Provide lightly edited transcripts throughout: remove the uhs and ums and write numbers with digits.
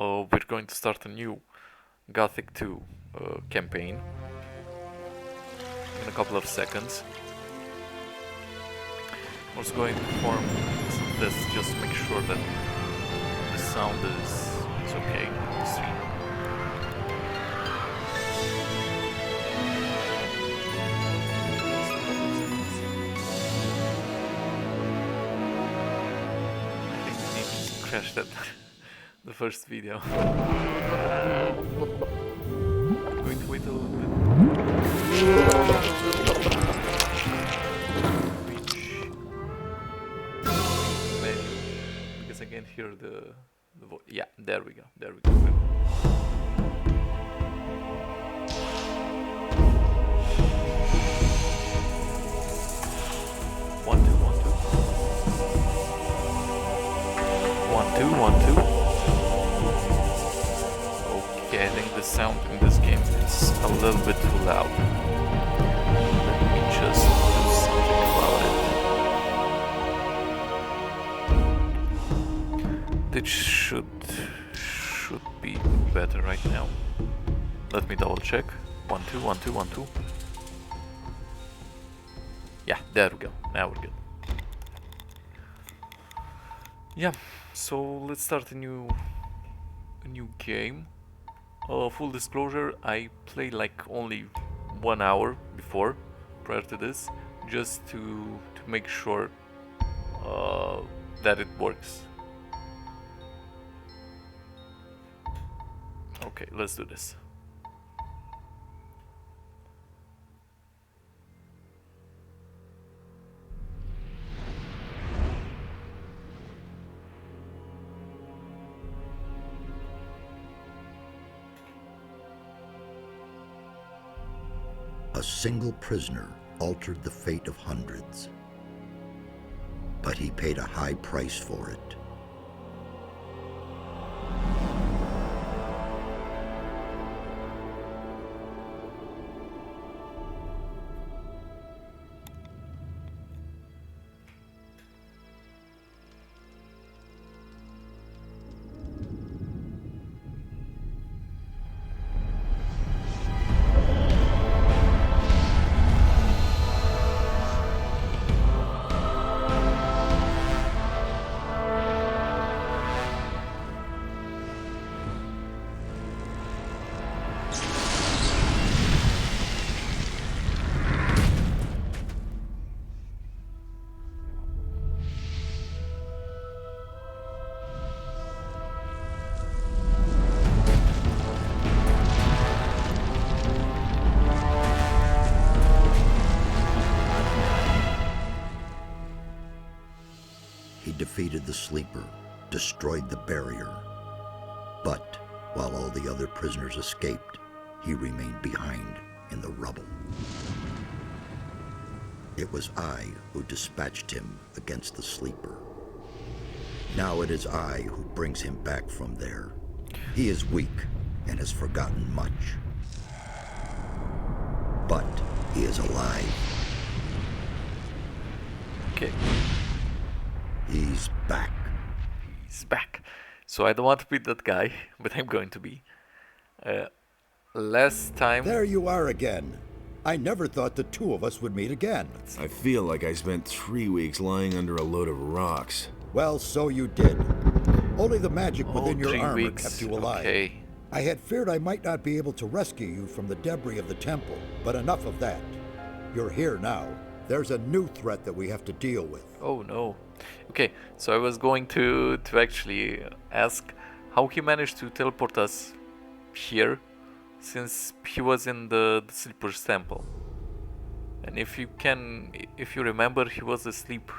we're going to start a new Gothic 2 campaign in a couple of seconds. I was going to perform this just to make sure that the sound is okay on the stream. I think we need to crash that the first video. I'm going to wait a little bit. Because I can't hear the voice. Yeah, there we go. There we go. One, two, one, two. 1, 2, 1, 2. Okay, I think the sound in this game is a little bit too loud. Let me just do something about it. This should be better right now. Let me double check. 1, 2, 1, 2, 1, 2. Yeah, there we go. Now we're good. Yeah, so let's start a new game. Full disclosure, I played like only 1 hour before, prior to this, just to make sure that it works. Okay, let's do this. A single prisoner altered the fate of hundreds, but he paid a high price for it. Defeated the sleeper, destroyed the barrier. But while all the other prisoners escaped, he remained behind in the rubble. It was I who dispatched him against the sleeper. Now it is I who brings him back from there. He is weak and has forgotten much. But he is alive. Okay. He's back. He's back. So I don't want to be that guy, but I'm going to be. Last time... There you are again. I never thought the two of us would meet again. I feel like I spent 3 weeks lying under a load of rocks. Well, so you did. Only the magic within your 3 armor weeks. kept you alive. Okay. I had feared I might not be able to rescue you from the debris of the temple, but enough of that. You're here now. There's a new threat that we have to deal with. Oh no. Okay, so I was going to actually ask how he managed to teleport us here, since he was in the Sleeper's temple. And if you remember, he was asleep.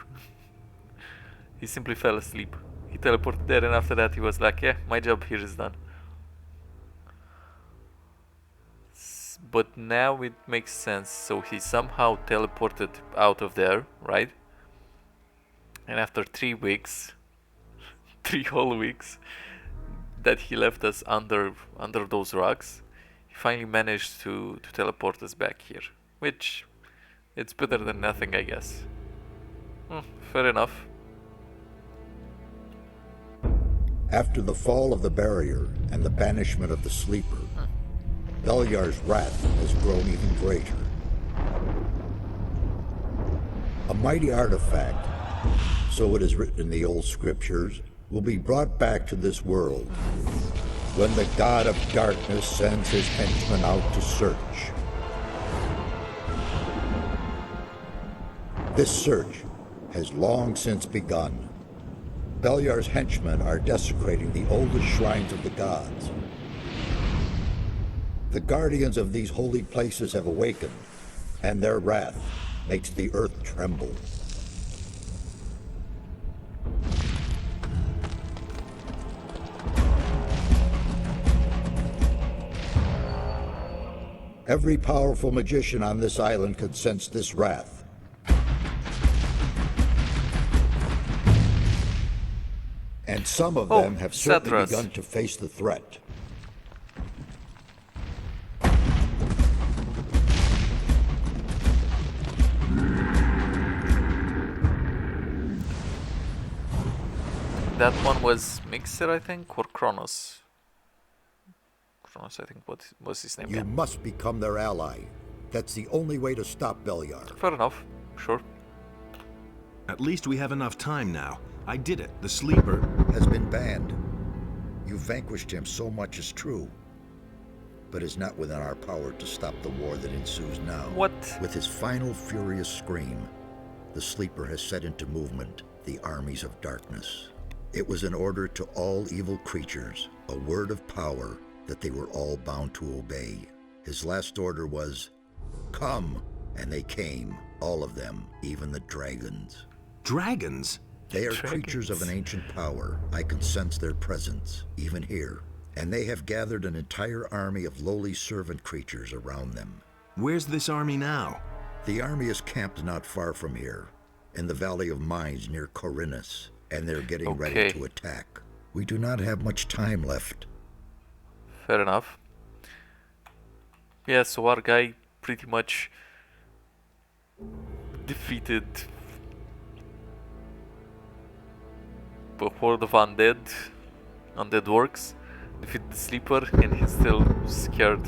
He simply fell asleep. He teleported there, and after that he was like, yeah, my job here is done. But now it makes sense. So he somehow teleported out of there, right? And after 3 weeks, 3 whole weeks, that he left us under those rocks, he finally managed to teleport us back here. Which, it's better than nothing, I guess. Fair enough. After the fall of the barrier and the banishment of the sleeper, Beliar's wrath has grown even greater. A mighty artifact, so it is written in the old scriptures, will be brought back to this world when the god of darkness sends his henchmen out to search. This search has long since begun. Beliar's henchmen are desecrating the oldest shrines of the gods. The guardians of these holy places have awakened, and their wrath makes the earth tremble. Every powerful magician on this island could sense this wrath. And some of them have certainly Cetras. begun to face the threat. That one was Mixer, I think, or Kronos. Kronos, I think, what was his name? You Yeah. must become their ally. That's the only way to stop Beliar. Fair enough. Sure. At least we have enough time now. I did it. The sleeper. Has been banned. You vanquished him, so much is true. But it's not within our power to stop the war that ensues now. What? With his final furious scream, the sleeper has set into movement the armies of darkness. It was an order to all evil creatures, a word of power that they were all bound to obey. His last order was, "Come," and they came, all of them, even the dragons. Dragons? They are creatures of an ancient power. I can sense their presence, even here. And they have gathered an entire army of lowly servant creatures around them. Where's this army now? The army is camped not far from here, in the Valley of Mines near Corinus, and they're getting ready Okay. to attack. We do not have much time left. Fair enough. Yeah, so our guy pretty much defeated a horde of undead orcs, defeated the sleeper, and he's still scared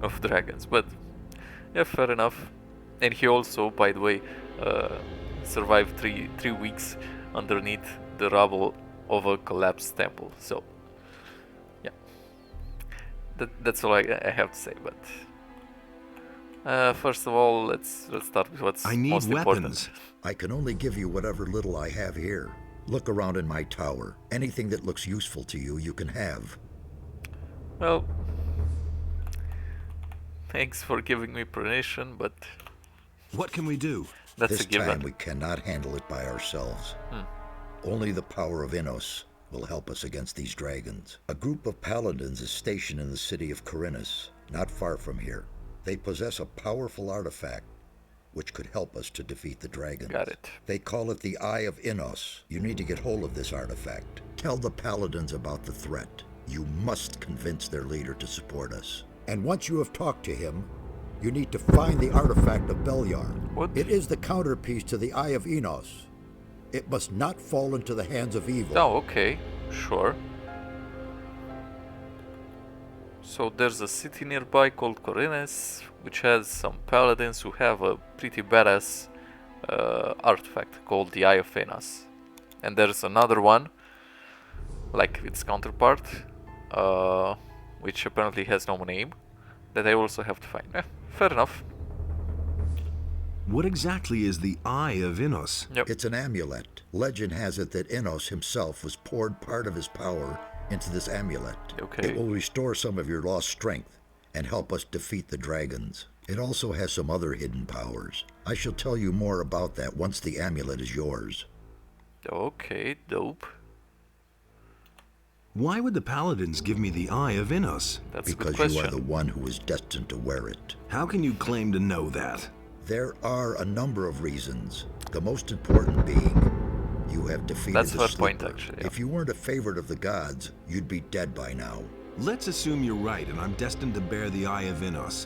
of dragons. But yeah, fair enough. And he also, by the way, survived three weeks underneath the rubble of a collapsed temple. So yeah, that's all I have to say. But first of all, let's start with what's I need most weapons. important. I can only give you whatever little I have here. Look around in my tower. Anything that looks useful to you, you can have. Well, thanks for giving me permission, but What can we do? that's This a given. time we cannot handle it by ourselves. Only the power of Innos will help us against these dragons. A group of paladins is stationed in the city of Corinus, not far from here. They possess a powerful artifact which could help us to defeat the dragons. Got it. They call it the Eye of Innos. You need to get hold of this artifact. Tell the paladins about the threat. You must convince their leader to support us. And once you have talked to him, you need to find the artifact of Beliar. What? It is the counterpiece to the Eye of Innos. It must not fall into the hands of evil. Oh, okay, sure. So there's a city nearby called Corinus, which has some paladins who have a pretty badass artifact called the Eye of Venus. And there's another one, like its counterpart, which apparently has no name, that I also have to find. Fair enough. What exactly is the Eye of Innos? Yep. It's an amulet. Legend has it that Innos himself was poured part of his power into this amulet. Okay. It will restore some of your lost strength and help us defeat the dragons. It also has some other hidden powers. I shall tell you more about that once the amulet is yours. Okay, dope. Why would the paladins give me the Eye of Innos? That's a good Because you question. are the one who is destined to wear it. How can you claim to know that? There are a number of reasons. The most important being, you have defeated That's the fair sleeper. point, actually, yeah. If you weren't a favorite of the gods, you'd be dead by now. Let's assume you're right and I'm destined to bear the Eye of Innos.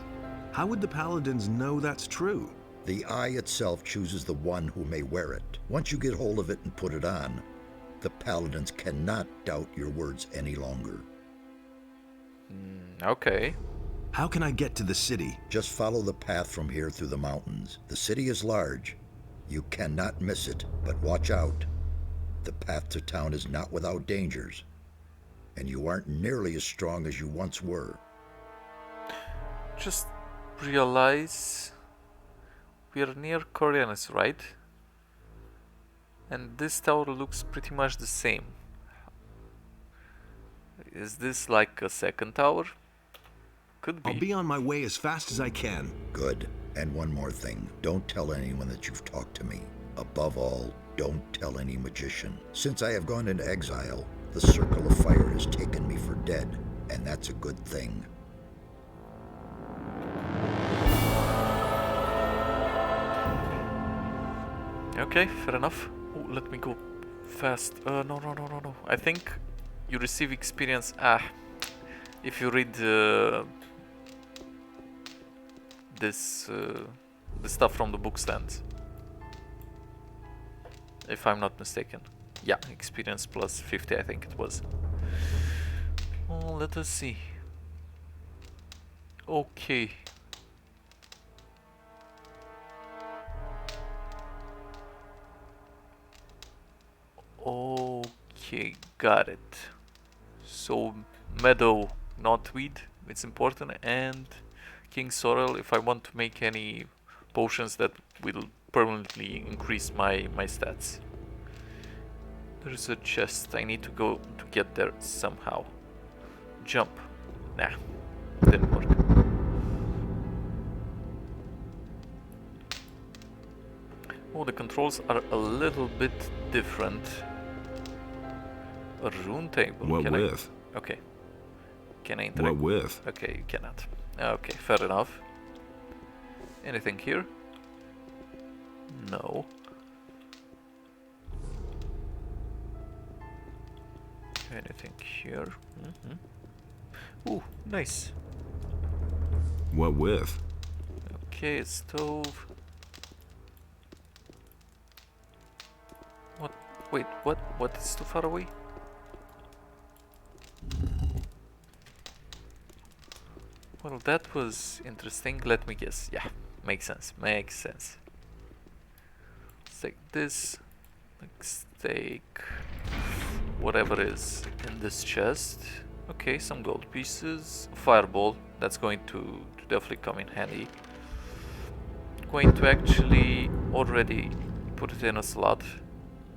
How would the paladins know that's true? The eye itself chooses the one who may wear it. Once you get hold of it and put it on, The paladins cannot doubt your words any longer. Okay. How can I get to the city? Just follow the path from here through the mountains. The city is large. You cannot miss it, but watch out. The path to town is not without dangers, and you aren't nearly as strong as you once were. Just realize we are near Coriolis, right? And this tower looks pretty much the same. Is this like a second tower? Could be. I'll be on my way as fast as I can. Good. And one more thing. Don't tell anyone that you've talked to me. Above all, don't tell any magician. Since I have gone into exile, the Circle of Fire has taken me for dead, and that's a good thing. Okay, fair enough. Oh, let me go fast. No. I think you receive experience. If you read this the stuff from the book stands, if I'm not mistaken. Yeah, experience plus 50, I think it was. Oh, let us see. Okay. Okay, got it. So meadow, not weed, it's important, and King Sorrel if I want to make any potions that will permanently increase my stats. There's a chest, I need to go to get there somehow. Jump. Nah, didn't work. Oh, the controls are a little bit different. A rune table. What Can with? Okay. Can I interact? What with? Okay, you cannot. Okay, fair enough. Anything here? No. Anything here? Ooh, nice. What with? Okay, stove. What? Wait, what? What is too far away? Well, that was interesting. Let me guess. Yeah, makes sense. Makes sense. Let's take this. Let's take whatever is in this chest. Okay, some gold pieces. Fireball. That's going to definitely come in handy. Going to actually already put it in a slot,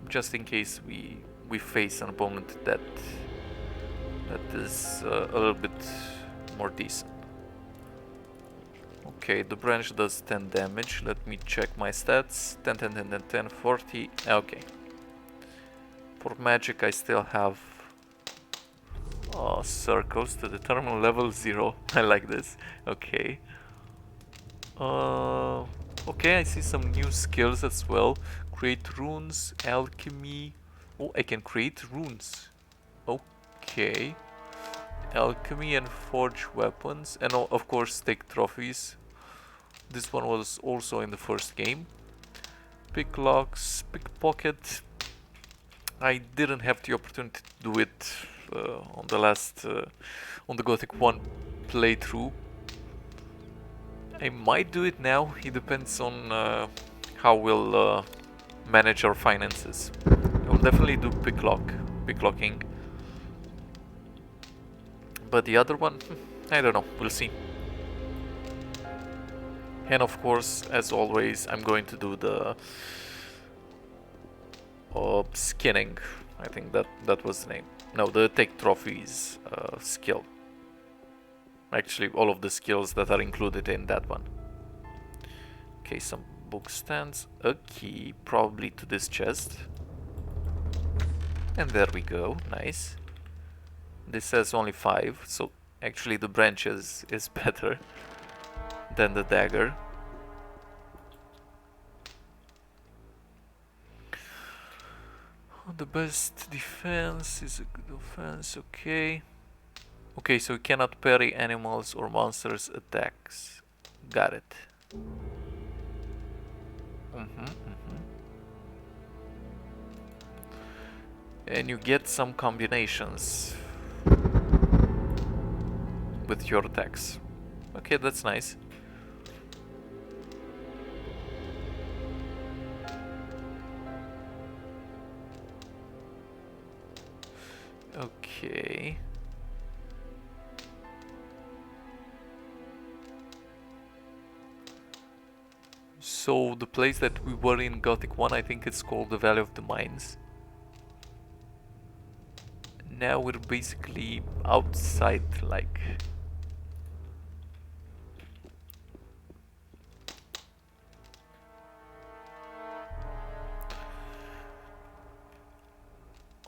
just in case we face an opponent that is a little bit more decent. Okay, the branch does 10 damage. Let me check my stats. 10, 10, 10, 10, 10, 40. Okay. For magic, I still have circles to determine level 0. I like this. Okay. Okay, I see some new skills as well. Create runes, alchemy. Oh, I can create runes. Okay. Alchemy and forge weapons, and of course take trophies. This one was also in the first game. Picklocks, pickpocket. I didn't have the opportunity to do it on the last, on the Gothic 1 playthrough. I might do it now. It depends on how we'll manage our finances. I will definitely do picklocking. But the other one, I don't know. We'll see. And of course, as always, I'm going to do the skinning. I think that was the name. No, the take trophies skill. Actually, all of the skills that are included in that one. Okay, some book stands. A key, probably to this chest. And there we go. Nice. This says only 5, so actually the branch is better than the dagger. The best defense is a good offense, okay. Okay, so you cannot parry animals or monsters' attacks. Got it. And you get some combinations with your attacks. Okay, that's nice. Okay. So the place that we were in Gothic 1, I think it's called the Valley of the Mines. Now we're basically outside, like...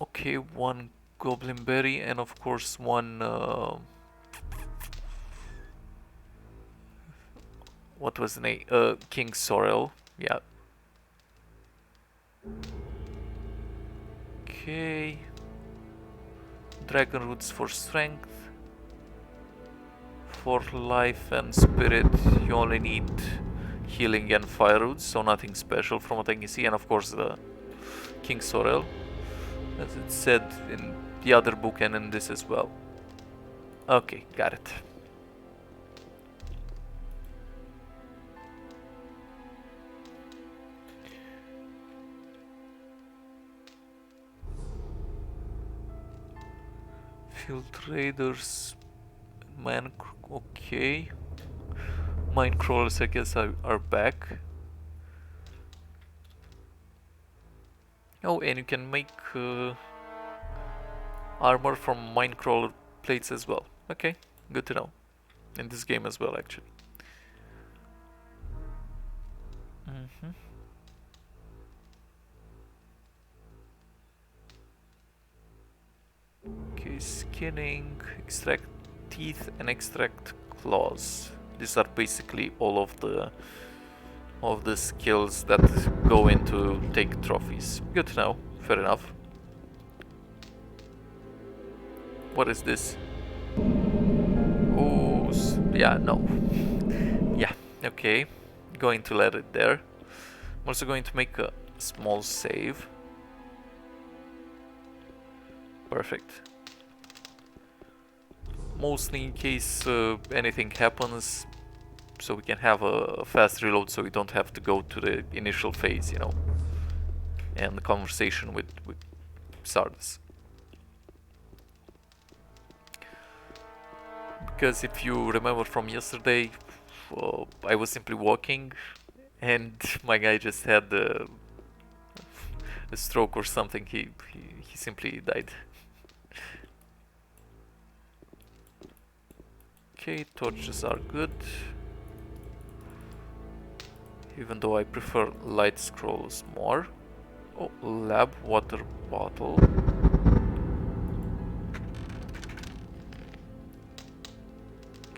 Okay, one Goblin Berry and of course one... what was the name? King Sorrel. Yeah. Okay. Dragon Roots for strength. For life and spirit, you only need healing and fire roots, so nothing special from what I can see. And of course the King Sorrel, as it said in the other book and in this as well. Okay, got it. Field Raiders, okay. Mine crawlers, I guess, are back. Oh, and you can make armor from mine crawler plates as well. Okay, good to know. In this game as well, actually. Okay, skinning, extract teeth and extract claws. These are basically all of the skills that go into take trophies. Good to know. Fair enough. What is this? Oh, yeah, no. Yeah, okay. Going to let it there. I'm also going to make a small save. Perfect. Mostly in case anything happens, so we can have a fast reload, so we don't have to go to the initial phase, you know, and the conversation with Sardis. Because if you remember from yesterday, I was simply walking, and my guy just had a stroke or something. He simply died. Okay, torches are good. Even though I prefer light scrolls more. Oh, lab water bottle.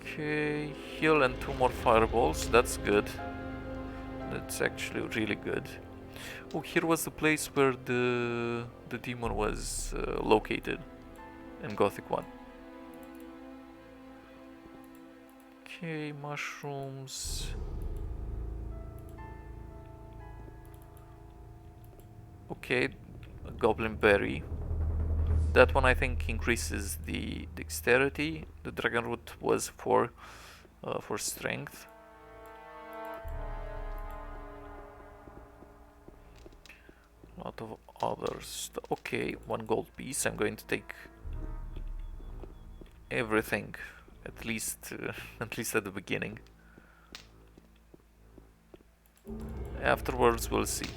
Okay, heal and 2 more fireballs. That's good. That's actually really good. Oh, here was the place where the demon was located in Gothic 1. Okay, mushrooms. Okay, a goblin berry. That one I think increases the dexterity. The dragon root was for strength. A lot of others. Okay, 1 gold piece. I'm going to take everything, at least at the beginning. Afterwards, we'll see.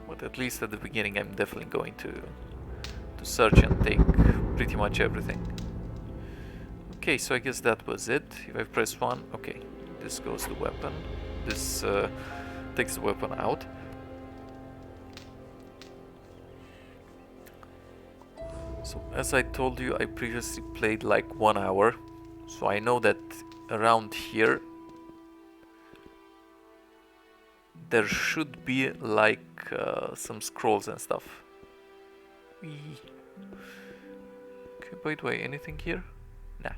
But at least at the beginning, I'm definitely going to search and take pretty much everything. Okay, so I guess that was it. If I press 1, okay, this goes the weapon. This takes the weapon out. So as I told you, I previously played like 1 hour, so I know that around here there should be like some scrolls and stuff. Whee. Okay, by the way, anything here? Nah.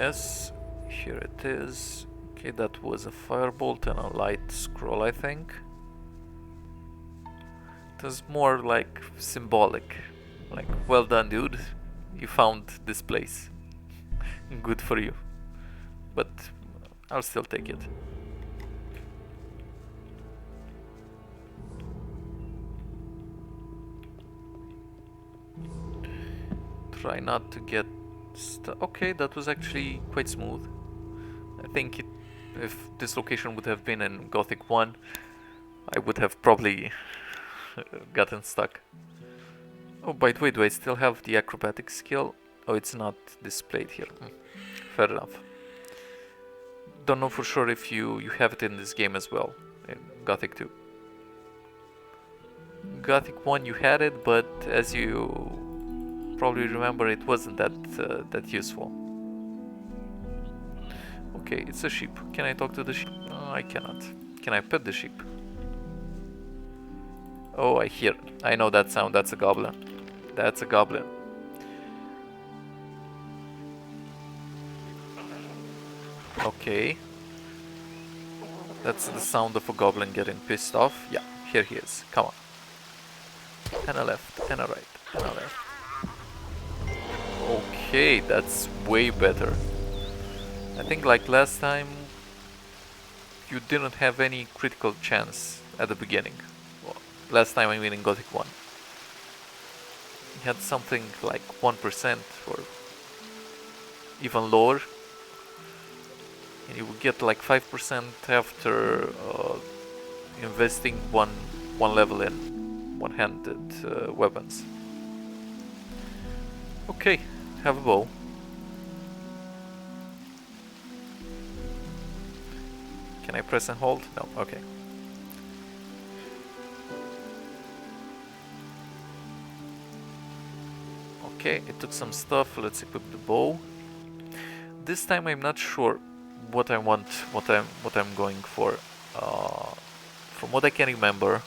Yes, here it is. Okay, that was a firebolt and a light scroll, I think. It was more like symbolic. Like, well done, dude. You found this place. Good for you. But I'll still take it. Try not to get stuck. Okay, that was actually quite smooth. I think if this location would have been in Gothic 1, I would have probably gotten stuck. Oh, by the way, do I still have the acrobatic skill? Oh, it's not displayed here. Fair enough. Don't know for sure if you have it in this game as well, in Gothic 2. Gothic 1 you had it, but as you probably remember, it wasn't that useful. Okay, it's a sheep. Can I talk to the sheep? No, I cannot. Can I pet the sheep? Oh, I hear. I know that sound. That's a goblin. That's a goblin. Okay. That's the sound of a goblin getting pissed off. Yeah, here he is. Come on. And a left, and a right, and a left. Okay, that's way better. I think like last time you didn't have any critical chance at the beginning. Well, last time I mean in Gothic 1. You had something like 1% or even lower. And you would get like 5% after investing one level in one-handed weapons. Okay, have a bow. Can I press and hold? No, okay. Okay, it took some stuff. Let's equip the bow. This time I'm not sure what I want, what I'm going for. From what I can remember,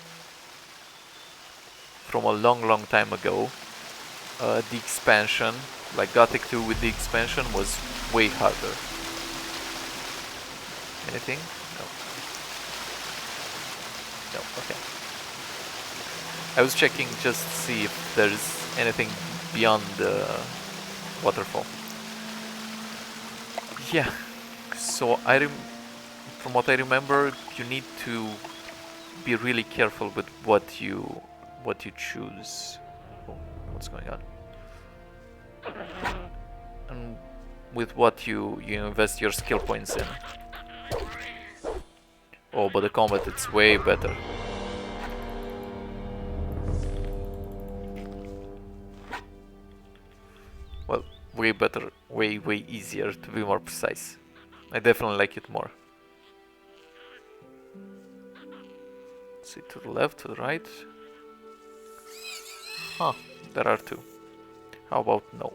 from a long time ago, the expansion, like Gothic 2 with the expansion, was way harder. Anything? No. No, okay. I was checking just to see if there's anything beyond the waterfall. Yeah, so from what I remember, you need to be really careful with what you choose. Oh, what's going on? And with what you invest your skill points in. Oh, but the combat, it's way better. Well, way better, way easier, to be more precise. I definitely like it more. See, to the left, to the right. Huh, there are two. How about no?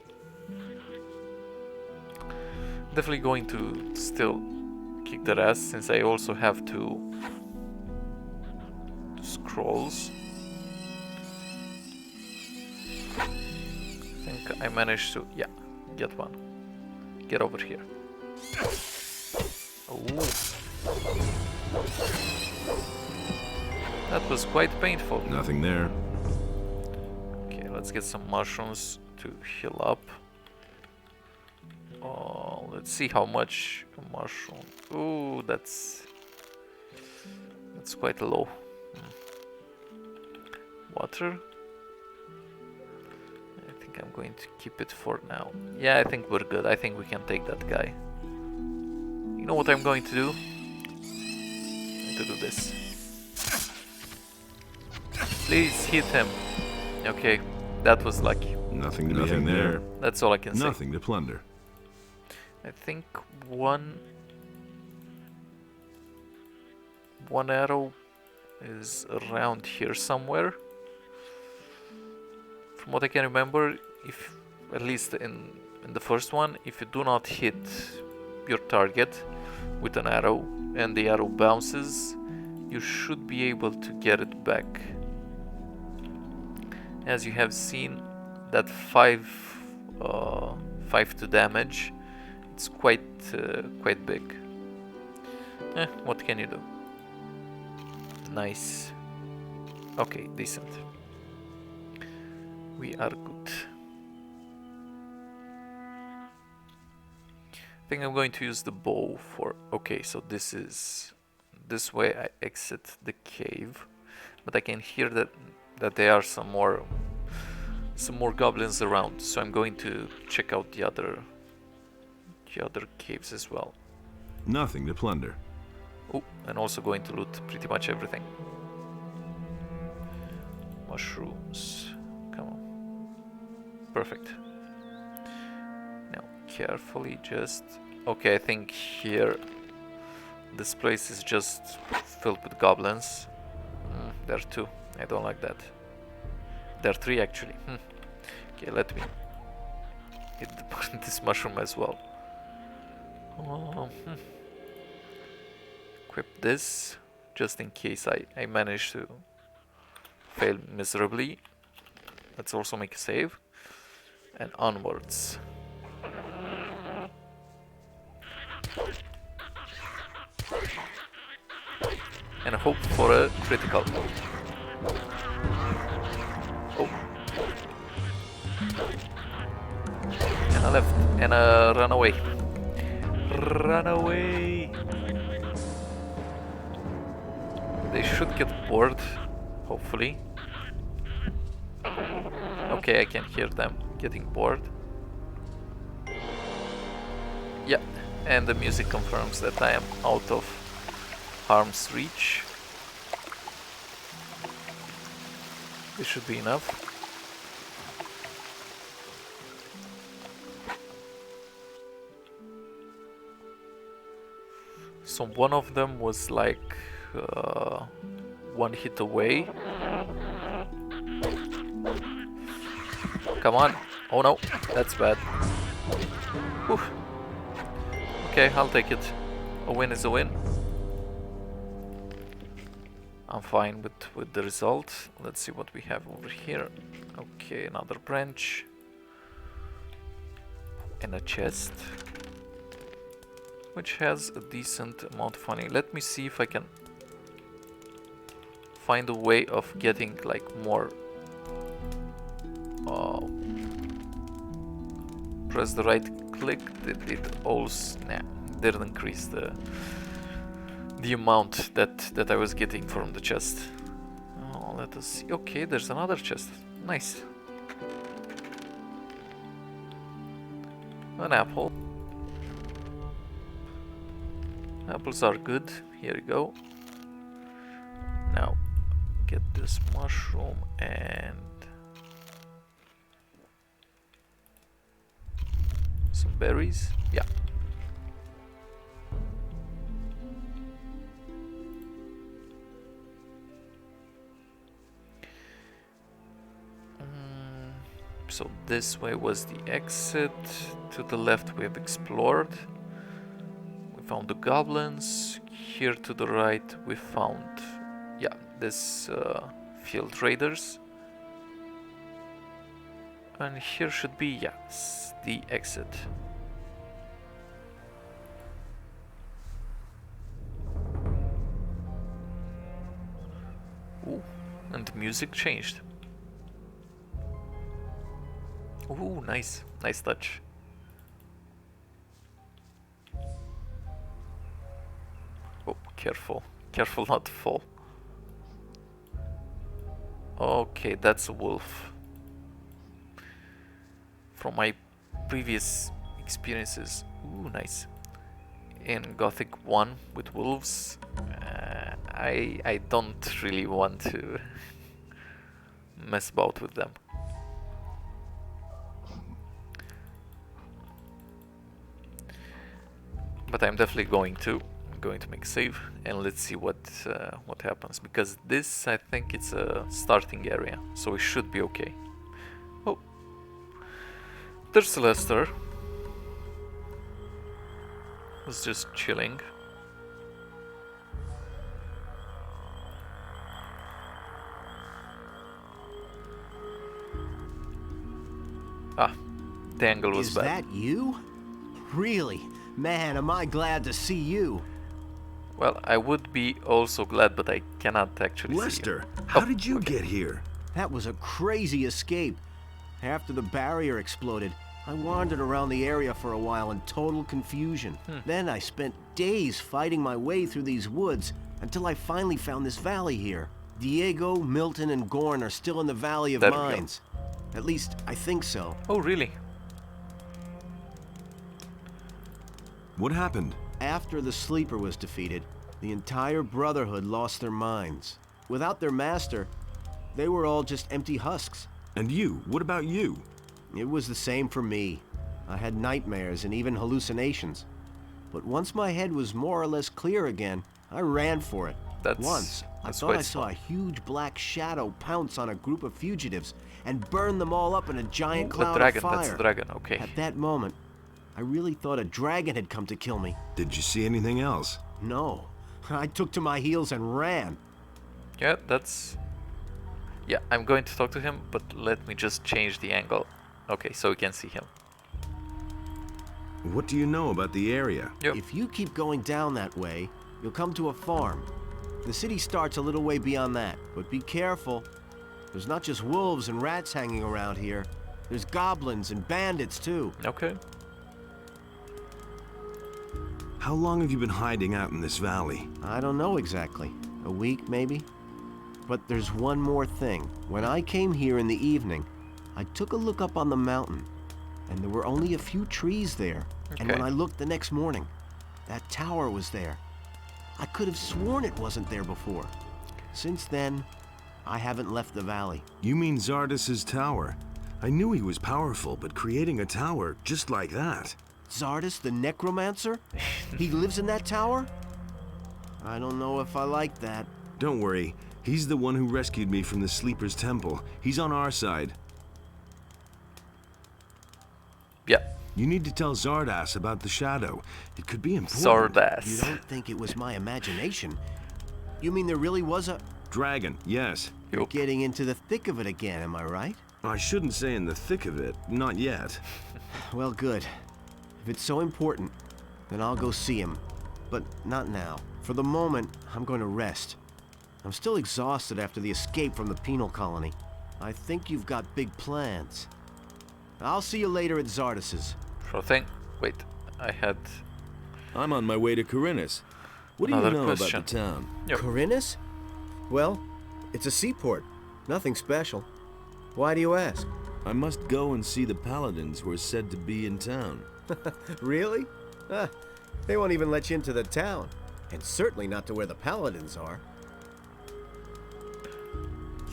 Definitely going to still kick their ass, since I also have two scrolls. I think I managed to, yeah, get one. Get over here. Ooh. That was quite painful. Nothing there. Okay, let's get some mushrooms to heal up. Let's see how much a mushroom. Ooh, that's quite low. Water. I think I'm going to keep it for now. Yeah, I think we're good. I think we can take that guy. You know what I'm going to do? I'm going to do this. Please hit him. Okay, that was lucky. Nothing there. That's all I can say. Nothing to plunder. I think one arrow is around here somewhere. From what I can remember, if at least in the first one, if you do not hit your target with an arrow and the arrow bounces, you should be able to get it back. As you have seen, that 5 to damage, It's quite big. What can you do? Nice. Okay, decent. We are good. I think I'm going to use the bow for... Okay, so this is... This way I exit the cave. But I can hear that there are some more goblins around. So I'm going to check out the other caves as well. Nothing to plunder. Oh, and also going to loot pretty much everything. Mushrooms. Come on. Perfect. Now, carefully just... Okay, I think here... This place is just filled with goblins. There are 2. I don't like that. There are 3 actually. Okay, let me hit this mushroom as well. Equip this, just in case I manage to fail miserably. Let's also make a save. And onwards. And hope for a critical. Oh. And a left. And a run away. Run away! They should get bored, hopefully. Okay, I can hear them getting bored. Yeah, and the music confirms that I am out of harm's reach. This should be enough. So one of them was like 1 hit away. Come on. Oh no, that's bad. Whew. Okay, I'll take it. A win is a win. I'm fine with the result. Let's see what we have over here. Okay, another branch. And a chest. Which has a decent amount of money. Let me see if I can find a way of getting like more. Press the right click. Did it also didn't increase the amount that I was getting from the chest. Oh, let us see. Okay, there's another chest. Nice. An apple. Apples are good. Here you go. Now, get this mushroom and some berries. Yeah. So this way was the exit. To the left we have explored. We found the goblins. Here to the right we found, yeah, this field raiders. And here should be, yes, the exit. Ooh, and the music changed. Ooh, nice. Nice touch. Oh, careful. Careful not to fall. Okay, that's a wolf. From my previous experiences. Ooh, nice. In Gothic 1 with wolves, I don't really want to mess about with them. But I'm definitely going to make a save, and let's see what happens, because this, I think it's a starting area, so we should be okay. Oh, there's Lester. He's just chilling. Ah, the angle was bad. Is that you? Really? Man, am I glad to see you. Well, I would be also glad, but I cannot actually Lester, see you. how Oh, did you okay. get here? That was a crazy escape. After the barrier exploded, I wandered around the area for a while in total confusion. Then I spent days fighting my way through these woods until I finally found this valley here. Diego, Milton, and Gorn are still in the Valley of There we go. Mines. At least, I think so. Oh, really? What happened? After the Sleeper was defeated, the entire Brotherhood lost their minds. Without their master, they were all just empty husks. And you? What about you? It was the same for me. I had nightmares and even hallucinations. But once my head was more or less clear again, I ran for it. Once, I thought I saw a huge black shadow pounce on a group of fugitives and burn them all up in a giant The cloud dragon, of fire. that's the dragon, okay. At that moment, I really thought a dragon had come to kill me. Did you see anything else? No. I took to my heels and ran. Yeah, that's... Yeah, I'm going to talk to him, but let me just change the angle. Okay, so we can see him. What do you know about the area? Yep. If you keep going down that way, you'll come to a farm. The city starts a little way beyond that, but be careful. There's not just wolves and rats hanging around here. There's goblins and bandits too. Okay. How long have you been hiding out in this valley? I don't know exactly. A week, maybe? But there's one more thing. When I came here in the evening, I took a look up on the mountain, and there were only a few trees there. And when Okay. I looked the next morning, that tower was there. I could have sworn it wasn't there before. Since then, I haven't left the valley. You mean Zardas's tower? I knew he was powerful, but creating a tower just like that... Zardas the Necromancer? He lives in that tower? I don't know if I like that. Don't worry, he's the one who rescued me from the Sleeper's temple. He's on our side. Yeah, You need to tell Zardas about the shadow. It could be important. You Zardas. don't think it was my imagination? You mean there really was a... Dragon, yes. You're Yup. getting into the thick of it again, am I right? I shouldn't say in the thick of it, not yet. Well, good. If it's so important, then I'll go see him. But not now. For the moment, I'm going to rest. I'm still exhausted after the escape from the penal colony. I think you've got big plans. I'll see you later at Zardas's. Sure thing. Wait, I had... I'm on my way to Corinus. What do Another you know question. about the town? Yep. Corinus? Well, it's a seaport. Nothing special. Why do you ask? I must go and see the paladins who are said to be in town. Really? They won't even let you into the town. And certainly not to where the paladins are.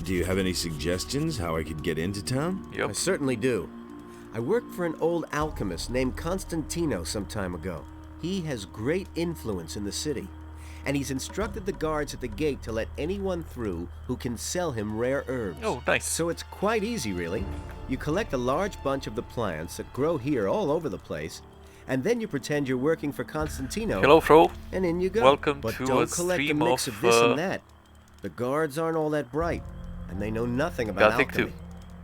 Do you have any suggestions how I could get into town? I Yep. certainly do. I worked for an old alchemist named Constantino some time ago. He has great influence in the city, and he's instructed the guards at the gate to let anyone through who can sell him rare herbs. Oh, nice. So it's quite easy, really. You collect a large bunch of the plants that grow here all over the place, and then you pretend you're working for Constantino, Hello, Fro. and in you go. Welcome but to don't a collect a stream mix of, of this and that. The guards aren't all that bright, and they know nothing about Gothic alchemy. too.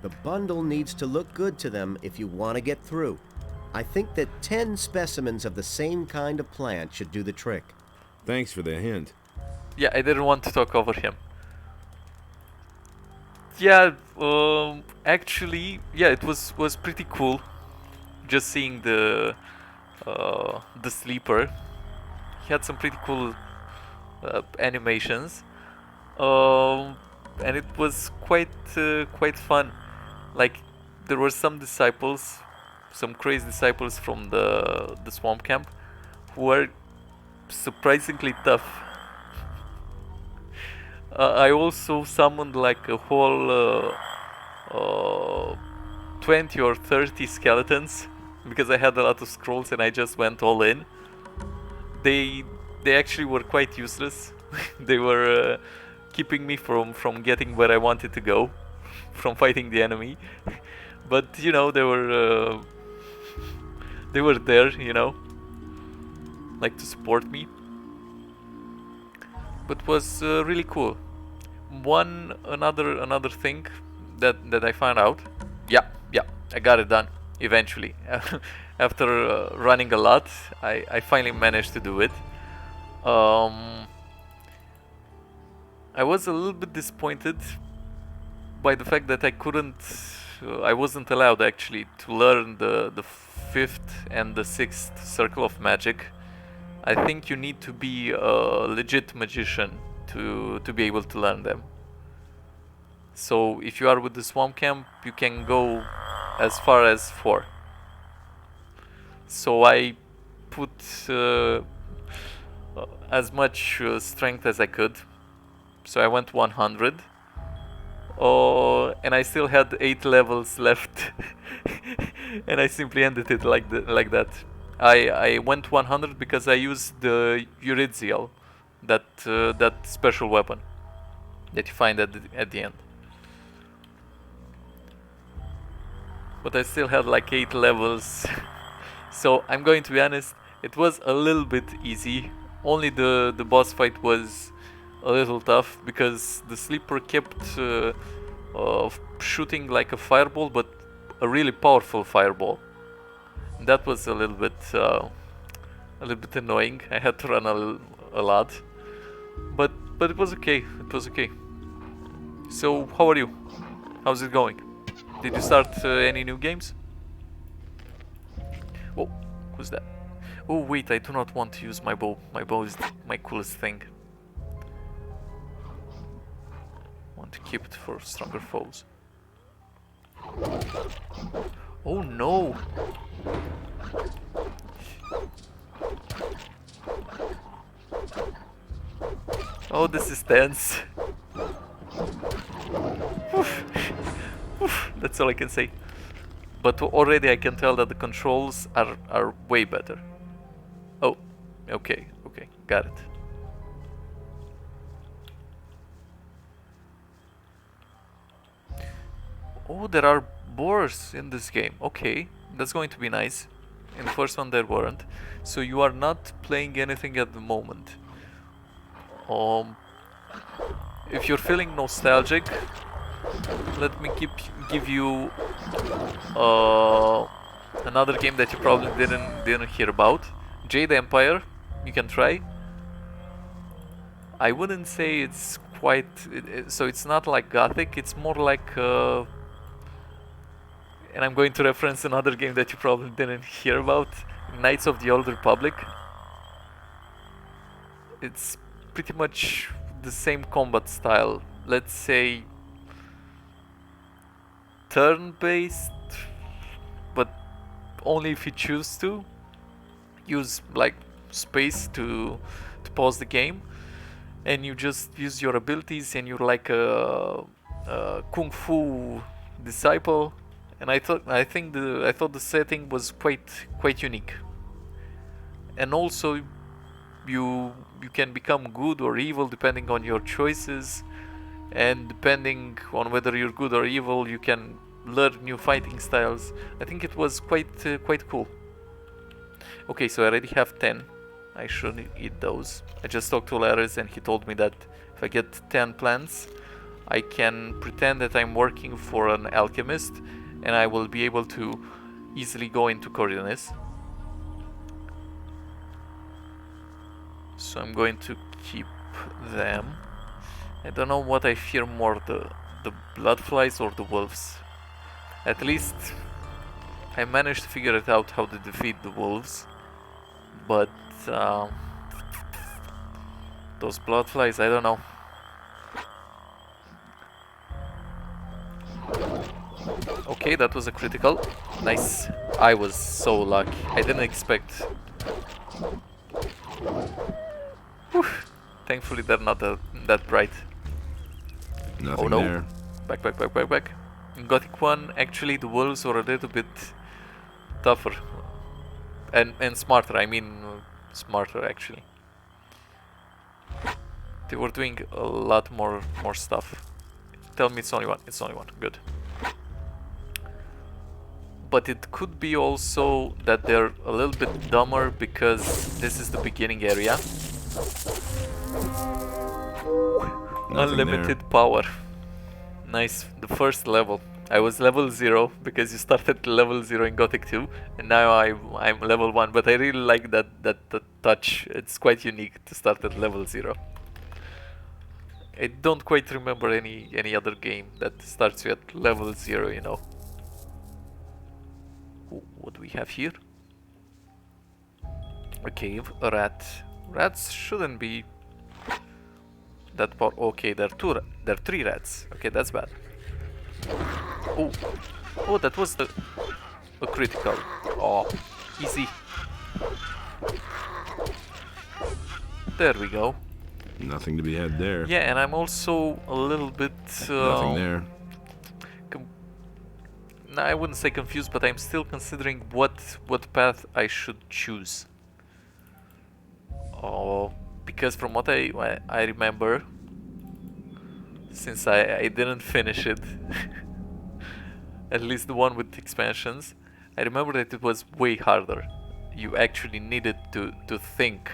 The bundle needs to look good to them if you want to get through. I think that 10 specimens of the same kind of plant should do the trick. Thanks for the hint. Yeah, I didn't want to talk over him. Yeah, actually, yeah, it was pretty cool. Just seeing the sleeper. He had some pretty cool animations, and it was quite fun. Like, there were some disciples, some crazy disciples from the swamp camp, who were surprisingly tough. I also summoned like a whole 20 or 30 skeletons because I had a lot of scrolls and I just went all in. They actually were quite useless. They were keeping me from getting where I wanted to go, from fighting the enemy. But you know, they were there, you know, like to support me. But was really cool. Another thing that I found out. Yeah, I got it done eventually. after running a lot, I finally managed to do it. I was a little bit disappointed by the fact that I wasn't allowed actually to learn the fifth and the sixth circle of magic. I think you need to be a legit magician to be able to learn them. So if you are with the swamp camp, you can go as far as 4. So I put as much strength as I could. So I went 100. And I still had 8 levels left. And I simply ended it like that. I went 100 because I used the Eurydial, that special weapon that you find at the end. But I still had like 8 levels. So I'm going to be honest, it was a little bit easy. Only the boss fight was a little tough because the sleeper kept shooting like a fireball, but a really powerful fireball. That was a little bit annoying. I had to run a lot, but it was okay. It was okay. So how are you? How's it going? Did you start any new games? Oh, who's that? Oh wait, I do not want to use my bow. My bow is my coolest thing. Want to keep it for stronger foes. Oh no! Oh, this is tense. That's all I can say. But already I can tell that the controls are way better. Oh, okay, got it. Oh, there are boars in this game. Okay, that's going to be nice. In the first one there weren't. So you are not playing anything at the moment. If you're feeling nostalgic, let me give you another game that you probably didn't hear about. Jade Empire. You can try. I wouldn't say it's quite so it's not like Gothic. It's more like and I'm going to reference another game that you probably didn't hear about, Knights of the Old Republic. It's pretty much the same combat style. Let's say turn-based, but only if you choose to use like space to pause the game, and you just use your abilities, and you're like a kung fu disciple. And I thought the setting was quite unique. And also you can become good or evil depending on your choices, and depending on whether you're good or evil, you can learn new fighting styles. I think it was quite cool. Okay, so I already have 10. I shouldn't eat those. I just talked to Laris and he told me that if I get 10 plants, I can pretend that I'm working for an alchemist, and I will be able to easily go into Coriolis. So I'm going to keep them. I don't know what I fear more, the bloodflies or the wolves. At least I managed to figure it out how to defeat the wolves, but those bloodflies, I don't know. Okay, that was a critical. Nice. I was so lucky. I didn't expect. Whew. Thankfully they're not that bright. Nothing Oh no. there. Back. In Gothic 1, actually the wolves were a little bit tougher. And smarter, I mean smarter actually. They were doing a lot more stuff. Tell me it's only one. It's only one. Good. But it could be also that they're a little bit dumber because this is the beginning area. Nothing Unlimited there. power. Nice. The first level. I was level 0 because you started level 0 in Gothic 2, and now I'm level 1, but I really like that touch. It's quite unique to start at level 0. I don't quite remember any other game that starts you at level 0, you know. Ooh, what do we have here? A cave, a rat. Rats shouldn't be that part. Okay, there are 3 rats. Okay, that's bad. Oh, oh, that was a critical. Oh, easy. There we go. Nothing to be had there. Yeah, and I'm also a little bit. Nothing there. No, I wouldn't say confused, but I'm still considering what path I should choose. Oh, because from what I remember, since I didn't finish it, at least the one with expansions, I remember that it was way harder. You actually needed to think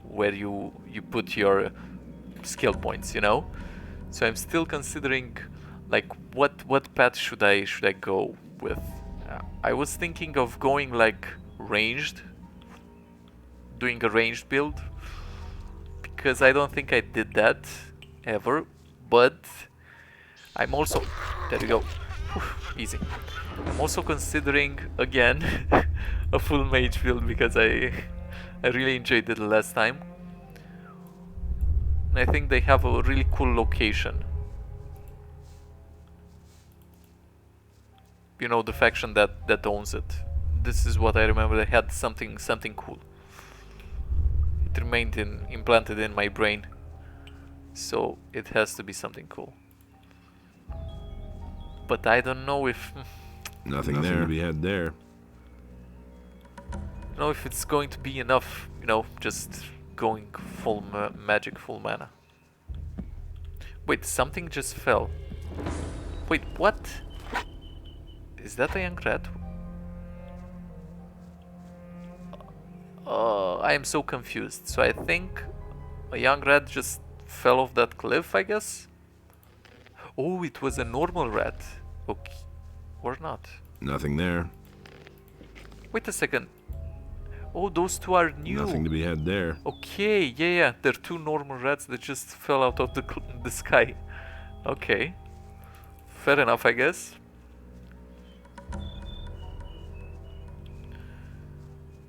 where you put your skill points, you know. So I'm still considering, like, what path should I go with. I was thinking of going like ranged, doing a ranged build, because I don't think I did that ever. But I'm also, there we go. Whew, easy. I'm also considering again a full mage build because I really enjoyed it the last time. And I think they have a really cool location. You know, the faction that owns it. This is what I remember. They had something cool. It remained implanted in my brain. So it has to be something cool. But I don't know if Nothing there to be had there. I don't know if it's going to be enough, you know, just going full magic, full mana. Wait, something just fell. Wait, what? Is that a young rat? I am so confused. So I think a young rat just fell off that cliff, I guess? Oh, it was a normal rat. Okay. Or not. Nothing there. Wait a second. Oh, those two are new. Nothing to be had there. Okay, yeah. They're 2 normal rats that just fell out of the sky. Okay. Fair enough, I guess.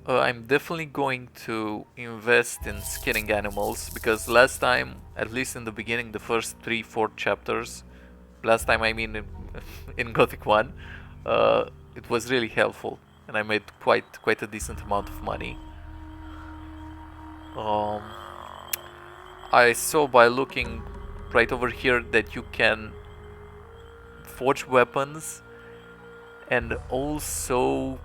I'm definitely going to invest in skinning animals, because last time, at least in the beginning, the first 3-4 chapters, last time I mean in Gothic 1, it was really helpful, and I made quite a decent amount of money. I saw by looking right over here that you can forge weapons and also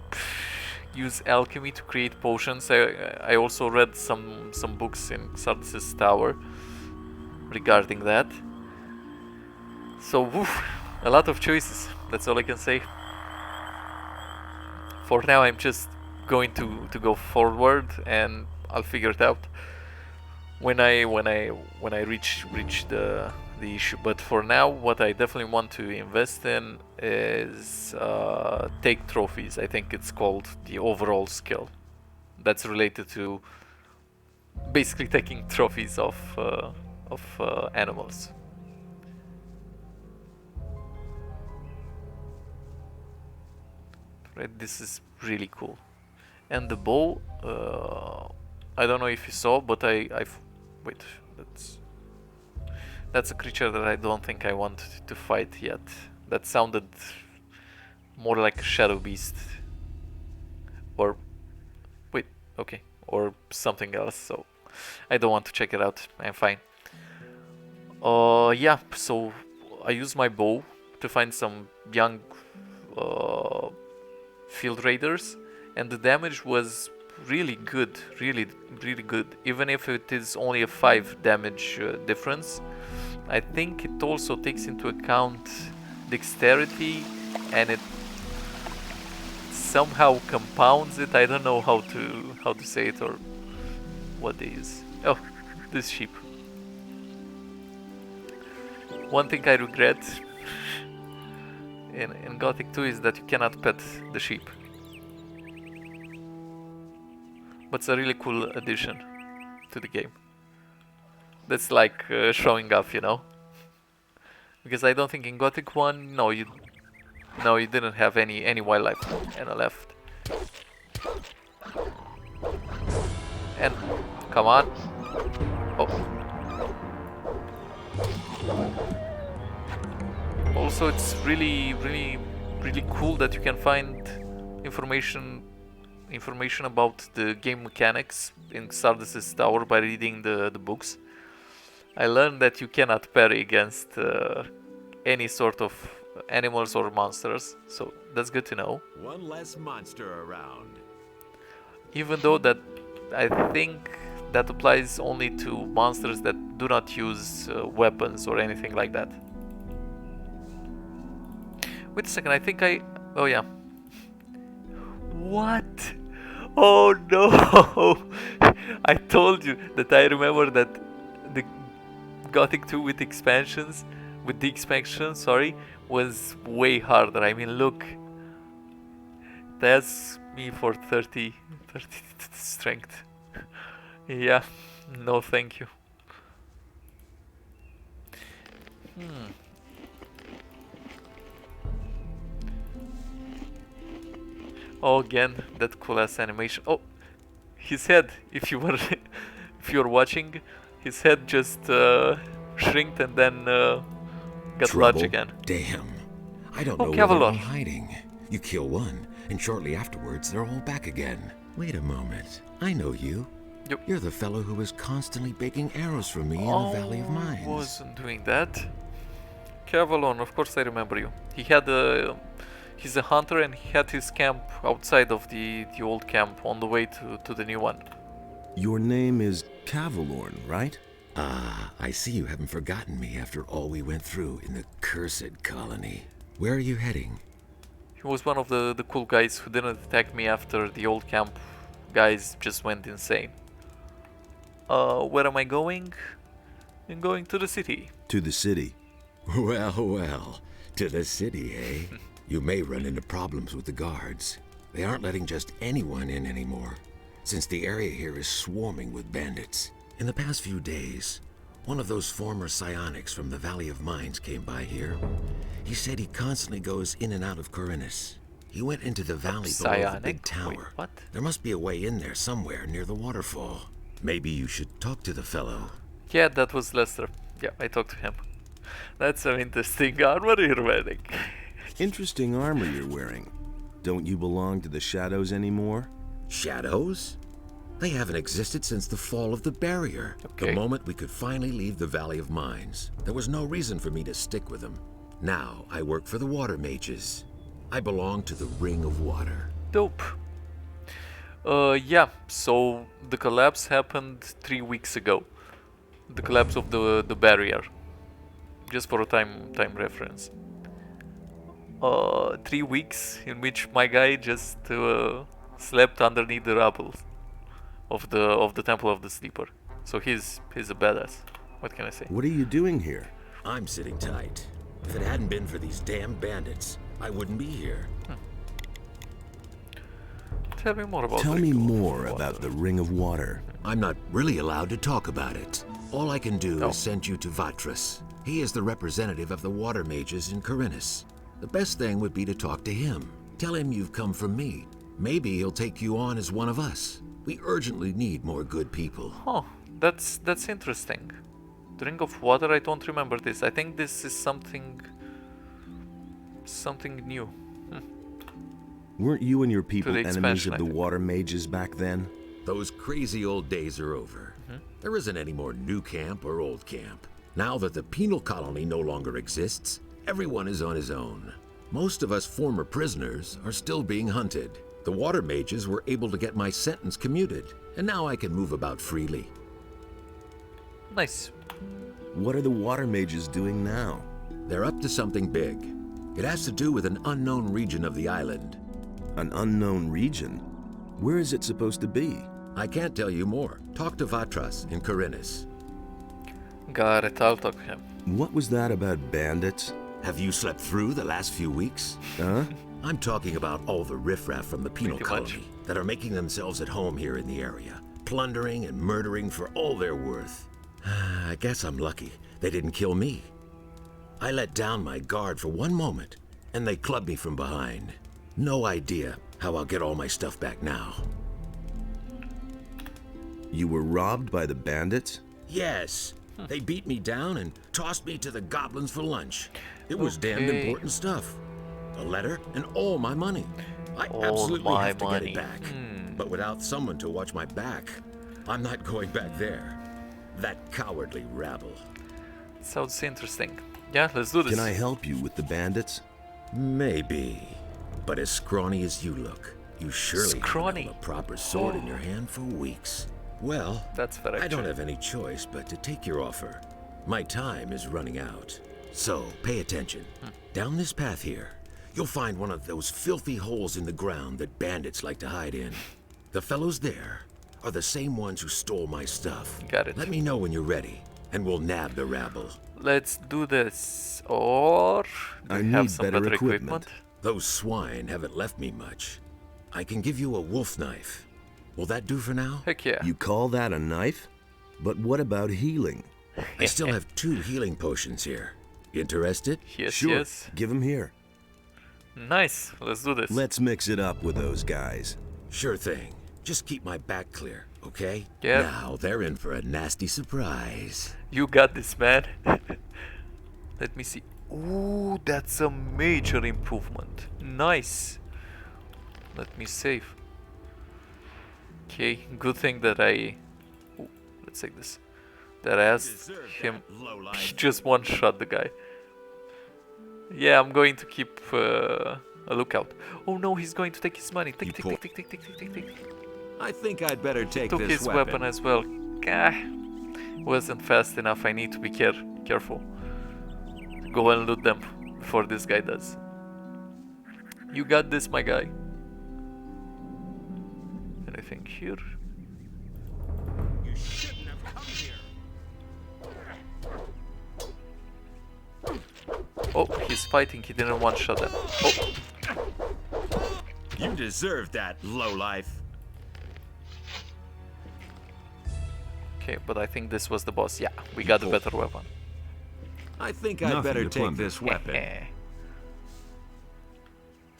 use alchemy to create potions. I also read some books in Xardus' Tower regarding that. So woof, a lot of choices, that's all I can say. For now I'm just going to go forward, and I'll figure it out when I reach the issue. But for now, what I definitely want to invest in is take trophies. I think it's called the overall skill. That's related to basically taking trophies of animals. Right, this is really cool. And the bow, I don't know if you saw, but wait, that's a creature that I don't think I want to fight yet. That sounded more like a shadow beast. Or wait, okay, or something else. So I don't want to check it out. I'm fine. Yeah. So I use my bow to find some young field raiders, and the damage was really good, really good, even if it is only a 5 damage difference. I think it also takes into account dexterity, and it somehow compounds it. I don't know how to say it or what they use. Oh, this sheep. One thing I regret in Gothic 2 is that you cannot pet the sheep. But it's a really cool addition to the game. That's like showing off, you know? Because I don't think in Gothic 1, no, you didn't have any wildlife left. And come on. Oh. Also, it's really cool that you can find information about the game mechanics in Stardust's Tower by reading the books. I learned that you cannot parry against any sort of animals or monsters, so that's good to know. One less monster around. Even though that I think that applies only to monsters that do not use weapons or anything like that. Wait a second, I think oh yeah. What? Oh no! I told you that I remember that the Gothic 2 with the expansion, was way harder. I mean, look. That's me for 30 strength. Yeah, no thank you. Oh, again, that cool ass animation. Oh, his head, if you were watching, his head just shrinked and then got large again. Damn. I don't Oh, know where they're all Cavalon. hiding. You kill one, and shortly afterwards they're all back again. Wait a moment. I know you. Yep. You're the fellow who was constantly baking arrows for me in the Valley of I Mines. wasn't doing that. Cavalon, of course I remember you. He's a hunter and he had his camp outside of the old camp on the way to the new one. Your name is Cavalorn, right? Ah, I see you haven't forgotten me after all we went through in the cursed colony. Where are you heading? He was one of the cool guys who didn't attack me after the old camp guys just went insane. Where am I going? I'm going to the city. To the city. Well, to the city, eh? You may run into problems with the guards. They aren't letting just anyone in anymore, since the area here is swarming with bandits. In the past few days, one of those former psionics from the Valley of Mines came by here. He said he constantly goes in and out of Corinus. He went into the valley below the Psionic? big tower. Wait, what? There must be a way in there somewhere near the waterfall. Maybe you should talk to the fellow. Yeah, that was Lester. Yeah, I talked to him. That's some interesting armor you're wearing. Interesting armor you're wearing. Don't you belong to the Shadows anymore? Shadows? They haven't existed since the fall of the barrier. Okay. The moment we could finally leave the Valley of Mines, there was no reason for me to stick with them. Now I work for the Water Mages. I belong to the Ring of Water. Dope. Yeah, so the collapse happened 3 weeks ago. The collapse of the barrier. Just for a time reference. 3 weeks in which my guy just slept underneath the rubble of the Temple of the Sleeper. So he's a badass. What can I say? What are you doing here? I'm sitting tight. If it hadn't been for these damn bandits, I wouldn't be here. Tell me more about Tell the me Ring of more Water. about the Ring of Water. I'm not really allowed to talk about it. All I can do No. is send you to Vatras. He is the representative of the Water Mages in Corinus. The best thing would be to talk to him. Tell him you've come from me. Maybe he'll take you on as one of us. We urgently need more good people. Oh, that's interesting. The Ring of Water, I don't remember this. I think this is something new. Weren't you and your people the enemies expansion, of I the think. Water Mages back then? Those crazy old days are over. There isn't any more new camp or old camp. Now that the penal colony no longer exists, everyone is on his own. Most of us former prisoners are still being hunted. The Water Mages were able to get my sentence commuted, and now I can move about freely. Nice. What are the Water Mages doing now? They're up to something big. It has to do with an unknown region of the island. An unknown region? Where is it supposed to be? I can't tell you more. Talk to Vatras in Corinus. Got it, I'll talk to him. What was that about bandits? Have you slept through the last few weeks? Huh? I'm talking about all the riffraff from the penal Pretty much. colony that are making themselves at home here in the area, plundering and murdering for all they're worth. I guess I'm lucky they didn't kill me. I let down my guard for one moment, and they clubbed me from behind. No idea how I'll get all my stuff back now. You were robbed by the bandits? Yes, they beat me down and tossed me to the goblins for lunch. It was damned Okay. important stuff. A letter and all my money. I All absolutely my have to get money. it back. But without someone to watch my back, I'm not going back there. That cowardly rabble. Sounds interesting. Yeah, let's do this. Can I help you with the bandits? Maybe. But as scrawny as you look, you surely Scrawny? haven't held a proper sword in your hand for weeks. Well, That's fair, I don't actually. have any choice but to take your offer. My time is running out. So, pay attention. Down this path here, you'll find one of those filthy holes in the ground that bandits like to hide in. The fellows there are the same ones who stole my stuff. Got it. Let me know when you're ready, and we'll nab the rabble. Let's do this. Or do I we have need some better better equipment. Those swine haven't left me much. I can give you a wolf knife. Will that do for now? Heck yeah. You call that a knife? But what about healing? I still have 2 healing potions here. Interested? Yes, Sure, yes. give him here. Nice. Let's do this. Let's mix it up with those guys. Sure thing. Just keep my back clear, okay? Yep. Now they're in for a nasty surprise. You got this, man. Let me see. Ooh, that's a major improvement. Nice. Let me save. Okay, good thing that I... Ooh, let's take this. That I asked him... He just one-shot the guy. Yeah, I'm going to keep a lookout. Oh no, he's going to take his money. Take. I think I'd better take Took this his weapon as well. Gah. Wasn't fast enough. I need to be careful. Go and loot them before this guy does. You got this, my guy. Anything here? You shouldn't have come here. Oh, he's fighting. He didn't one-shot them. Oh, You deserve that, lowlife. okay, but I think this was the boss. Yeah, we got a better weapon. I think I'd Nothing better to take plunder. this weapon.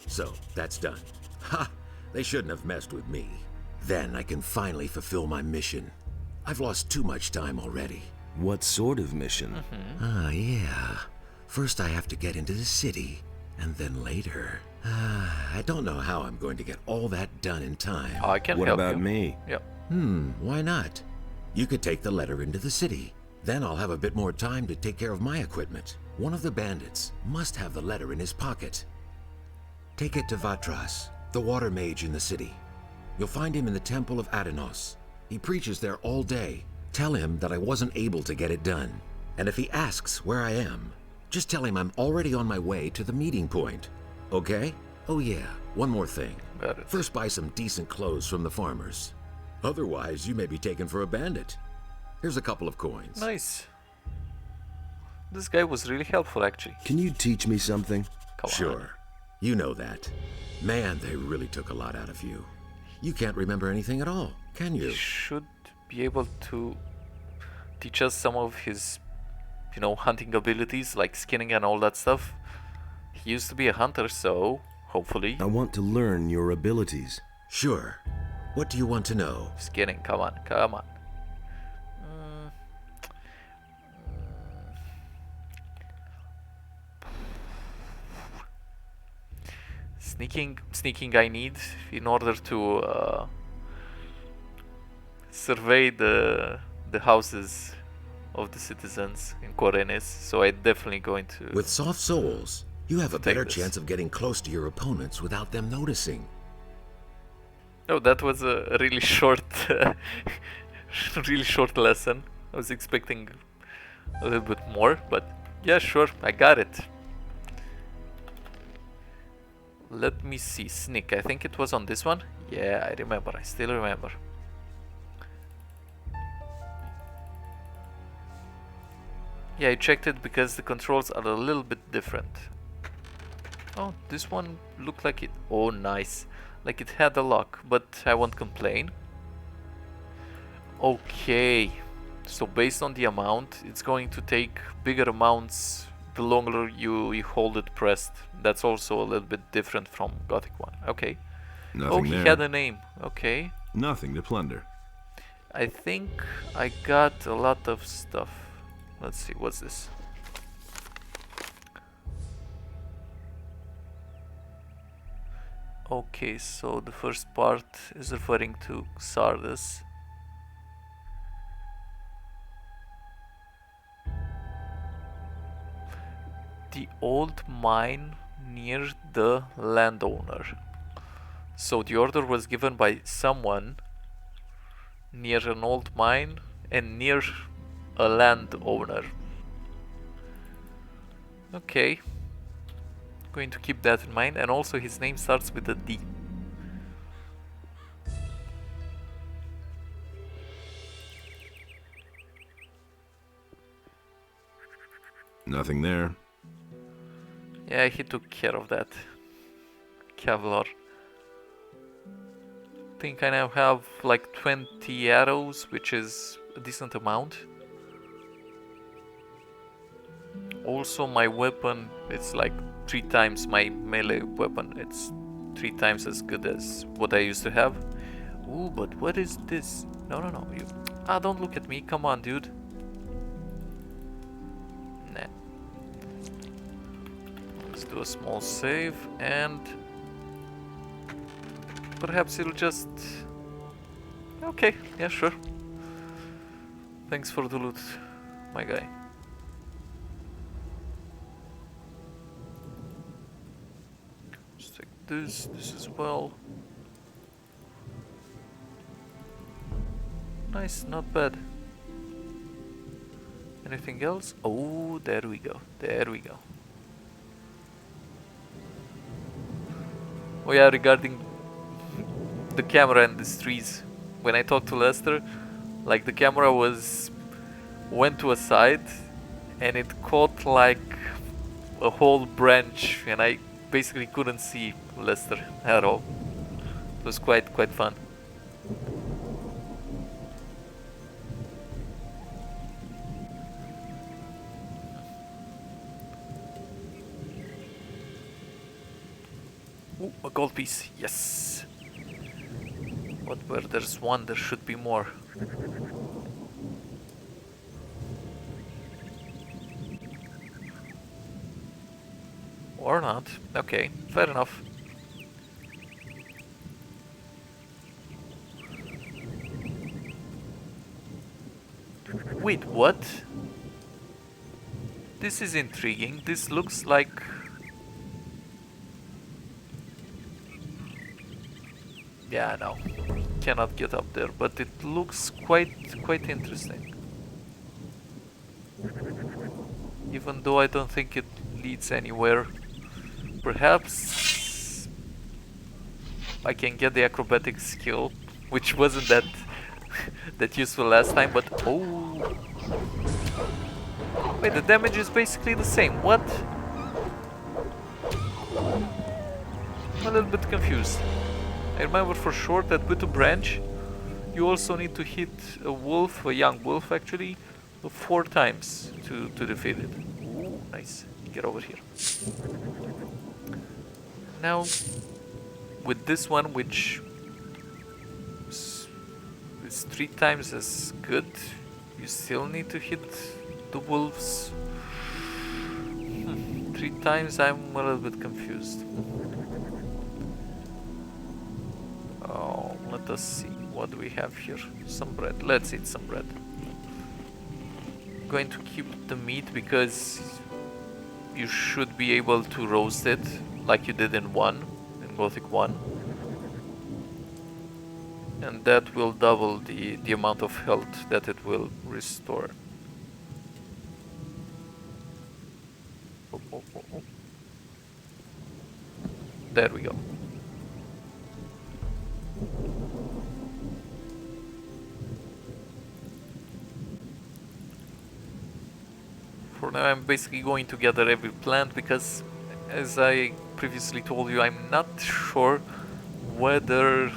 So, that's done. Ha! They shouldn't have messed with me. Then I can finally fulfill my mission. I've lost too much time already. What sort of mission? Ah, yeah. First I have to get into the city, and then later... I don't know how I'm going to get all that done in time. I can What help about you. me? Yep. Why not? You could take the letter into the city. Then I'll have a bit more time to take care of my equipment. One of the bandits must have the letter in his pocket. Take it to Vatras, the water mage in the city. You'll find him in the Temple of Adenos. He preaches there all day. Tell him that I wasn't able to get it done. And if he asks where I am, just tell him I'm already on my way to the meeting point. Okay? Oh yeah, one more thing. Got it. First buy some decent clothes from the farmers. Otherwise, you may be taken for a bandit. Here's a couple of coins. Nice. This guy was really helpful, actually. Can you teach me something? Come on. Sure. You know that. Man, they really took a lot out of you. You can't remember anything at all, can He you? should be able to teach us some of his, hunting abilities, like skinning and all that stuff. He used to be a hunter, so hopefully I want to learn your abilities. Sure. What do you want to know? skinning. Come on. Sneaking. I need in order to survey the houses of the citizens in Korenes. So I'm definitely going to. With soft souls, you have a Take better this. chance of getting close to your opponents without them noticing. Oh, that was a really short, really short lesson. I was expecting a little bit more, but yeah, sure, I got it. Let me see, sneak. I think it was on this one. Yeah, I remember. I still remember. Yeah, I checked it because the controls are a little bit different. Oh, this one looked like it. Oh, nice. Like it had a lock, but I won't complain. Okay. So based on the amount, it's going to take bigger amounts the longer you hold it pressed. That's also a little bit different from Gothic 1. Okay. Nothing Oh, he there. had a name. Okay. Nothing to plunder. I think I got a lot of stuff. Let's see, what's this? Okay, so the first part is referring to Sardis. The old mine near the landowner. So the order was given by someone near an old mine and near a landowner. Okay. Going to keep that in mind, and also his name starts with a D. Nothing there. Yeah, he took care of that. Kevlar. Think I now have like 20 arrows, which is a decent amount. Also my weapon, it's like 3 times my melee weapon. It's 3 times as good as what I used to have. Ooh, but what is this? No, you... Ah, don't look at me, come on, dude. Nah. Let's do a small save and... Perhaps it'll just... Okay, yeah, sure. Thanks for the loot, my guy. Let's take this as well. Nice, not bad. Anything else? Oh, there we go, there we go. Oh yeah, regarding the camera and these trees. When I talked to Lester, like the camera went to a side and it caught like a whole branch and I basically couldn't see Lester at all. It was quite fun. Ooh, a gold piece, yes. But where there's one, there should be more. Or not. Okay, fair enough. Wait, what? This is intriguing. This looks like... Yeah, no. Cannot get up there, but it looks quite interesting. Even though I don't think it leads anywhere. Perhaps I can get the acrobatic skill, which wasn't that that useful last time, but oh. Wait, the damage is basically the same. What? I'm a little bit confused. I remember for sure that with a branch you also need to hit a wolf, a young wolf actually, 4 times to defeat it. Ooh, nice. Get over here. Now, with this one, which is 3 times as good, you still need to hit the wolves 3 times. I'm a little bit confused. Oh, let us see. What do we have here? Some bread. Let's eat some bread. Going to keep the meat because you should be able to roast it like you did in Gothic 1. And that will double the amount of health that it will restore. Oh. There we go. For now I'm basically going to gather every plant because, as I previously told you, I'm not sure whether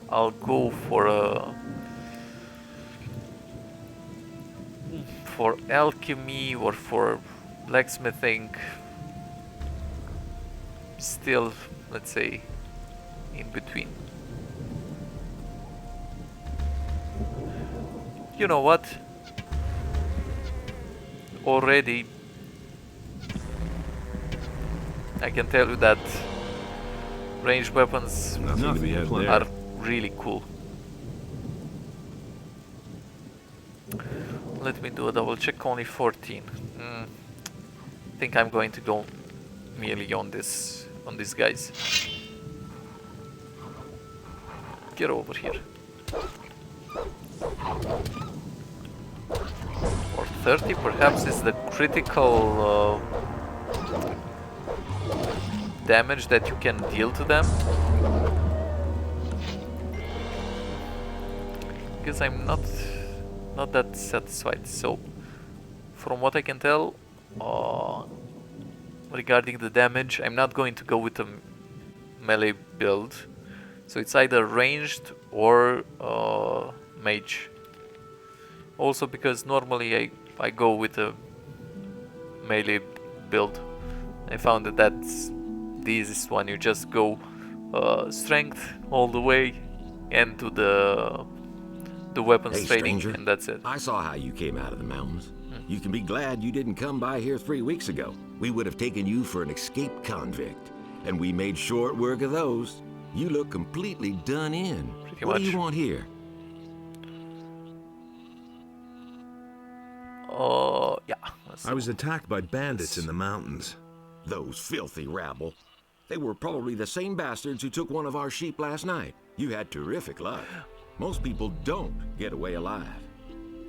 I'll go for alchemy or for blacksmithing. Still, let's say, in between. You know what? Already I can tell you that ranged weapons Nothing to be had there. are really cool. Let me do a double check. Only 14. I think I'm going to go merely on these guys. Get over here. Or 30 perhaps is the critical damage that you can deal to them. Because I'm not that satisfied. So, from what I can tell, regarding the damage, I'm not going to go with a melee build. So it's either ranged or mage. Also because normally I go with a melee build. I found that that's the easiest one. You just go strength all the way and do the weapons Hey, training, stranger. and that's it. I saw how you came out of the mountains. You can be glad you didn't come by here 3 weeks ago. We would have taken you for an escaped convict. And we made short work of those. You look completely done in. Pretty What do much. you want here? Yeah. let's I was see. attacked by bandits in the mountains. Those filthy rabble. They were probably the same bastards who took one of our sheep last night. You had terrific luck. Most people don't get away alive.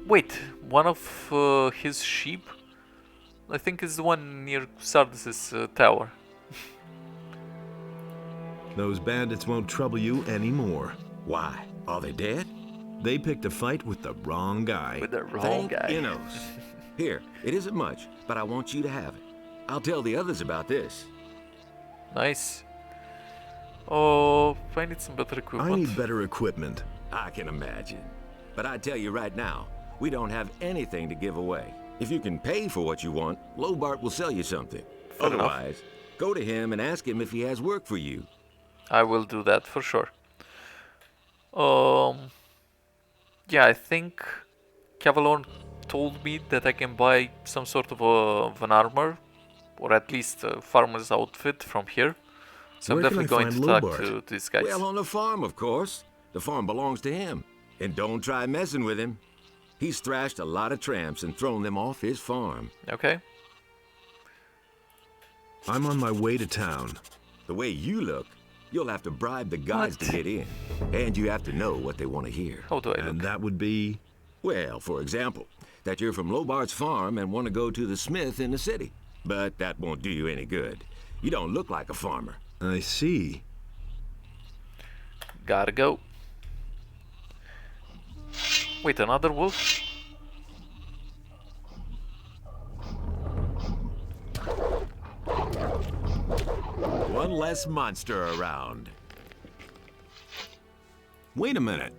Wait, one of his sheep? I think is the one near Sardis's tower. Those bandits won't trouble you anymore. Why? Are they dead? They picked a fight with the wrong guy. With the wrong Thank guy. Innos. Here, it isn't much, but I want you to have it. I'll tell the others about this. Nice. Oh, I need some better I equipment. need better equipment. I can imagine. But I tell you right now, we don't have anything to give away. If you can pay for what you want, Lobart will sell you something. Fair enough. Otherwise, go to him and ask him if he has work for you. I will do that for sure. Yeah, I think Cavalorn told me that I can buy some sort of an armor, or at least a farmer's outfit from here. So Where I'm can I definitely going to find talk Lobart? to these guys. Well, on the farm, of course. The farm belongs to him. And don't try messing with him. He's thrashed a lot of tramps and thrown them off his farm. Okay. I'm on my way to town. The way you look, you'll have to bribe the guys to What? get in. And you have to know what they want to hear. How do I And look? that would be... Well, for example, that you're from Lobart's farm and want to go to the smith in the city. But that won't do you any good. You don't look like a farmer. I see. Gotta go. Wait, another wolf? One less monster around. Wait a minute.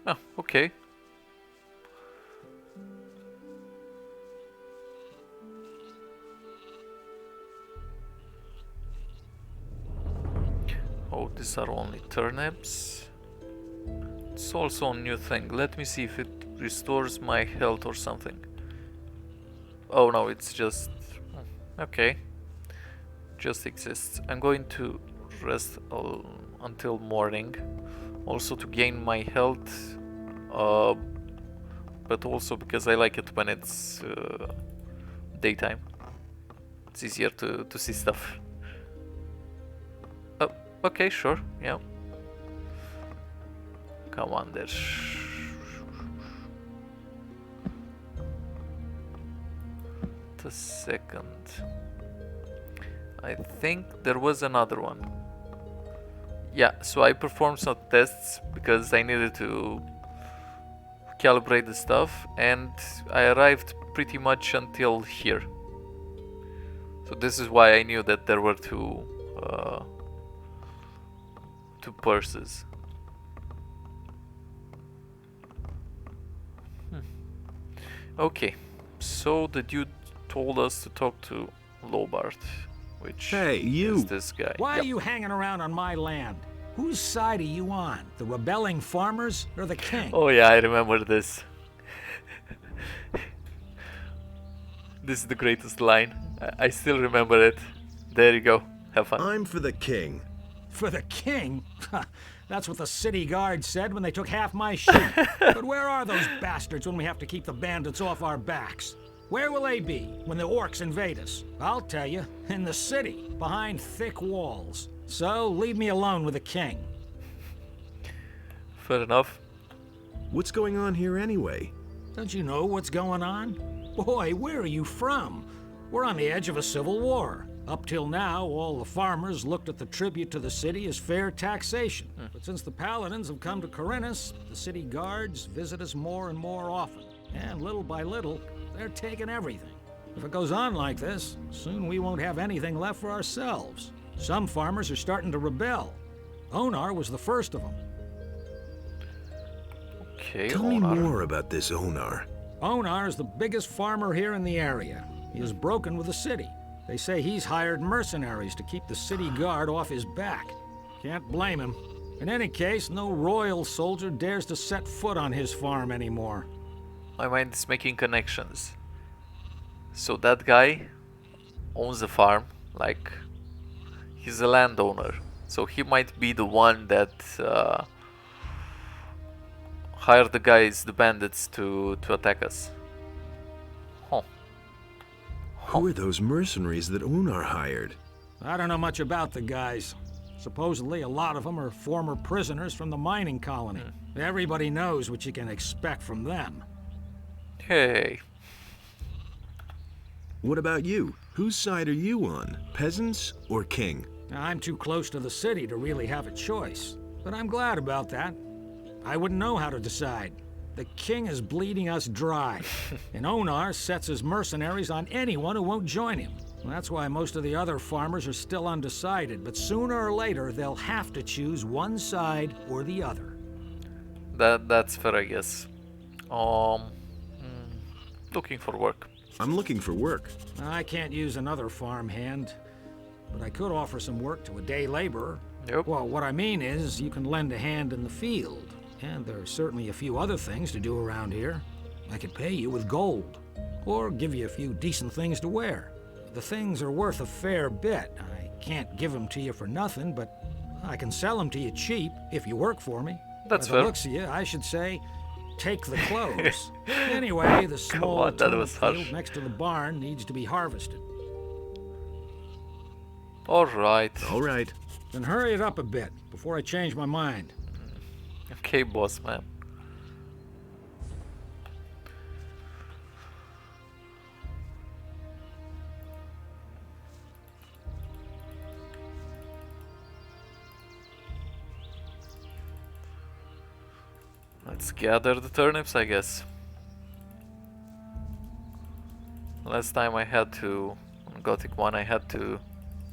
Oh, okay. Oh, these are only turnips. It's also a new thing. Let me see if it restores my health or something. Oh no, it's just... okay. Just exists. I'm going to rest until morning. Also to gain my health. But also because I like it when it's daytime. It's easier to see stuff. Oh, okay, sure, yeah. Come on there. The second. I think there was another one. Yeah, so I performed some tests because I needed to calibrate the stuff, and I arrived pretty much until here. So this is why I knew that there were two purses. Okay, so the dude told us to talk to Lobart, which Hey, you! is this guy. Why Yep. are you hanging around on my land? Whose side are you on? The rebelling farmers or the king? Oh yeah, I remember this. This is the greatest line. I still remember it. There you go. Have fun. I'm for the king. For the king? That's what the city guard said when they took half my sheep. But where are those bastards when we have to keep the bandits off our backs? Where will they be when the orcs invade us? I'll tell you, in the city, behind thick walls. So leave me alone with the king. Fair enough. What's going on here anyway? Don't you know what's going on? Boy, where are you from? We're on the edge of a civil war. Up till now, all the farmers looked at the tribute to the city as fair taxation. But since the paladins have come to Corinthus, the city guards visit us more and more often. And little by little, they're taking everything. If it goes on like this, soon we won't have anything left for ourselves. Some farmers are starting to rebel. Onar was the first of them. Okay, Tell me Onar. more about this Onar. Onar is the biggest farmer here in the area. He is broken with the city. They say he's hired mercenaries to keep the city guard off his back. Can't blame him. In any case, no royal soldier dares to set foot on his farm anymore. My mind is making connections. So that guy owns a farm, like he's a landowner. So he might be the one that hired the guys, the bandits, to attack us. Huh. Who are those mercenaries that Onar hired? I don't know much about the guys. Supposedly, a lot of them are former prisoners from the mining colony. Everybody knows what you can expect from them. Hey. What about you? Whose side are you on? Peasants or king? I'm too close to the city to really have a choice. But I'm glad about that. I wouldn't know how to decide. The king is bleeding us dry, and Onar sets his mercenaries on anyone who won't join him. That's why most of the other farmers are still undecided, but sooner or later they'll have to choose one side or the other. That's fair, I guess. Looking for work. I'm looking for work. I can't use another farmhand, but I could offer some work to a day laborer. Yep. Well, what I mean is you can lend a hand in the field. And there are certainly a few other things to do around here. I could pay you with gold, or give you a few decent things to wear. The things are worth a fair bit. I can't give them to you for nothing, but I can sell them to you cheap if you work for me. That's By the fair. looks of you, I should say, take the clothes. Anyway, the small on, that turnip was harsh. field next to the barn needs to be harvested. Alright. All right. Then hurry it up a bit before I change my mind. Okay, boss man. Let's gather the turnips, I guess. Last time I had to, on Gothic 1, I had to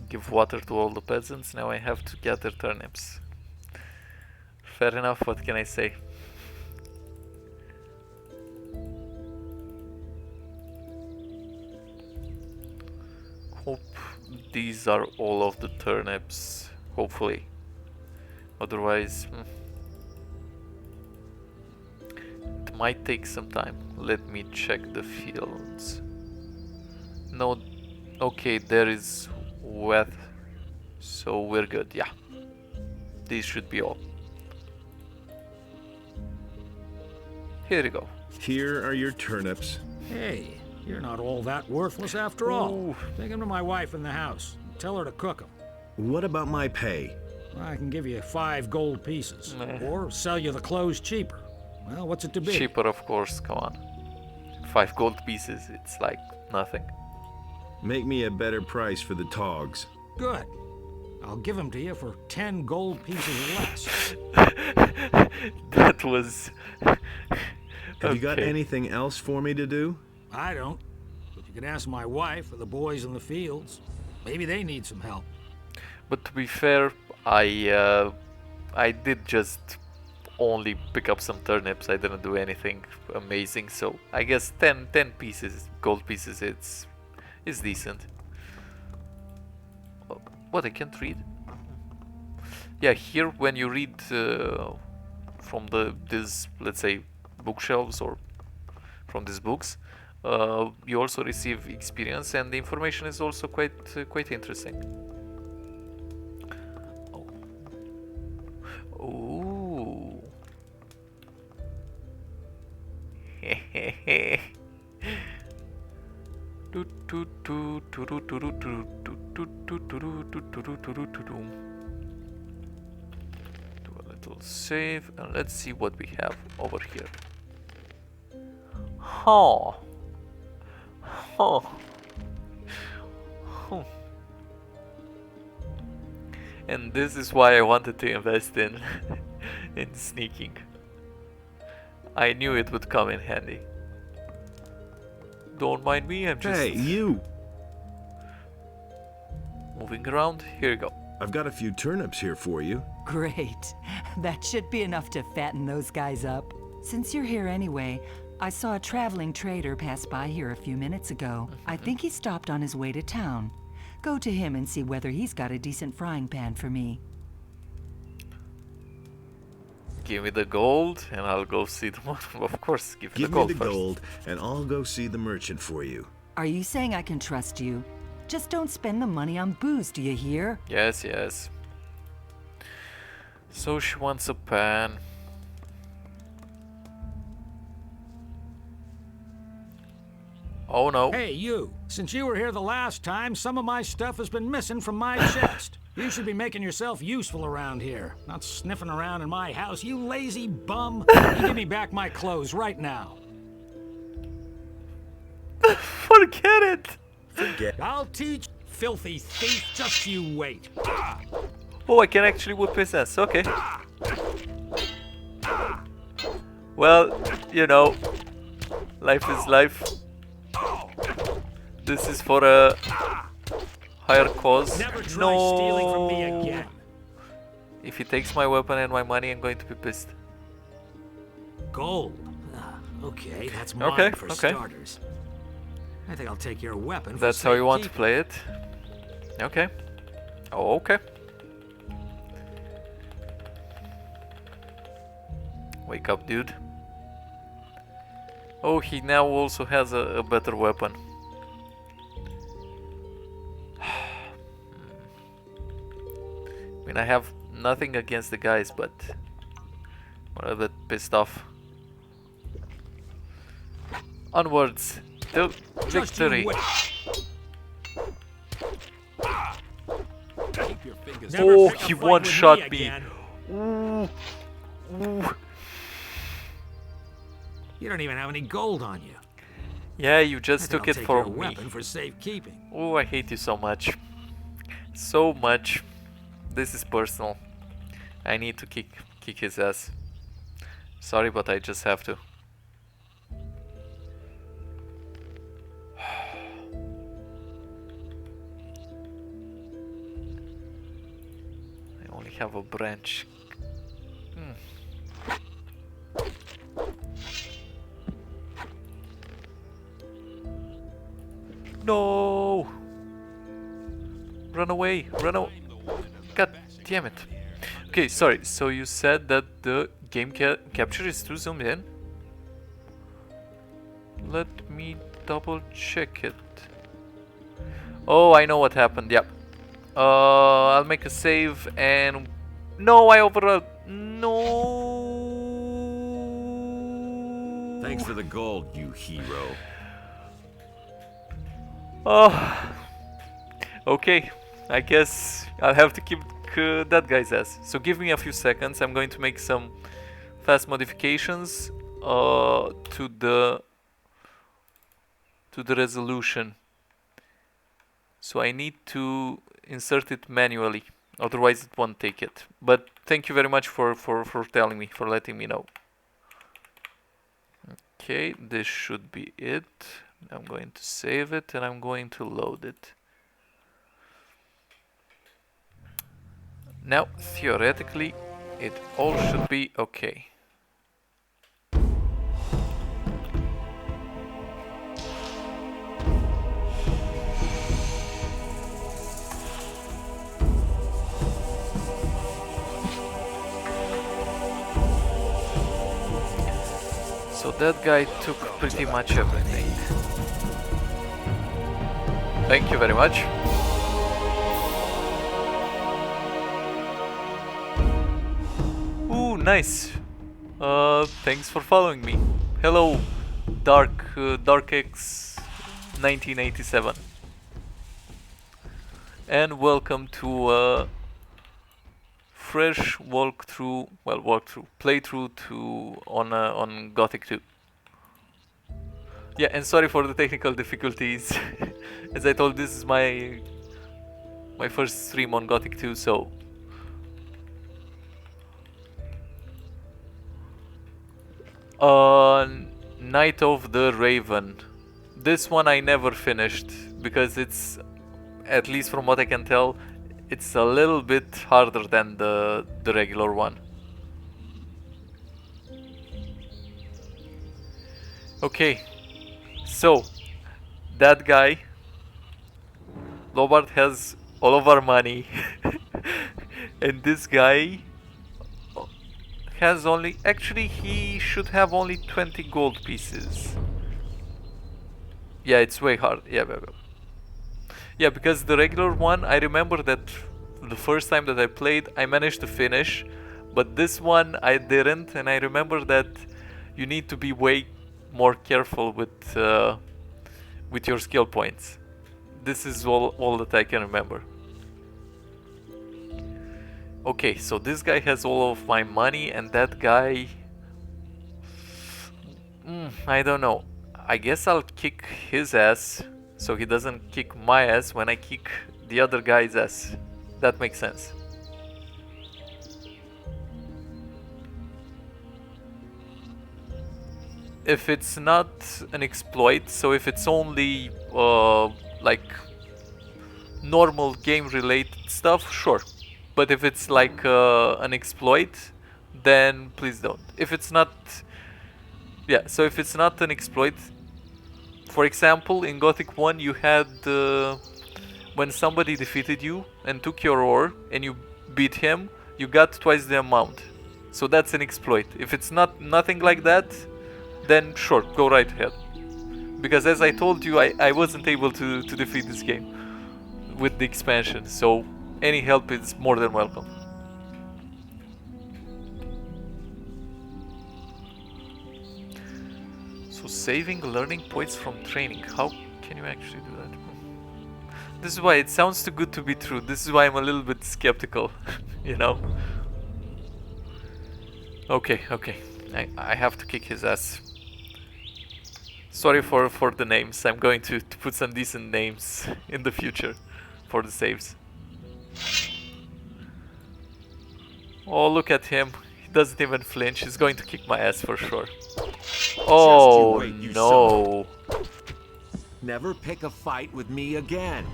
give water to all the peasants. Now I have to gather turnips. Fair enough, what can I say? Hope these are all of the turnips, hopefully. Otherwise, it might take some time. Let me check the fields. No, okay, there is wet, so we're good, yeah. These should be all. Here you go. Here are your turnips. Hey, you're not all that worthless after all. Ooh. Take them to my wife in the house. Tell her to cook them. What about my pay? I can give you 5 gold pieces, Meh. or sell you the clothes cheaper. Well, what's it to be? Cheaper, of course, come on. 5 gold pieces, it's like nothing. Make me a better price for the togs. Good. I'll give them to you for 10 gold pieces less. That was Have you got Okay. anything else for me to do? I don't. But you can ask my wife or the boys in the fields. Maybe they need some help. But to be fair, I did just only pick up some turnips. I didn't do anything amazing, so I guess 10 pieces, gold pieces, it's decent. Oh, what, I can't read? Yeah, here when you read from this, let's say, bookshelves or from these books, you also receive experience, and the information is also quite interesting. Ooh. Do a little save and let's see what we have over here. Huh. Huh. Huh. And this is why I wanted to invest in in sneaking. I knew it would come in handy. Don't mind me, I'm just Hey, you! moving around. Here you go. I've got a few turnips here for you. Great. That should be enough to fatten those guys up. Since you're here anyway, I saw a traveling trader pass by here a few minutes ago. I think he stopped on his way to town. Go to him and see whether he's got a decent frying pan for me. Give me the gold and I'll go see the one. Of course, give me Give the gold me the first. gold, and I'll go see the merchant for you. Are you saying I can trust you? Just don't spend the money on booze, do you hear? Yes, yes. So she wants a pan. Oh no. Hey, you. Since you were here the last time, some of my stuff has been missing from my chest. You should be making yourself useful around here, not sniffing around in my house, you lazy bum. You give me back my clothes right now. Forget it. Forget. I'll teach, filthy thief. Just you wait. Oh, I can actually whip his ass. Okay. Well, you know, life is life. This is for a higher cause. Never try stealing from me again. If he takes my weapon and my money, I'm going to be pissed. Gold. Okay, that's mine Okay, for okay. starters. I think I'll take your weapon. That's for how you want to safekeeping. play it. Okay. Oh, okay. Wake up, dude. Oh, he now also has a better weapon. I mean, I have nothing against the guys, but I'm a bit pissed off. Onwards to Just you victory. wait. Keep your fingers Never Oh, pick a he fight one-shot with me. again. Ooh. Ooh. You don't even have any gold on you. Yeah, you I just think took I'll it take from your me. weapon for safekeeping. Oh, I hate you so much. So much. This is personal. I need to kick his ass. Sorry, but I just have to. I only have a branch. No! Run away! Run away! God damn it! Okay, sorry. So you said that the game capture is too zoomed in? Let me double check it. Oh, I know what happened. Yep. I'll make a save and no, I overrode. No. Thanks for the gold, you hero. Oh. Okay. I guess I'll have to keep that guy's ass. So give me a few seconds. I'm going to make some fast modifications to the resolution. So I need to insert it manually, otherwise it won't take it. But thank you very much for telling me, for letting me know. Okay, this should be it. I'm going to save it and I'm going to load it. Now, theoretically, it all should be okay. So that guy took pretty much everything. Thank you very much. Ooh, nice. Thanks for following me. Hello, DarkX 1987, and welcome to fresh playthrough on Gothic 2. Yeah, and sorry for the technical difficulties. As I told, this is my first stream on Gothic 2, so Night of the Raven. This one I never finished because it's, at least from what I can tell, it's a little bit harder than the regular one. Okay, so that guy, Lobart, has all of our money, and this guy has only, actually he should have only 20 gold pieces. Yeah, it's way hard. Yeah, because the regular one, I remember that the first time that I played, I managed to finish, but this one I didn't, and I remember that you need to be way more careful with your skill points. This is all that I can remember. Okay, so this guy has all of my money, and that guy, I don't know. I guess I'll kick his ass so he doesn't kick my ass when I kick the other guy's ass. That makes sense. If it's not an exploit, so if it's only like normal game related stuff, sure. But if it's like an exploit, then please don't. If it's not, yeah, so if it's not an exploit, for example, in Gothic 1 you had when somebody defeated you and took your ore and you beat him, you got twice the amount. So that's an exploit. If it's nothing like that, then sure, go right ahead. Because as I told you, I wasn't able to defeat this game with the expansion, so any help is more than welcome. So saving learning points from training, how can you actually do that? This is why it sounds too good to be true. This is why I'm a little bit skeptical, you know? Okay, I have to kick his ass. Sorry for the names. I'm going to put some decent names in the future for the saves. Oh, look at him. He doesn't even flinch. He's going to kick my ass for sure. Oh, no. Never pick a fight with me again.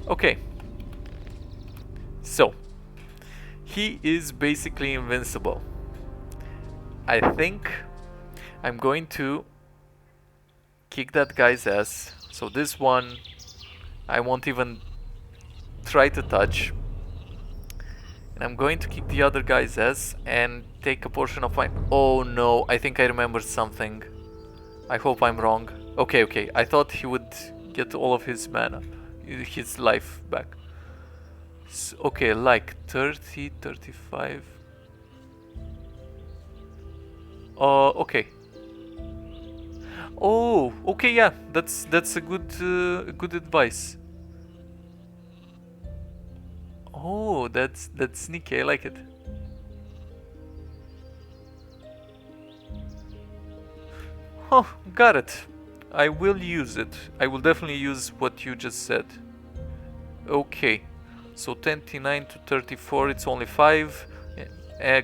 Okay. So, he is basically invincible. I think I'm going to kick that guy's ass. So this one I won't even try to touch. And I'm going to kick the other guy's ass and take a portion of mine. Oh no, I think I remembered something. I hope I'm wrong. Okay, I thought he would get all of his mana, his life back. So, okay, like 30, 35. Okay. Oh, okay, yeah, that's a good advice. Oh, that's sneaky. I like it. Oh, got it. I will use it. I will definitely use what you just said. Okay, so 29 to 34, it's only 5.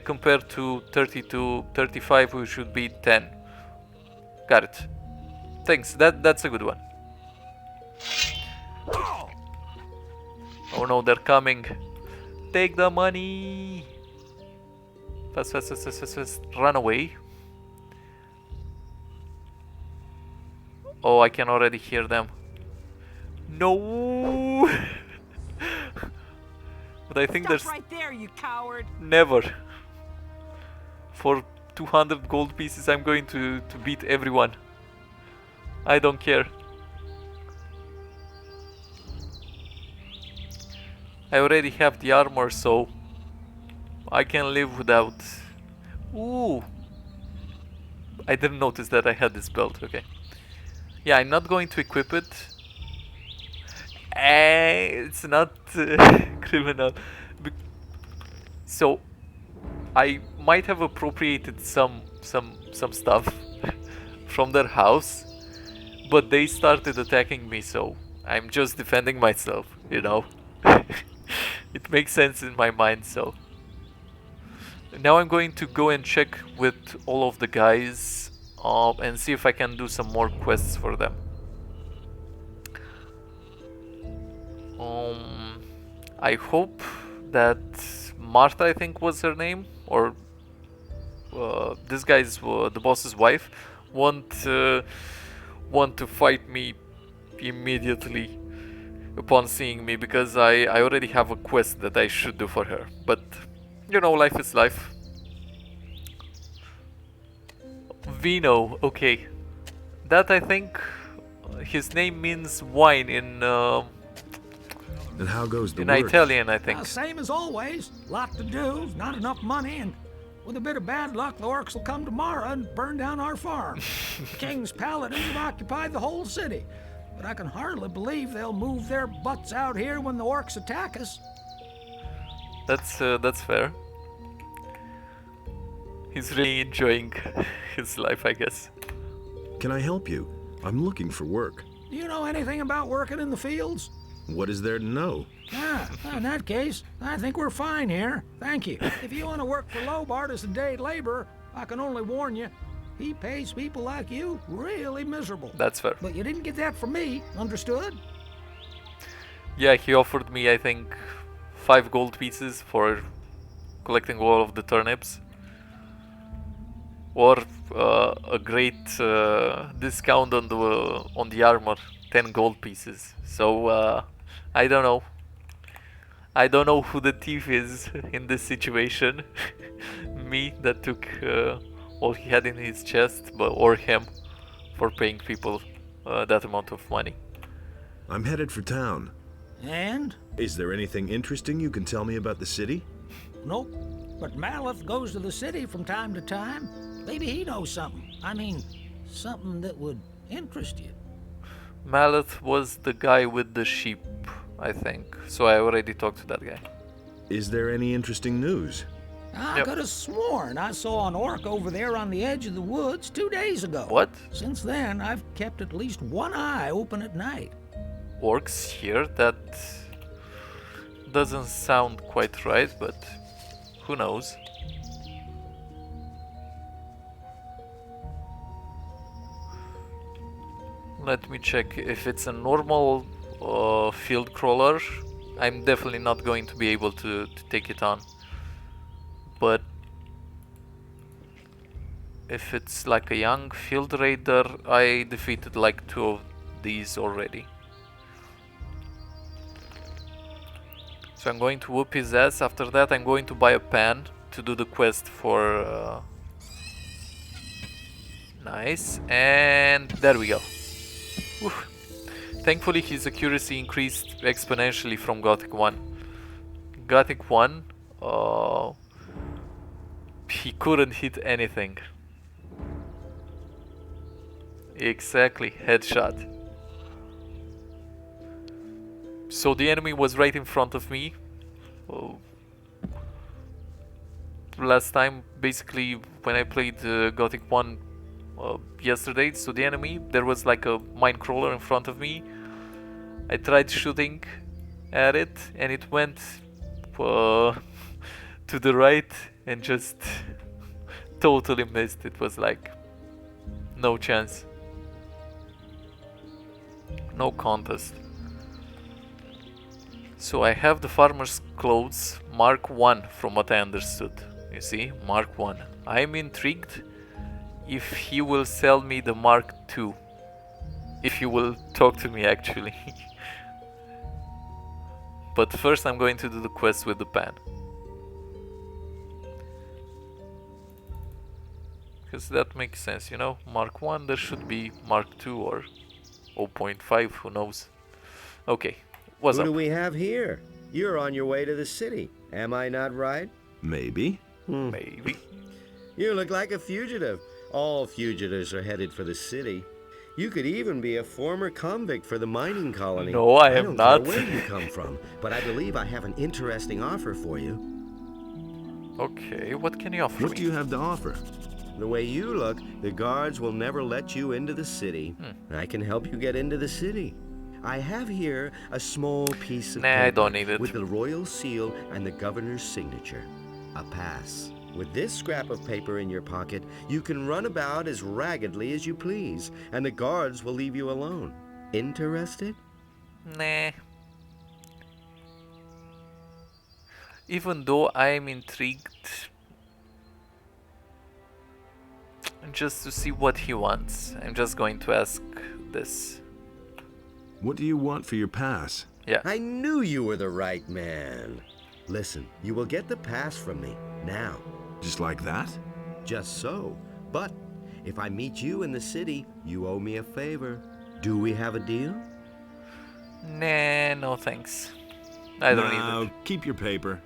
Compared to 30 to 35, we should be 10. got it. Thanks, that's a good one. Oh no, they're coming. Take the money. Fast, fast, fast, fast, fast, fast. Run away. Oh, I can already hear them. No. But I think there's right there, you coward. never. For 200 gold pieces, I'm going to beat everyone. I don't care. I already have the armor, so I can live without. Ooh. I didn't notice that I had this belt. Okay. Yeah, I'm not going to equip it. It's not criminal. So I might have appropriated some stuff from their house, but they started attacking me, so I'm just defending myself, you know. It makes sense in my mind, so now I'm going to go and check with all of the guys and see if I can do some more quests for them. I hope that Martha, I think was her name, or this guy's the boss's wife, want to fight me immediately upon seeing me, because I already have a quest that I should do for her. But you know, life is life. Vino, okay. That, I think, his name means wine in And how goes the in work? Italian, I think. Same as always. Lot to do, not enough money, and with a bit of bad luck, the orcs will come tomorrow and burn down our farm. The king's paladins have occupied the whole city, but I can hardly believe they'll move their butts out here when the orcs attack us. That's fair. He's really enjoying his life, I guess. Can I help you? I'm looking for work. Do you know anything about working in the fields? What is there to know? In that case, I think we're fine here. Thank you. If you want to work for Lobart as a day laborer, I can only warn you, he pays people like you really miserable. That's fair. But you didn't get that from me, understood? Yeah, he offered me, I think, 5 gold pieces for collecting all of the turnips. Or a great discount on the armor, 10 gold pieces. So I don't know. I don't know who the thief is in this situation. Me, that took all he had in his chest, or him, for paying people that amount of money. I'm headed for town. And? Is there anything interesting you can tell me about the city? Nope. But Maleth goes to the city from time to time. Maybe he knows something. I mean, something that would interest you. Maleth was the guy with the sheep, I think. So I already talked to that guy. Is there any interesting news? I could have sworn I saw an orc over there on the edge of the woods 2 days ago. What? Since then, I've kept at least one eye open at night. Orcs here? That doesn't sound quite right, but who knows? Let me check. If it's a normal field crawler, I'm definitely not going to be able to take it on. But if it's like a young field raider, I defeated like 2 of these already. So I'm going to whoop his ass. After that, I'm going to buy a pan to do the quest for... Nice. And there we go. Oof. Thankfully, his accuracy increased exponentially from Gothic 1. Gothic 1, he couldn't hit anything. Exactly, headshot. So the enemy was right in front of me. Last time, basically, when I played Gothic 1 yesterday, so the enemy, there was like a mine crawler in front of me. I tried shooting at it and it went to the right and just totally missed. It was like No chance. No contest. So I have the farmer's clothes Mark 1 from what I understood. You see, Mark 1. I'm intrigued if he will sell me the Mark 2. If he will talk to me actually. But first I'm going to do the quest with the pen. Because that makes sense, you know? Mark 1, there should be Mark 2 or 0.5, who knows? Okay, what's Who up? do we have here? You're on your way to the city. Am I not right? Maybe. Maybe. You look like a fugitive. All fugitives are headed for the city. You could even be a former convict for the mining colony. No, I am don't not. care where you come from, but I believe I have an interesting offer for you. Okay, what can you offer What me? do you have to offer? The way you look, the guards will never let you into the city. I can help you get into the city. I have here a small piece of Nah, paper I don't need it. with the royal seal and the governor's signature. A pass. With this scrap of paper in your pocket, you can run about as raggedly as you please, and the guards will leave you alone. Interested? Nah. Even though I am intrigued, just to see what he wants, I'm just going to ask this. What do you want for your pass? Yeah. I knew you were the right man. Listen, you will get the pass from me, now. Just like that? Just so. But if I meet you in the city, you owe me a favor. Do we have a deal? Nah, no thanks. I don't No, need it. keep your paper.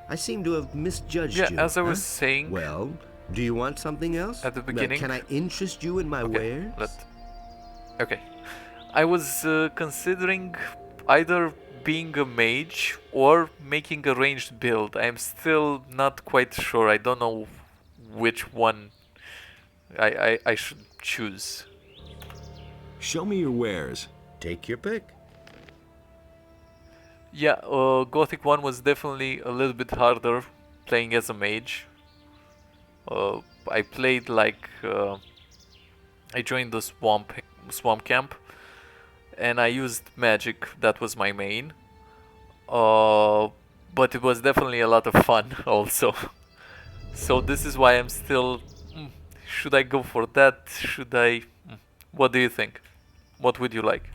I seem to have misjudged Yeah, you. as I huh? was saying Well, do you want something else? at the Now, beginning. can I interest you in my wares? Okay. I was considering either being a mage or making a ranged build. I'm still not quite sure. I don't know which one I should choose. Show me your wares. Take your pick. Yeah, Gothic 1 was definitely a little bit harder playing as a mage. I played like I joined the swamp camp and I used magic. That was my main. But it was definitely a lot of fun also. So this is why I'm still should I go for that? Should I What do you think? What would you like?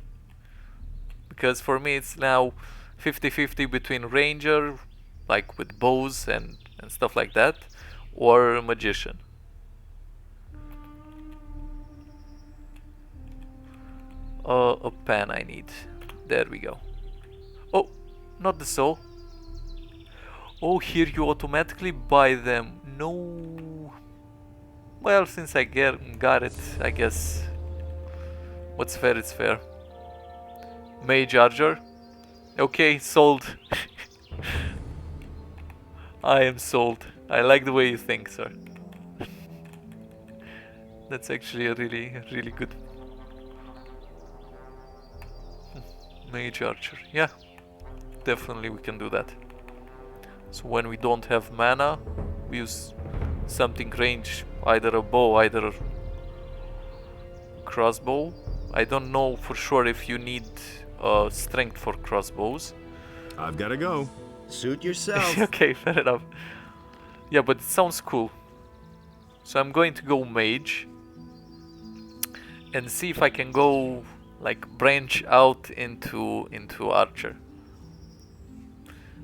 Because for me it's now 50-50 between ranger, like with bows and stuff like that, or magician. A pen I need. There we go. Oh, not the soul. Oh, here you automatically buy them. No. Well, since I got it, I guess what's fair is fair. Mage Archer. Okay, sold. I am sold. I like the way you think, sir. That's actually a really good Mage Archer. Yeah, definitely we can do that. So when we don't have mana, we use something range, either a bow, either a crossbow. I don't know for sure if you need strength for crossbows. I've got to go. Suit yourself. Okay, fair enough. Yeah, but it sounds cool. So I'm going to go mage and see if I can go like branch out into archer.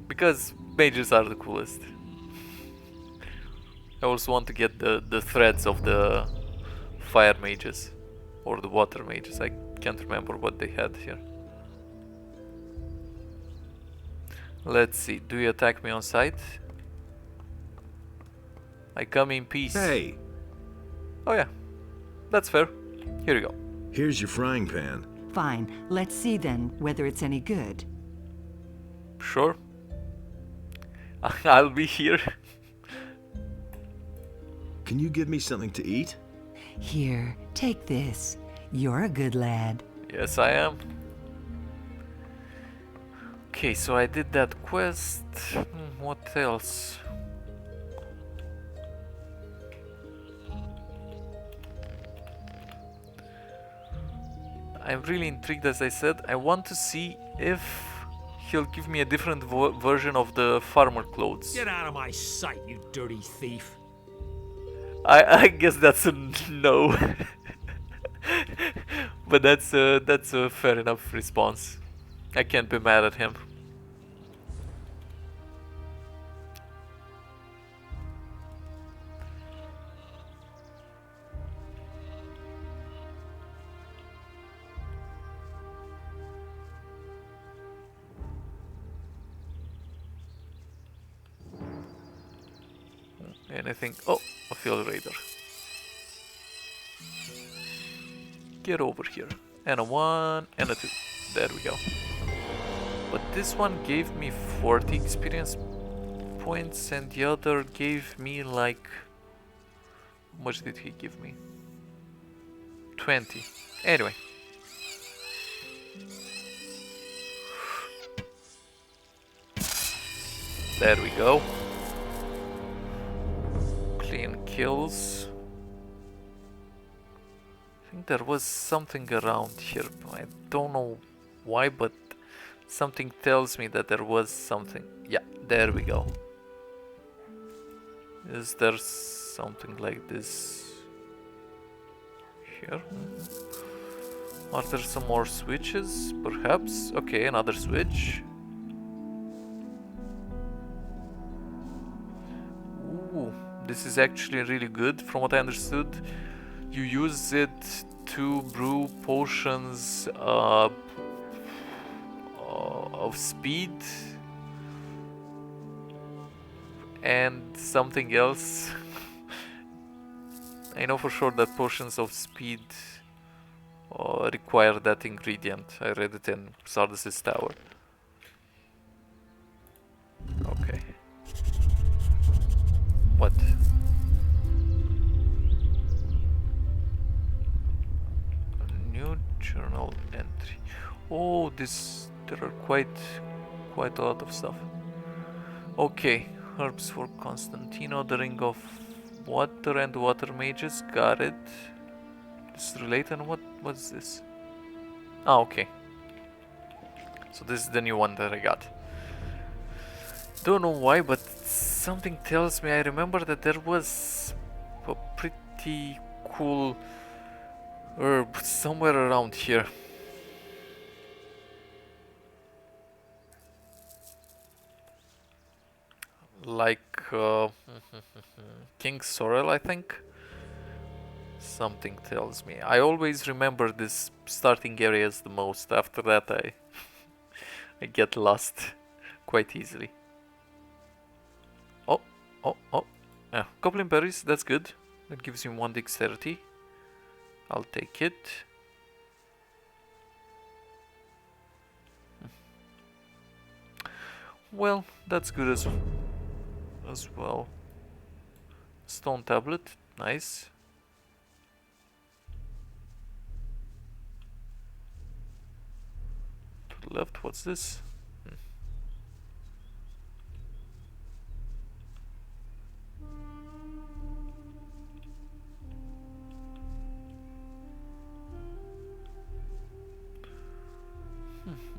Because mages are the coolest. I also want to get the threads of the fire mages or the water mages. I can't remember what they had here. Let's see, do you attack me on sight? I come in peace. Hey, Oh yeah, that's fair. Here you go. here's your frying pan. Fine. Let's see then whether it's any good. Sure. I'll be here. Can you give me something to eat? Here, take this. You're a good lad. Yes, I am. Okay, so I did that quest. What else? I'm really intrigued, as I said. I want to see if he'll give me a different version of the farmer clothes. Get out of my sight, you dirty thief. I guess that's a no. But that's a fair enough response. I can't be mad at him. Anything? Oh, a field raider. Get over here. And a 1 and a 2. There we go. But this one gave me 40 experience points and the other gave me like... How much did he give me? 20. Anyway. There we go. Clean kills. I think there was something around here. I don't know why, but something tells me that there was something. Yeah, there we go. Is there something like this here? Are there some more switches? Perhaps? Okay, another switch. Ooh, this is actually really good from what I understood. You use it to brew potions of speed and something else. I know for sure that potions of speed require that ingredient. I read it in Sardis' Tower. Okay. What? A new journal entry. Oh, there are quite a lot of stuff. Okay, herbs for Constantino, the ring of water and water mages. Got it. It's related. What's this? Ah, okay. So this is the new one that I got. Don't know why, but something tells me I remember that there was a pretty cool herb somewhere around here. Like King Sorrel, I think. Something tells me. I always remember this starting areas the most. After that I get lost quite easily. Oh. Goblin berries, that's good. That gives me 1 dexterity. I'll take it. Well, that's good as well. Stone tablet, nice. To the left, what's this?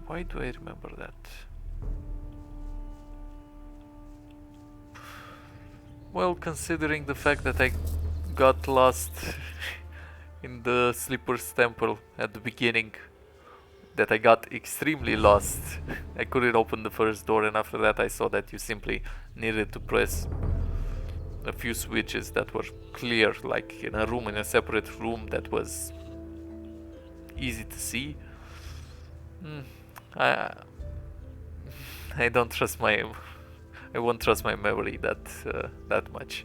Why do I remember that? Well, considering the fact that I got lost in the Sleeper's Temple at the beginning, that I got extremely lost. I couldn't open the first door, and after that I saw that you simply needed to press a few switches that were clear, like in a separate room that was easy to see. I don't trust I won't trust my memory that much.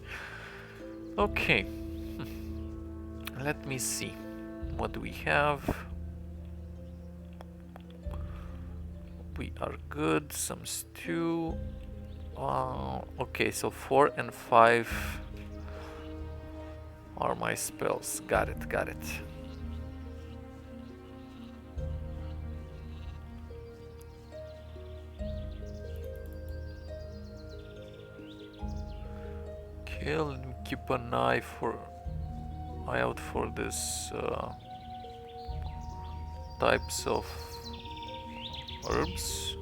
Okay. Let me see. What do we have? We are good. Some stew. Okay, so 4 and 5 are my spells. Got it. Okay, let me keep an eye out for this types of herbs.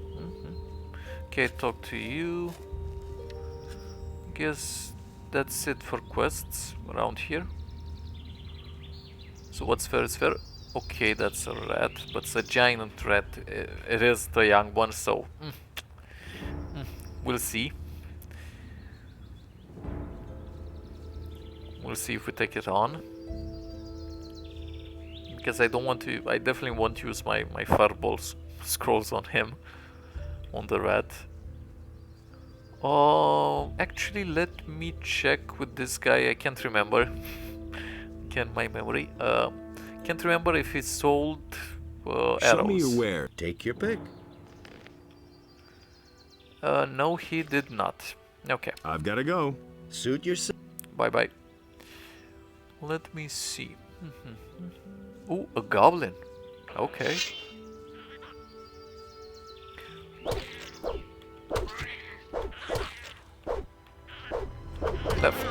Okay, talk to you. Guess that's it for quests around here. So what's fair is fair. Okay, that's a rat, but it's a giant rat. It is the young one, so we'll see. We'll see if we take it on. Because I don't want to. I definitely won't use my fireball scrolls on him, on the rat. Oh, actually, let me check with this guy. I can't remember. Can my memory? Can't remember if he sold arrows. Show me your ware. Take your pick. No, he did not. Okay. I've got to go. Suit yourself. Bye bye. Let me see. Ooh, a goblin. Okay. Left.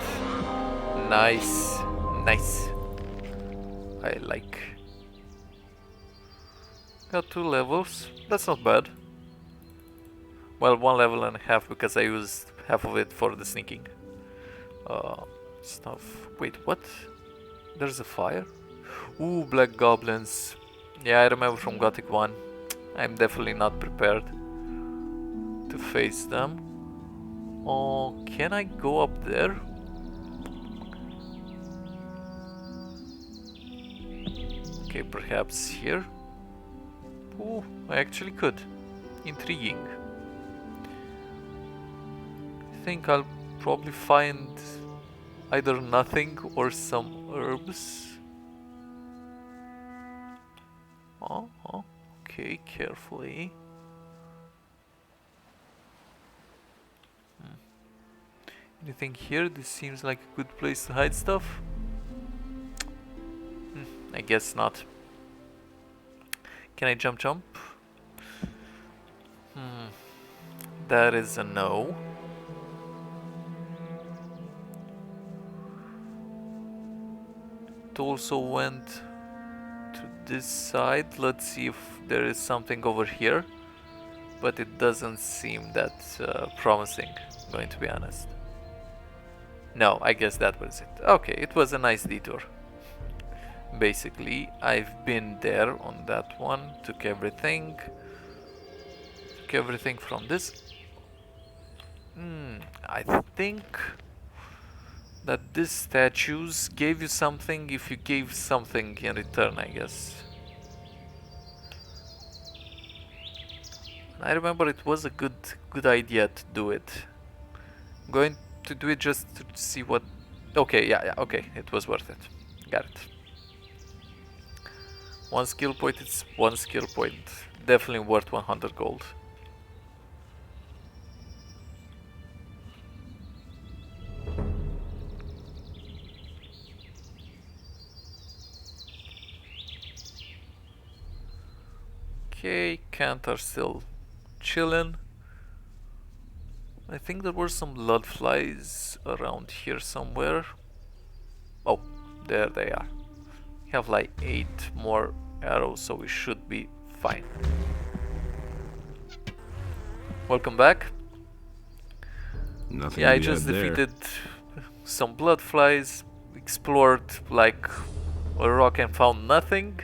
Nice. Nice. I like. Got 2 levels. That's not bad. Well, 1 level and a half because I used half of it for the sneaking stuff. Wait, what? There's a fire? Ooh, black goblins. Yeah, I remember from Gothic 1. I'm definitely not prepared to face them. Oh, can I go up there? Okay, perhaps here? Oh, I actually could. Intriguing. I think I'll probably find either nothing or some herbs. Oh, okay, carefully. Anything here? This seems like a good place to hide stuff. I guess not. Can I jump? That is a no. It also went to this side. Let's see if there is something over here. But it doesn't seem that promising, going to be honest. No, I guess that was it. Okay, it was a nice detour. Basically, I've been there on that one, took everything from this. I think that these statues gave you something if you gave something in return, I guess. I remember it was a good idea to do it. I'm going to do it just to see what... Okay, yeah, okay, it was worth it. Got it. 1 skill point, it's 1 skill point. Definitely worth 100 gold. Okay, Kant are still chilling. I think there were some blood flies around here somewhere. Oh, there they are. We have like 8 more arrows, so we should be fine. Welcome back. Nothing. Yeah, I just defeated some blood flies, explored like a rock and found nothing.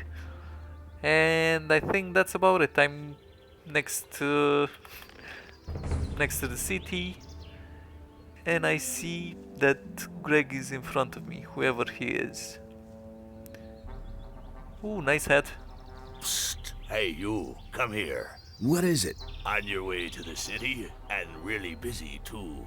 And I think that's about it. I'm next to the city, and I see that Greg is in front of me, whoever he is. Ooh, nice hat. Psst. Hey, you, come here. What is it? On your way to the city, and really busy too.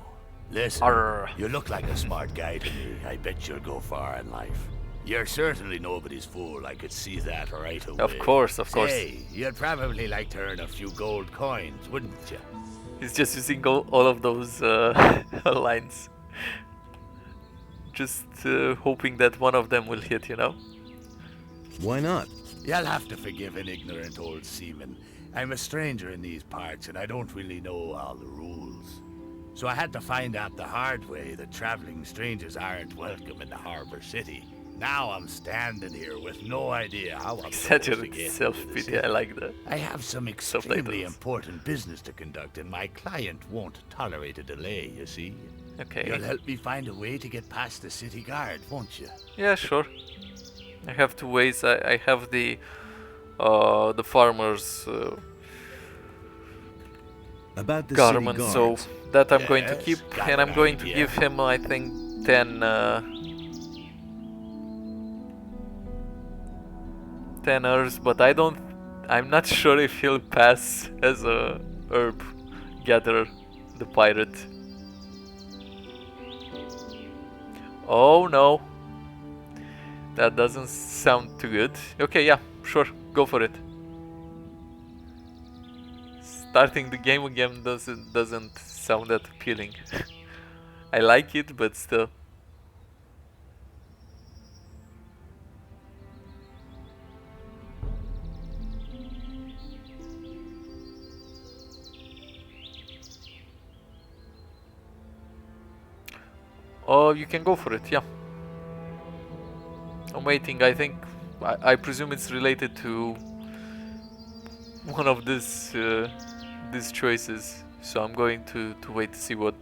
Listen, Arr. you look like a smart guy to me. I bet you'll go far in life. You're certainly nobody's fool, I could see that right away. Of course. Hey, you'd probably like to earn a few gold coins, wouldn't you? He's just using all of those lines. Just hoping that one of them will hit, you know? Why not? You'll have to forgive an ignorant old seaman. I'm a stranger in these parts, and I don't really know all the rules. So I had to find out the hard way that traveling strangers aren't welcome in the harbor city. Now I'm standing here with no idea how I'm supposed to Exaggerated get into the self-pity, city. I like that. I have some extremely Subtitles. important business to conduct, and my client won't tolerate a delay, you see. Okay. You'll help me find a way to get past the city guard, won't you? Yeah, sure. I have two ways. I have the farmer's About the garment, city so guards. that I'm going to Yes, keep, got and I'm an going to idea. give him, I think, 10 herbs, but I'm not sure if he'll pass as a herb gatherer, the pirate. Oh no, that doesn't sound too good. Okay, yeah, sure, go for it. Starting the game again doesn't sound that appealing. I like it, but still. Oh, you can go for it, yeah. I'm waiting. I think I presume it's related to one of these choices, so I'm going to wait to see what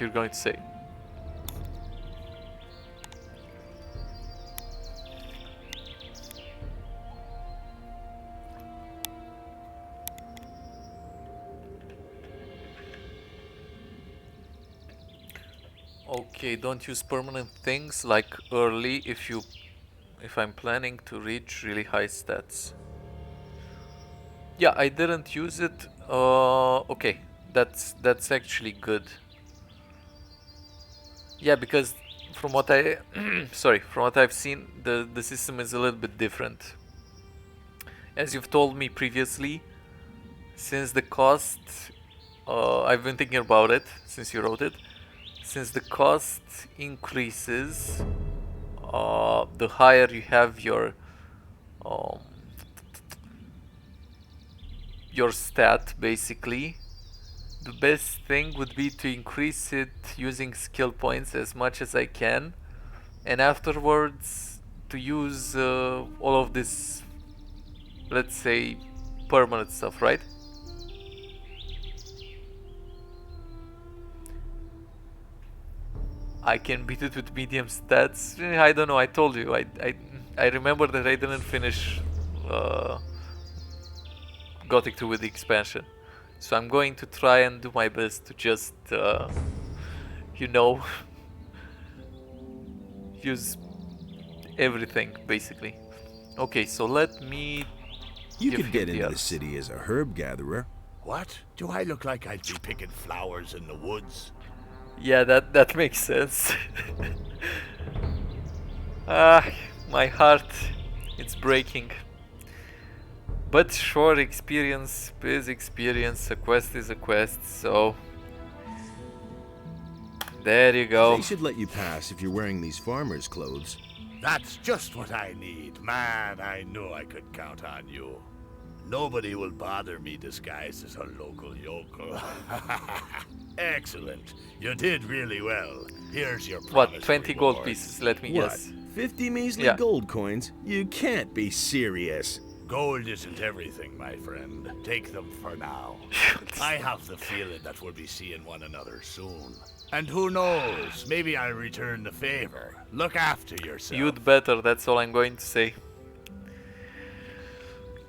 you're going to say. Okay, don't use permanent things like early if I'm planning to reach really high stats. Yeah, I didn't use it. Okay, that's actually good. Yeah, because from what I from what I've seen, the system is a little bit different. As you've told me previously, since the cost, I've been thinking about it since you wrote it. Since the cost increases, the higher you have your stat, basically, the best thing would be to increase it using skill points as much as I can, and afterwards to use all of this, let's say, permanent stuff, right? I can beat it with medium stats. I don't know. I told you. I remember that I didn't finish Gothic 2 with the expansion, so I'm going to try and do my best to just, you know, use everything basically. Okay, so let me. You give could get him into the herbs. city as a herb gatherer. What? Do I look like I'd be picking flowers in the woods? Yeah, that makes sense. Ah, my heart, it's breaking. But sure, experience is experience, a quest is a quest, so there you go. They should let you pass if you're wearing these farmer's clothes. That's just what I need. Man, I knew I could count on you. Nobody will bother me disguised as a local yokel. Excellent. You did really well. Here's your What, promised 20 gold reward. pieces, let me What? guess. 50 measly Yeah. gold coins? You can't be serious. Gold isn't everything, my friend. Take them for now. I have the feeling that we'll be seeing one another soon. And who knows, maybe I'll return the favor. Look after yourself. You'd better, that's all I'm going to say.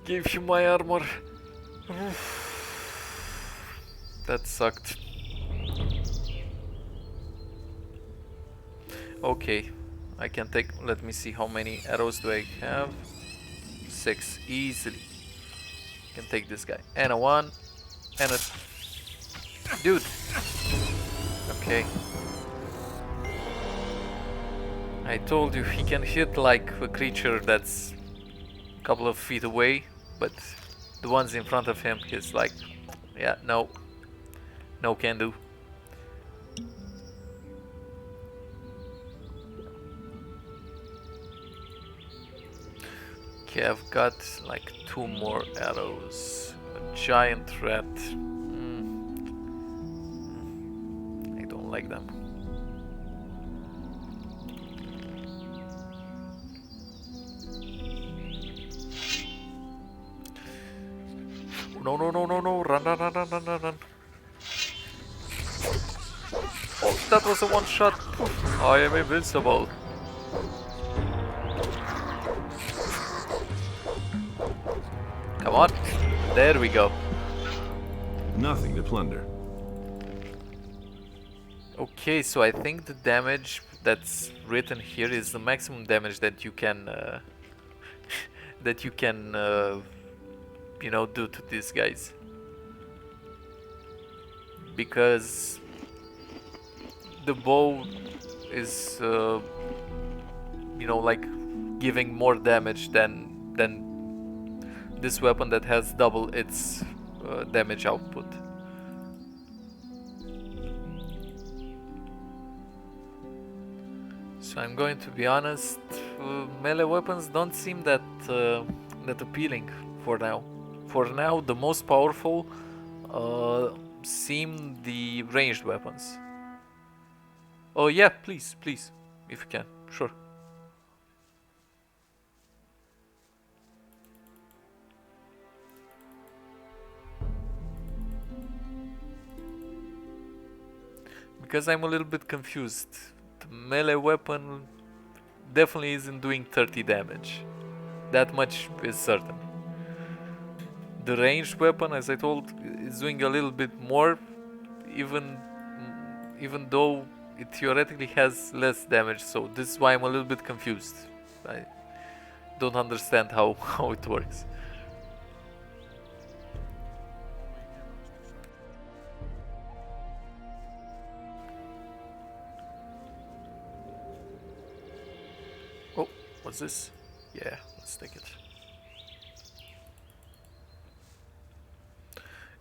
Give you my armor. That sucked. Okay, I can take, let me see how many arrows do I have. 6, easily. Can take this guy. And a 1. And a... Dude! Okay. I told you, he can hit like a creature that's a couple of feet away, but the ones in front of him, he's like, yeah, no. No can do. Okay, I've got like 2 more arrows. A giant rat. I don't like them. no, no, no, no, no. Run, run, run, run, run, run, run. Oh, that was a one shot. I am invincible. Come on. There we go. Nothing to plunder. Okay, so I think the damage that's written here is the maximum damage that you can you know, do to these guys. Because the bow is you know, like giving more damage than this weapon that has double its damage output. So I'm going to be honest, melee weapons don't seem that that appealing for now. For now, the most powerful seem the ranged weapons. Oh yeah, please, please, if you can, sure. Because I'm a little bit confused. The melee weapon definitely isn't doing 30 damage. That much is certain. The ranged weapon, as I told, is doing a little bit more, even though it theoretically has less damage. So this is why I'm a little bit confused. I don't understand how it works. Oh, what's this? Yeah, let's take it.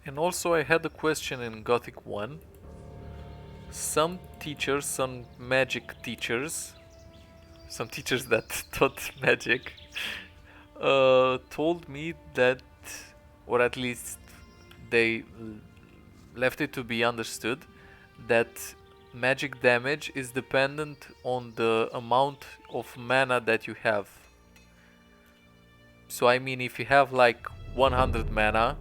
And also I had a question in Gothic 1. Some teachers, some magic teachers, some teachers that taught magic, told me that, or at least they left it to be understood, that magic damage is dependent on the amount of mana that you have. So I mean, if you have like 100 mana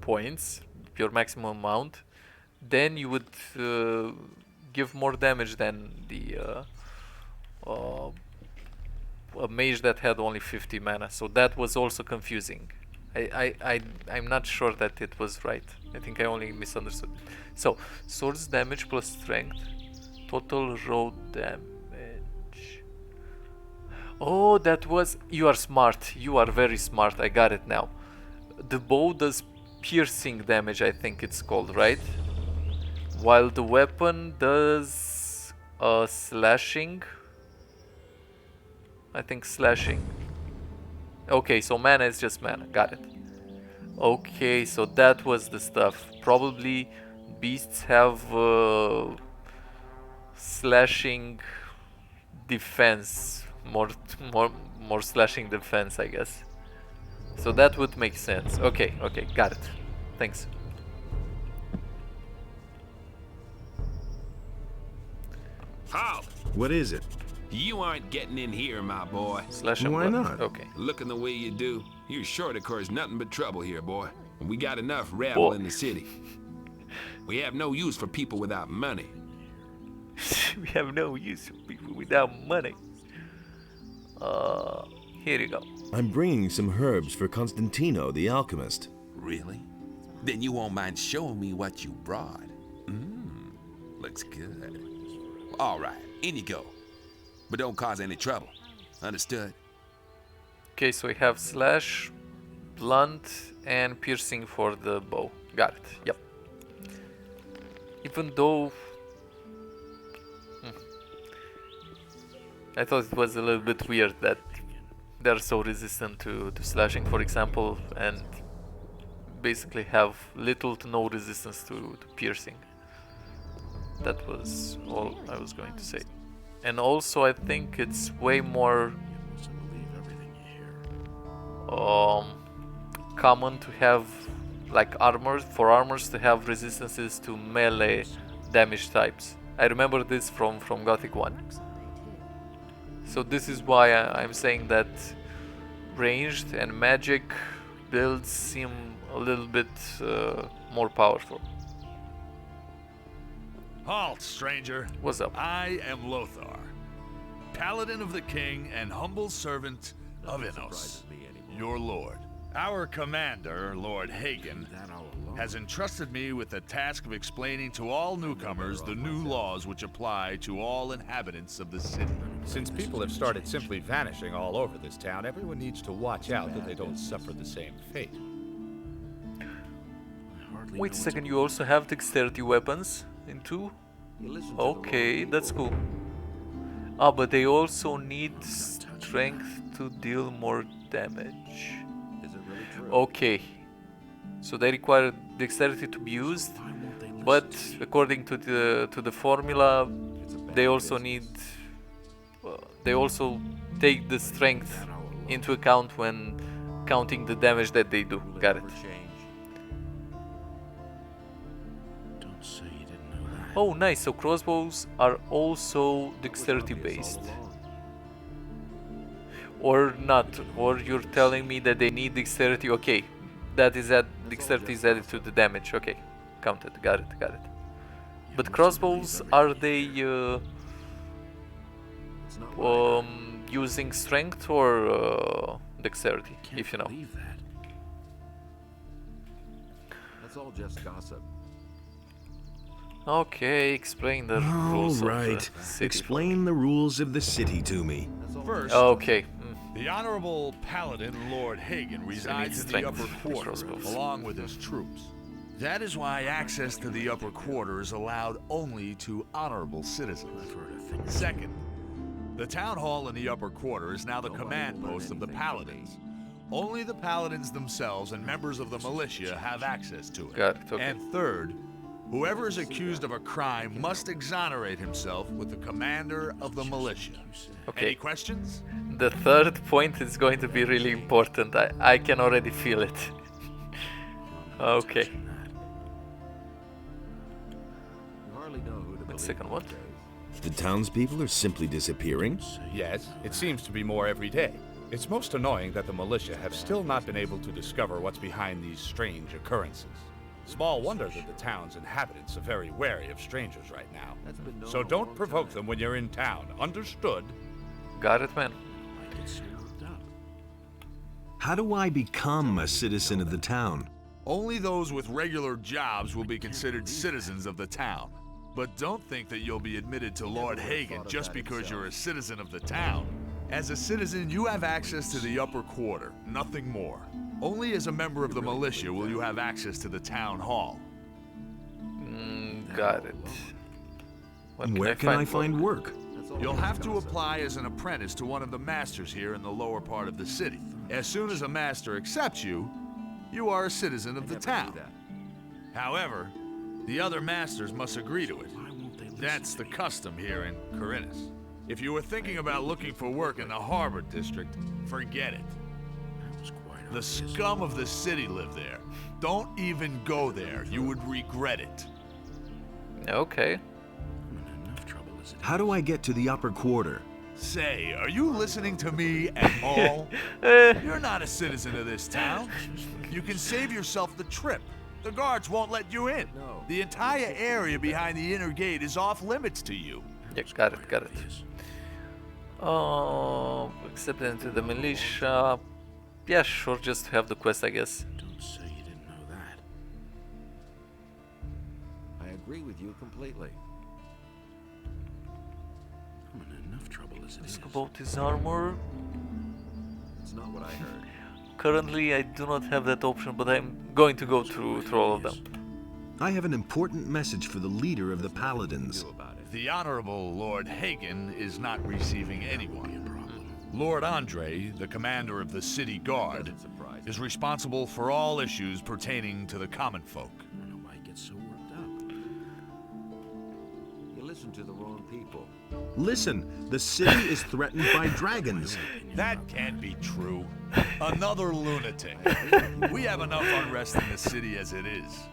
points, your maximum amount, then you would give more damage than the a mage that had only 50 mana. So that was also confusing. I'm not sure that it was right. I think I only misunderstood. So, swords damage plus strength, total raw damage. Oh, that was... You are smart. You are very smart. I got it now. The bow does piercing damage, I think it's called, right? While the weapon does slashing. I think slashing. Okay, so mana is just mana. Got it. Okay, so that was the stuff. Probably beasts have slashing defense, more slashing defense, I guess. So that would make sense. Okay, got it. Thanks. Halt! What is it? You aren't getting in here, my boy. Slash and Why blood. not? Okay. Looking the way you do, you're sure to cause nothing but trouble here, boy. And we got enough rabble in the city. We have no use for people without money. We have no use for people without money. Here you go. I'm bringing some herbs for Constantino, the alchemist. Really? Then you won't mind showing me what you brought. Looks good. All right, in you go. But don't cause any trouble. Understood? Okay, so we have slash, blunt, and piercing for the bow. Got it. Yep. Even though I thought it was a little bit weird that they're so resistant to slashing, for example, and basically have little to no resistance to piercing. That was all I was going to say. And also I think it's way more common to have like armors to have resistances to melee damage types. I remember this from Gothic 1. So this is why I'm saying that ranged and magic builds seem a little bit more powerful. Halt, stranger. What's up? I am Lothar, Paladin of the King and humble servant of Innos, your lord. Our commander, Lord Hagen, has entrusted me with the task of explaining to all newcomers the new laws which apply to all inhabitants of the city. Since people have started simply vanishing all over this town, everyone needs to watch out that they don't suffer the same fate. Wait a second, you also have dexterity weapons in 2? Okay, that's cool. Ah, but they also need strength to deal more damage. Okay. So they require dexterity to be used, but according to the formula, they also need... they also take the strength into account when counting the damage that they do. Got it. Oh, nice. So crossbows are also dexterity based. Or not. Or you're telling me that they need dexterity. Okay. That is that dexterity is added to the damage. Okay. Counted. Got it. Got it. But crossbows, are they using strength or dexterity, if you know? That's all just gossip. Okay, explain the rules All of right. the city. Explain the rules of the city to me. First, Okay. the Honorable Paladin Lord Hagen resides in the strength upper quarter, crossbows. along with his troops. That is why access to the upper quarter is allowed only to honorable citizens. Second, the town hall in the upper quarter is now the command post of the Paladins. Only the Paladins themselves and members of the Militia have access to it. Got it, okay. And third, whoever is accused of a crime must exonerate himself with the commander of the Militia. Okay. Any questions? The third point is going to be really important. I can already feel it. Okay. Wait a second, what? The townspeople are simply disappearing? Yes, it seems to be more every day. It's most annoying that the militia have still not been able to discover what's behind these strange occurrences. Small wonder that the town's inhabitants are very wary of strangers right now. So don't provoke them when you're in town. Understood? Got it, man. How do I become a citizen of the town? Only those with regular jobs will be considered citizens of the town. But don't think that you'll be admitted to Lord Hagen just because you're a citizen of the town. As a citizen, you have access to the upper quarter, nothing more. Only as a member of the militia will you have access to the town hall. Got it. Where can I find work? You'll have to apply as an apprentice to one of the masters here in the lower part of the city. As soon as a master accepts you, you are a citizen of the town. However, the other masters must agree to it. That's the custom here in Corinus. If you were thinking about looking for work in the Harbor District, forget it. The scum of the city live there. Don't even go there. You would regret it. Okay. How do I get to the upper quarter? Say, are you listening to me at all? You're not a citizen of this town. You can save yourself the trip. The guards won't let you in. The entire area behind the inner gate is off limits to you. Yeah, got it, got it. Accepted into the militia. Yeah, sure, just have the quest, I guess. Don't say you didn't know that. I agree with you completely. I'm in enough trouble as it is. Ask about his armor. It's not what I heard. Currently, I do not have that option, but I'm going to go through all of them. I have an important message for the leader of the Paladins. The Honorable Lord Hagen is not receiving anyone. Lord Andre, the commander of the city guard, is responsible for all issues pertaining to the common folk. I don't know why he gets so worked up. You listen to the wrong people. Listen, the city is threatened by dragons. That can't be true. Another lunatic. We have enough unrest in the city as it is.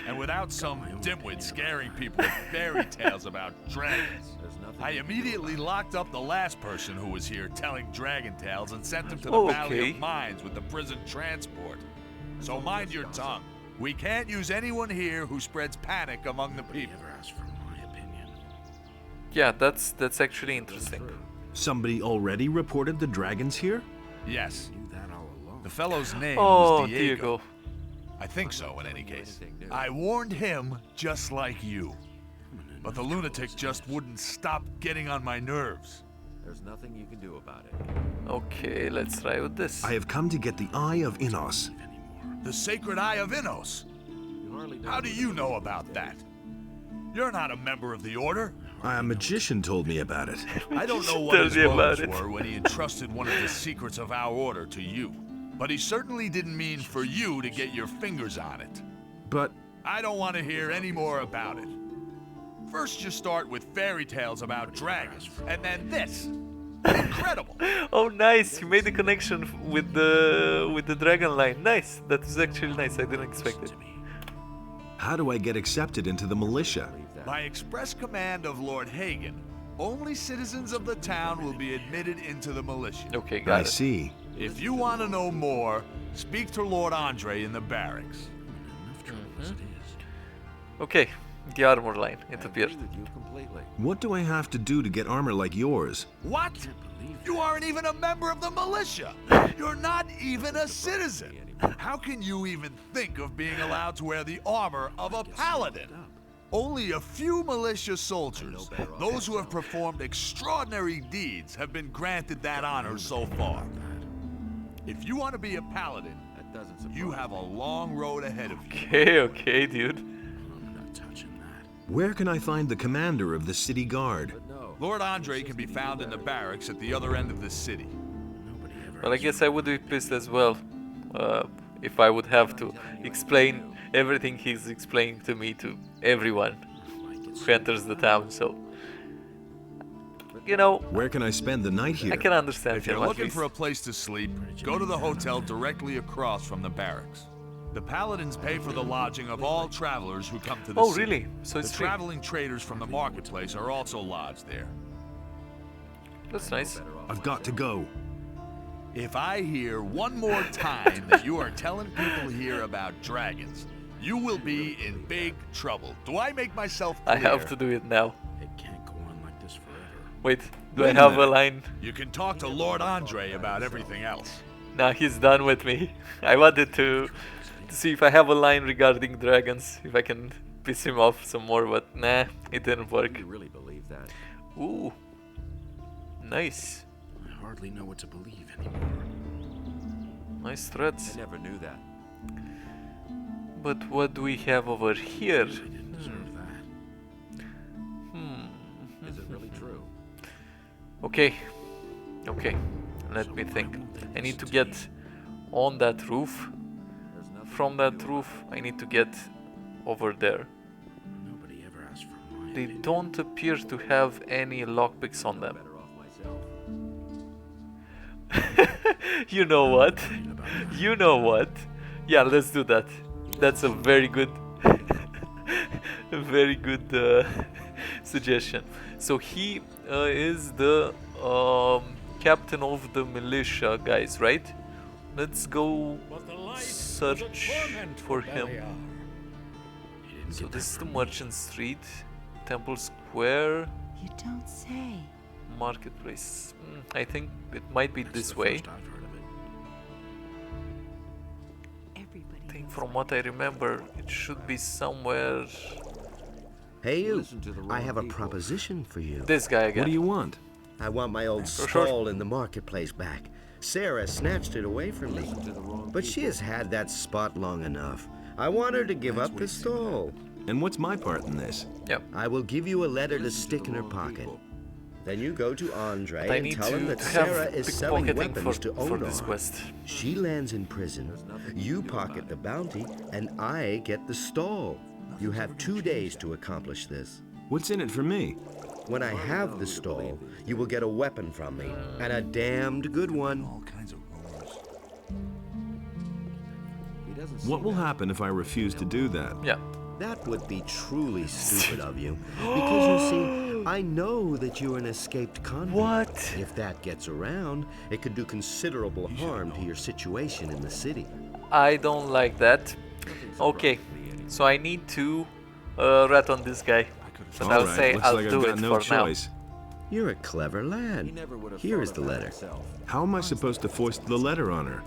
And without some dimwit scaring people with fairy tales about dragons, I immediately locked up the last person who was here telling dragon tales and sent him to the Valley of Mines with the prison transport. So mind your tongue. We can't use anyone here who spreads panic among the people. Yeah, that's actually interesting. Somebody already reported the dragons here? Yes. The fellow's name Oh, was Diego. Diego. I think so, in any case. I warned him just like you. But the lunatic just wouldn't stop getting on my nerves. There's nothing you can do about it. Okay, let's try with this. I have come to get the Eye of Innos. The Sacred Eye of Innos. How do you know about that? You're not a member of the Order. A magician told me about it. I don't know what his motives were when he entrusted one of the secrets of our Order to you. But he certainly didn't mean for you to get your fingers on it. But I don't want to hear any more about it. First you start with fairy tales about dragons, and then this. Incredible! Oh, nice! You made the connection with the dragon line. Nice. That is actually nice. I didn't expect it. how do I get accepted into the militia? By express command of Lord Hagen, only citizens of the town will be admitted into the militia. Okay, got it. I see. If you want to know more, speak to Lord Andre in the barracks. Okay, the armor line. It appeared. What do I have to do to get armor like yours? What? You aren't even a member of the militia. You're not even a citizen. How can you even think of being allowed to wear the armor of a paladin? Only a few militia soldiers, those who have performed extraordinary deeds, have been granted that honor so far. If you want to be a paladin, you have a long road ahead of you. Okay, dude. Where can I find the commander of the city guard? Lord Andre can be found in the barracks at the other end of the city. Well, I guess I would be pissed as well if I would have to explain everything he's explaining to me to everyone who enters the town. So, you know, Where can I spend the night here? I can understand If him you're at looking least. for a place to sleep, go to the hotel directly across from the barracks. The paladins pay for the lodging of all travelers who come to the Oh, city. really? So it's the free. traveling traders from the marketplace are also lodged there. That's nice. I've got to go. If I hear one more time that you are telling people here about dragons, you will be in big trouble. Do I make myself clear? I have to do it now. It can't go on like this forever. Wait, do Wait I a have a minute. line? You can talk to Lord Andre about everything else. Nah, he's done with me. I wanted to see if I have a line regarding dragons, if I can piss him off some more, but nah, it didn't work. You really believe that? Ooh, nice. I hardly know what to believe anymore. Nice threads. I never knew that. But what do we have over here? I didn't deserve that. Is it really true? Okay, okay, let me think. I need to get on that roof. From that roof, I need to get over there. Nobody ever asked for my They opinion. don't appear to have any lockpicks on them. Better off myself. You know what? You know what? Yeah, let's do that. That's a very good, very good suggestion. So he is the captain of the militia guys, right? Let's go search for him. So this is the Merchant Street, Temple Square, You don't say. Marketplace. I think it might be this way. First I've heard of it. Everybody I think knows from what I remember, it should be somewhere. Hey, you. Listen to the I wrong have a people. proposition for you. This guy again. What do you want? I want my old For sure. stall in the marketplace back. Sarah snatched it away from me. Listen to the wrong But she has had that spot long enough. I want her to give up the stall. And what's my part in this? Yep. I will give you a letter to stick in her pocket. Then you go to Andre But I and need tell him to that have Sarah is selling pickpocketing weapons to for this Onar. quest. She lands in prison, you pocket the bounty, and I get the stall. You have 2 days to accomplish this. What's in it for me? When I have the stall, you will get a weapon from me, and a damned good one. All kinds of rumors. He doesn't What seem will that- happen if I refuse to do that? Yeah. That would be truly stupid of you. Because you see, I know that you're an escaped convict. What? If that gets around, it could do considerable harm to your situation in the city. I don't like that. Okay, so I need to rat on this guy. But I'll say looks I'll like do I've it got no for now. choice. You're a clever lad. Here is the letter. How am I supposed to foist the letter on her?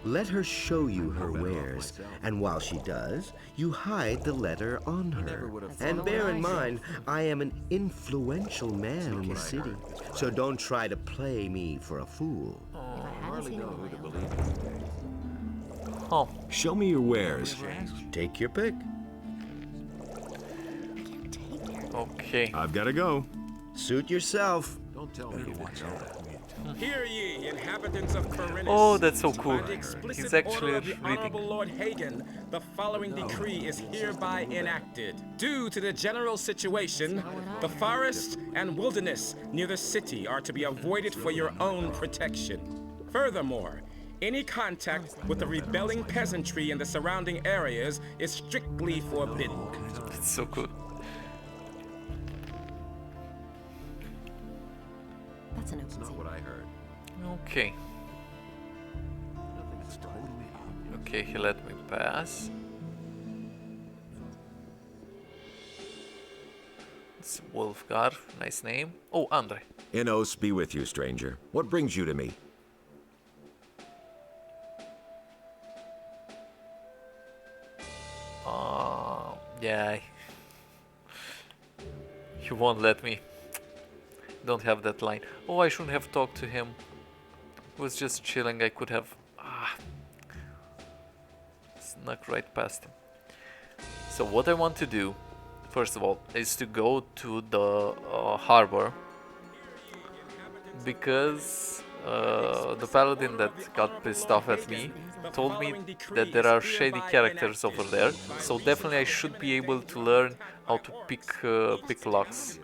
Let her show you her wares, and while she does, you hide the letter on her. And bear in mind, I am an influential man in the city, so don't try to play me for a fool. Oh. Show me your wares. Take your pick. Okay. I've got to go. Suit yourself. Don't tell me what's Hear ye, inhabitants of Corinthus. Oh, that's so cool. By the explicit He's actually order of the reading. Honorable Lord Hagen, the following decree is hereby enacted. Due to the general situation, the forest and wilderness near the city are to be avoided for your own protection. Furthermore, any contact with the rebelling peasantry in the surrounding areas is strictly forbidden. That's so cool. That's an open not what I heard. Okay. Okay, he let me pass. It's Wolfgar, nice name. Oh, Andre. Inos be with you, stranger. What brings you to me? Yeah. He won't let me. Don't have that line. Oh, I shouldn't have talked to him. He was just chilling. I could have snuck right past him. So what I want to do, first of all, is to go to the harbor, because the paladin that got pissed off at me told me that there are shady characters over there, so definitely I should be able to learn how to pick locks.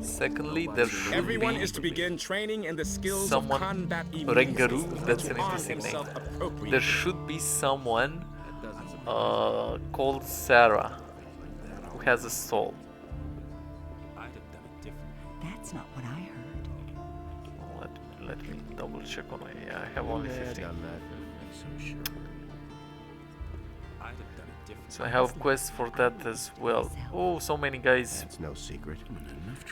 Secondly, there should Everyone be is to begin training in the skills someone, of combat Rengaru, that's an interesting name. There should be someone called Sarah who has a soul. That's not what I heard. Let me double check on my. I have only 15. So I have quests for that as well. Oh, so many guys. It's no secret.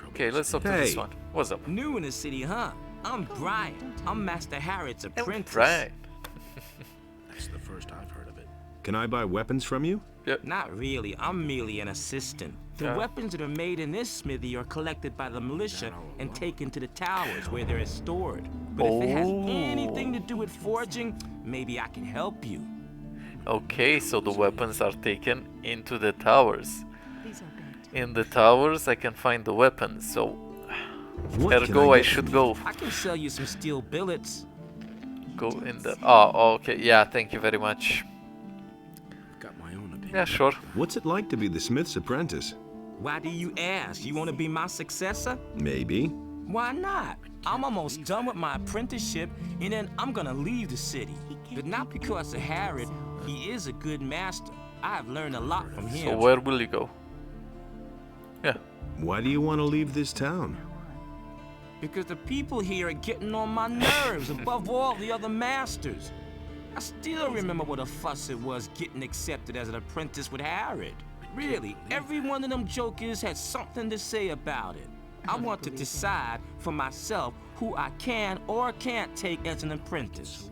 Okay, let's talk to this one. What's up? New in the city, huh? I'm Brian. I'm Master Harrod's apprentice. Right. That's the first I've heard of it. Can I buy weapons from you? Yep. Not really. I'm merely an assistant. The weapons that are made in this smithy are collected by the militia and taken to the towers where they're stored. But if it has anything to do with forging, maybe I can help you. Okay, so the weapons are taken into the towers. In the towers, I can find the weapons. So, ergo, I should go. I can sell you some steel billets. Go in the. Oh, okay. Yeah, thank you very much. Got my own opinion. Yeah, sure. What's it like to be the smith's apprentice? Why do you ask? You want to be my successor? Maybe. Why not? I'm almost done with my apprenticeship, and then I'm gonna leave the city. But not because of Harrod. He is a good master. I've learned a lot from him. So where will you go? Yeah. Why do you want to leave this town? Because the people here are getting on my nerves above all the other masters. I still remember what a fuss it was getting accepted as an apprentice with Harrod. Really, every one of them jokers had something to say about it. I want to decide for myself who I can or can't take as an apprentice.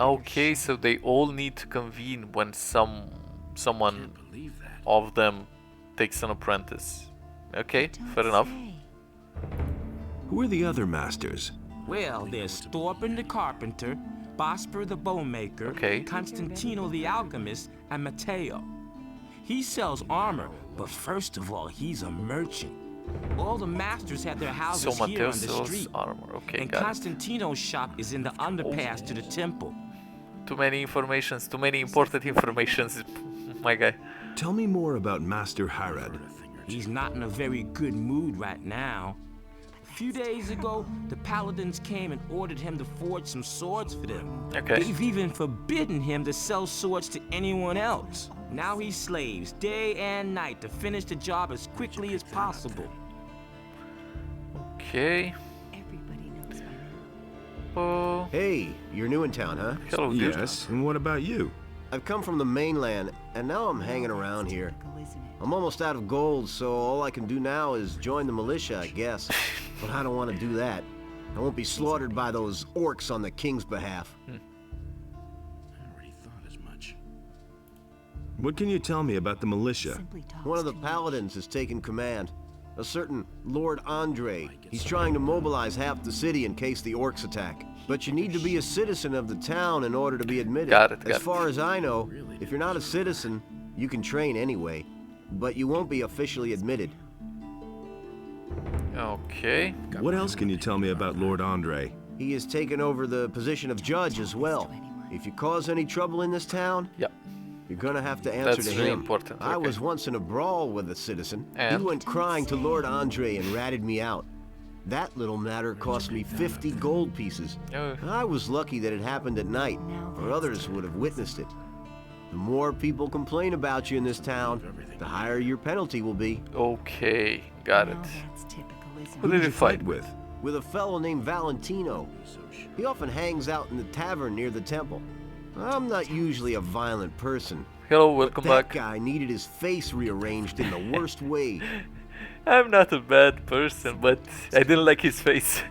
Okay, so they all need to convene when someone of them takes an apprentice. Okay, fair enough. Who are the other masters? Well, there's Thorben the carpenter, Bosper the bowmaker, Constantino the alchemist, and Matteo. He sells armor, but first of all, he's a merchant. All the masters have their houses So here Matteo on the sells street. armor. Okay, And got it. Constantino's shop is in the underpass to the temple. Too many informations, too many important informations, my guy. Tell me more about Master Harrod. He's not in a very good mood right now. A few days ago, the paladins came and ordered him to forge some swords for them. Okay. They've even forbidden him to sell swords to anyone else. Now he slaves day and night to finish the job as quickly as possible. Okay. Oh. Hey, you're new in town, huh? Hello, dude. Yes, and what about you? I've come from the mainland, and now I'm hanging around here. I'm almost out of gold, so all I can do now is join the militia, I guess. But I don't want to do that. I won't be slaughtered by those orcs on the king's behalf. What can you tell me about the militia? One of the paladins has taken command. A certain Lord Andre. He's trying to mobilize half the city in case the orcs attack. But you need to be a citizen of the town in order to be admitted. Got it. As far as I know, if you're not a citizen, you can train anyway. But you won't be officially admitted. Okay. What else can you tell me about Lord Andre? He has taken over the position of judge as well. If you cause any trouble in this town, you're gonna have to answer That's to really him. important. I Okay. was once in a brawl with a citizen. And? He went crying to Lord Andre and ratted me out. That little matter cost me 50 gold pieces. Oh. I was lucky that it happened at night, or others would have witnessed it. The more people complain about you in this town, the higher your penalty will be. Okay, got it. Who did you fight with? With a fellow named Valentino. He often hangs out in the tavern near the temple. I'm not usually a violent person. Hello, welcome but that back. guy needed his face rearranged in the worst way. I'm not a bad person, but I didn't like his face.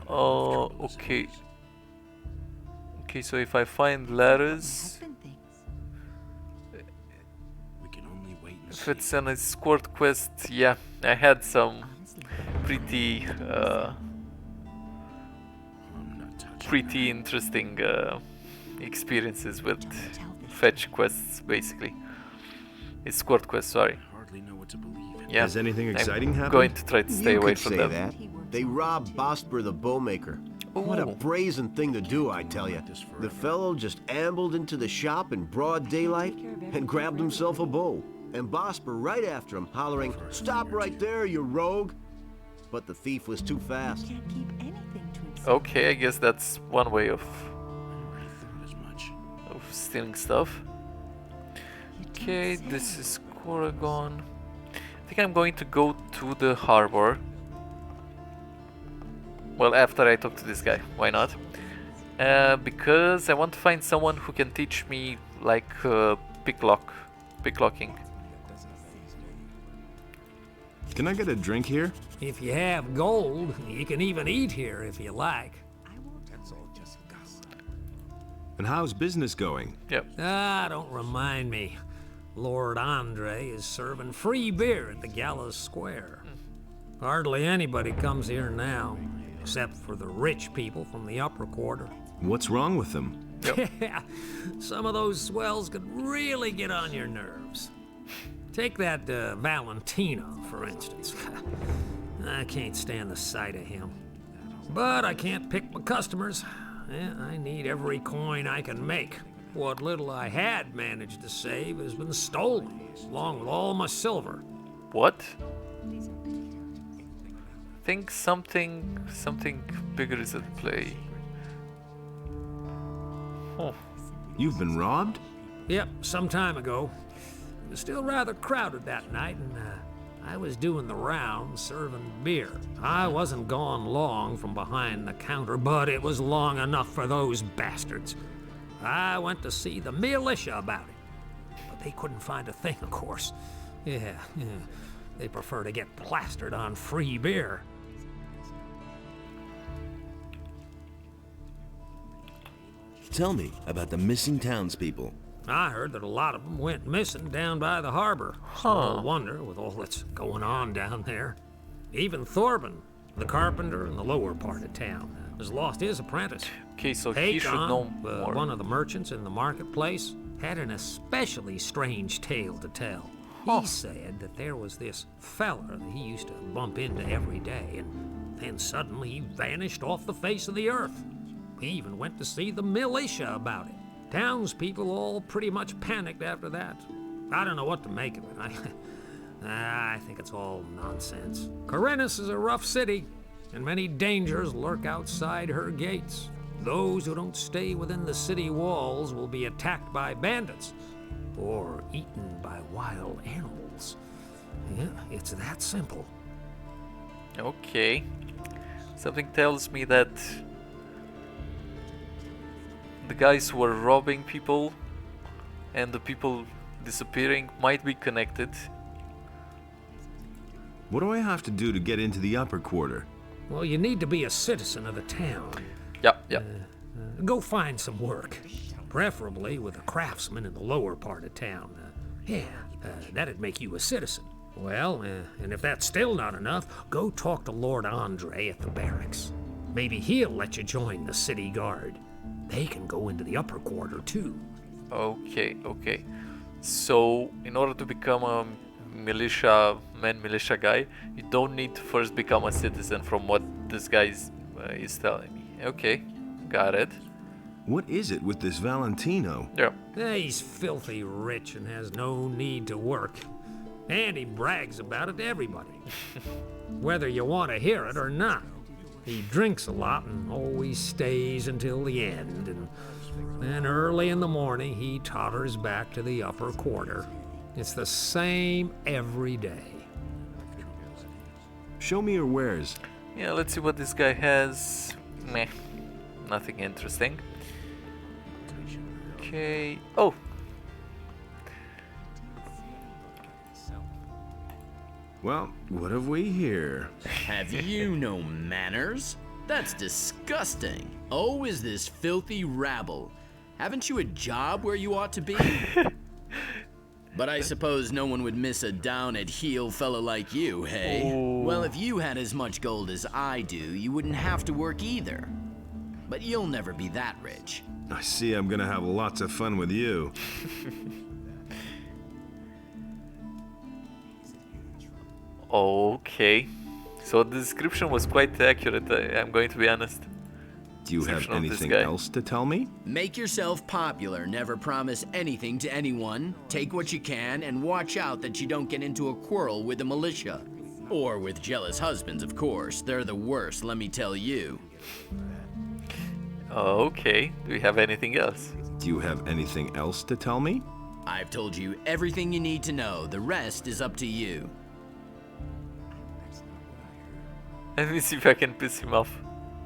Oh, okay. Okay, so if I find letters, if it's an escort quest, yeah, I had some pretty interesting experiences with fetch quests, basically. Escort quests, sorry. Yeah, Has anything exciting I'm happened? going to try to stay You away could from say them. that. They robbed Bosper the bowmaker. What a brazen thing to do, I tell you. The fellow just ambled into the shop in broad daylight and grabbed himself a bow. And Bosper right after him, hollering, "Stop right there, you rogue!" But the thief was too fast. Okay, I guess that's one way of stealing stuff. Okay, this is Corrigan. I think I'm going to go to the harbor. Well, after I talk to this guy, why not? Because I want to find someone who can teach me, like, picklocking. Can I get a drink here? If you have gold, you can even eat here if you like. And how's business going? Yep. Ah, don't remind me. Lord Andre is serving free beer at the Gallows Square. Hardly anybody comes here now, except for the rich people from the upper quarter. What's wrong with them? Yeah, some of those swells could really get on your nerves. Take that Valentino, for instance. I can't stand the sight of him. But I can't pick my customers. I need every coin I can make. What little I had managed to save has been stolen, along with all my silver. What? I think something bigger is at play. Oh. You've been robbed? Yep, some time ago. It was still rather crowded that night, and I was doing the rounds serving beer. I wasn't gone long from behind the counter, but it was long enough for those bastards. I went to see the militia about it, but they couldn't find a thing, of course. Yeah, they prefer to get plastered on free beer. Tell me about the missing townspeople. I heard that a lot of them went missing down by the harbor. No wonder, with all that's going on down there. Even Thorben, the carpenter in the lower part of town, has lost his apprentice. Okay, so he should know more. One of the merchants in the marketplace, had an especially strange tale to tell. He said that there was this fella that he used to bump into every day, and then suddenly he vanished off the face of the earth. He even went to see the militia about it. Townspeople all pretty much panicked after that. I don't know what to make of it. I think it's all nonsense. Corinthus is a rough city, and many dangers lurk outside her gates. Those who don't stay within the city walls will be attacked by bandits or eaten by wild animals. Yeah, it's that simple. Okay. Something tells me that the guys who are robbing people and the people disappearing might be connected. What do I have to do to get into the upper quarter? Well, you need to be a citizen of the town. Yep. Go find some work, preferably with a craftsman in the lower part of town. That'd make you a citizen. Well, and if that's still not enough, go talk to Lord Andre at the barracks. Maybe he'll let you join the city guard. They can go into the upper quarter too. Okay. So, in order to become a militia guy, you don't need to first become a citizen from what this guy is telling me. Okay, got it. What is it with this Valentino? Yeah. He's filthy rich and has no need to work. And he brags about it to everybody. Whether you want to hear it or not. He drinks a lot and always stays until the end. And then early in the morning, he totters back to the upper quarter. It's the same every day. Show me your wares. Yeah, let's see what this guy has. Meh. Nothing interesting. Okay. Oh! Well, what have we here? Have you no manners? That's disgusting. Oh, is this filthy rabble? Haven't you a job where you ought to be? But I suppose no one would miss a down-at-heel fellow like you, hey? Oh. Well, if you had as much gold as I do, you wouldn't have to work either. But you'll never be that rich. I see I'm gonna have lots of fun with you. Okay. So the description was quite accurate, I'm going to be honest. Do you have Description of this anything guy. else to tell me? Make yourself popular, never promise anything to anyone, take what you can, and watch out that you don't get into a quarrel with the militia. Or with jealous husbands, of course. They're the worst, let me tell you. Okay. Do we have anything else? Do you have anything else to tell me? I've told you everything you need to know. The rest is up to you. Let me see if I can piss him off.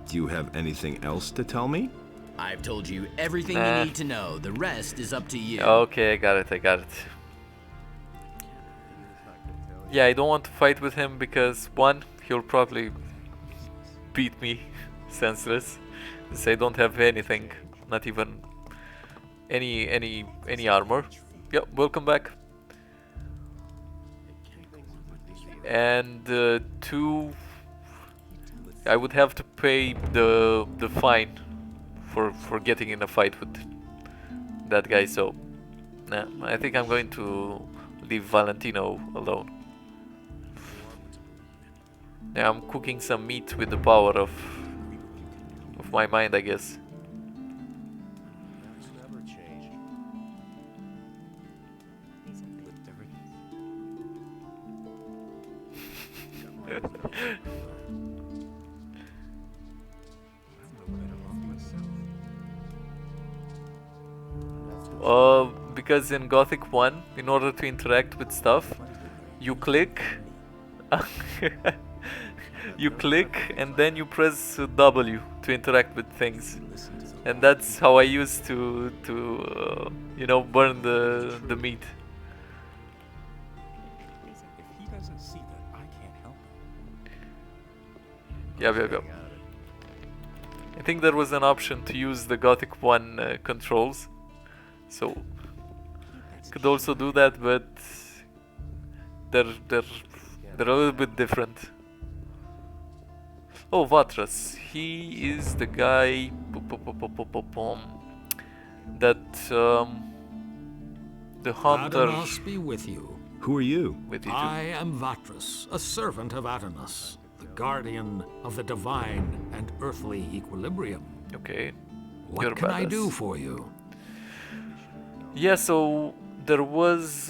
Do you have anything else to tell me? I've told you everything you need to know. The rest is up to you. Okay, I got it. Yeah, I don't want to fight with him because one, he'll probably beat me senseless. Since I don't have anything, not even any armor. Yep, welcome back. And two, I would have to pay the fine for getting in a fight with that guy. So, nah, I think I'm going to leave Valentino alone. Yeah, I'm cooking some meat with the power of my mind, I guess. Because in Gothic 1, in order to interact with stuff, you click you click and then you press W to interact with things, and that's how I used to you know, burn the meat. Yep. I think there was an option to use the Gothic 1 controls, so could also do that, but they're a little bit different. Oh, Vatras. He is the guy that the hunter. Atanas be with you. Who are you? With you too. I am Vatras, a servant of Atanas, the guardian of the divine and earthly equilibrium. Okay. What can I do for you? Yeah, so there was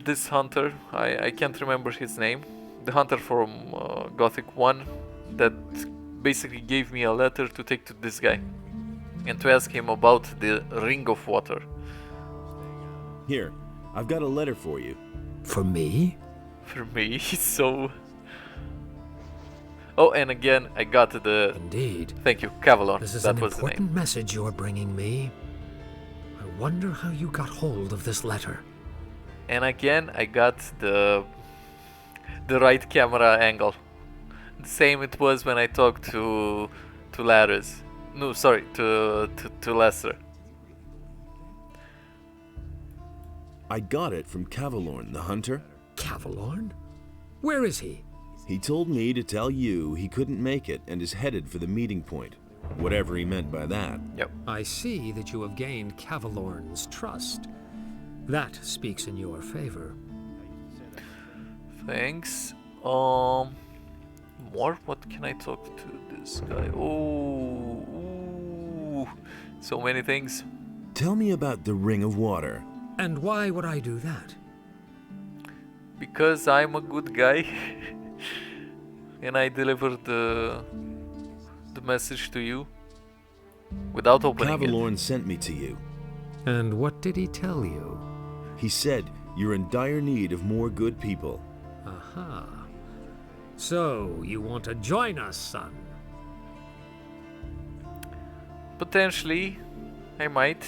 this hunter, I can't remember his name, the hunter from Gothic 1, that basically gave me a letter to take to this guy and to ask him about the Ring of Water. Here, I've got a letter for you. For me? For me, so... Oh, and again, I got the... Indeed. Thank you, Cavalon. This is That an was the name. important message you're bringing me. I wonder how you got hold of this letter. And again, I got the right camera angle. The same it was when I talked to Laris. No, sorry, to Lester. I got it from Cavalorn, the hunter. Cavalorn? Where is he? He told me to tell you he couldn't make it and is headed for the meeting point. Whatever he meant by that. Yep. I see that you have gained Cavalorn's trust. That speaks in your favor. Thanks. More? What can I talk to this guy? Oh, ooh, so many things. Tell me about the Ring of Water. And why would I do that? Because I'm a good guy. And I delivered the message to you without opening Cavalorn sent me to you. And what did he tell you? He said you're in dire need of more good people. Aha. So, you want to join us, son? Potentially, I might.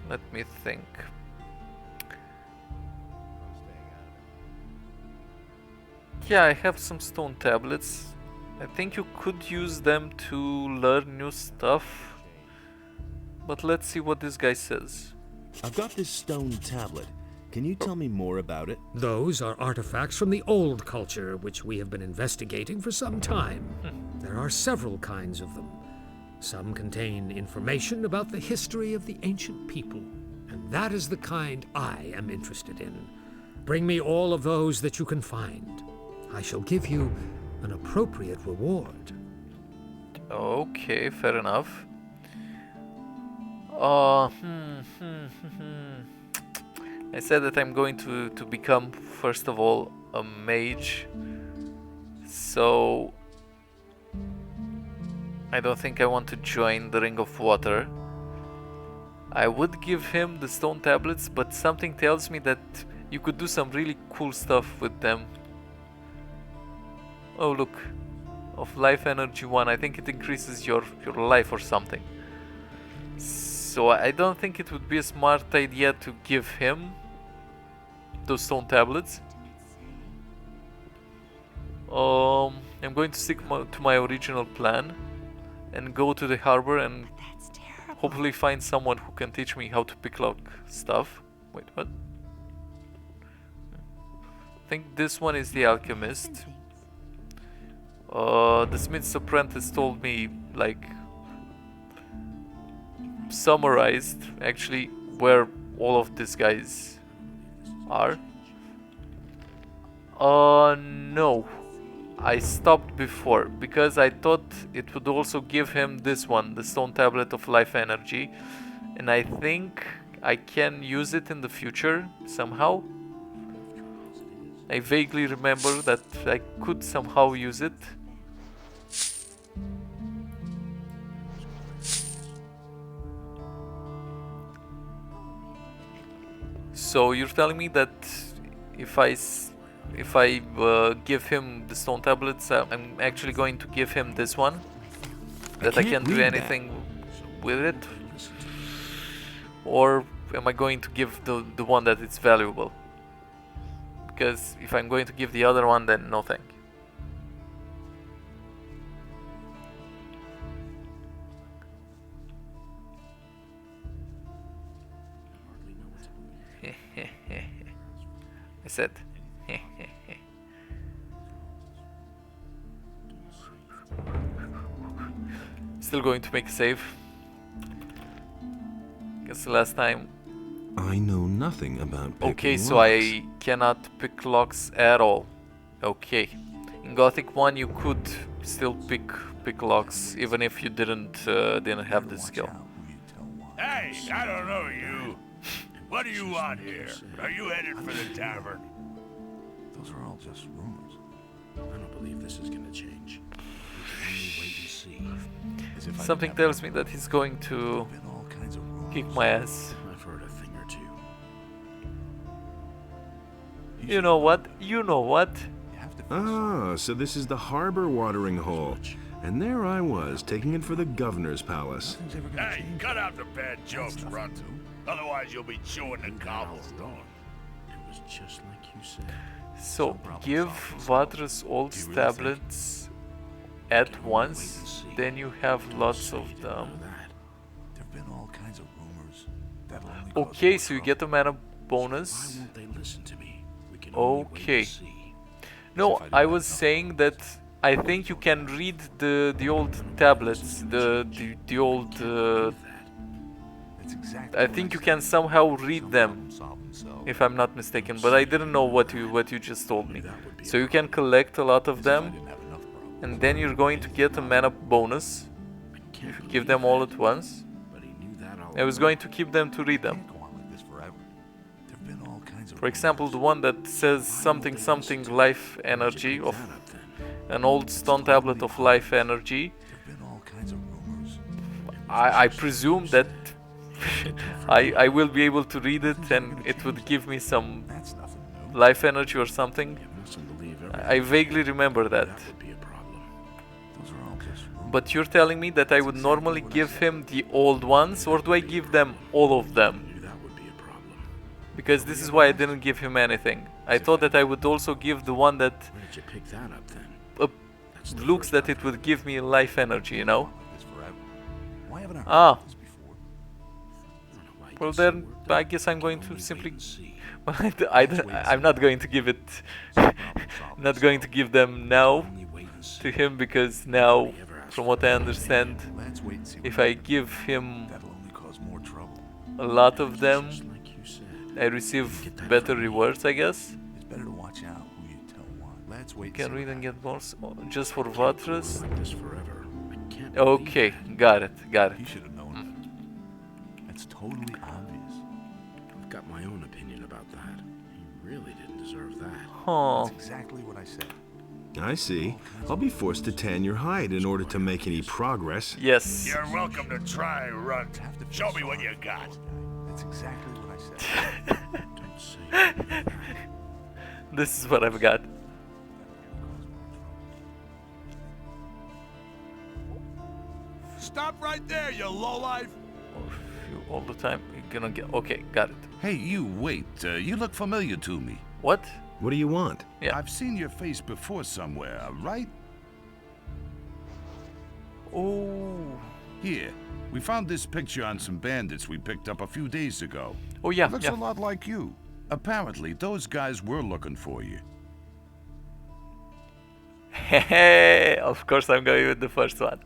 Let me think. Yeah, I have some stone tablets. I think you could use them to learn new stuff. But let's see what this guy says. I've got this stone tablet. Can you tell me more about it? Those are artifacts from the old culture, which we have been investigating for some time. There are several kinds of them. Some contain information about the history of the ancient people, and that is the kind I am interested in. Bring me all of those that you can find. I shall give you an appropriate reward. Okay, fair enough. I said that I'm going to become, first of all, a mage. So I don't think I want to join the Ring of Water. I would give him the stone tablets, but something tells me that you could do some really cool stuff with them. Oh look, of life energy 1, I think it increases your life or something. So I don't think it would be a smart idea to give him those stone tablets. I'm going to stick to my original plan and go to the harbor and hopefully find someone who can teach me how to picklock stuff. Wait, what? I think this one is the Alchemist. The Smith's Apprentice told me, like, summarized actually where all of these guys are. No, I stopped before because I thought it would also give him this one, the stone tablet of life energy, and I think I can use it in the future somehow. I vaguely remember that I could somehow use it. So you're telling me that if I give him the stone tablets, I'm actually going to give him this one? That I can't do anything with it? Or am I going to give the one that it's valuable? Because if I'm going to give the other one, then no thank you. I said. Still going to make a save. Guess the last time. I know nothing about picking Okay, so locks. I cannot pick locks at all. Okay. In Gothic 1 you could still pick locks even if you didn't have the skill. Hey, I don't know you. What do you want here? Are you headed for the tavern? Those are all just rumors. I don't believe this is gonna change. We can only wait and see. As if I Something didn't have tells me that he's going to kick my ass. I've heard a thing or two. You know what? You know what? Ah, so this is the harbor watering hole. And there I was, taking it for the governor's palace. Hey, cut out the bad jokes, Runt. Otherwise you'll be chewing the cobblestone. It was just like you said. So, give Vadra's old tablets at once, then you have lots of them. There've been all kinds of rumors that Okay, so you get a mana bonus. Why won't they listen to me? We can Okay. No, I was saying that I think you can read the old tablets, the old. I think you can somehow read them, if I'm not mistaken. But I didn't know what you just told me. So you can collect a lot of them, and then you're going to get a mana bonus if you give them all at once. I was going to keep them to read them. For example, the one that says something something life energy of an old stone tablet of life energy. I presume that I will be able to read it and it would give me some life energy or something. I vaguely remember that. But you're telling me that I would normally give him the old ones, or do I give them all of them? Because this is why I didn't give him anything. I thought that I would also give the one that looks that it would give me life energy, you know? Ah. Well then, I guess I'm going to simply... Well, I'm not going to give it... not going to give them now to him, because now, from what I understand, if I give him a lot of them, I receive better rewards, I guess. It's better to watch out who you tell what. Let's wait. Can read and get more just for Vatras. Okay, got it. You should have known that. It's totally obvious. I've got my own opinion about that. He really didn't deserve that. Huh. That's exactly what I said. I see. I'll be forced to tan your hide in order to make any progress. Yes. You're welcome to try, Runt. Show me what you got. That's exactly what I said. Don't say that. This is what I've got. Stop right there, you lowlife! All the time, you're gonna get... Okay, got it. Hey, you, wait. You look familiar to me. What? What do you want? Yeah. I've seen your face before somewhere, right? Oh. Here, we found this picture on some bandits we picked up a few days ago. Oh, yeah, Looks a lot like you. Apparently, those guys were looking for you. Hey, of course I'm going with the first one.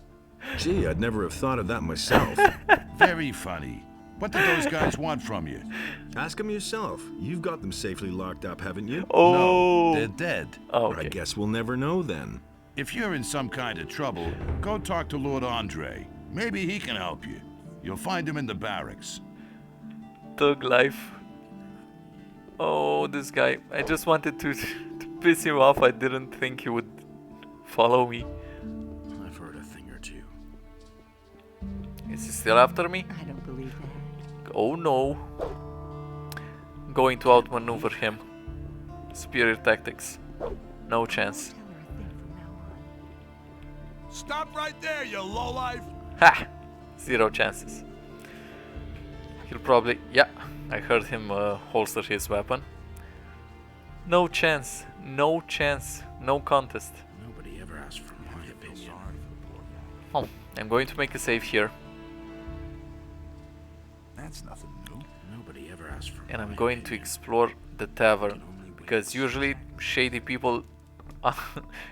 Gee, I'd never have thought of that myself. Very funny. What did those guys want from you? Ask them yourself. You've got them safely locked up, haven't you? Oh. No, they're dead. Oh, okay. I guess we'll never know then. If you're in some kind of trouble, go talk to Lord Andre. Maybe he can help you. You'll find him in the barracks. Thug life. Oh, this guy. I just wanted to piss him off. I didn't think he would follow me. I've heard a thing or two. Is he still after me? I don't believe that. Oh no. Going to outmaneuver him. Superior tactics. No chance. Stop right there, you lowlife! Ha! 0 chances. He'll probably... Yeah, I heard him holster his weapon. No chance. No chance. No contest. Nobody ever asked for my opinion. Oh, I'm going to make a save here. That's nothing new. Nobody ever asked for And I'm going to explore the tavern. Because usually shady people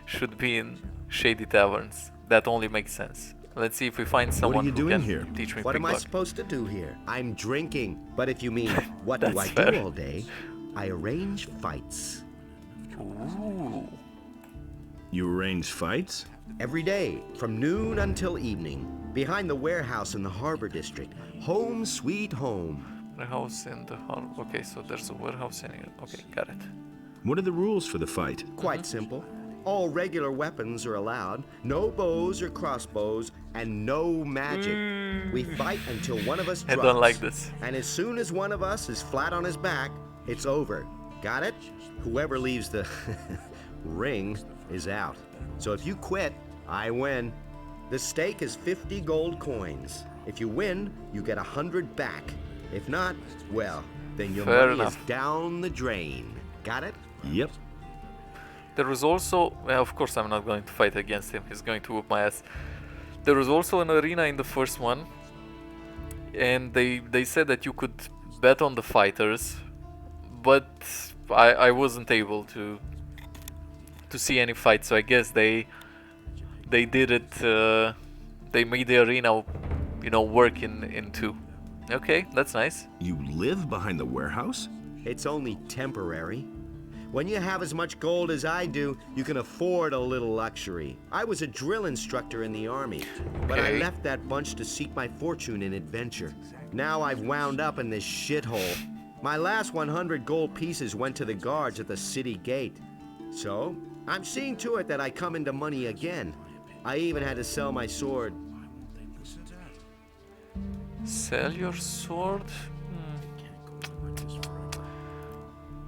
should be in shady taverns. That only makes sense. Let's see if we find someone who can teach me What am I picklock. supposed to do here? I'm drinking. But if you mean, what do I fair. do all day? I arrange fights. Ooh. You arrange fights? Every day, from noon until evening. Behind the warehouse in the harbor district. Home sweet home. Warehouse in the harbor. Okay, so there's a warehouse in here. Okay, got it. What are the rules for the fight? Quite simple. All regular weapons are allowed, no bows or crossbows, and no magic. We fight until one of us I drops. don't like this. And as soon as one of us is flat on his back, it's over. Got it? Whoever leaves the ring is out. So if you quit, I win. The stake is 50 gold coins. If you win, you get 100 back. If not, well, then your Fair money enough. is down the drain. Got it? Yep. There was also, well, of course I'm not going to fight against him, he's going to whoop my ass. There was also an arena in the first one, and they said that you could bet on the fighters, but I wasn't able to see any fights, so I guess they did it, they made the arena, you know, work in two. Okay, that's nice. You live behind the warehouse? It's only temporary. When you have as much gold as I do, you can afford a little luxury. I was a drill instructor in the army, but I left that bunch to seek my fortune in adventure. Now I've wound up in this shithole. My last 100 gold pieces went to the guards at the city gate. So, I'm seeing to it that I come into money again. I even had to sell my sword. Sell your sword?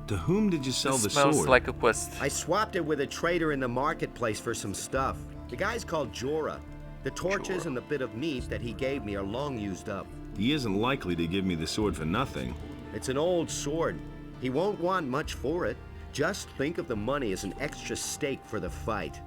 To whom did you sell the smells sword? like a quest. I swapped it with a trader in the marketplace for some stuff. The guy's called Jorah. The torches and the bit of meat that he gave me are long used up. He isn't likely to give me the sword for nothing. It's an old sword. He won't want much for it. Just think of the money as an extra stake for the fight.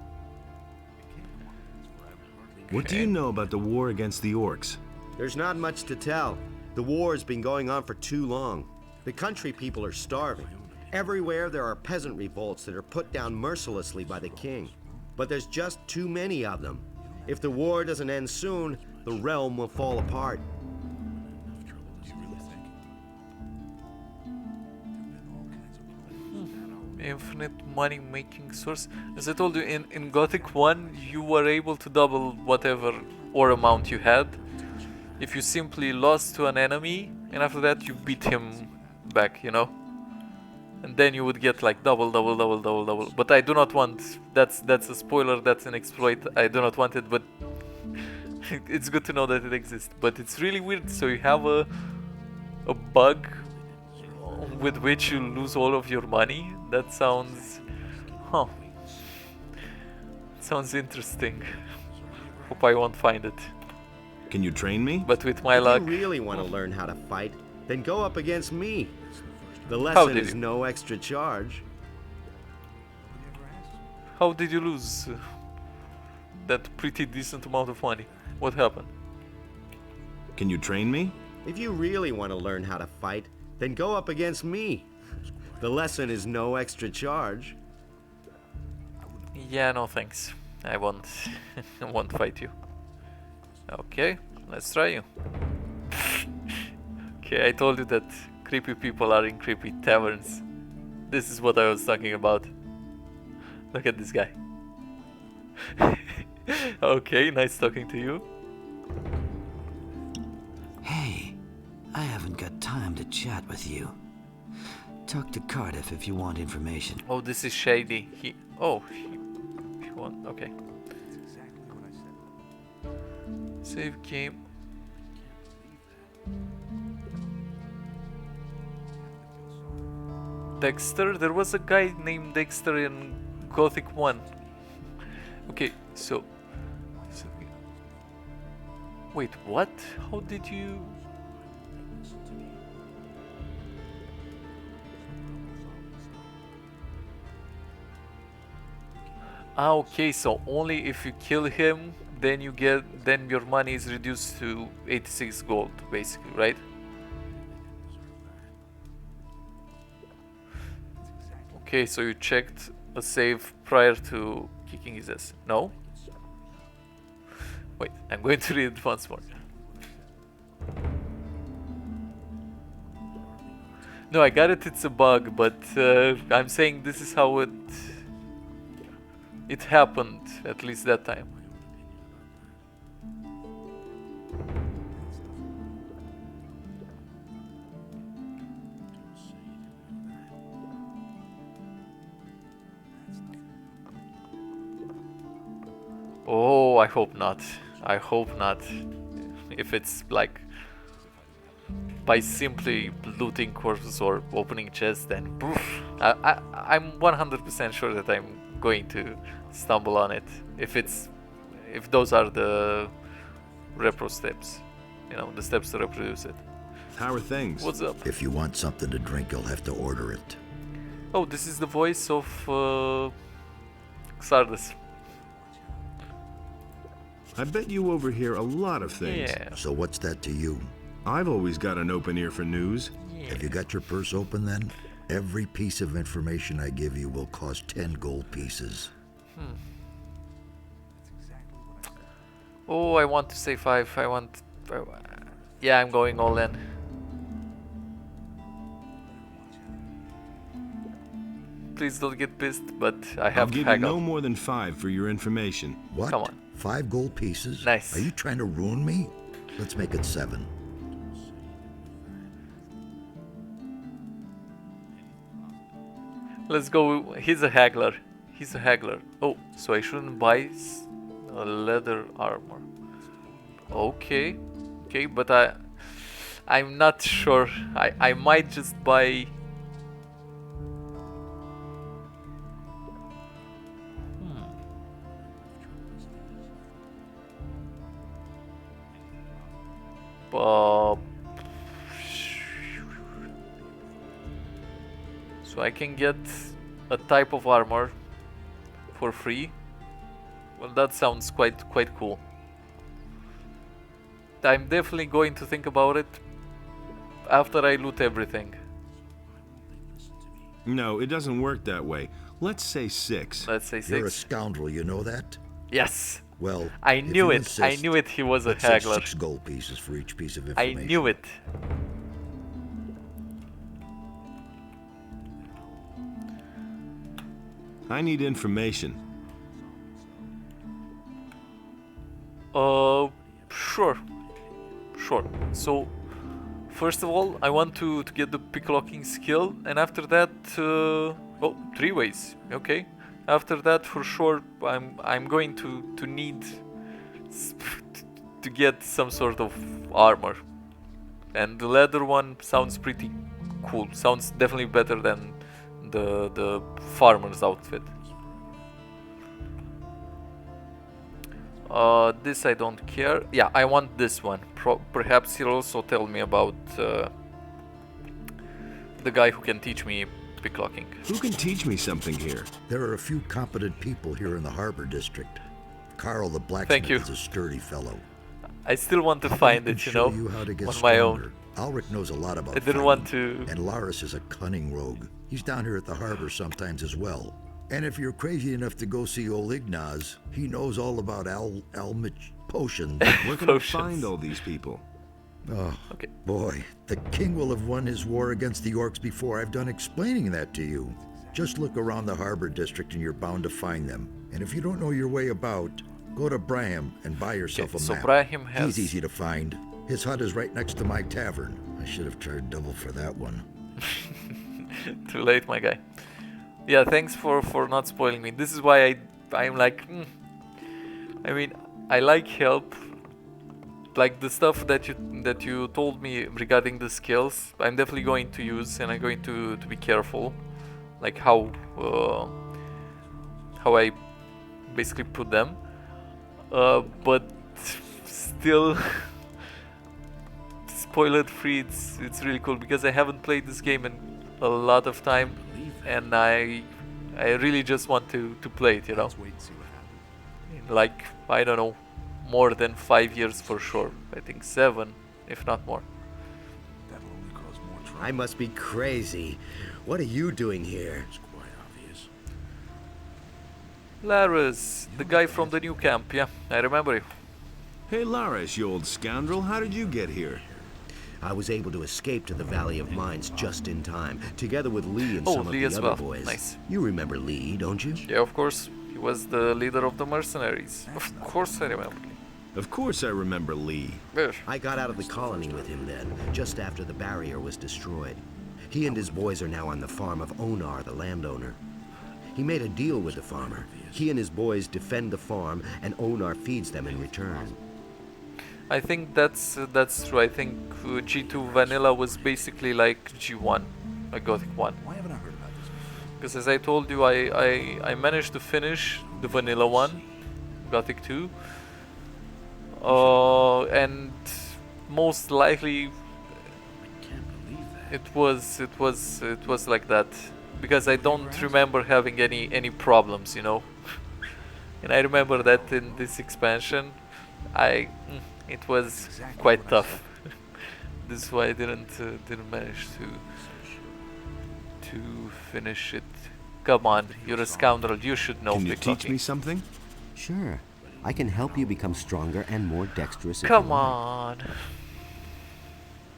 What do you know about the war against the orcs? There's not much to tell. The war's been going on for too long. The country people are starving. Everywhere there are peasant revolts that are put down mercilessly by the king. But there's just too many of them. If the war doesn't end soon, the realm will fall apart. Infinite money making source. As I told you, in Gothic 1 you were able to double whatever ore amount you had if you simply lost to an enemy and after that you beat him back, you know, and then you would get like double. But I do not want, that's a spoiler, that's an exploit, I do not want it, but it's good to know that it exists. But it's really weird. So you have a bug with which you lose all of your money. That sounds, sounds interesting. Hope I won't find it. Can you train me? But with my If luck. you really want to learn how to fight, then go up against me. The lesson is no extra charge. How did you lose that pretty decent amount of money? What happened? Can you train me? If you really want to learn how to fight, then go up against me. The lesson is no extra charge. Yeah, no thanks. I won't won't fight you. Okay, let's try you. Okay, I told you that creepy people are in creepy taverns. This is what I was talking about. Look at this guy. Okay, nice talking to you. Hey, I haven't got time to chat with you. Talk to Cardiff if you want information. Oh, this is shady. He won. Okay. Save game. Dexter? There was a guy named Dexter in Gothic 1. Okay, so wait, what? How did you... Ah, okay, so only if you kill him, then you get, then your money is reduced to 86 gold, basically, right? Okay, so you checked a save prior to kicking his ass. No? Wait, I'm going to read it once more. No, I got it, it's a bug, but I'm saying this is how it happened, at least that time. Oh, I hope not. I hope not. If it's like by simply looting corpses or opening chests, then poof, I'm 100% sure that I'm going to stumble on it if those are the repro steps, you know, the steps to reproduce it. How are things? What's up? If you want something to drink, you'll have to order it. Oh, this is the voice of Xardas. I bet you overhear a lot of things. Yeah. So what's that to you? I've always got an open ear for news. Yeah. Have you got your purse open then? Every piece of information I give you will cost 10 gold pieces. Oh, I want to say 5. Yeah, I'm going all in. Please don't get pissed, but I have I'll to give you haggle. no more than 5 for your information. What? Come on. 5 gold pieces? Nice. Are you trying to ruin me? Let's make it 7. Let's go. He's a haggler. He's a haggler. Oh, so I shouldn't buy a leather armor. Okay. Okay, but I'm not sure. I might just buy. So I can get a type of armor for free. Well, that sounds quite cool. I'm definitely going to think about it after I loot everything. No, it doesn't work that way. Let's say 6. Let's say 6. You're a scoundrel, you know that? Yes. Well, I if knew you it. insist, I knew it. He was a let's say haggler. 6 gold pieces for each piece of I information. knew it. I need information. Sure. Sure. So, first of all, I want to get the picklocking skill, and after that, oh, 3 ways. Okay. After that, for sure, I'm going to need to get some sort of armor, and the leather one sounds pretty cool. Sounds definitely better than the farmer's outfit. This I don't care. Yeah, I want this one. Perhaps he'll also tell me about the guy who can teach me picklocking. Who can teach me something here? There are a few competent people here in the harbor district. Carl the blacksmith Thank you. is a sturdy fellow. I still want to find it, you know, you how to get on my stronger. own. Ulrich knows a lot about I didn't fighting, want to. And Laris is a cunning rogue. He's down here at the harbor sometimes as well. And if you're crazy enough to go see old Ignaz, he knows all about Alchemist potions. Where can I find all these people? Oh, okay. Boy, the king will have won his war against the orcs before I've done explaining that to you. Just look around the harbor district and you're bound to find them. And if you don't know your way about, go to Brahim and buy yourself a so map. Brahim has... He's easy to find. His hut is right next to my tavern. I should have charged double for that one. Too late, my guy. Yeah, thanks for not spoiling me. This is why I'm like, I mean, I like help. Like the stuff that you told me regarding the skills, I'm definitely going to use, and I'm going to be careful, like how I basically put them. But still, spoiler free. It's really cool because I haven't played this game in a lot of time, and I really just want to play it, you know. In like, I don't know, more than 5 years for sure. I think 7, if not more. That'll only cause more trouble. I must be crazy. What are you doing here? It's quite obvious. Laris, the guy from the new camp, yeah, I remember you. Hey Laris, you old scoundrel, how did you get here? I was able to escape to the Valley of Mines just in time, together with Lee and some Lee of as the well. other boys. Nice. You remember Lee, don't you? Yeah, of course. He was the leader of the Mercenaries. Of course I remember. Of course I remember Lee. I got out of the colony with him then, just after the barrier was destroyed. He and his boys are now on the farm of Onar, the landowner. He made a deal with the farmer. He and his boys defend the farm, and Onar feeds them in return. I think that's true. I think G2 Vanilla was basically like G1, like Gothic 1. Why haven't I heard about this? Because as I told you, I managed to finish the Vanilla one, Gothic 2, and most likely it was like that, because I don't remember having any problems, you know. And I remember that in this expansion, it was quite tough. This is why I didn't manage to finish it. Come on, you're a scoundrel. You should know. Can you teach me something? Sure. I can help you become stronger and more dexterous. If Come you like. on.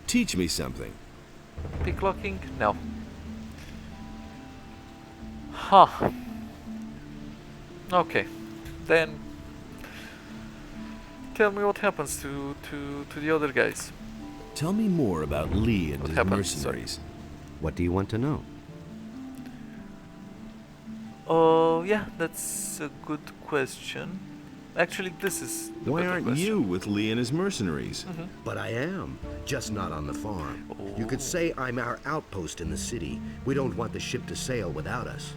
Teach me something. Picklocking? No. Huh. Okay. Then tell me what happens to the other guys. Tell me more about Lee and What his happened? mercenaries. What do you want to know? Oh, yeah, that's a good question. Actually, this is the Why better aren't question. you with Lee and his mercenaries? But I am, just not on the farm. You could say I'm our outpost in the city. We don't want the ship to sail without us.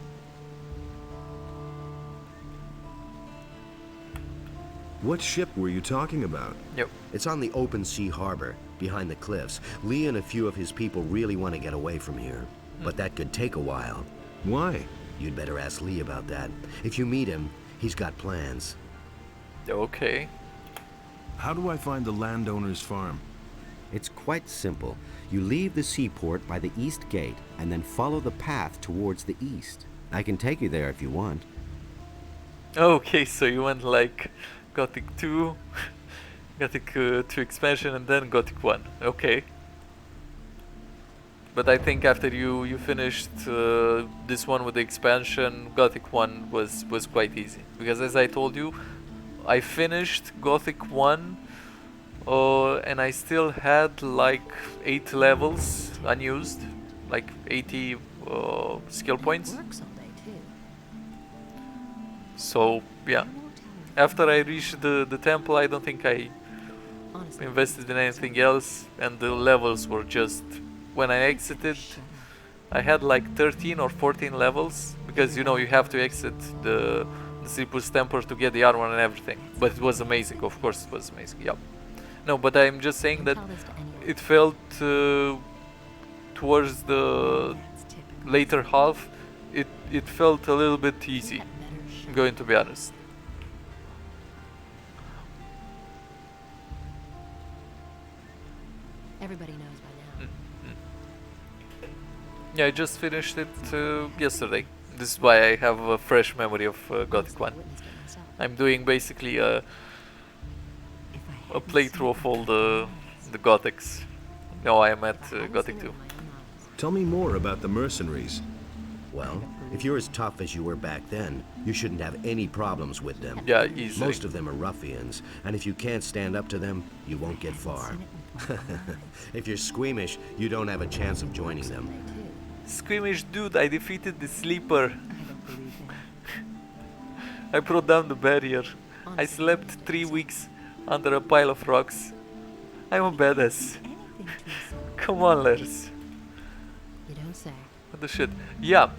What ship were you talking about? Yep. It's on the open sea harbor, behind the cliffs. Lee and a few of his people really want to get away from here. But that could take a while. Why? You'd better ask Lee about that. If you meet him, he's got plans. Okay. How do I find the landowner's farm? It's quite simple. You leave the seaport by the east gate and then follow the path towards the east. I can take you there if you want. Okay, so you went like Gothic 2, Gothic 2 expansion, and then Gothic 1. Okay. But I think after you finished this one with the expansion, Gothic 1 was quite easy. Because as I told you, I finished Gothic 1 and I still had like 8 levels unused, like 80 skill points. So yeah, after I reached the temple, I don't think I invested in anything else, and the levels were just, when I exited, I had like 13 or 14 levels, because you know you have to exit the Sleeper's Temple to get the armor and everything. But it was amazing, of course it was amazing, yep. No, but I'm just saying that it felt towards the later half, it felt a little bit easy, I'm going to be honest. Everybody knows by now. Yeah, I just finished it yesterday. This is why I have a fresh memory of Gothic 1. I'm doing basically a playthrough of all the Gothics. Now I am at Gothic 2. Tell me more about the mercenaries. Well, if you're as tough as you were back then, you shouldn't have any problems with them. Yeah, easily. Most of them are ruffians, and if you can't stand up to them, you won't get far. If you're squeamish, you don't have a chance of joining them. Squeamish dude, I defeated the sleeper. I brought down the barrier. I slept 3 weeks under a pile of rocks. I'm a badass. Come on, Lars. You don't say. What the shit? Yeah,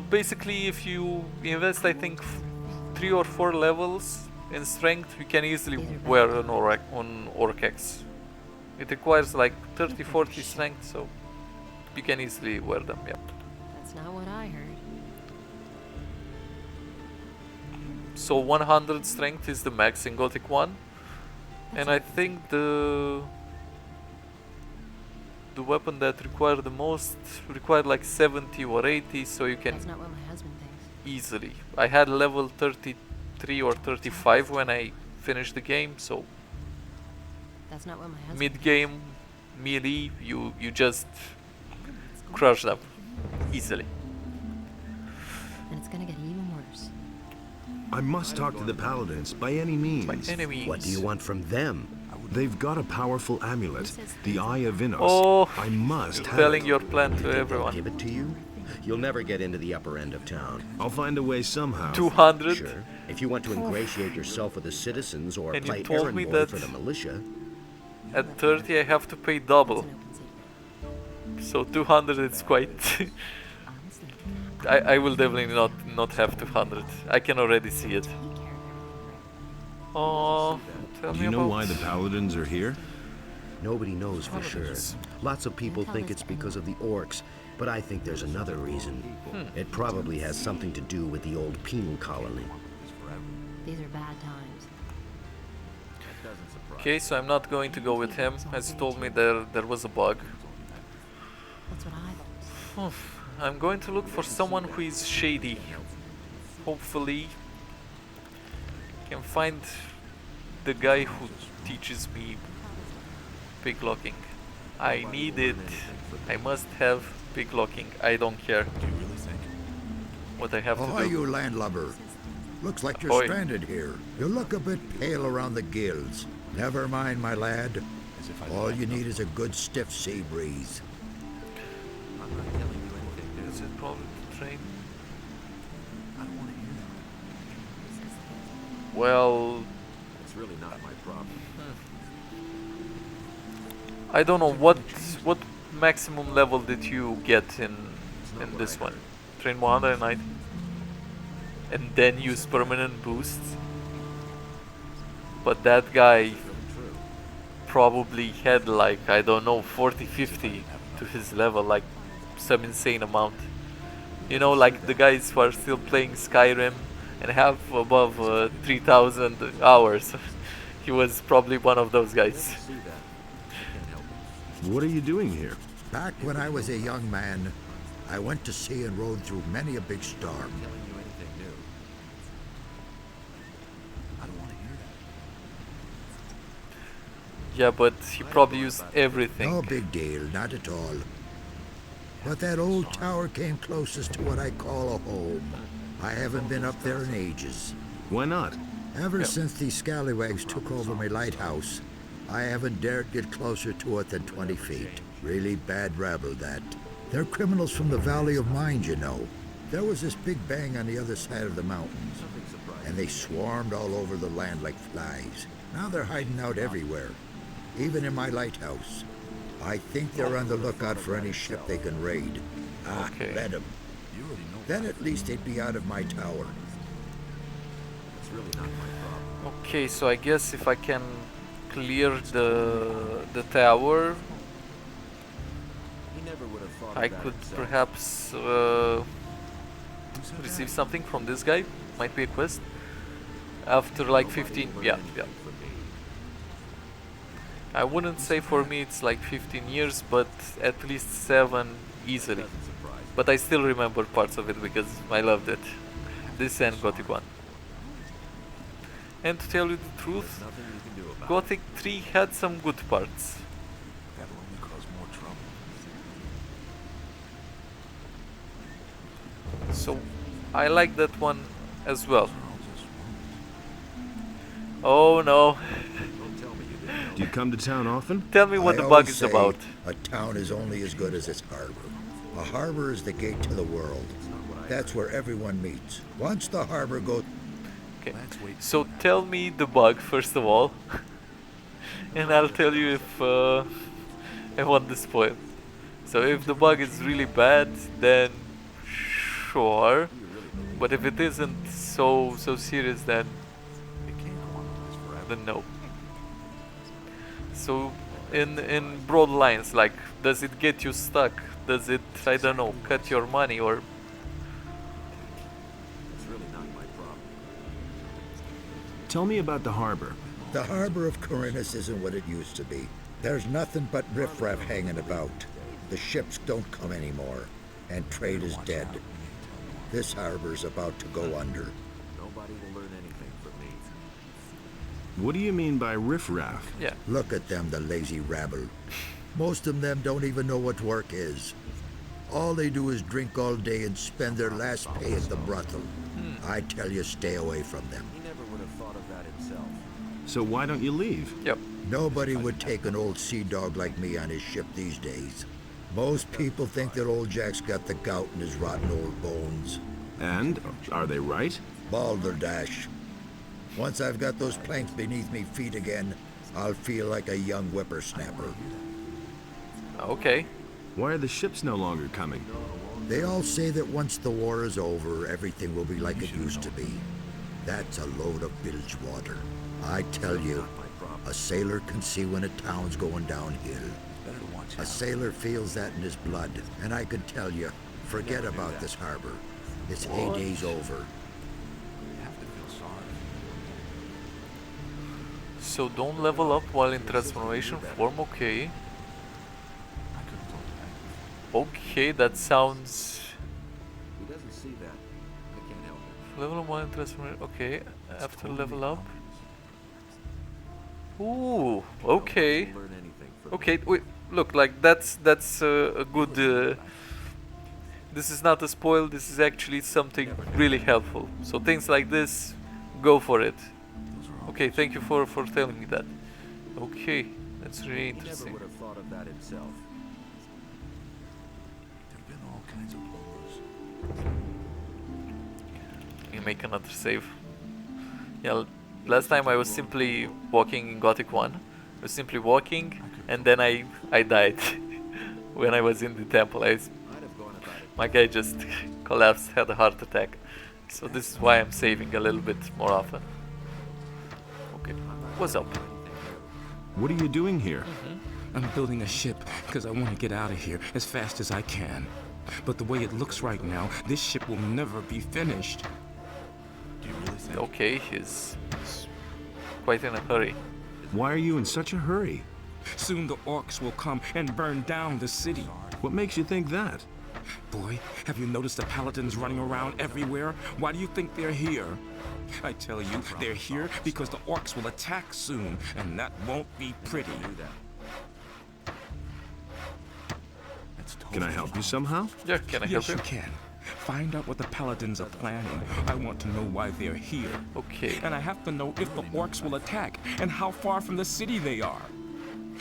basically if you invest, I think, 3 or 4 levels in strength, you can easily wear an Orcax. It requires like 30-40 strength, so you can easily wear them, yeah. That's not what I heard. So 100 strength is the max in Gothic 1. And I think the weapon that required the most required like 70 or 80, so you can That's not what my husband thinks. easily. I had level 33 or 35 when I finished the game, so That's not what my husband mid-game melee, you just crush them easily. And it's gonna get even worse. I must talk to the paladins by any means. What do you want from them? They've got a powerful amulet, the Eye of Innos. Oh, I must have telling it. your plan to everyone. Give it to you? You'll never get into the upper end of town. I'll find a way somehow. 200? Sure. If you want to ingratiate yourself with the citizens or And you play told errand me boy that for the militia. at 30 I have to pay double. So 200 is quite... I will definitely not have 200. I can already see it. Oh, tell me Do you know about... why the paladins are here? Nobody knows for sure. Lots of people think it's because of the orcs, but I think there's another reason. It probably has something to do with the old penal colony. These are bad times. Okay, so I'm not going to go with him, as he told me there was a bug. That's what I thought. I'm going to look for someone who is shady. Hopefully, can find the guy who teaches me picklocking. I need it. I must have picklocking. I don't care what I have to Ahoy, do. you landlubber. Looks like you're Ahoy. stranded here. You look a bit pale around the gills. Never mind, my lad. All you need is a good stiff sea breeze. Is it probably the train? Well, It's really not my problem. I don't know what maximum level did you get in this one? Train 190, and then use permanent boosts. But that guy probably had like, I don't know, 40-50 to his level, like some insane amount. You know, like the guys who are still playing Skyrim and have above 3,000 hours. He was probably one of those guys. What are you doing here? Back when I was a young man, I went to sea and rode through many a big storm. Yeah, but he probably used everything. No big deal, not at all. But that old tower came closest to what I call a home. I haven't been up there in ages. Why not? Ever since these scallywags took over my lighthouse, I haven't dared get closer to it than 20 feet. Really bad rabble, that. They're criminals from the Valley of Mind, you know. There was this big bang on the other side of the mountains, and they swarmed all over the land like flies. Now they're hiding out everywhere, even in my lighthouse. I think they're on the lookout for any ship they can raid. Okay. Let them. Then at least they'd be out of my tower. It's really not my problem. Okay, so I guess if I can clear the tower, He never would have thought I of that could himself. perhaps receive something from this guy. Might be a quest. After like 15, yeah. I wouldn't say for me it's like 15 years, but at least 7 easily. But I still remember parts of it because I loved it. This and Gothic 1. And to tell you the truth, Gothic 3 had some good parts. That'll only cause more trouble. So I like that one as well. Oh no. Do you come to town often? Tell me what I the bug always is say about. A town is only as good as its harbor. A harbor is the gate to the world. That's where everyone meets. Once the harbor goes... Okay, so tell me the bug first of all. And I'll tell you if I want the spoil. So if the bug is really bad, then sure. But if it isn't so serious, then no. So in broad lines, like, does it get you stuck? Does it, I don't know, cut your money, or It's really not my problem. Tell me about the harbor. The harbor of Corinthus isn't what it used to be. There's nothing but riffraff hanging about. The ships don't come anymore, and trade is dead. This harbor's about to go under. Nobody will learn anything from me. What do you mean by riffraff? Yeah. Look at them, the lazy rabble. Most of them don't even know what work is. All they do is drink all day and spend their last pay at the brothel. I tell you, stay away from them. He never would have thought of that himself. So why don't you leave? Yep. Nobody would take an old sea dog like me on his ship these days. Most people think that old Jack's got the gout in his rotten old bones. And are they right? Balderdash. Once I've got those planks beneath me feet again, I'll feel like a young whippersnapper. Okay. Why are the ships no longer coming? They all say that once the war is over, everything will be like it used to be. That's a load of bilge water. I tell you, a sailor can see when a town's going downhill. A sailor feels that in his blood, and I can tell you, forget about this harbor. Its heyday's over. So don't level up while in transformation form, okay. Okay, that sounds... He doesn't see that. I can't help it. Level 1 transformation, okay. After level up. Ooh, okay. Okay, wait, look, like that's a good... this is not a spoil, this is actually something really helpful. So things like this, go for it. Okay, thank you for telling me that. Okay, that's really interesting. He never would have thought of that himself. There've been all kinds of blowers. You make another save. Yeah, last time I was simply walking in Gothic 1. I was simply walking, and then I died when I was in the temple. My guy just collapsed, had a heart attack. So this is why I'm saving a little bit more often. Okay, what's up? What are you doing here? I'm building a ship because I want to get out of here as fast as I can. But the way it looks right now, this ship will never be finished. Do you really think? Okay, he's quite in a hurry. Why are you in such a hurry? Soon the orcs will come and burn down the city. What makes you think that? Boy, have you noticed the paladins running around everywhere? Why do you think they're here? I tell you, they're here because the orcs will attack soon, and that won't be pretty. Can I help you somehow? Yeah, can I help you? Yes, you can. Find out what the paladins are planning. I want to know why they're here. Okay. And I have to know if the orcs will attack and how far from the city they are.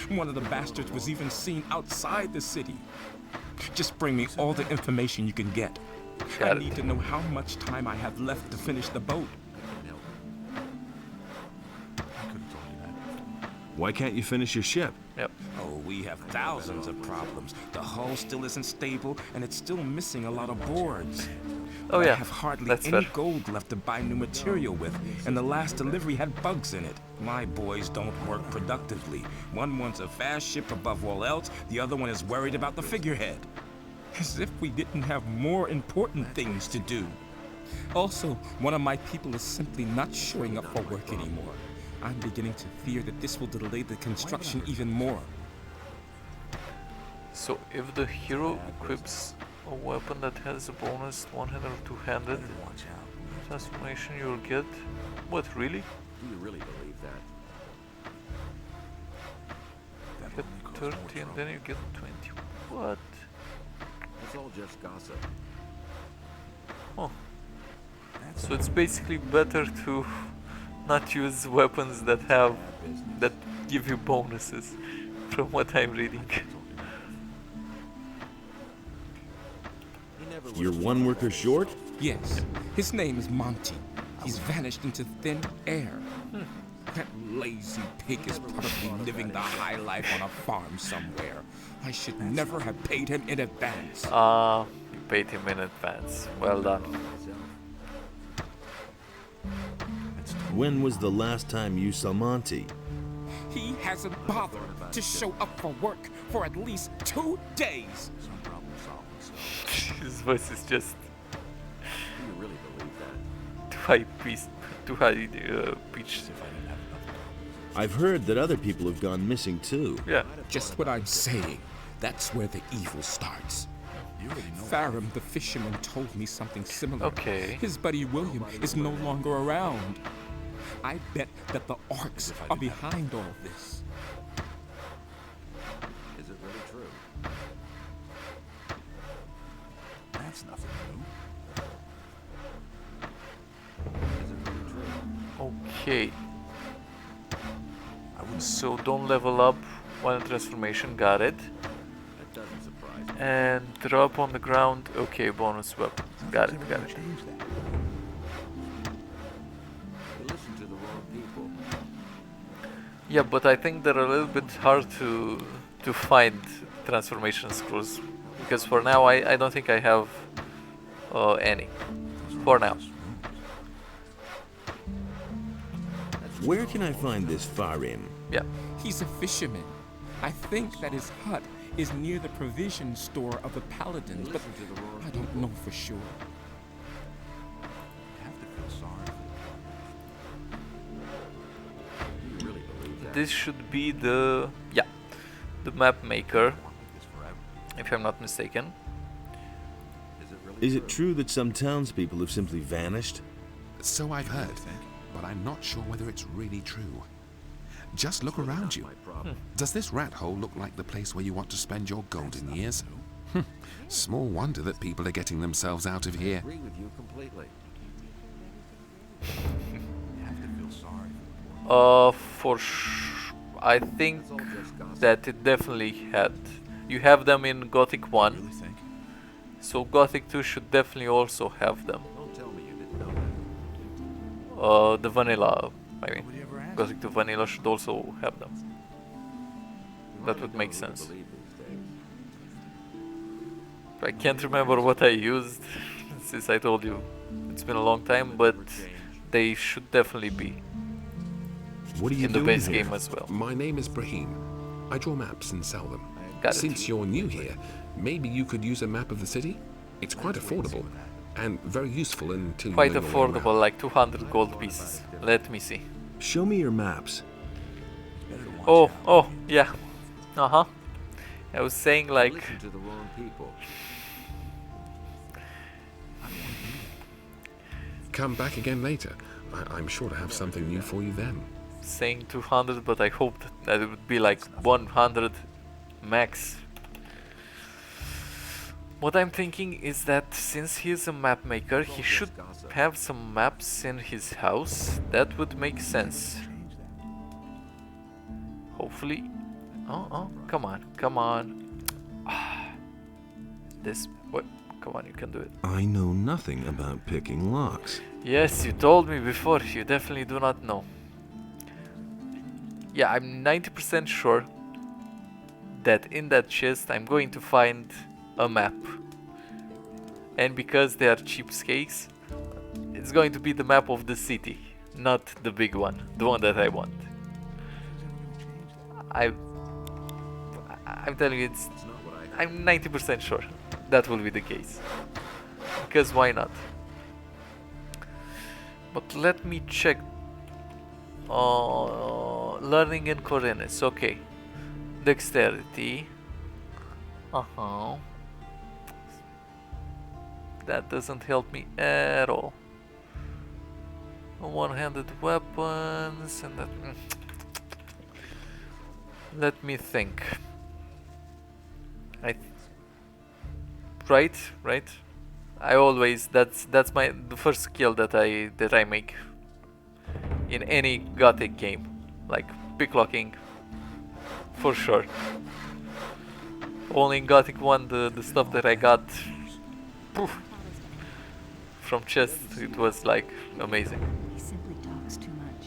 One of the bastards was even seen outside the city. Just bring me all the information you can get. I need to know how much time I have left to finish the boat. Why can't you finish your ship? Yep. Oh, we have thousands of problems. The hull still isn't stable, and it's still missing a lot of boards. Oh yeah, I have hardly any gold left to buy new material with, and the last delivery had bugs in it. My boys don't work productively. One wants a fast ship above all else, the other one is worried about the figurehead. As if we didn't have more important things to do. Also, one of my people is simply not showing up for work anymore. I'm beginning to fear that this will delay the construction even more. So if the hero equips a weapon that has a bonus one-handed or two-handed transformation, you'll get... What, really? Do you really believe that? Get 30 and then you get 20. What? It's all just gossip. Oh. So it's basically better to not use weapons that give you bonuses, from what I'm reading. You're one worker short? Yes. His name is Monty. He's vanished into thin air. That lazy pig is probably living the high life on a farm somewhere. I should never have paid him in advance. You paid him in advance. Well done. When was the last time you saw Monty? He hasn't bothered to show up for work for at least 2 days. His voice is just Do you really believe that? too high pitched. I've heard that other people have gone missing too. Yeah. Just what I'm saying. That's where the evil starts. Farum the fisherman told me something similar. Okay. His buddy William is no longer around. I bet that the orcs are behind all this. Is it really true? That's nothing new. Is it really true? Okay. So don't level up while transformation, got it. That doesn't surprise me. And drop on the ground, okay, bonus weapon. Got it. You listen to the wrong people. Yeah, but I think they're a little bit hard to find transformation scrolls, because for now I don't think I have any. For now. Where can I find this Farim? Yeah. He's a fisherman. I think that his hut is near the provision store of the Paladins, but I don't know for sure. This should be the map maker, if I'm not mistaken. Is it true that some townspeople have simply vanished? So I've heard, but I'm not sure whether it's really true. Just look around you. Does this rat hole look like the place where you want to spend your golden years? Small wonder that people are getting themselves out of here. I agree with you completely. I think that it definitely had. You have them in Gothic 1, so Gothic 2 should definitely also have them. The vanilla, I mean, Gothic 2 vanilla should also have them. That would make sense. I can't remember what I used, since I told you it's been a long time, but they should definitely be. What are you in doing the base here? game as well. My name is Brahim. I draw maps and sell them. Got it. Since you're new here, maybe you could use a map of the city? It's quite affordable and very useful until Quite you know your way around. affordable, like 200 gold pieces. Let me see. Show me your maps. Oh, yeah. Uh-huh. I was saying like... Listen to the wrong people. Come back again later. I'm sure to have something new for you then. saying 200, but I hoped that it would be like 100 max. What I'm thinking is that since he is a map maker, he should have some maps in his house. That would make sense. Hopefully. Oh, come on. This, what? Come on, you can do it. I know nothing about picking locks. Yes, you told me before. You definitely do not know. Yeah, I'm 90% sure that in that chest I'm going to find a map. And because they are cheapskates, it's going to be the map of the city, not the big one, the one that I want. I'm telling you, I'm 90% sure that will be the case. Because why not? But let me check. Learning in Koreans, okay. Dexterity. That doesn't help me at all. One-handed weapons and that. Let me think. Right. I always that's the first skill that I make in any Gothic game, like picklocking, for sure. Only in Gothic 1 the stuff that I got from chests, it was like amazing. He simply talks too much.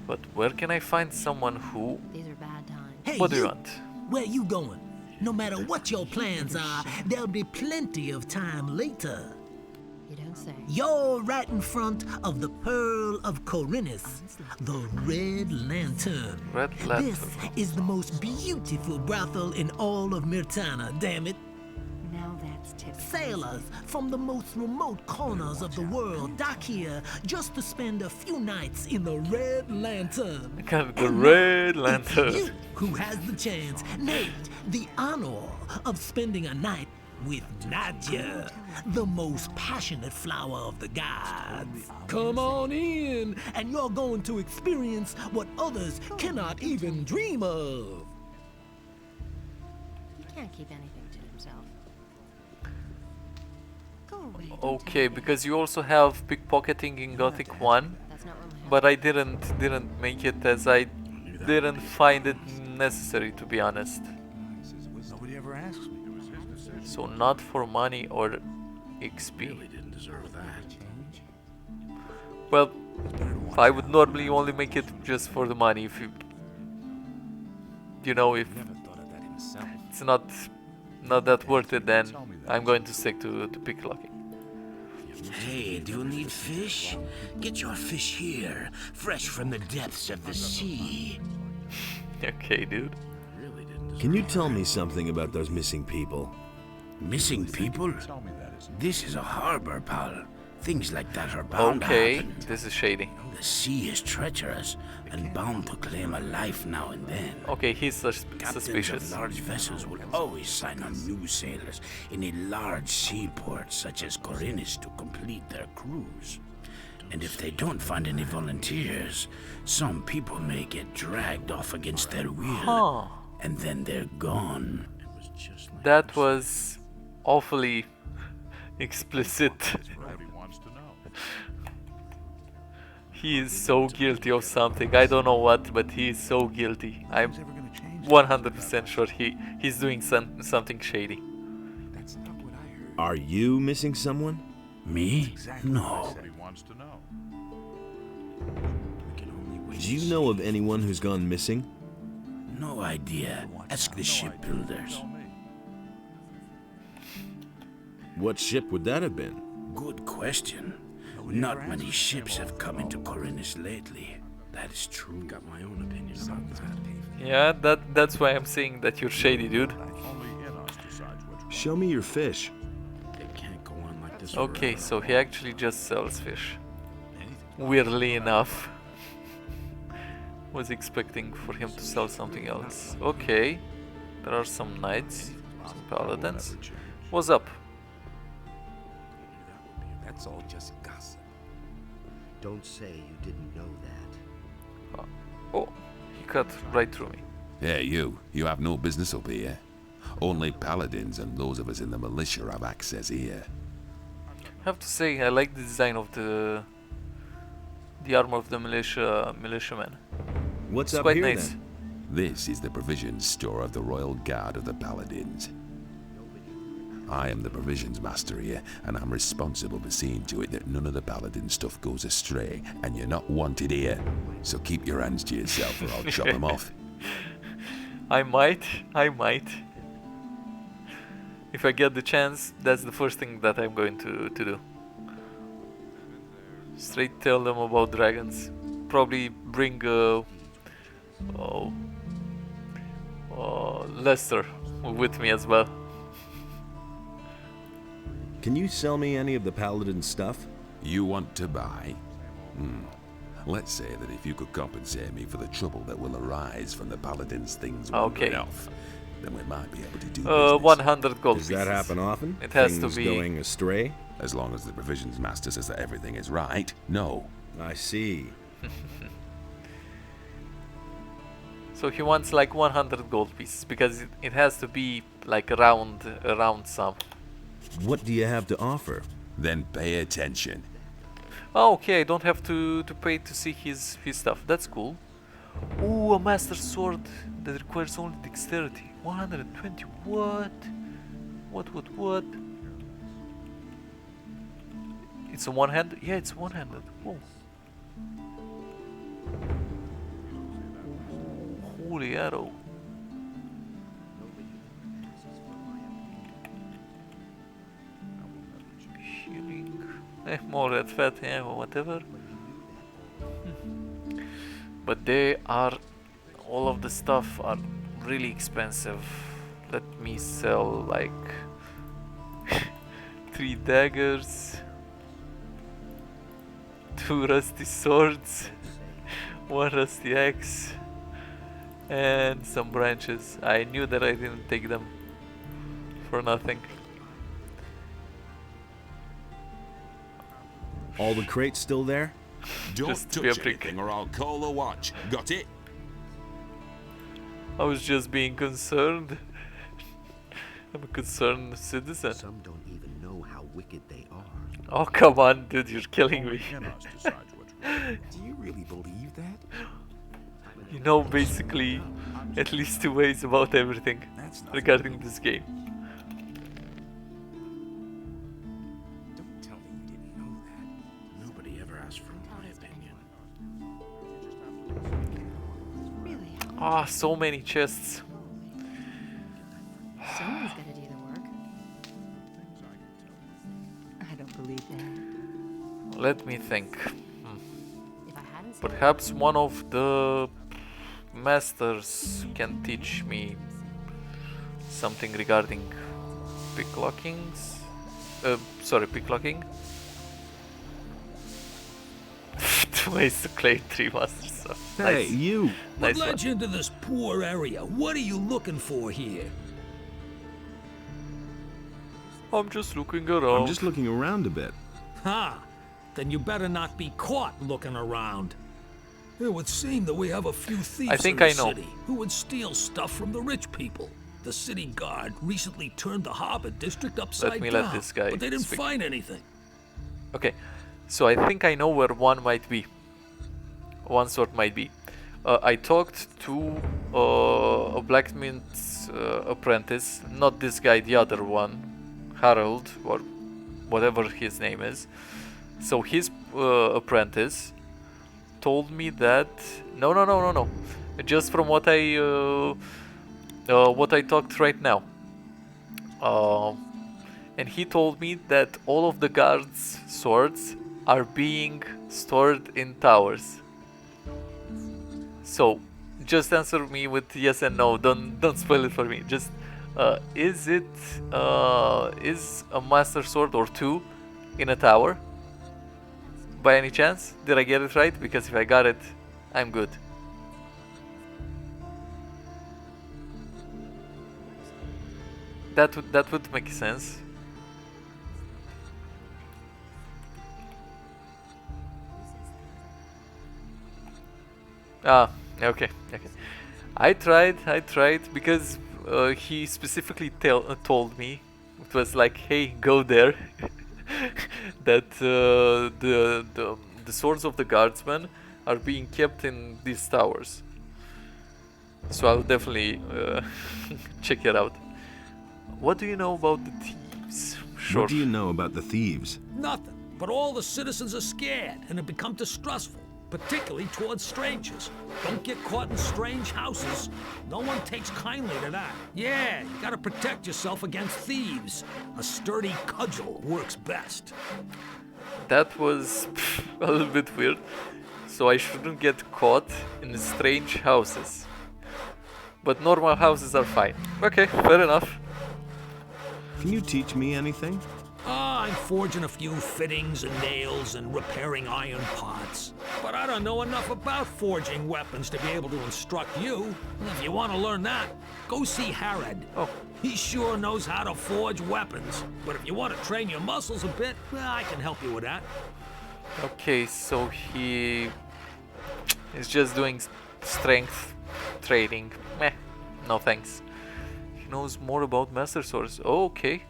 But where can I find someone who... These are bad times. Hey, what do you want? Where you going? No matter what your plans are, there'll be plenty of time later. You don't say. You're right in front of the Pearl of Corinus, the Red Lantern. Red Lantern. This is the most beautiful brothel in all of Myrtana, damn it. Now that's typical. Sailors from the most remote corners of the world dock here just to spend a few nights in the Red Lantern. The Red Lantern. You who has the chance, nay, the honor of spending a night with Nadia, the most passionate flower of the gods. Come on in, and you're going to experience what others cannot even dream of. He can't keep anything to himself. Go away. Okay, because you also have pickpocketing in Gothic 1, but I didn't make it as I didn't find it necessary, to be honest. Nobody ever asks me. So not for money or XP. Really didn't deserve that. Well, I would normally only make it just for the money. you know, if it's not that worth it, then I'm going to stick to picklocking. Hey, do you need fish? Get your fish here, fresh from the depths of the sea. Okay, dude. Can you tell me something about those missing people? Missing people? This is a harbor, pal. Things like that are bound to happen. This is shady. The sea is treacherous and bound to claim a life now and then. Okay, he's Captains suspicious. of large vessels will always sign on new sailors in a large seaport such as Corinus to complete their cruise. And if they don't find any volunteers, some people may get dragged off against their will, and then they're gone. That was awfully explicit. He is so guilty of something. I don't know what, but he is so guilty. I'm 100% sure he's doing something shady. Are you missing someone? Me? No. Do you know of anyone who's gone missing? No idea. Ask the shipbuilders. What ship would that have been? Good question. Not many ships have come into Corinus lately. That is true. Got my own opinion about that. Yeah, that's why I'm saying that you're shady, dude. Show me your fish. It can't go on like this. Okay, so he actually just sells fish. Weirdly enough. Was expecting for him to sell something else. Okay. There are some knights, some paladins. What's up? That's all just gossip. Don't say you didn't know that. Oh, he cut right through me. Hey, you have no business up here. Only paladins and those of us in the militia have access here. I have to say, I like the design of the armor of the militiaman. What's it's up quite here nice. then? This is the provisions store of the Royal Guard of the Paladins. I am the provisions master here, and I'm responsible for seeing to it that none of the paladin stuff goes astray, and you're not wanted here. So keep your hands to yourself or I'll chop them off. I might. If I get the chance, that's the first thing that I'm going to do. Straight tell them about dragons. Probably bring Lester with me as well. Can you sell me any of the paladin stuff? You want to buy? Let's say that if you could compensate me for the trouble that will arise from the paladin's things wandering off, then we might be able to do business. 100 gold Does pieces. that happen often? It has Things to be going astray? As long as the provisions master says that everything is right, no. I see. So he wants like 100 gold pieces because it has to be like a round sum. What do you have to offer? Then pay attention. Oh, okay, I don't have to pay to see his stuff. That's cool. Ooh, a master sword that requires only dexterity. 120. What? What? It's a one-handed? Yeah, it's one-handed. Whoa. Holy arrow. Healing. More red fat, yeah, or whatever. But they are... all of the stuff are really expensive. Let me sell like 3 daggers, 2 rusty swords, 1 rusty axe, and some branches. I knew that I didn't take them for nothing. All the crates still there? Don't touch anything or I'll call the watch. Got it? I was just being concerned. I'm a concerned citizen. Some don't even know how wicked they are. Oh, come on, dude, you're killing me. Do you really believe that? You know basically at least 2 ways about everything regarding this game. Don't tell me you didn't know that. Nobody ever asked for my opinion. Ah, so many chests. Someone's got to do the work. I don't believe that. Let me think. Perhaps one of the masters can teach me something regarding picklockings. Picklocking. Ways to claim 3 masters. So, Hey, nice. you! What Nice led one. you into this poor area? What are you looking for here? I'm just looking around. I'm just looking around a bit. Ha! Then you better not be caught looking around. It would seem that we have a few thieves think in I the know. city who would steal stuff from the rich people. The city guard recently turned the harbor district upside me down, let this guy but they didn't speak. find anything. Okay, so I think I know where one might be. One sort might be. I talked to a blacksmith's apprentice, not this guy, the other one, Harold, or whatever his name is. So his apprentice told me that no. Just from what I talked right now. And he told me that all of the guards' swords are being stored in towers. So, just answer me with yes and no. Don't spoil it for me. Just is a master sword or 2 in a tower? By any chance? Did I get it right? Because if I got it, I'm good. That would make sense. Ah, okay. I tried because he specifically told me, it was like, hey, go there. That the swords of the guardsmen are being kept in these towers. So I'll definitely check it out. What do you know about the thieves? Sure. What do you know about the thieves? Nothing. But all the citizens are scared and have become distrustful, particularly towards strangers. Don't get caught in strange houses. No one takes kindly to that. Yeah, you gotta protect yourself against thieves. A sturdy cudgel works best. That was a little bit weird. So I shouldn't get caught in strange houses. But normal houses are fine. Okay, fair enough. Can you teach me anything? I'm forging a few fittings and nails and repairing iron pots. But I don't know enough about forging weapons to be able to instruct you. If you want to learn that, go see Harad. Oh. He sure knows how to forge weapons. But if you want to train your muscles a bit, well, I can help you with that. Okay, so he is just doing strength training. Meh, no thanks. He knows more about master swords. Oh, okay.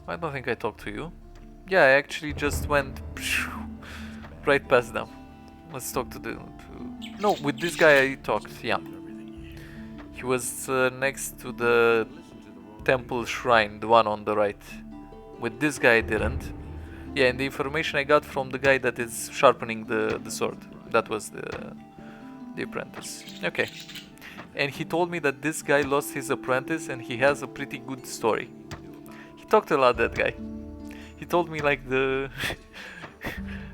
I don't think I talked to you. Yeah, I actually just went right past them. Let's talk to the... No, with this guy I talked, yeah. He was next to the temple shrine, the one on the right. With this guy I didn't. Yeah, and the information I got from the guy that is sharpening the sword. That was the apprentice. Okay. And he told me that this guy lost his apprentice and he has a pretty good story. He talked a lot, that guy. He told me like the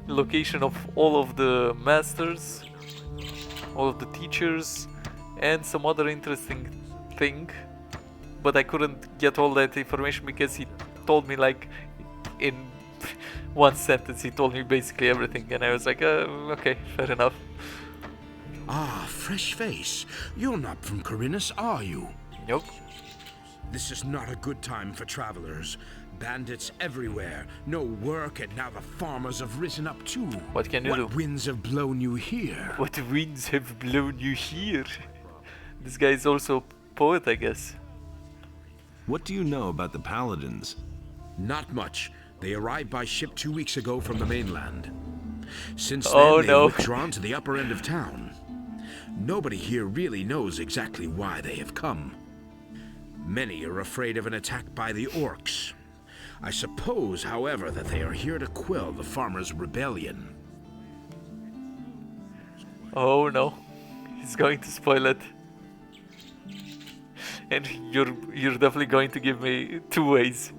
location of all of the masters, all of the teachers, and some other interesting thing. But I couldn't get all that information because he told me like in one sentence. He told me basically everything and I was like, okay, fair enough. Ah, fresh face. You're not from Corinus, are you? Nope. This is not a good time for travelers. Bandits everywhere. No work, and now the farmers have risen up too. What can you do? What winds have blown you here? What winds have blown you here? This guy is also a poet, I guess. What do you know about the paladins? Not much. They arrived by ship 2 weeks ago from the mainland. Since then, Oh, they've no. withdrawn to the upper end of town. Nobody here really knows exactly why they have come. Many are afraid of an attack by the orcs. I suppose, however, that they are here to quell the farmers' rebellion. Oh no, he's going to spoil it. And you're definitely going to give me 2 ways.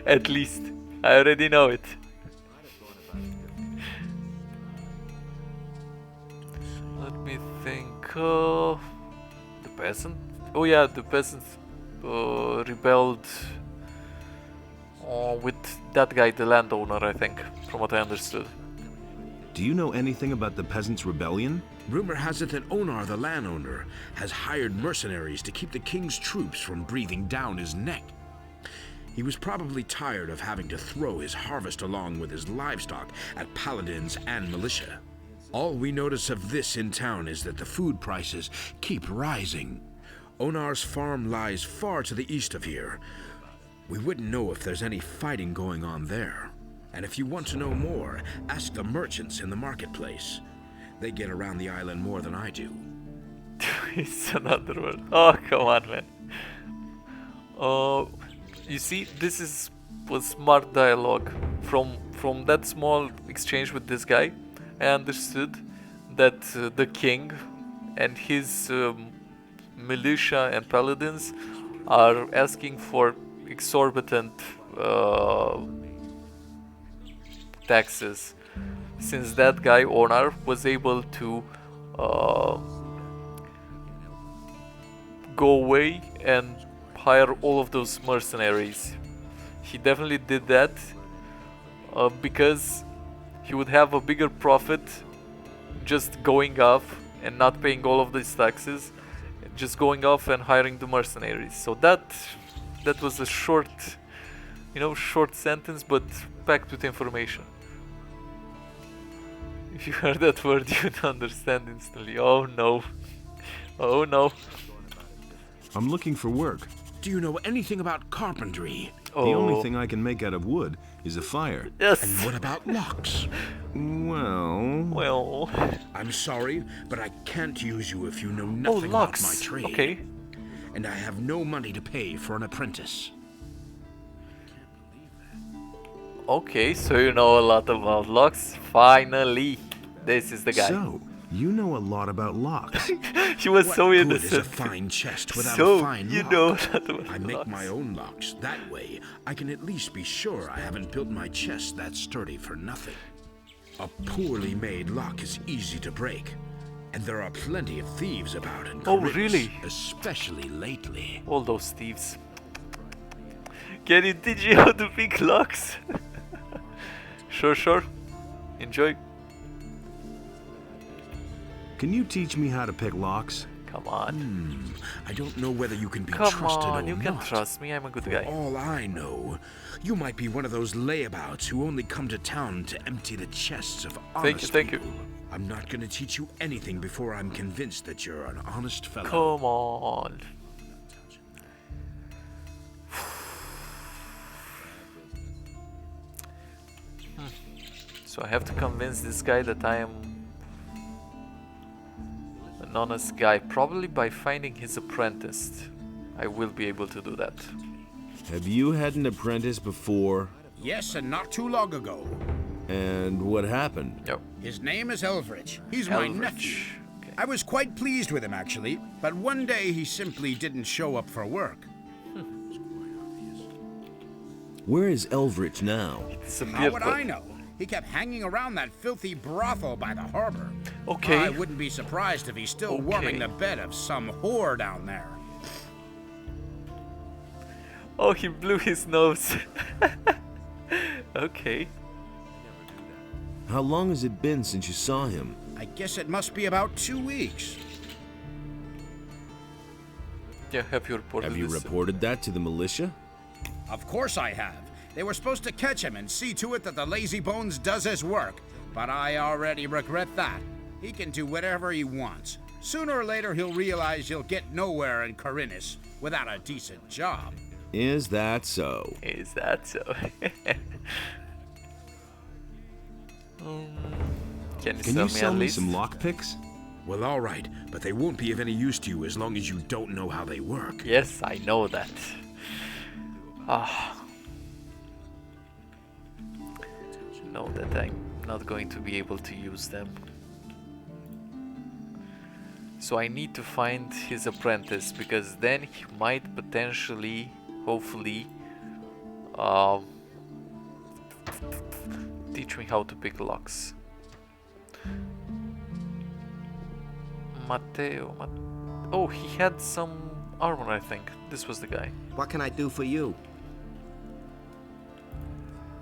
At least. I already know it. Let me think. The peasant? Oh yeah, the peasants rebelled with that guy, the landowner, I think, from what I understood. Do you know anything about the peasants' rebellion? Rumor has it that Onar, the landowner, has hired mercenaries to keep the king's troops from breathing down his neck. He was probably tired of having to throw his harvest along with his livestock at paladins and militia. All we notice of this in town is that the food prices keep rising. Onar's farm lies far to the east of here. We wouldn't know if there's any fighting going on there. And if you want to know more, ask the merchants in the marketplace. They get around the island more than I do. It's another word. Oh, come on, man. You see, this was smart dialogue. From that small exchange with this guy, I understood that the king and his militia and paladins are asking for exorbitant taxes, since that guy Onar was able to go away and hire all of those mercenaries. He definitely did that because he would have a bigger profit just going off and not paying all of these taxes, just going off and hiring the mercenaries. So that was a short sentence, but packed with information. If you heard that word, you'd understand instantly. Oh no. Oh no. I'm looking for work. Do you know anything about carpentry? The only thing I can make out of wood is a fire. Yes. And what about locks? Well... I'm sorry, but I can't use you if you know nothing about my trade. Okay. And I have no money to pay for an apprentice. Okay, so you know a lot about locks. Finally, this is the guy. So, you know a lot about locks. He was What so good innocent. is a fine chest without So, a fine you lock? know a lot about I make locks. my own locks. That way, I can at least be sure I haven't built my chest that sturdy for nothing. A poorly made lock is easy to break, and there are plenty of thieves about in Oh, Corinth, really? especially lately. All those thieves. Can you teach me how to pick locks? Sure. Enjoy. Can you teach me how to pick locks? Come on. I don't know whether you can be Come trusted on, or you can not. trust me. I'm a good For guy. all I know, you might be one of those layabouts who only come to town to empty the chests of honest Thank you. people. I'm not going to teach you anything before I'm convinced that you're an honest fellow. Come on. So I have to convince this guy that I am an honest guy, probably by finding his apprentice. I will be able to do that. Have you had an apprentice before? Yes, and not too long ago. And what happened? Yep. His name is Elvrich. He's my nephew. I was quite pleased with him, actually, but one day he simply didn't show up for work. Where is Elvrich now? How would I know? He kept hanging around that filthy brothel by the harbor. Okay. I wouldn't be surprised if he's still warming the bed of some whore down there. Oh, he blew his nose. Okay. How long has it been since you saw him? I guess it must be about 2 weeks. Yeah, have you reported Have you this? reported that to the militia? Of course I have. They were supposed to catch him and see to it that the lazy bones does his work. But I already regret that. He can do whatever he wants. Sooner or later he'll realize he'll get nowhere in Corinthus without a decent job. Is that so? Is that so? Can you sell at me least? some lockpicks? Well, all right, but they won't be of any use to you as long as you don't know how they work. Yes, I know that. know that I'm not going to be able to use them. So I need to find his apprentice, because then he might potentially, hopefully, teach me how to pick locks. Matteo. Oh, he had some armor, I think. This was the guy. What can I do for you?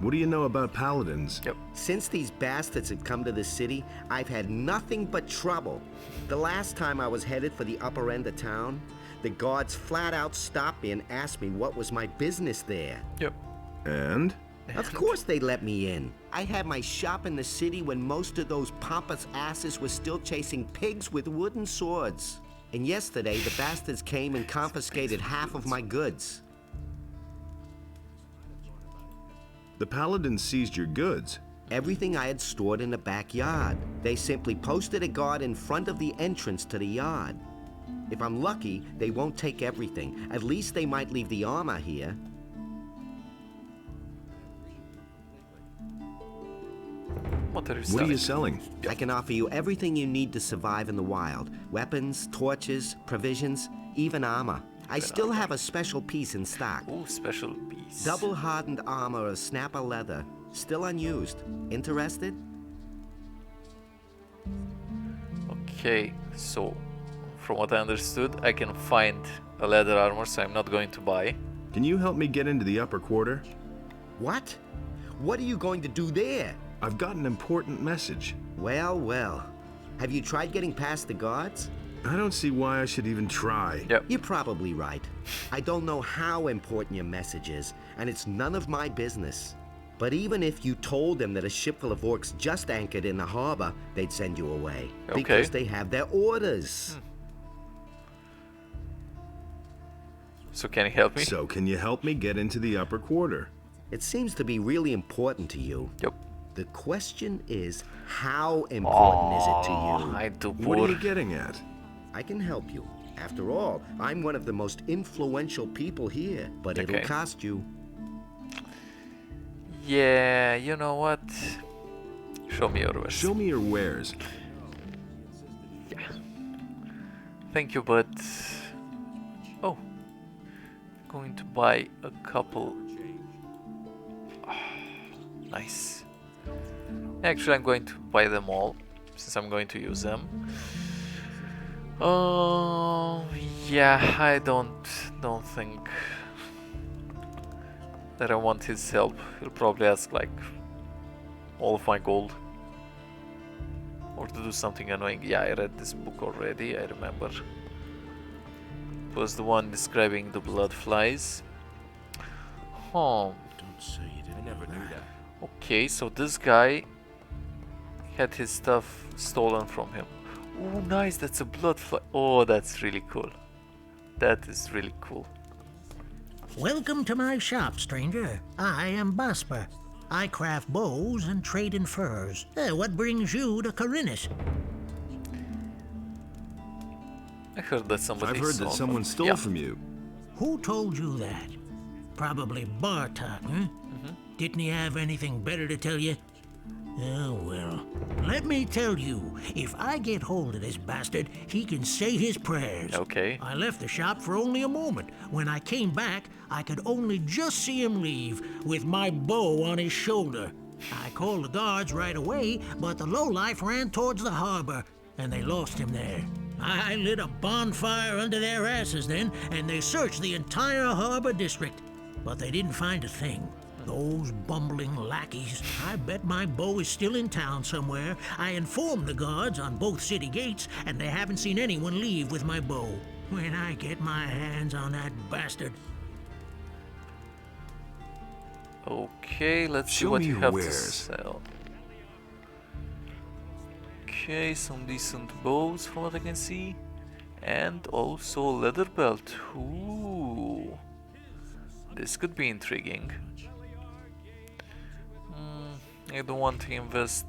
What do you know about paladins? Yep. Since these bastards have come to the city, I've had nothing but trouble. The last time I was headed for the upper end of town, the guards flat out stopped me and asked me what was my business there. Yep. And? Of course they let me in. I had my shop in the city when most of those pompous asses were still chasing pigs with wooden swords. And yesterday, the bastards came and confiscated half of my goods. The paladins seized your goods. Everything I had stored in the backyard. They simply posted a guard in front of the entrance to the yard. If I'm lucky, they won't take everything. At least they might leave the armor here. What are you selling? I can offer you everything you need to survive in the wild. Weapons, torches, provisions, even armor. I still have a special piece in stock. Ooh, special piece. Double hardened armor of snapper leather. Still unused. Interested? Okay, so from what I understood, I can find a leather armor, so I'm not going to buy. Can you help me get into the upper quarter? What? What are you going to do there? I've got an important message. Well, well. Have you tried getting past the guards? I don't see why I should even try. Yep. You're probably right. I don't know how important your message is, and it's none of my business. But even if you told them that a ship full of orcs just anchored in the harbor, they'd send you away. Okay. Because they have their orders. So can you help me? So can you help me get into the upper quarter? It seems to be really important to you. Yep. The question is, how important is it to you? What are you getting at? I can help you. After all, I'm one of the most influential people here, but it'll cost you. Yeah, you know what? Show me your wares. Show me your wares. Yeah. Thank you, but... Oh. Going to buy a couple... Nice. Actually, I'm going to buy them all, since I'm going to use them. Yeah, I don't think that I want his help. He'll probably ask like all of my gold, or to do something annoying. Yeah, I read this book already. I remember. It was the one describing the blood flies. Don't say you didn't. I never knew that. Okay, so this guy had his stuff stolen from him. Oh, nice, that's a blood fly. Oh, that's really cool. That is really cool. Welcome to my shop, stranger. I am Basper. I craft bows and trade in furs. What brings you to Corinus? I heard that somebody I've heard that someone stole from you. Who told you that? Probably Bartok, huh? Didn't he have anything better to tell you? Oh, well. Let me tell you, if I get hold of this bastard, he can say his prayers. Okay. I left the shop for only a moment. When I came back, I could only just see him leave, with my bow on his shoulder. I called the guards right away, but the lowlife ran towards the harbor, and they lost him there. I lit a bonfire under their asses then, and they searched the entire harbor district, but they didn't find a thing. Those bumbling lackeys. I bet my bow is still in town somewhere. I informed the guards on both city gates, and they haven't seen anyone leave with my bow. When I get my hands on that bastard. Okay, let's see what you have to sell. Okay, some decent bows from what I can see. And also a leather belt. Ooh. This could be intriguing. I don't want to invest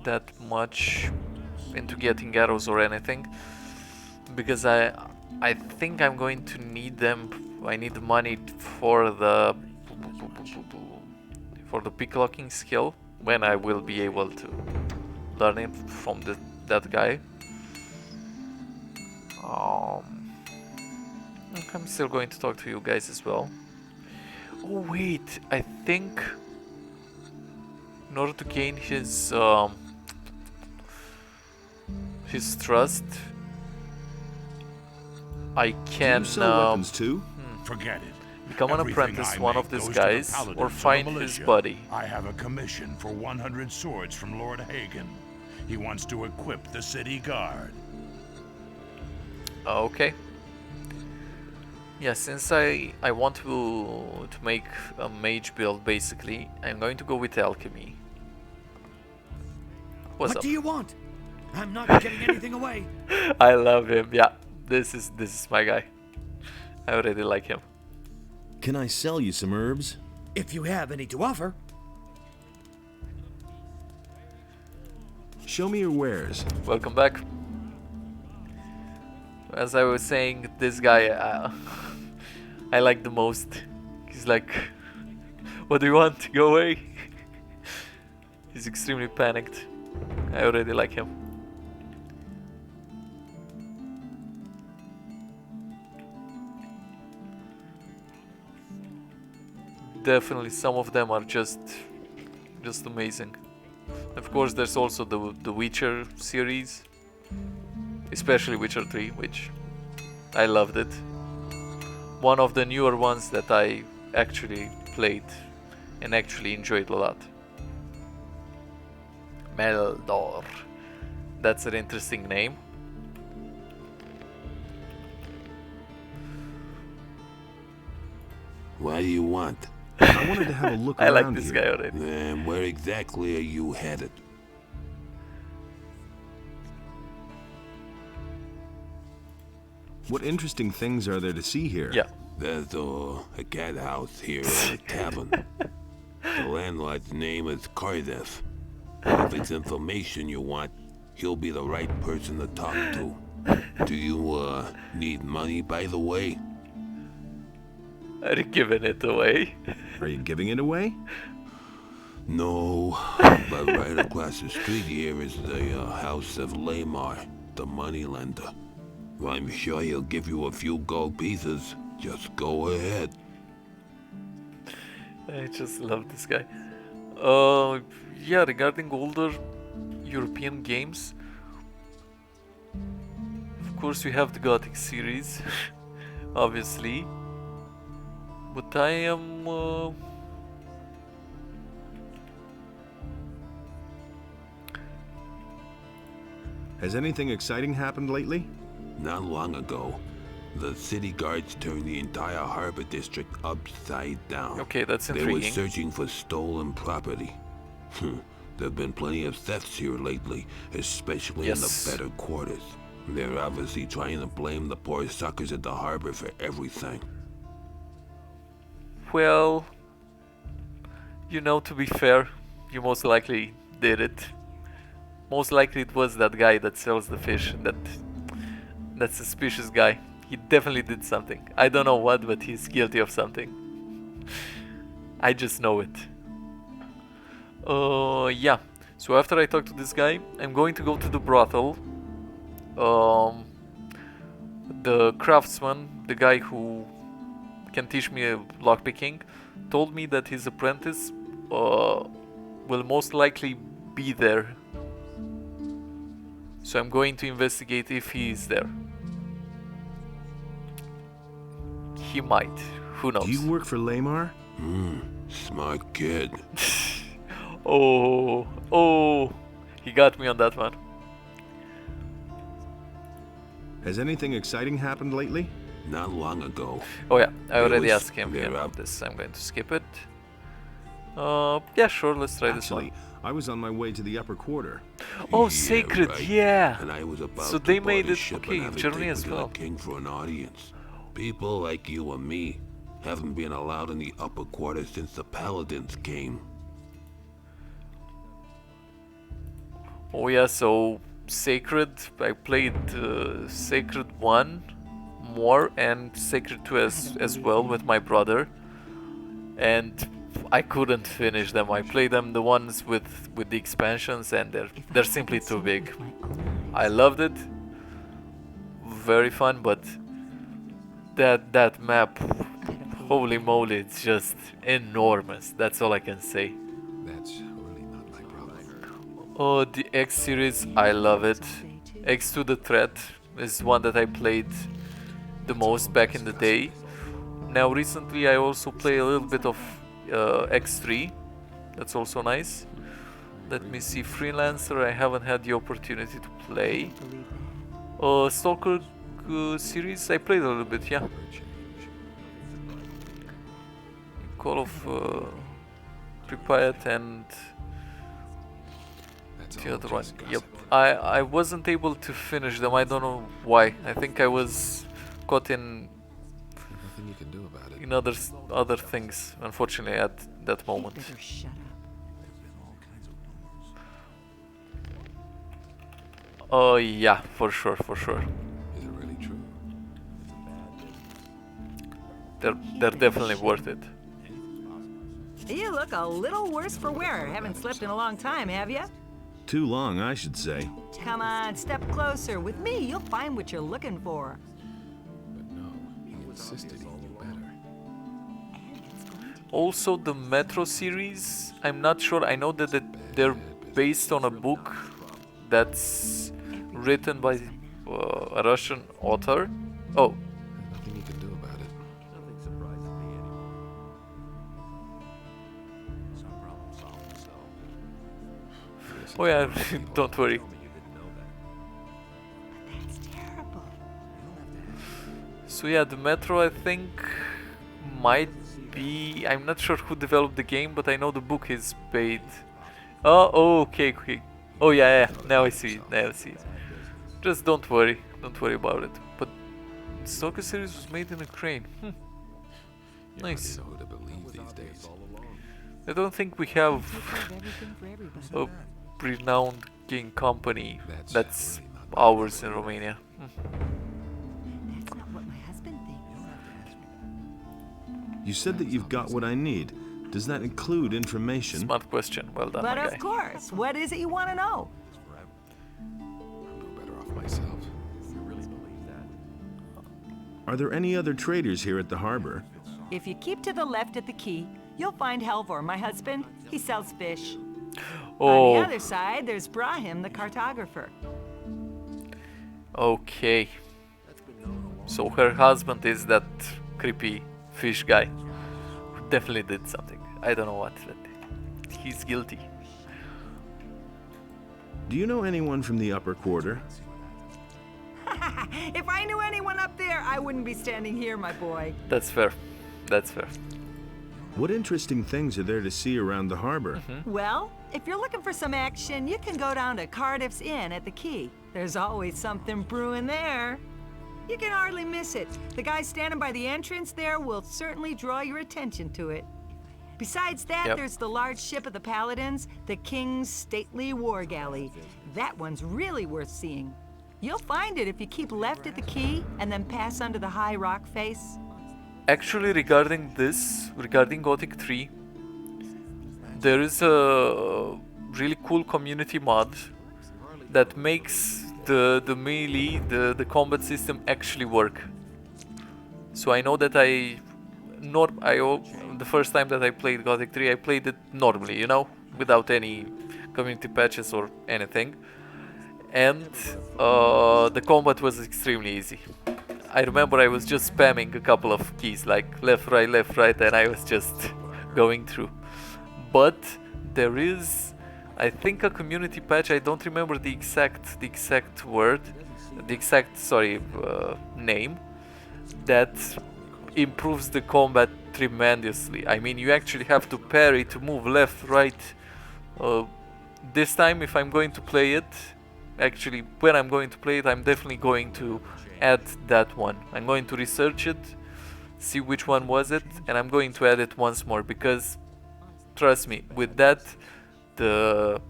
that much into getting arrows or anything, because I think I'm going to need them. I need money for the for the picklocking skill when I will be able to learn it from that guy. I'm still going to talk to you guys as well. Oh wait, I think in order to gain his trust, I can weapons too? Forget it. Become an Everything apprentice, I one make of these goes to the guys, paladins or of the find his militia. buddy. I have a commission for 100 swords from Lord Hagen. He wants to equip the city guard. Okay. Yeah, since I want to make a mage build, basically, I'm going to go with alchemy. What's What up? do you want? I'm not giving anything away. I love him. Yeah, this is my guy. I already like him. Can I sell you some herbs? If you have any to offer. Show me your wares. Welcome back. As I was saying, this guy I like the most. He's like, what do you want? Go away. He's extremely panicked. I already like him. Definitely some of them are just amazing. Of course, there's also the Witcher series, especially Witcher 3, which I loved it. One of the newer ones that I actually played and actually enjoyed a lot. Meldor. That's an interesting name. What do you want? I wanted to have a look I around like this here. guy already. And where exactly are you headed? What interesting things are there to see here? Yeah. There's a cat house here at a tavern. The landlord's name is Cardiff. If it's information you want, he'll be the right person to talk to. Do you need money, by the way? Are you giving it away? Are you giving it away? No, but right across the street here is the house of Lamar, the moneylender. I'm sure he'll give you a few gold pieces. Just go ahead. I just love this guy. Yeah, regarding older European games, of course we have the Gothic series, obviously. But I am... Has anything exciting happened lately? Not long ago, the city guards turned the entire harbor district upside down. Okay, that's They intriguing. were searching for stolen property. There've been plenty of thefts here lately, especially in the better quarters. They're obviously trying to blame the poor suckers at the harbor for everything. Well, you know, to be fair, you most likely did it. Most likely it was that guy that sells the fish, that suspicious guy. He definitely did something. I don't know what, but he's guilty of something. I just know it. Yeah. So after I talk to this guy, I'm going to go to the brothel. The craftsman, the guy who can teach me lockpicking, told me that his apprentice will most likely be there. So I'm going to investigate if he is there. He might. Who knows? Do you work for Lamar? Smart kid. Oh, he got me on that one. Has anything exciting happened lately? Not long ago. Oh yeah, I There already was- asked him there about this. I'm going to skip it. Yeah, sure, let's try this one. Actually, I was on my way to the upper quarter. Oh, Sacred, right. yeah. And I was about So to they board made a it ship okay and in have it Germany taken as to the well. king for an audience. People like you and me haven't been allowed in the upper quarter since the paladins came. Oh yeah, so Sacred, I played Sacred 1 more and Sacred 2 as well with my brother. And I couldn't finish them. I played them the ones with the expansions, and they're simply too big. I loved it, very fun, but that map, holy moly, it's just enormous. That's all I can say. That's really not my problem. Oh, the X series, I love it. X to the Threat is one that I played the most back in the day. Now recently I also play a little bit of X3. That's also nice. Let me see, Freelancer I haven't had the opportunity to play. Stalker series I played a little bit, yeah. Call of Pripyat and the other one. Yep. I wasn't able to finish them. I don't know why. I think I was caught in Nothing you can do about it. in other things, unfortunately, at that moment. Oh yeah, for sure, for sure. Is it really true? They're definitely worth it. You look a little worse for wear. Haven't slept in a long time, have you? Too long, I should say. Come on, step closer. With me, you'll find what you're looking for. But no, he insisted he knew better. Also, the Metro series, I'm not sure. I know that they're based on a book that's written by a Russian author. Oh. Nothing you can do about it. Nothing surprises me anymore. Some problem solved itself. Oh yeah, don't worry. That's terrible. So yeah, the Metro I think might be... I'm not sure who developed the game, but I know the book is paid. Oh, okay. Oh yeah, now I see it. Just don't worry about it. But the Stalker series was made in Ukraine. Nice. Know who to believe these days. I don't think we have a renowned game company that's ours in Romania. That's not what my husband thinks. You said that you've got what I need. Does that include information? Smart question. Well done, But my of guy. course, what is it you want to know? I'm no better off myself. You really believe that? Are there any other traders here at the harbor? If you keep to the left at the quay, you'll find Helvor, my husband. He sells fish. On Oh, the other side, there's Brahim, the cartographer. okay. So her husband is that creepy fish guy who definitely did something. I don't know what, but he's guilty. Do you know anyone from the upper quarter? If I knew anyone up there, I wouldn't be standing here, my boy. That's fair. That's fair. What interesting things are there to see around the harbor? Well, if you're looking for some action, you can go down to Cardiff's Inn at the quay. There's always something brewing there. You can hardly miss it. The guy standing by the entrance there will certainly draw your attention to it. Besides that, there's the large ship of the Paladins, the King's stately war galley. That one's really worth seeing. You'll find it if you keep left at the quay and then pass under the high rock face. Actually, regarding Gothic 3, there is a really cool community mod that makes the melee, the combat system actually work. So I know that the first time that I played Gothic 3, I played it normally, you know, without any community patches or anything. And the combat was extremely easy. I remember I was just spamming a couple of keys, like left, right, and I was just going through. But there is, I think, a community patch. I don't remember the exact name that improves the combat tremendously. I mean, you actually have to parry to move left, right. This time, if I'm going to play it, actually, when I'm going to play it, I'm definitely going to add that one. I'm going to research it, see which one was it, and I'm going to add it once more, because trust me, with that, the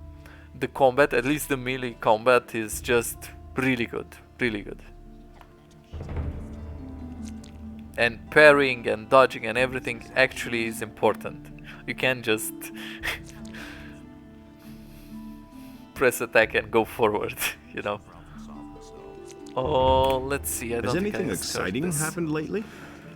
combat, at least the melee combat, is just really good. And parrying and dodging and everything actually is important. You can't just press attack and go forward, you know. Oh, let's see. I don't Has think anything I discovered exciting this. happened lately?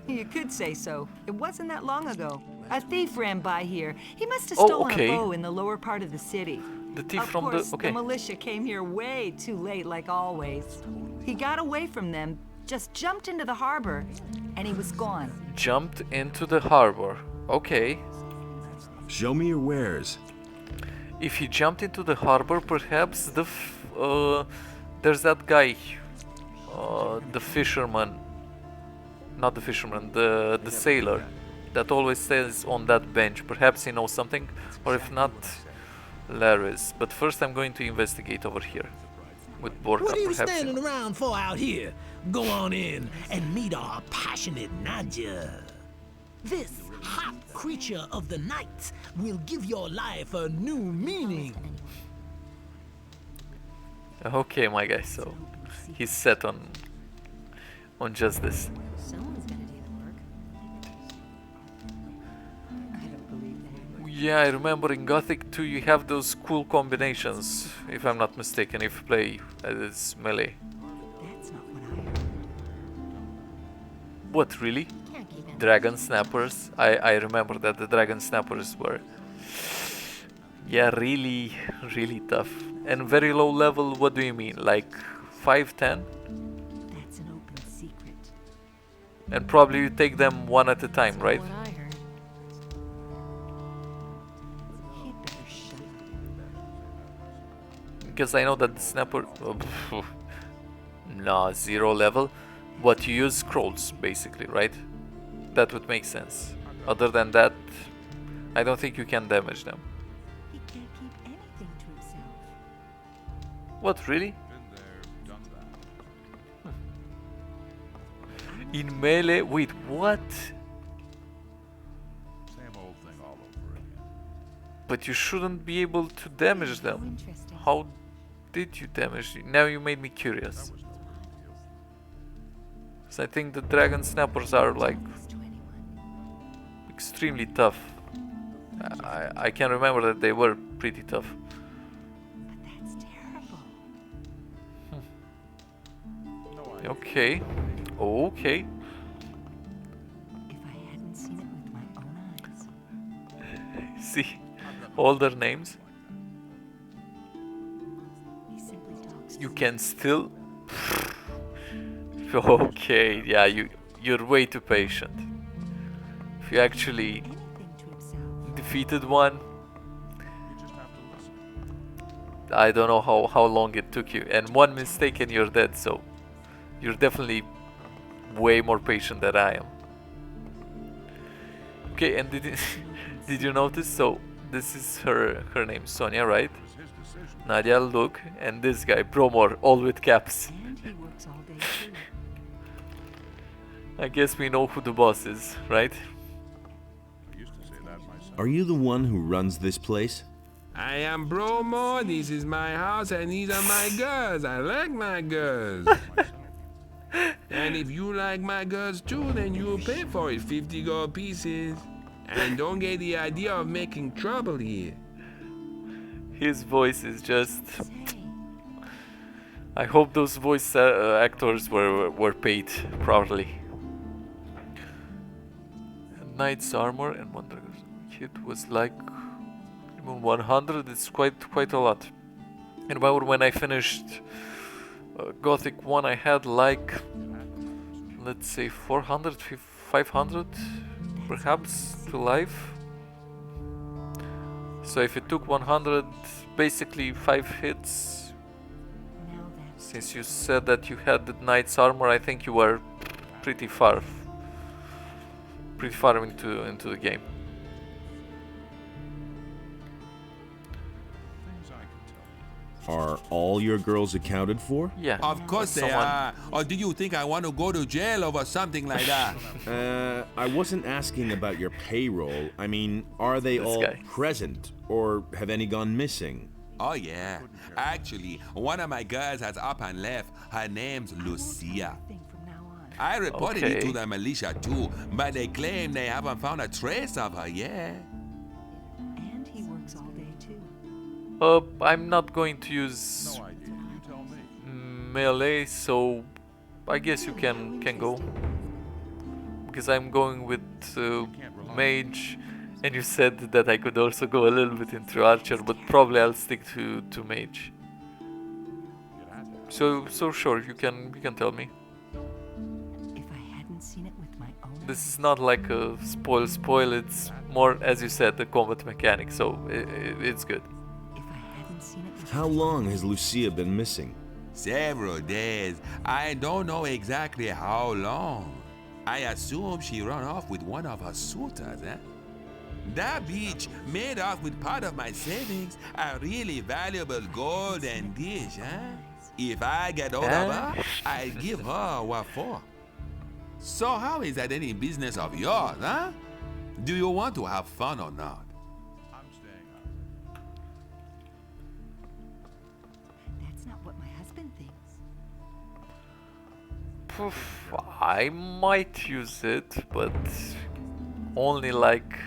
You could say so. It wasn't that long ago. A thief ran by here. He must have Oh, stolen okay. a bow in the lower part of the city. The thief of from course, the... Okay. militia came here way too late, like always. He got away from them, just jumped into the harbor, and he was gone. Jumped into the harbor. Okay. Show me your wares. If he jumped into the harbor, perhaps there's that guy, the fisherman, not the fisherman, the sailor, that always stays on that bench. Perhaps he knows something, or if not, Laris. But first I'm going to investigate over here, with Borka. What are you perhaps standing around for out here? Go on in and meet our passionate Nadia. This hot creature of the night will give your life a new meaning. Okay, my guy. So he's set on just this. Someone's gonna do the work. I don't believe that. Yeah, I remember in Gothic 2 you have those cool combinations, if I'm not mistaken, if you play as melee. That's not what I heard. What, really? Can't keep it. Dragon snappers? I remember that the dragon snappers were... Yeah, really, really tough. And very low level, what do you mean? Like 5, 10? That's an open secret. And probably you take them one at a time, right? What I heard. He'd better shut up. Because I know that the snapper... Nah, 0 level. What, you use scrolls, basically, right? That would make sense. Other than that, I don't think you can damage them. He can't keep anything to himself. What, really? In melee? Wait, what? Same old thing all over again. But you shouldn't be able to damage them. Interesting. How did you damage? Now you made me curious. So I think the dragon snappers are like extremely tough. I can remember that they were pretty tough. But that's terrible. Okay. Okay. If I hadn't seen it with my own eyes. See all their names. He simply talks. You can still. Okay, yeah, you're way too patient. If you actually Anything to himself. defeated one, I don't know how long it took you. And one mistake and you're dead, so you're definitely way more patient than I am. Okay, and did you notice? So this is her name, Sonia, right? Nadia, Luke, and this guy, Bromor, all with caps. And he works all day too. I guess we know who the boss is, right? Are you the one who runs this place? I am Bromo, this is my house, and these are my girls. I like my girls. And if you like my girls too, then you'll pay for it, 50 gold pieces. And don't get the idea of making trouble here. His voice is just... I hope those voice actors were paid properly. Knight's armor and one dragon kit was like 100. It's quite a lot. And remember when I finished Gothic 1, I had like, let's say 400, 500 perhaps to life. So if it took 100, basically 5 hits. Since you said that you had the knight's armor, I think you were pretty far into the game. Are all your girls accounted for? Yeah. Of course they are. Or do you think I want to go to jail over something like that? I wasn't asking about your payroll. I mean, are they all present? Or have any gone missing? Oh yeah. Actually, one of my girls has up and left. Her name's Lucia. I reported it to the militia too, but they claim they haven't found a trace of her yet. I'm not going to use melee, so I guess you can go. Because I'm going with mage, and you said that I could also go a little bit into archer, but probably I'll stick to mage. So sure, you can tell me. If I hadn't seen it with my own This is not like a spoil, it's more, as you said, the combat mechanic, so it's good. How long has Lucia been missing? Several days. I don't know exactly how long. I assume she ran off with one of her suitors, eh? That bitch made off with part of my savings, a really valuable golden dish, eh? If I get hold of her, I give her what for. So how is that any business of yours, huh? Do you want to have fun or not? That's not what my husband thinks. Poof, I might use it, but only like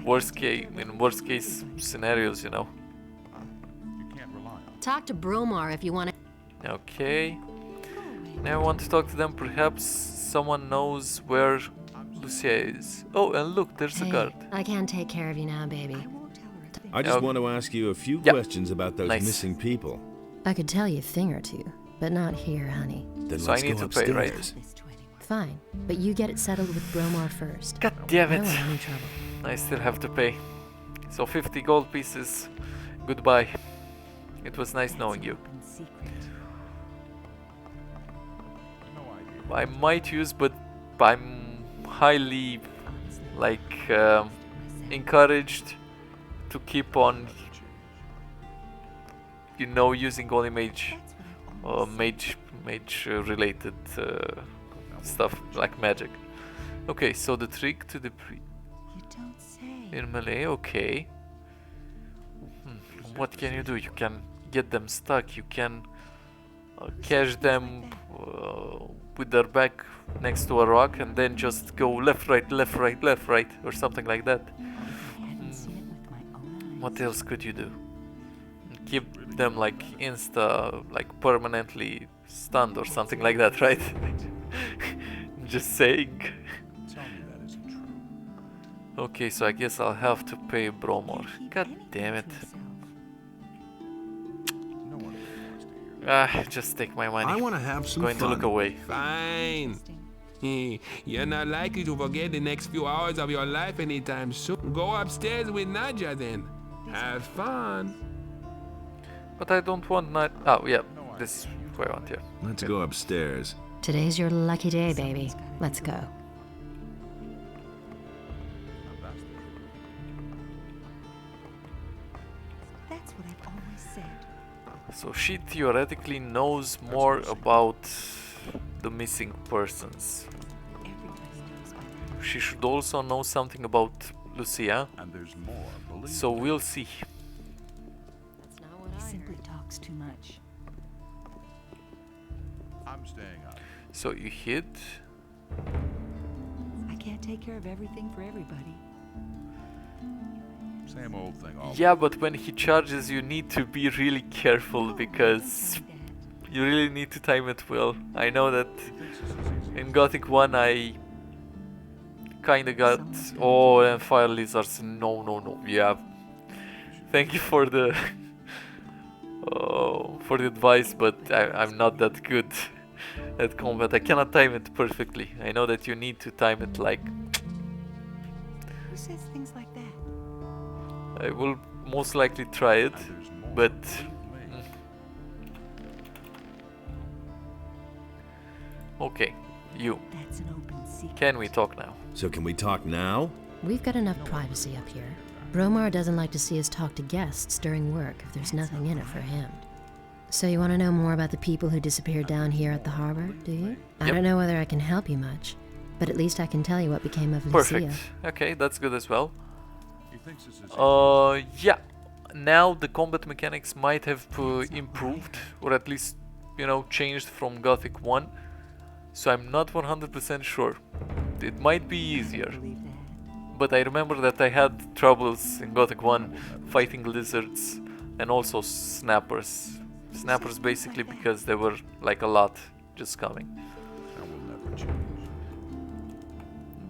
in worst case scenarios, you know. Talk to Bromar if you want to. Okay. Now I want to talk to them. Perhaps someone knows where Lucia is. Oh, and look, there's a guard. I can't take care of you now, baby. I just want to ask you a few questions about those missing people. I could tell you a thing or two, but not here, honey. Then So let's I need go to pay, right? upstairs. Fine, but you get it settled with Bromar first. God damn I it. don't want any trouble. I still have to pay. So 50 gold pieces. Goodbye. It was nice knowing you. I might use, but I'm highly encouraged to keep on, you know, using only mage related stuff like magic. Okay, so the trick to the in melee, okay. What can you do? You can get them stuck, you can catch them with their back next to a rock and then just go left, right, left, right, left, right, or something like that. What else could you do? Keep them like permanently stunned or something like that, right? Just saying. Okay, so I guess I'll have to pay Bromor. God damn it. Just take my money. I want to have some Going fun. to look away. Fine. You're not likely to forget the next few hours of your life anytime soon. Go upstairs with Nadia then. Have fun. But I don't want night. Oh, yeah. This is where I want, yeah. Let's go upstairs. Today's your lucky day, baby. Let's go. That's what I've always said. So she theoretically knows more about the missing persons. She should also know something about Lucia. And there's more. So we'll see. He simply talks too much. I'm staying up. So you hit. I can't take care of everything for everybody. Same old thing. Yeah, but when he charges, you need to be really careful because you really need to time it well. I know that in Gothic 1 I kinda got... Oh, and fire lizards. No. Yeah. Thank you for the... for the advice, but I'm not that good at combat. I cannot time it perfectly. I know that you need to time it like... Who says things like that? I will most likely try it, but... Okay, you. That's an open secret. Can we talk now? So can we talk now? We've got enough privacy up here. Bromar doesn't like to see us talk to guests during work if there's nothing in it for him. So you want to know more about the people who disappeared down here at the harbor, do you? I don't know whether I can help you much, but at least I can tell you what became of Lucia. Perfect. Okay, that's good as well. He thinks this is Yeah. Now the combat mechanics might have improved, or at least, you know, changed from Gothic 1. So I'm not 100% sure. It might be easier. but I remember that I had troubles in Gothic 1 fighting lizards and also snappers. Snappers basically because there were like a lot just coming.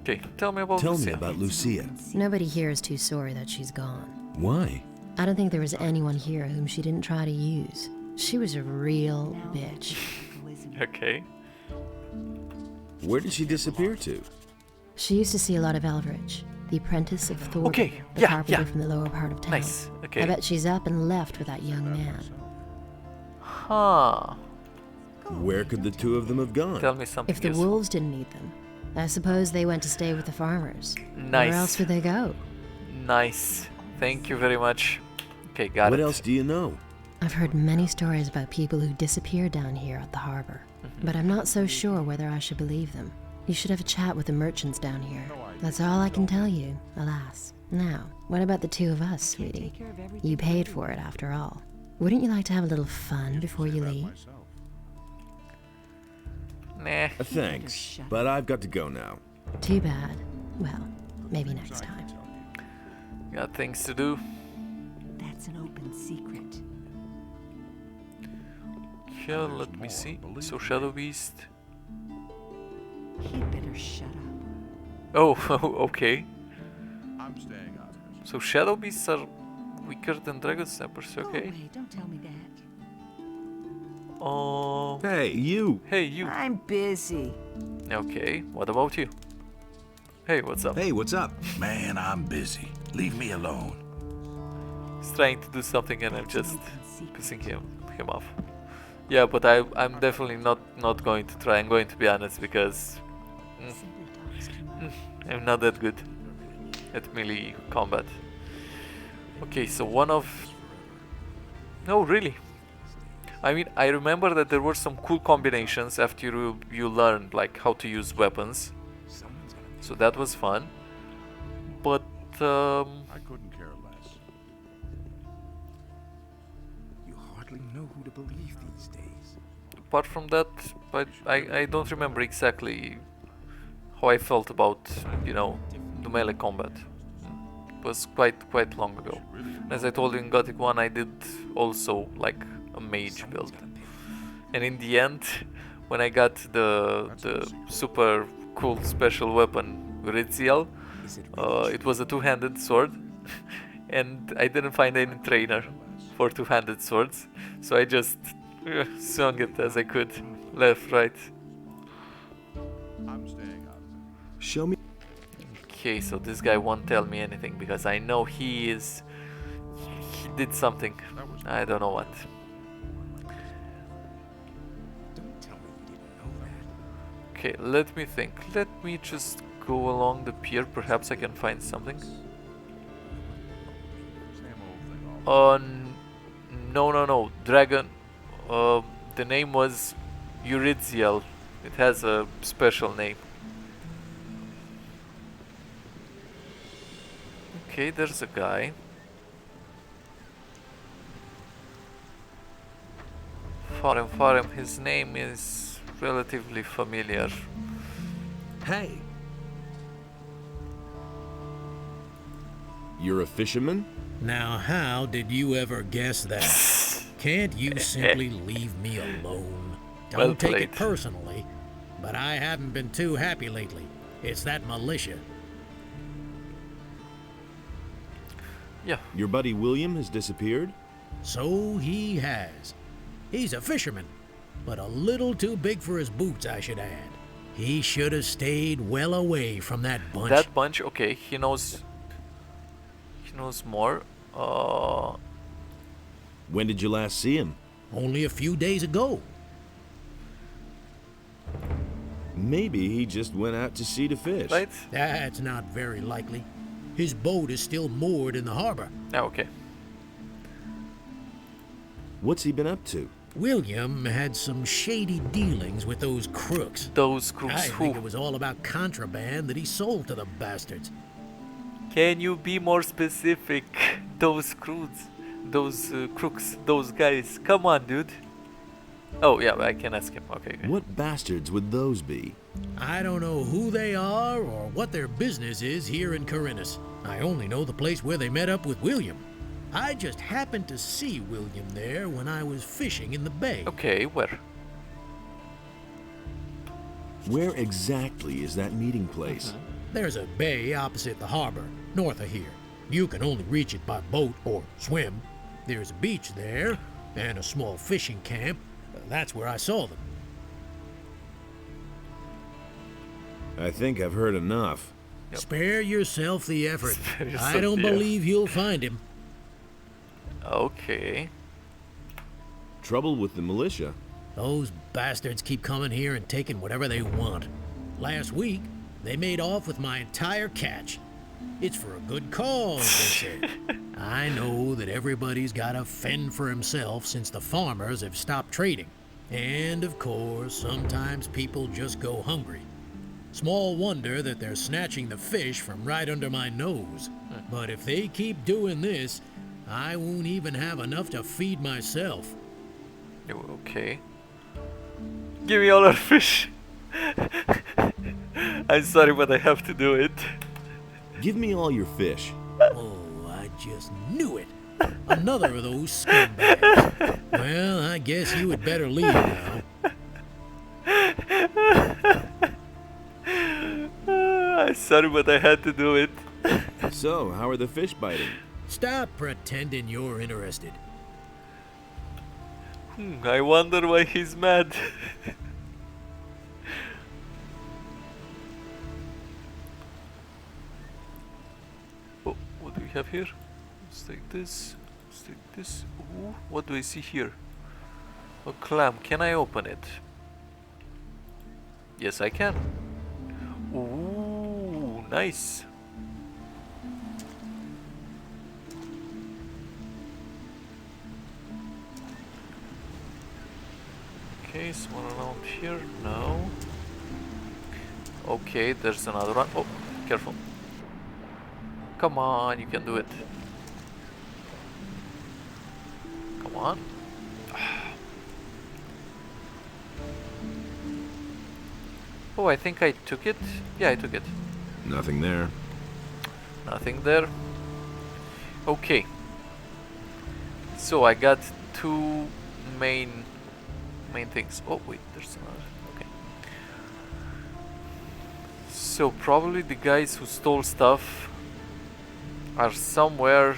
Okay, tell me about Lucia. Tell me about Lucia. Nobody here is too sorry that she's gone. Why? I don't think there was anyone here whom she didn't try to use. She was a real bitch. Okay. Where did she disappear to? She used to see a lot of Eldridge, the apprentice of Thor, Okay, the carpenter from the lower part of town. Nice, okay. I bet she's up and left with that young man. Huh. Where could the two of them have gone? Tell me something If the useful. wolves didn't need them, I suppose they went to stay with the farmers. Nice. Where else would they go? Nice. Thank you very much. Okay, got it. What else do you know? I've heard many stories about people who disappeared down here at the harbor, but I'm not so sure whether I should believe them. You should have a chat with the merchants down here. That's all I can tell you, alas. Now, what about the two of us, sweetie? You paid for it after all. Wouldn't you like to have a little fun before you leave? Nah. Thanks, but I've got to go now. Too bad. Well, maybe next time. Got things to do. That's an open secret. Okay, let me see. So Shadow Beast. He'd better shut up. Oh, okay. I'm staying out of it. So Shadow Beasts are weaker than Dragon Snappers, Go okay? away, don't tell me that. Oh. Hey, you! Hey, you! I'm busy. Okay, what about you? Hey, what's up? Hey, what's up? Man, I'm busy. Leave me alone. He's trying to do something and I'm just pissing him off. Yeah, but I'm definitely not going to try. I'm going to be honest because I'm not that good at melee combat. Okay, so one of... No, really. I mean, I remember that there were some cool combinations after you learned like how to use weapons. So that was fun. But I couldn't care less. You hardly know who to believe these days. apart from that, but I don't remember exactly how I felt about, you know, the melee combat. It was quite long ago. As I told you in Gothic 1, I did also like a mage build. And in the end, when I got the super cool special weapon, Uriziel, it was a two-handed sword. And I didn't find any trainer for two-handed swords, so I just swung it as I could, left, right. I'm staying out of it. Show me. Okay, so this guy won't tell me anything because I know he did something. I don't know what. Okay, let me think. Let me just go along the pier. Perhaps I can find something. No. Dragon. The name was Uriziel. It has a special name. Okay, there's a guy. Farem. His name is relatively familiar. Hey! You're a fisherman? Now, how did you ever guess that? Can't you simply leave me alone? Don't Well take played. it personally, but I haven't been too happy lately. It's that militia. Yeah. Your buddy William has disappeared? So he has. He's a fisherman, but a little too big for his boots, I should add. He should have stayed well away from that bunch. That bunch, okay, he knows more. When did you last see him? Only a few days ago. Maybe he just went out to sea to fish. Right? That's not very likely. His boat is still moored in the harbor. Oh, okay. What's he been up to? William had some shady dealings with those crooks. Those crooks I who? think it was all about contraband that he sold to the bastards. Can you be more specific? Those crooks, those guys. Come on, dude. Oh yeah, I can ask him. Okay. What bastards would those be? I don't know who they are or what their business is here in Corinthus. I only know the place where they met up with William. I just happened to see William there when I was fishing in the bay. Okay, where? Where exactly is that meeting place? There's a bay opposite the harbor, north of here. You can only reach it by boat or swim. There's a beach there, and a small fishing camp. That's where I saw them. I think I've heard enough. Spare yourself the effort. yourself I don't the believe you'll find him. Okay. Trouble with the militia? Those bastards keep coming here and taking whatever they want. Last week, they made off with my entire catch. It's for a good cause, they say. I know that everybody's got to fend for himself since the farmers have stopped trading. And of course, sometimes people just go hungry. Small wonder that they're snatching the fish from right under my nose. But if they keep doing this, I won't even have enough to feed myself. Okay. Give me all our fish. I'm sorry, but I have to do it. Give me all your fish. Oh, I just knew it. Another of those scumbags. Well, I guess you had better leave now. I'm sorry, but I had to do it. So, how are the fish biting? Stop pretending you're interested. I wonder why he's mad. Oh, what do we have here? Let's take this. Let's take this. Ooh, what do I see here? A clam. Can I open it? Yes, I can. Ooh, nice. Okay, someone around here? No. Okay, there's another one. Oh, careful. Come on, you can do it. Come on. Oh, I think I took it. Yeah, I took it. Nothing there. Nothing there. Okay. So I got two main things. Oh wait, there's another. Okay. So probably the guys who stole stuff are somewhere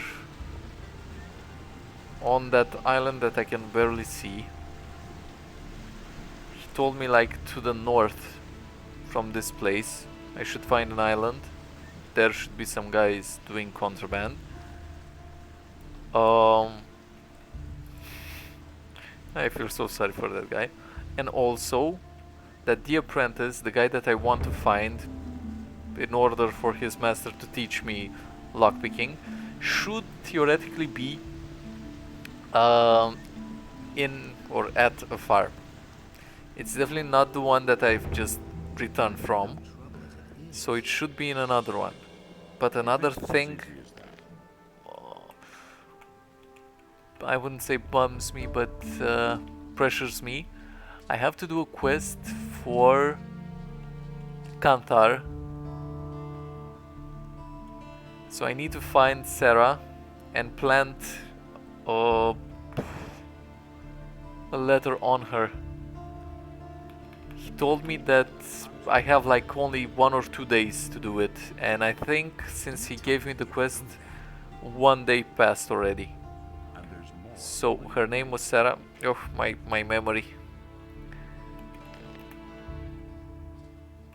on that island that I can barely see. He told me like to the north from this place I should find an island. There should be some guys doing contraband. I feel so sorry for that guy. And also that the apprentice, the guy that I want to find in order for his master to teach me lockpicking, should theoretically be in or at a farm. It's definitely not the one that I've just returned from, so it should be in another one. But another thing, I wouldn't say bums me, but pressures me. I have to do a quest for Kantar. So I need to find Sarah and plant a letter on her. He told me that I have like only 1 or 2 days to do it, and I think since he gave me the quest, 1 day passed already. So her name was Sarah. Oh, my memory.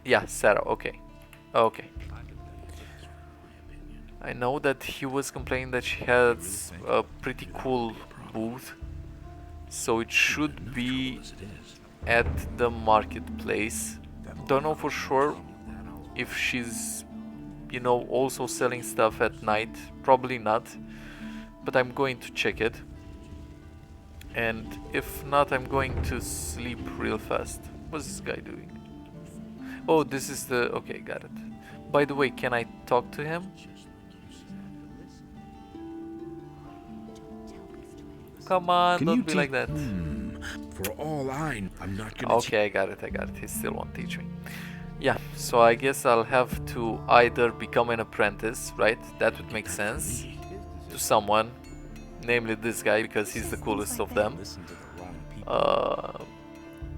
Yeah, Sarah. Okay. Okay. I know that he was complaining that she has a pretty cool booth, so it should be at the marketplace. Don't know for sure if she's, you know, also selling stuff at night. Probably not, but I'm going to check it. And if not, I'm going to sleep real fast. What's this guy doing? Oh, this is the... Okay, got it. By the way, can I talk to him? Come on, don't be like that. For all I'm not gonna... Okay, I got it. He still won't teach me. Yeah, so I guess I'll have to either become an apprentice, right? That would make sense to someone, namely this guy because he's the coolest of them,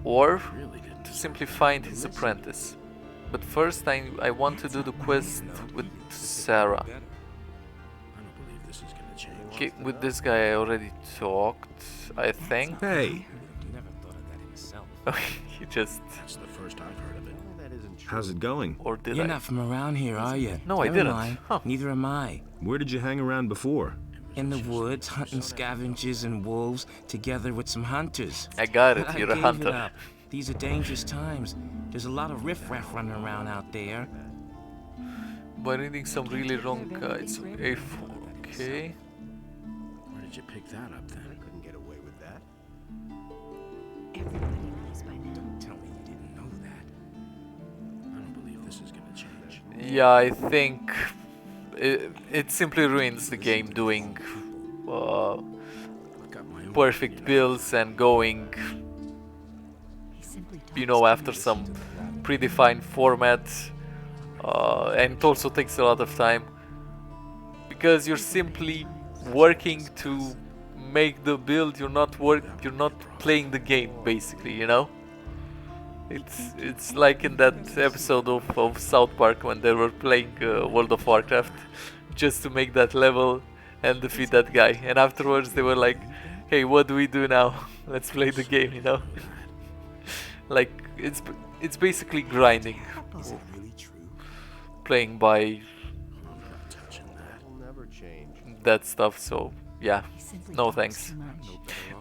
or to simply find his apprentice. But first I want to do the quest with Sarah. Okay, with this guy I already talked, I think. Hey! He just... That's the first I've heard of it. How's it going? Or did You're I? not from around here, are you? No, I Never didn't. mind. Huh. Neither am I. Where did you hang around before? In the woods, hunting scavengers and wolves, together with some hunters. I got it, But you're a gave hunter. it up. These are dangerous times. There's a lot of riffraff running around out there. By reading some really wrong guides. A4, okay. Where did you pick that up then? I couldn't get away with that. Everybody knows by now. Don't tell me you didn't know that. I don't believe this is gonna change. Yeah, I think it simply ruins the game doing perfect builds and going, you know, after some predefined format, and it also takes a lot of time because you're simply working to make the build. You're not playing the game, basically, you know. It's like in that episode of South Park when they were playing World of Warcraft just to make that level and defeat that guy, and afterwards they were like, hey, what do we do now? Let's play the game, you know. Like it's basically grinding, playing by that stuff. So yeah, no thanks.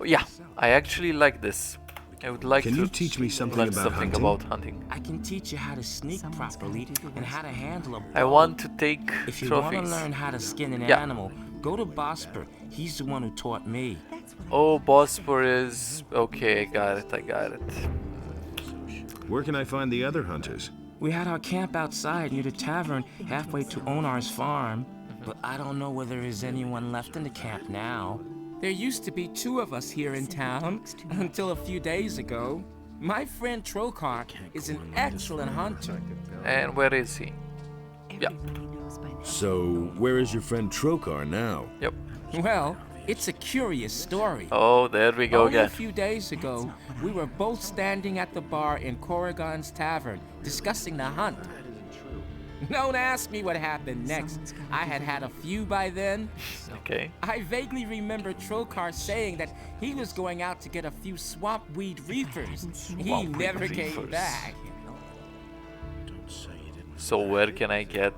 Yeah, I actually like this. I would like Can to you teach me something learn about something hunting? about hunting. I can teach you how to sneak properly and how to handle a bow. I want to take If you want to trophies. learn how to skin an Yeah. animal, go to Bosper. He's the one who taught me. Oh, Bospor is... Okay, I got it. Where can I find the other hunters? We had our camp outside near the tavern, halfway to Onar's farm. But I don't know whether there's anyone left in the camp now. There used to be 2 of us here in town, until a few days ago. My friend Trokar is an excellent hunter. And where is he? Yeah. So, where is your friend Trokar now? Yep. Well, it's a curious story. Oh, there we go Only a again. few days ago, we were both standing at the bar in Corrigan's Tavern, discussing the hunt. Don't ask me what happened next. I had had a few by then. Okay. I vaguely remember Trokar saying that he was going out to get a few swamp weed reefers. He Swamp weed never came reefers. back. So where can I get?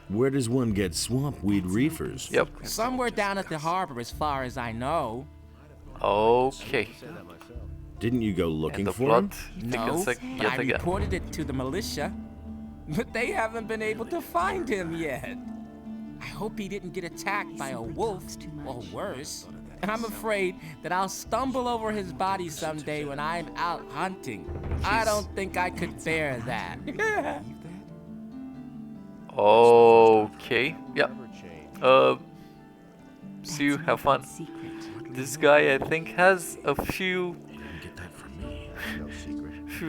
Where does one get swamp weed reefers? Yep. Somewhere down at the harbor, as far as I know. Okay. Didn't you go looking the for plot him? No, thickens but yet I again. reported it to the militia. But they haven't been able to find him yet. I hope he didn't get attacked by a wolf, or worse. I'm afraid that I'll stumble over his body someday when I'm out hunting. I don't think I could bear that. Okay. Yeah. See you. Have fun. This guy, I think, has a few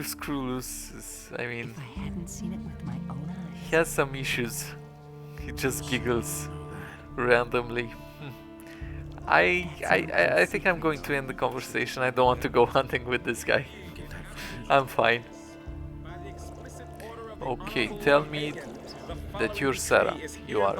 screw looses. I mean, I hadn't seen it with my own eyes. he has some issues. He just giggles randomly. I think I'm going to end the conversation. I don't want to go hunting with this guy. I'm fine. Okay, tell me that you're Sarah. You aren't.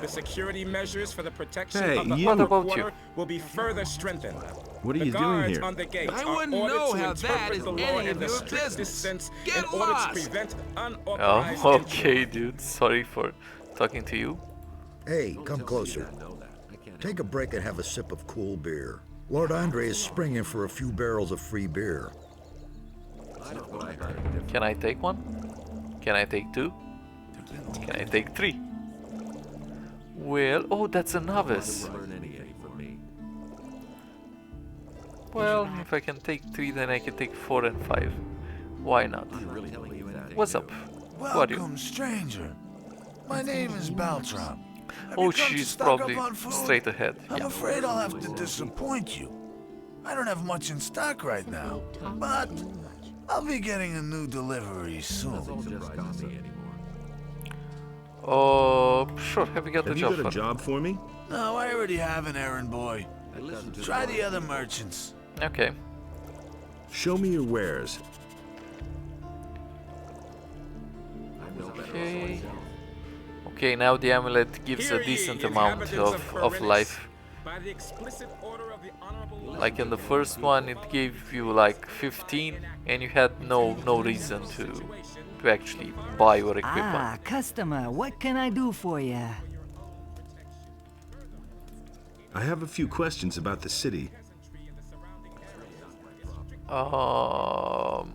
The security measures for the protection Hey, of the you- What upper about you? quarter will be further strengthened. What are The you doing guards here? on the gates I are wouldn't ordered know to how interpret that is the law any in of the your strictest business. sense Get in order lost. to prevent Oh, unauthorized okay, dude. Sorry for talking to you. Hey, come closer. Take a break and have a sip of cool beer. Lord Andre is springing for a few barrels of free beer. Can I take one? Can I take 2? Can I take 3? Well, oh, that's a novice. Well, if I can take 3, then I can take 4 and 5. Why not? What's up? Who are you? Welcome, stranger. My name is Baltram. Have Oh, you come to she's stock up probably on food? straight ahead. I'm Yeah. afraid I'll have to disappoint you. I don't have much in stock right now, but I'll be getting a new delivery soon. Oh, sure. Have you got the Have you job? got a job for me? No, I already have an errand boy. Try the other merchants. Okay. Show me your wares. Okay. Okay, now the amulet gives a decent amount of life. By the explicit order of the honorable Like in the first one, it gave you like 15, and you had no reason to actually buy or equip one. Ah, customer, what can I do for you? I have a few questions about the city. Tell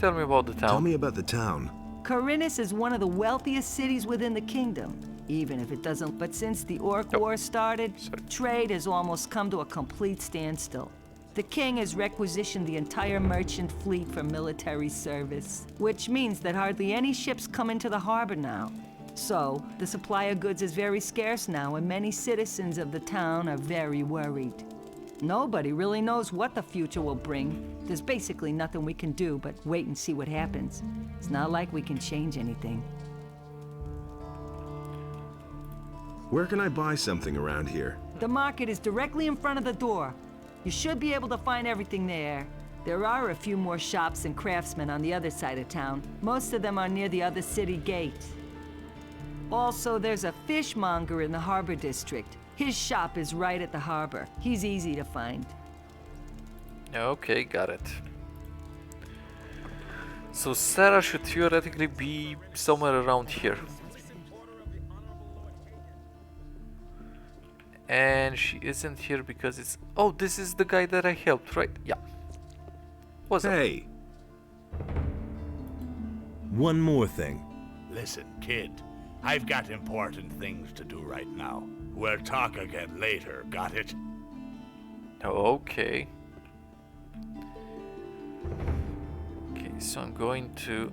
me about the town. Tell me about the town. Corinus is one of the wealthiest cities within the kingdom, even if it doesn't. But since the Orc War started, trade has almost come to a complete standstill. The king has requisitioned the entire merchant fleet for military service, which means that hardly any ships come into the harbor now. So, the supply of goods is very scarce now, and many citizens of the town are very worried. Nobody really knows what the future will bring. There's basically nothing we can do but wait and see what happens. It's not like we can change anything. Where can I buy something around here? The market is directly in front of the door. You should be able to find everything there. There are a few more shops and craftsmen on the other side of town. Most of them are near the other city gate. Also, there's a fishmonger in the harbor district. His shop is right at the harbor. He's easy to find. Okay, got it. So Sarah should theoretically be somewhere around here. And she isn't here because it's... Oh, this is the guy that I helped, right? Yeah. What's up? Hey! One more thing. Listen, kid. I've got important things to do right now. We'll talk again later, got it? Okay. Okay, so I'm going to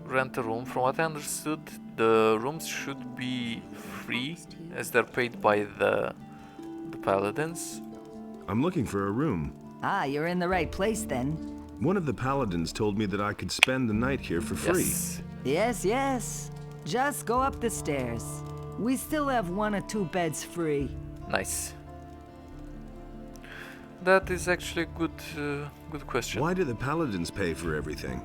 rent a room. From what I understood, the rooms should be free as they're paid by the paladins. I'm looking for a room. Ah, you're in the right place then. One of the paladins told me that I could spend the night here for free. Yes, yes. Just go up the stairs. We still have 1 or 2 beds free. Nice. That is actually a good question. Why do the paladins pay for everything?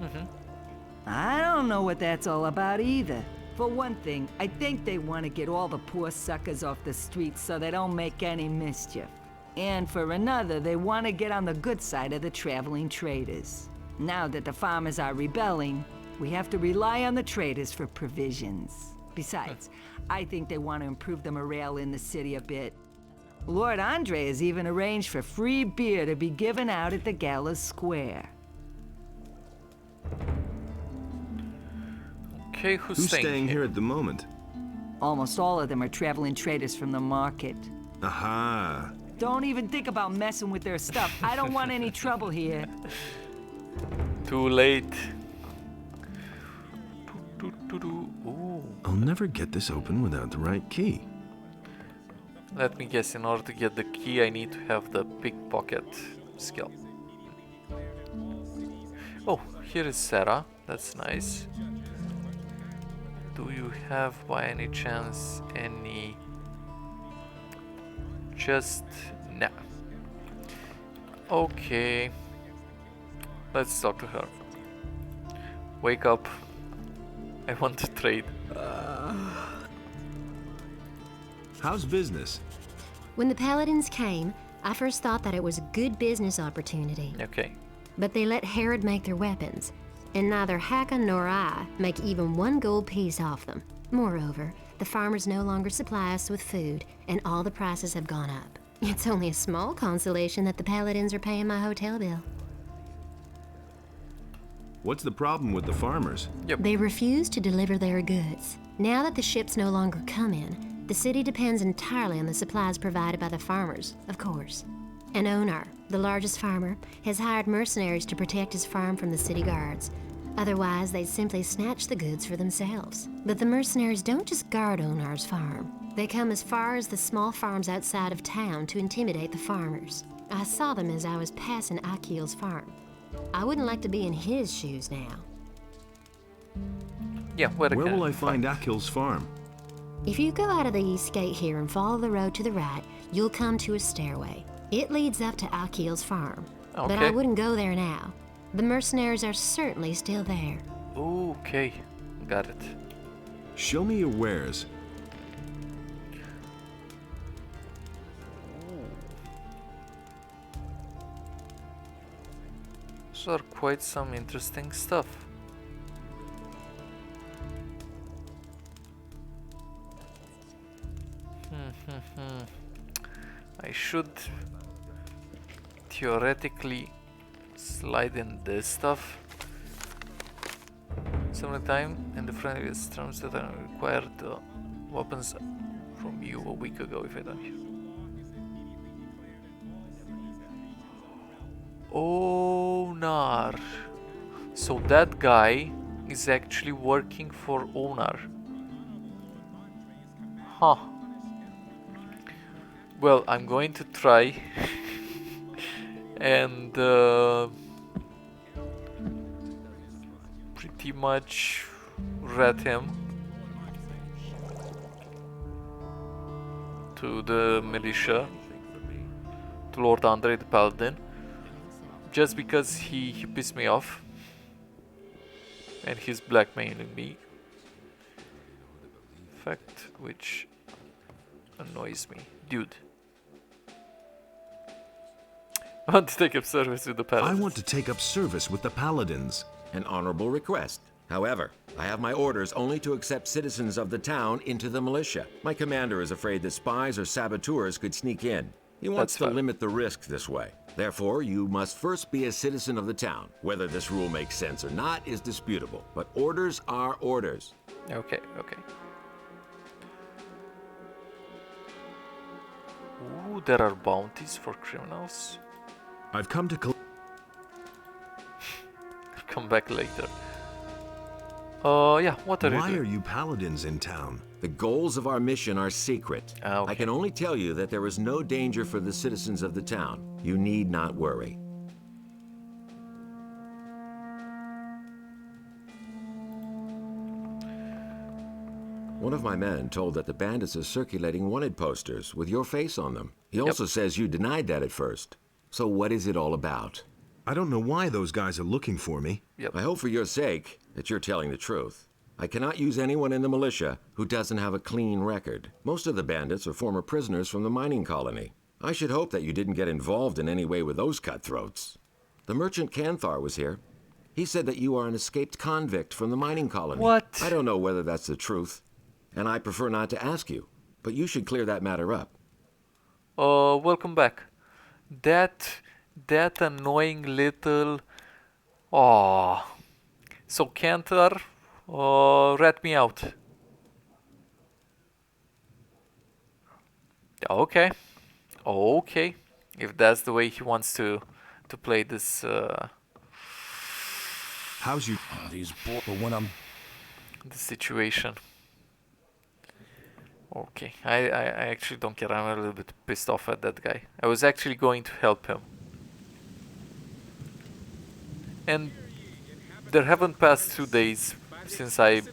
I don't know what that's all about either. For one thing, I think they want to get all the poor suckers off the streets so they don't make any mischief. And for another, they want to get on the good side of the traveling traders. Now that the farmers are rebelling, we have to rely on the traders for provisions. Besides, I think they want to improve the morale in the city a bit. Lord Andre has even arranged for free beer to be given out at the Gala Square. Okay, who's staying here at the moment? Almost all of them are traveling traders from the market. Aha! Don't even think about messing with their stuff. I don't want any trouble here. Too late. Ooh. I'll never get this open without the right key. Let me guess, in order to get the key, I need to have the pickpocket skill. Oh, here is Sarah. That's nice. Do you have, by any chance, any... Just... nah. Okay. Let's talk to her. Wake up. I want to trade. How's business? When the Paladins came, I first thought that it was a good business opportunity. Okay. But they let Herod make their weapons, and neither Hakon nor I make even 1 gold piece off them. Moreover, the farmers no longer supply us with food, and all the prices have gone up. It's only a small consolation that the Paladins are paying my hotel bill. What's the problem with the farmers? They refuse to deliver their goods. Now that the ships no longer come in, the city depends entirely on the supplies provided by the farmers, of course. And Onar, the largest farmer, has hired mercenaries to protect his farm from the city guards. Otherwise, they'd simply snatch the goods for themselves. But the mercenaries don't just guard Onar's farm. They come as far as the small farms outside of town to intimidate the farmers. I saw them as I was passing Akil's farm. I wouldn't like to be in his shoes now. Yeah, where will I find Akil's farm? If you go out of the east gate here and follow the road to the right, you'll come to a stairway. It leads up to Akil's farm. But I Okay. wouldn't go there now. The mercenaries are certainly still there. Okay, got it. Show me your wares. Those are quite some interesting stuff. I should theoretically slide in this stuff some time, and the friendly terms that I required weapons from you a week ago if I don't hear. Onar. So that guy is actually working for Onar. Huh. Well, I'm going to try and pretty much rat him to the militia, to Lord Andre the Paladin, just because he pissed me off and he's blackmailing me. Fact which annoys me. Dude. I want to take up service with the Paladins. I want to take up service with the Paladins. An honorable request. However, I have my orders only to accept citizens of the town into the militia. My commander is afraid that spies or saboteurs could sneak in. He wants to limit the risk this way. Therefore, you must first be a citizen of the town. Whether this rule makes sense or not is disputable, but orders are orders. Okay, okay. Ooh, there are bounties for criminals. I've come to Come back later. Yeah, what are you Why doing? are you Paladins in town? The goals of our mission are secret. I can only tell you that there is no danger for the citizens of the town. You need not worry. One of my men told that the bandits are circulating wanted posters with your face on them. He also says you denied that at first. So what is it all about? I don't know why those guys are looking for me. I hope for your sake that you're telling the truth. I cannot use anyone in the militia who doesn't have a clean record. Most of the bandits are former prisoners from the mining colony. I should hope that you didn't get involved in any way with those cutthroats. The merchant Canthar was here. He said that you are an escaped convict from the mining colony. What? I don't know whether that's the truth, and I prefer not to ask you, but you should clear that matter up. Welcome back. That annoying little... Oh. So Cantor, rat me out. Okay. Okay. If that's the way he wants to play this... How's you... These boys, but when I'm... the situation. Okay, I actually don't care. I'm a little bit pissed off at that guy. I was actually going to help him. And there haven't passed 2 days since I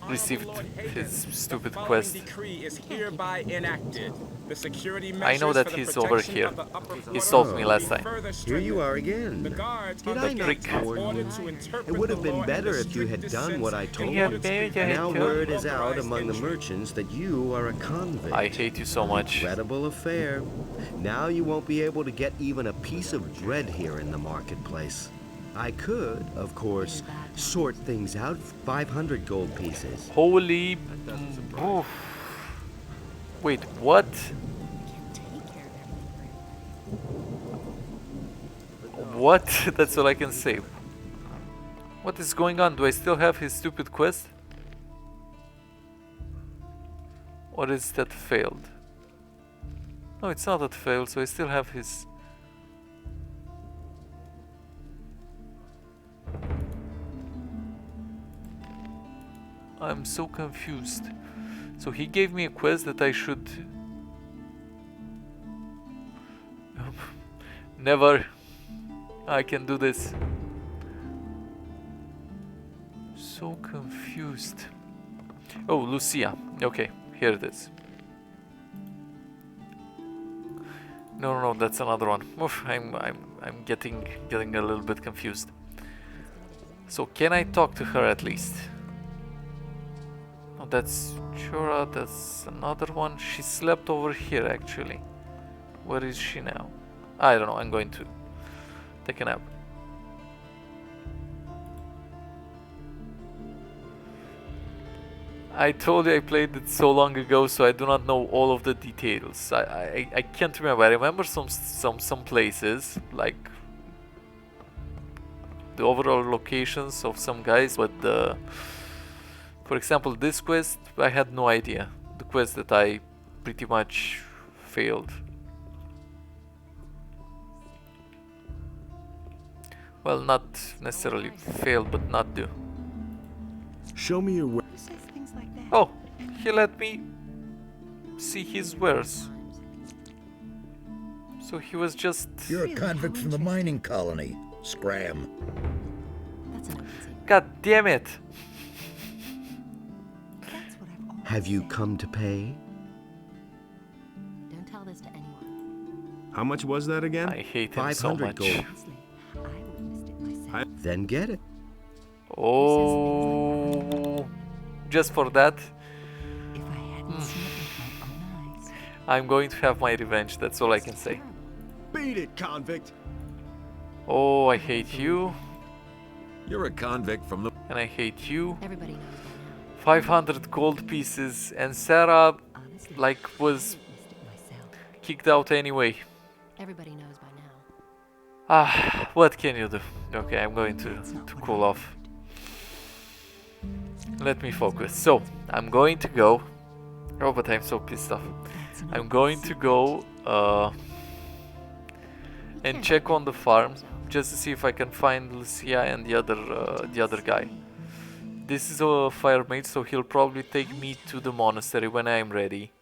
received his stupid quest. Decree is hereby enacted. The security I know measures that for the he's over protection here. of the upper He solved me last time. further Here you strengthened. are again. The guards Did are I not brick. warn you? to interpret It would have the been law better in the if you had strictest done what I sense. told Yeah, you. maybe I Now had to. word is out among the merchants that you are a convict. I hate you so much. Incredible affair. Now you won't be able to get even a piece of bread here in the marketplace. I could, of course, sort things out. 500 gold pieces. Holy... Oof. Wait, what? What? That's all I can say. What is going on? Do I still have his stupid quest? Or is that failed? No, it's not that failed, so I still have his... I'm so confused. So he gave me a quest that I should... never I can do this. So confused. Oh, Lucia. Okay, here it is. No, that's another one. Oof, I'm getting a little bit confused. So can I talk to her at least? Oh, that's Chora. That's another one. She slept over here actually. Where is she now? I don't know. I'm going to take a nap. I told you I played it so long ago, so I do not know all of the details. I can't remember. I remember some places, like the overall locations of some guys, but for example, this quest, I had no idea. The quest that I pretty much failed. Well, not necessarily failed, but not do. Show me your way. Oh, he let me see his wares. So he was just... You're a convict from the mining colony. Scram. God damn it! Have you come to pay? Don't tell this to anyone. How much was that again? I hate him so much. Gold. Then get it. Oh, just for that? I'm going to have my revenge, that's all I can say. Beat it, convict! Oh, I hate you. You're a convict from the... And I hate you. Everybody knows 500 gold pieces, and Sarah, like, was kicked out anyway. Everybody knows by now. Ah, what can you do? Okay, I'm going to cool off. Let me focus. So, I'm going to go... Oh, but I'm so pissed off. I'm going to go and check on the farm just to see if I can find Lucia and the other guy. This is a fire mage, so he'll probably take me to the monastery when I am ready.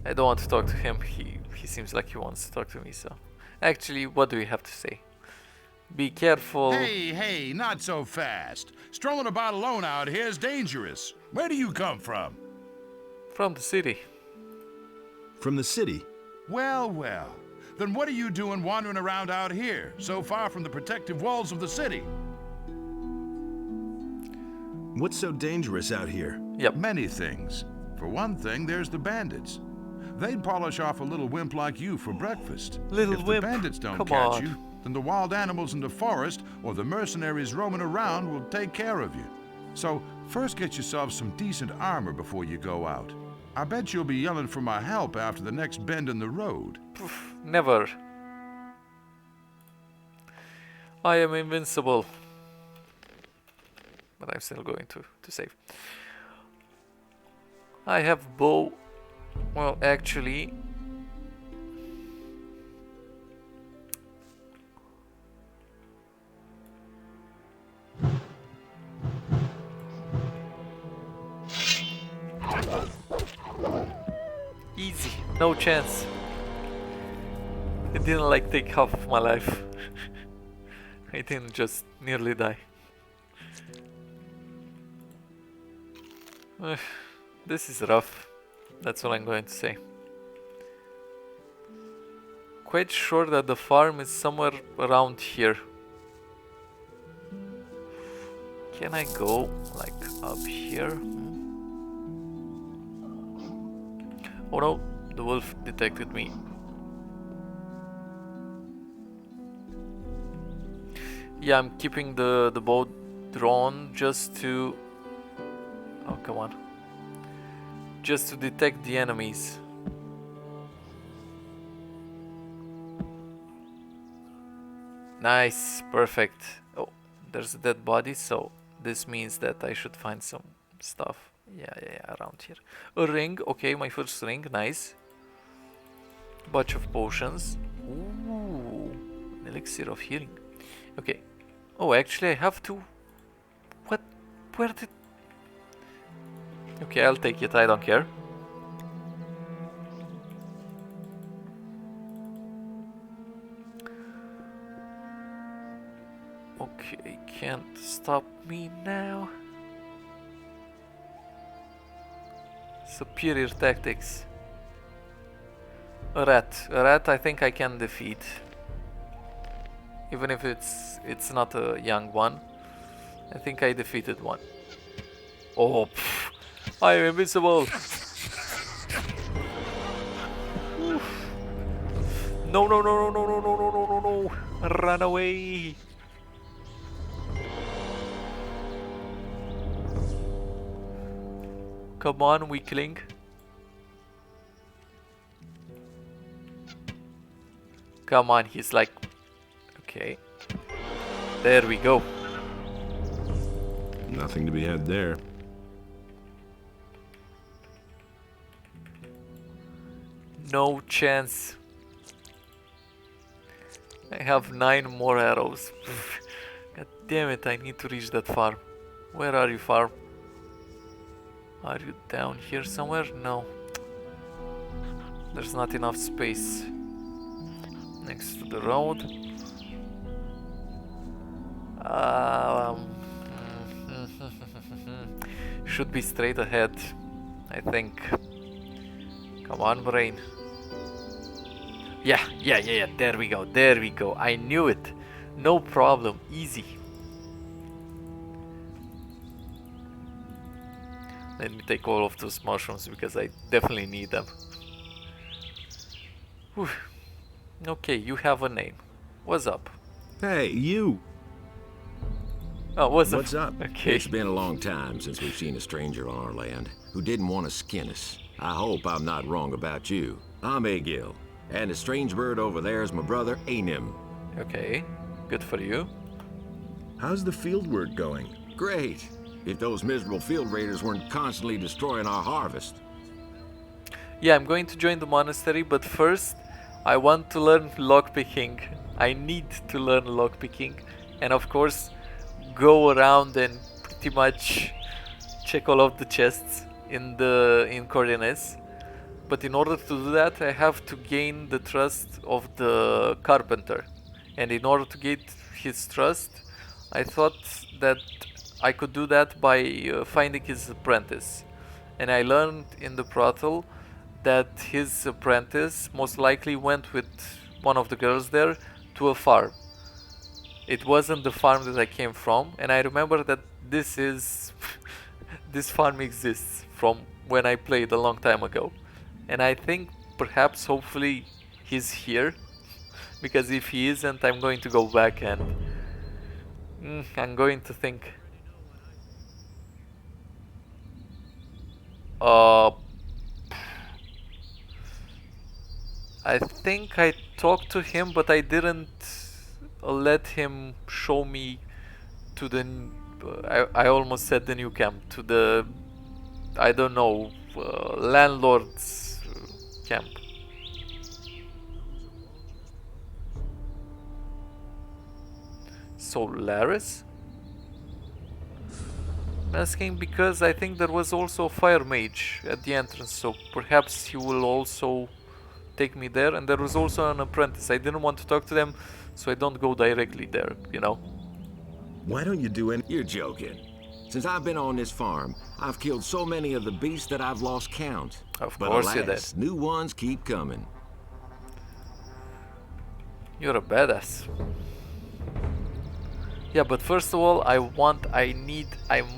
I don't want to talk to him. He seems like he wants to talk to me, so... Actually, what do we have to say? Be careful. Hey, not so fast. Strolling about alone out here is dangerous. Where do you come from? From the city. From the city? Well. Then what are you doing wandering around out here, so far from the protective walls of the city? What's so dangerous out here? Yep. Many things. For one thing, there's the bandits. They'd polish off a little wimp like you for breakfast. Little if wimp? the bandits don't Come catch on. you, then the wild animals in the forest or the mercenaries roaming around will take care of you. So, first get yourself some decent armor before you go out. I bet you'll be yelling for my help after the next bend in the road. Poof, never. I am invincible. But I'm still going to save. I have bow. Well, actually... Easy, no chance. It didn't like take half of my life. I didn't just nearly die. This is rough. That's what I'm going to say. Quite sure that the farm is somewhere around here. Can I go like up here? Oh no, the wolf detected me. Yeah, I'm keeping the bow drawn just to... Oh, come on. Just to detect the enemies. Nice, perfect. Oh, there's a dead body, so this means that I should find some stuff. Yeah, around here. A ring, okay, my first ring, nice. Bunch of potions. Ooh, an elixir of healing. Okay. Oh, actually I have to... What? Where did... Okay, I'll take it, I don't care. Okay, can't stop me now. Superior tactics. A rat I think I can defeat. Even if it's not a young one. I think I defeated one. Oh, pff, I am invincible. No, no, no, no, no, no, no, no, no, no, no. Run away. Come on, weakling. Come on, he's like... Okay. There we go. Nothing to be had there. No chance. I have 9 more arrows. God damn it, I need to reach that farm. Where are you, farm? Are you down here somewhere? No. There's not enough space. Next to the road. Should be straight ahead, I think. Come on, brain. Yeah, there we go. I knew it. No problem, easy. Let me take all of those mushrooms because I definitely need them. Whew. Okay, you have a name. What's up? Hey, you! Oh, what's up? Okay. It's been a long time since we've seen a stranger on our land who didn't want to skin us. I hope I'm not wrong about you. I'm Egil, and the strange bird over there is my brother Anim. Okay, good for you. How's the field work going? Great. If those miserable field raiders weren't constantly destroying our harvest. Yeah, I'm going to join the monastery, but first I want to learn lockpicking. I need to learn lockpicking, and of course go around and pretty much check all of the chests in Coriones. But in order to do that, I have to gain the trust of the carpenter, and in order to get his trust, I thought that I could do that by finding his apprentice. And I learned in the brothel that his apprentice most likely went with one of the girls there to a farm. It wasn't the farm that I came from, and I remember that this farm exists from when I played a long time ago. And I think perhaps hopefully he's here, because if he isn't, I'm going to go back and I'm going to think. I think I talked to him, but I didn't let him show me to the... I almost said the new camp, to the... I don't know, landlord's camp. Solaris? I'm asking because I think there was also a fire mage at the entrance, so perhaps he will also take me there. And there was also an apprentice. I didn't want to talk to them, so I don't go directly there, you know. Why don't you do any... You're joking. Since I've been on this farm, I've killed so many of the beasts that I've lost count. Of but course alas, you did. New ones keep coming. You're a badass. Yeah, but first of all, I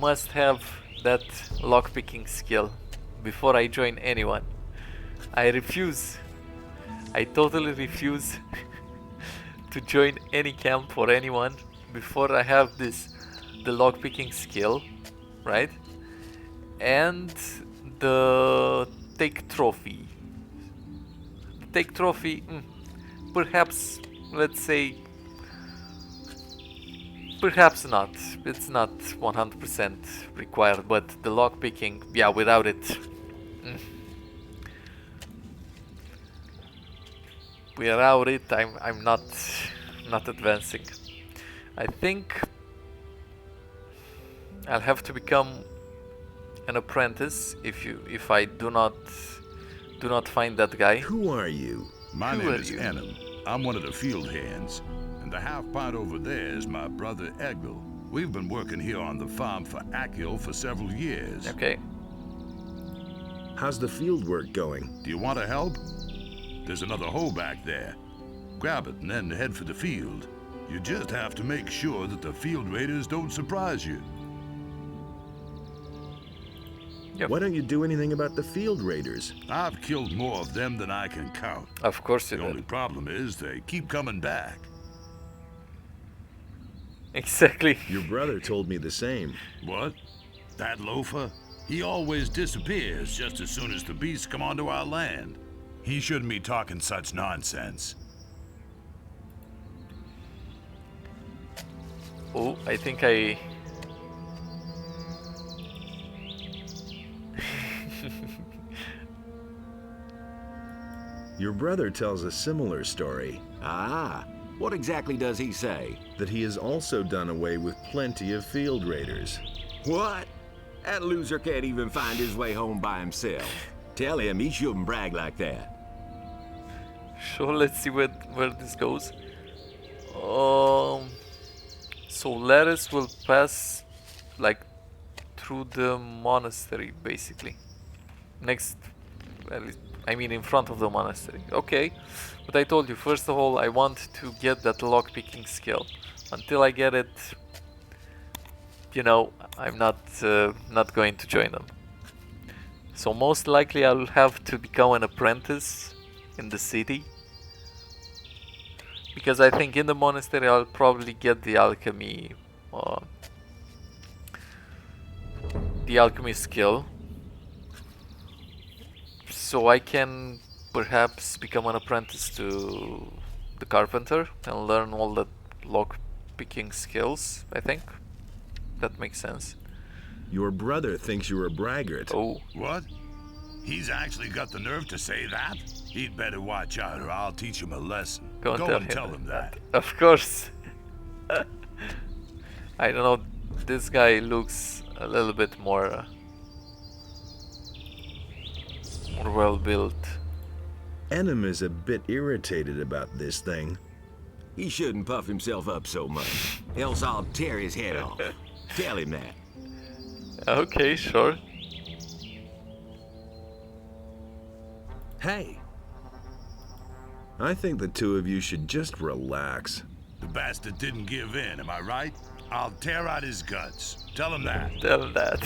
must have that lockpicking skill before I join anyone. I refuse. I totally refuse to join any camp or anyone before I have the lockpicking skill, right? And the take trophy. The take trophy, perhaps, let's say, perhaps not. It's not 100% required, but the lockpicking, yeah, without it, without it, I'm not advancing. I think I'll have to become an apprentice if I do not find that guy. Who are you? My Who name are is you? Anim. I'm one of the field hands. And the half-pint over there is my brother Egil. We've been working here on the farm for Akil for several years. Okay. How's the field work going? Do you want to help? There's another hoe back there. Grab it and then head for the field. You just have to make sure that the field raiders don't surprise you. Yep. Why don't you do anything about the field raiders? I've killed more of them than I can count. Of course you The did. only problem is they keep coming back. Exactly. Your brother told me the same. What? That loafer? He always disappears just as soon as the beasts come onto our land. He shouldn't be talking such nonsense. Oh, I think I... Your brother tells a similar story. Ah, what exactly does he say? That he has also done away with plenty of field raiders. What? That loser can't even find his way home by himself. Tell him he shouldn't brag like that. Sure, let's see where this goes. So Laris will pass like through the monastery, basically. Next, at least, I mean in front of the monastery. Okay, but I told you, first of all, I want to get that lockpicking skill. Until I get it, you know, I'm not going to join them. So most likely I'll have to become an apprentice in the city. Because I think in the monastery I'll probably get the alchemy skill. So I can perhaps become an apprentice to the carpenter and learn all the lock picking skills, I think. That makes sense. Your brother thinks you're a braggart. Oh. What? He's actually got the nerve to say that? He'd better watch out or I'll teach him a lesson. Go and tell him that. Of course. I don't know, this guy looks a little bit more well built. Enem is a bit irritated about this thing. He shouldn't puff himself up so much, else I'll tear his head off. Tell him that. Okay, sure. Hey! I think the two of you should just relax. The bastard didn't give in, am I right? I'll tear out his guts. Tell him that. Tell him that.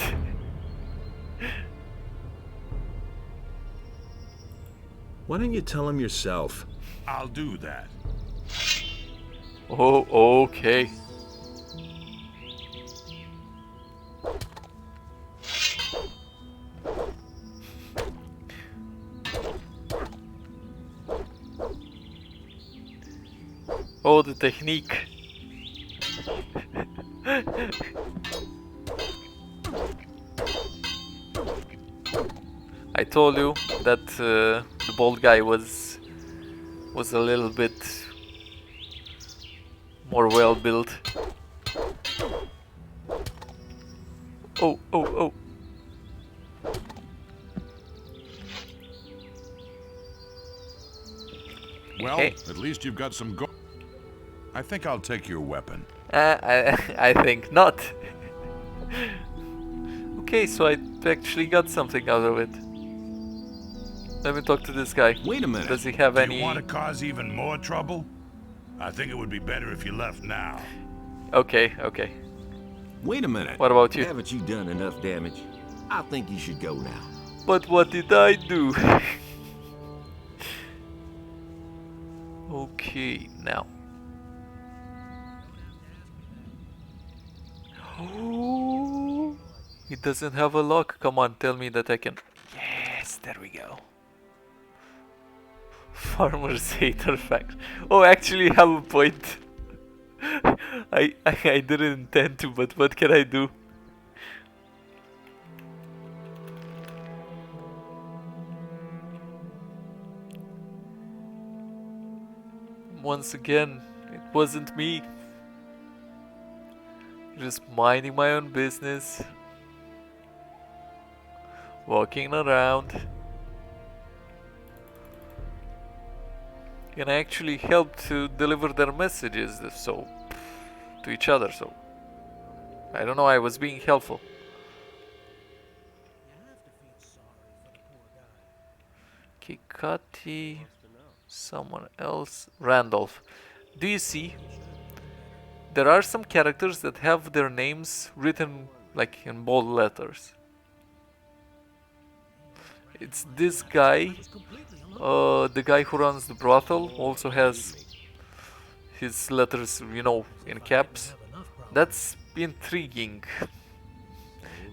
Why don't you tell him yourself? I'll do that. Oh, okay. Oh, the technique. I told you that the bald guy was a little bit more well built. Oh, oh, oh. Well, Okay. at least you've got some I think I'll take your weapon. I think not. Okay, so I actually got something out of it. Let me talk to this guy. Wait a minute. Does he have Do any... you want to cause even more trouble? I think it would be better if you left now. Okay, okay. Wait a minute. What about you? Haven't you done enough damage? I think you should go now. But what did I do? Okay, now. Oh, it doesn't have a lock. Come on, tell me that I can. Yes, there we go. Farmer's hater fact. Oh, actually, you have a point. I didn't intend to, but what can I do? Once again, it wasn't me. Just minding my own business. Walking around. can actually help to deliver their messages so to each other. So I don't know, I was being helpful. Kikati, someone else, Randolph. Do you see? There are some characters that have their names written like in bold letters. It's this guy, the guy who runs the brothel also has his letters, you know, in caps. That's intriguing.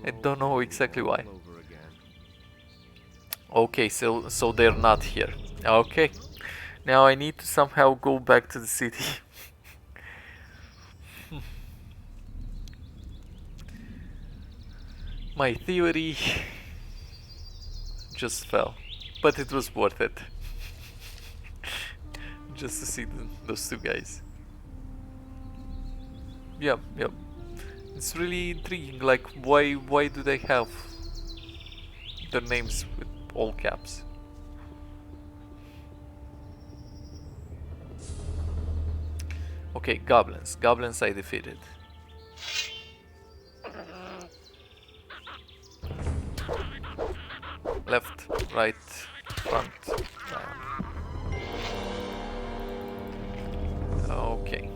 I don't know exactly why. Okay, so they're not here. Okay. Now I need to somehow go back to the city. My theory just fell, but it was worth it. Just to see those two guys. Yep. It's really intriguing, like why do they have their names with all caps? Okay, goblins. Goblins I defeated. Left, right, front, okay.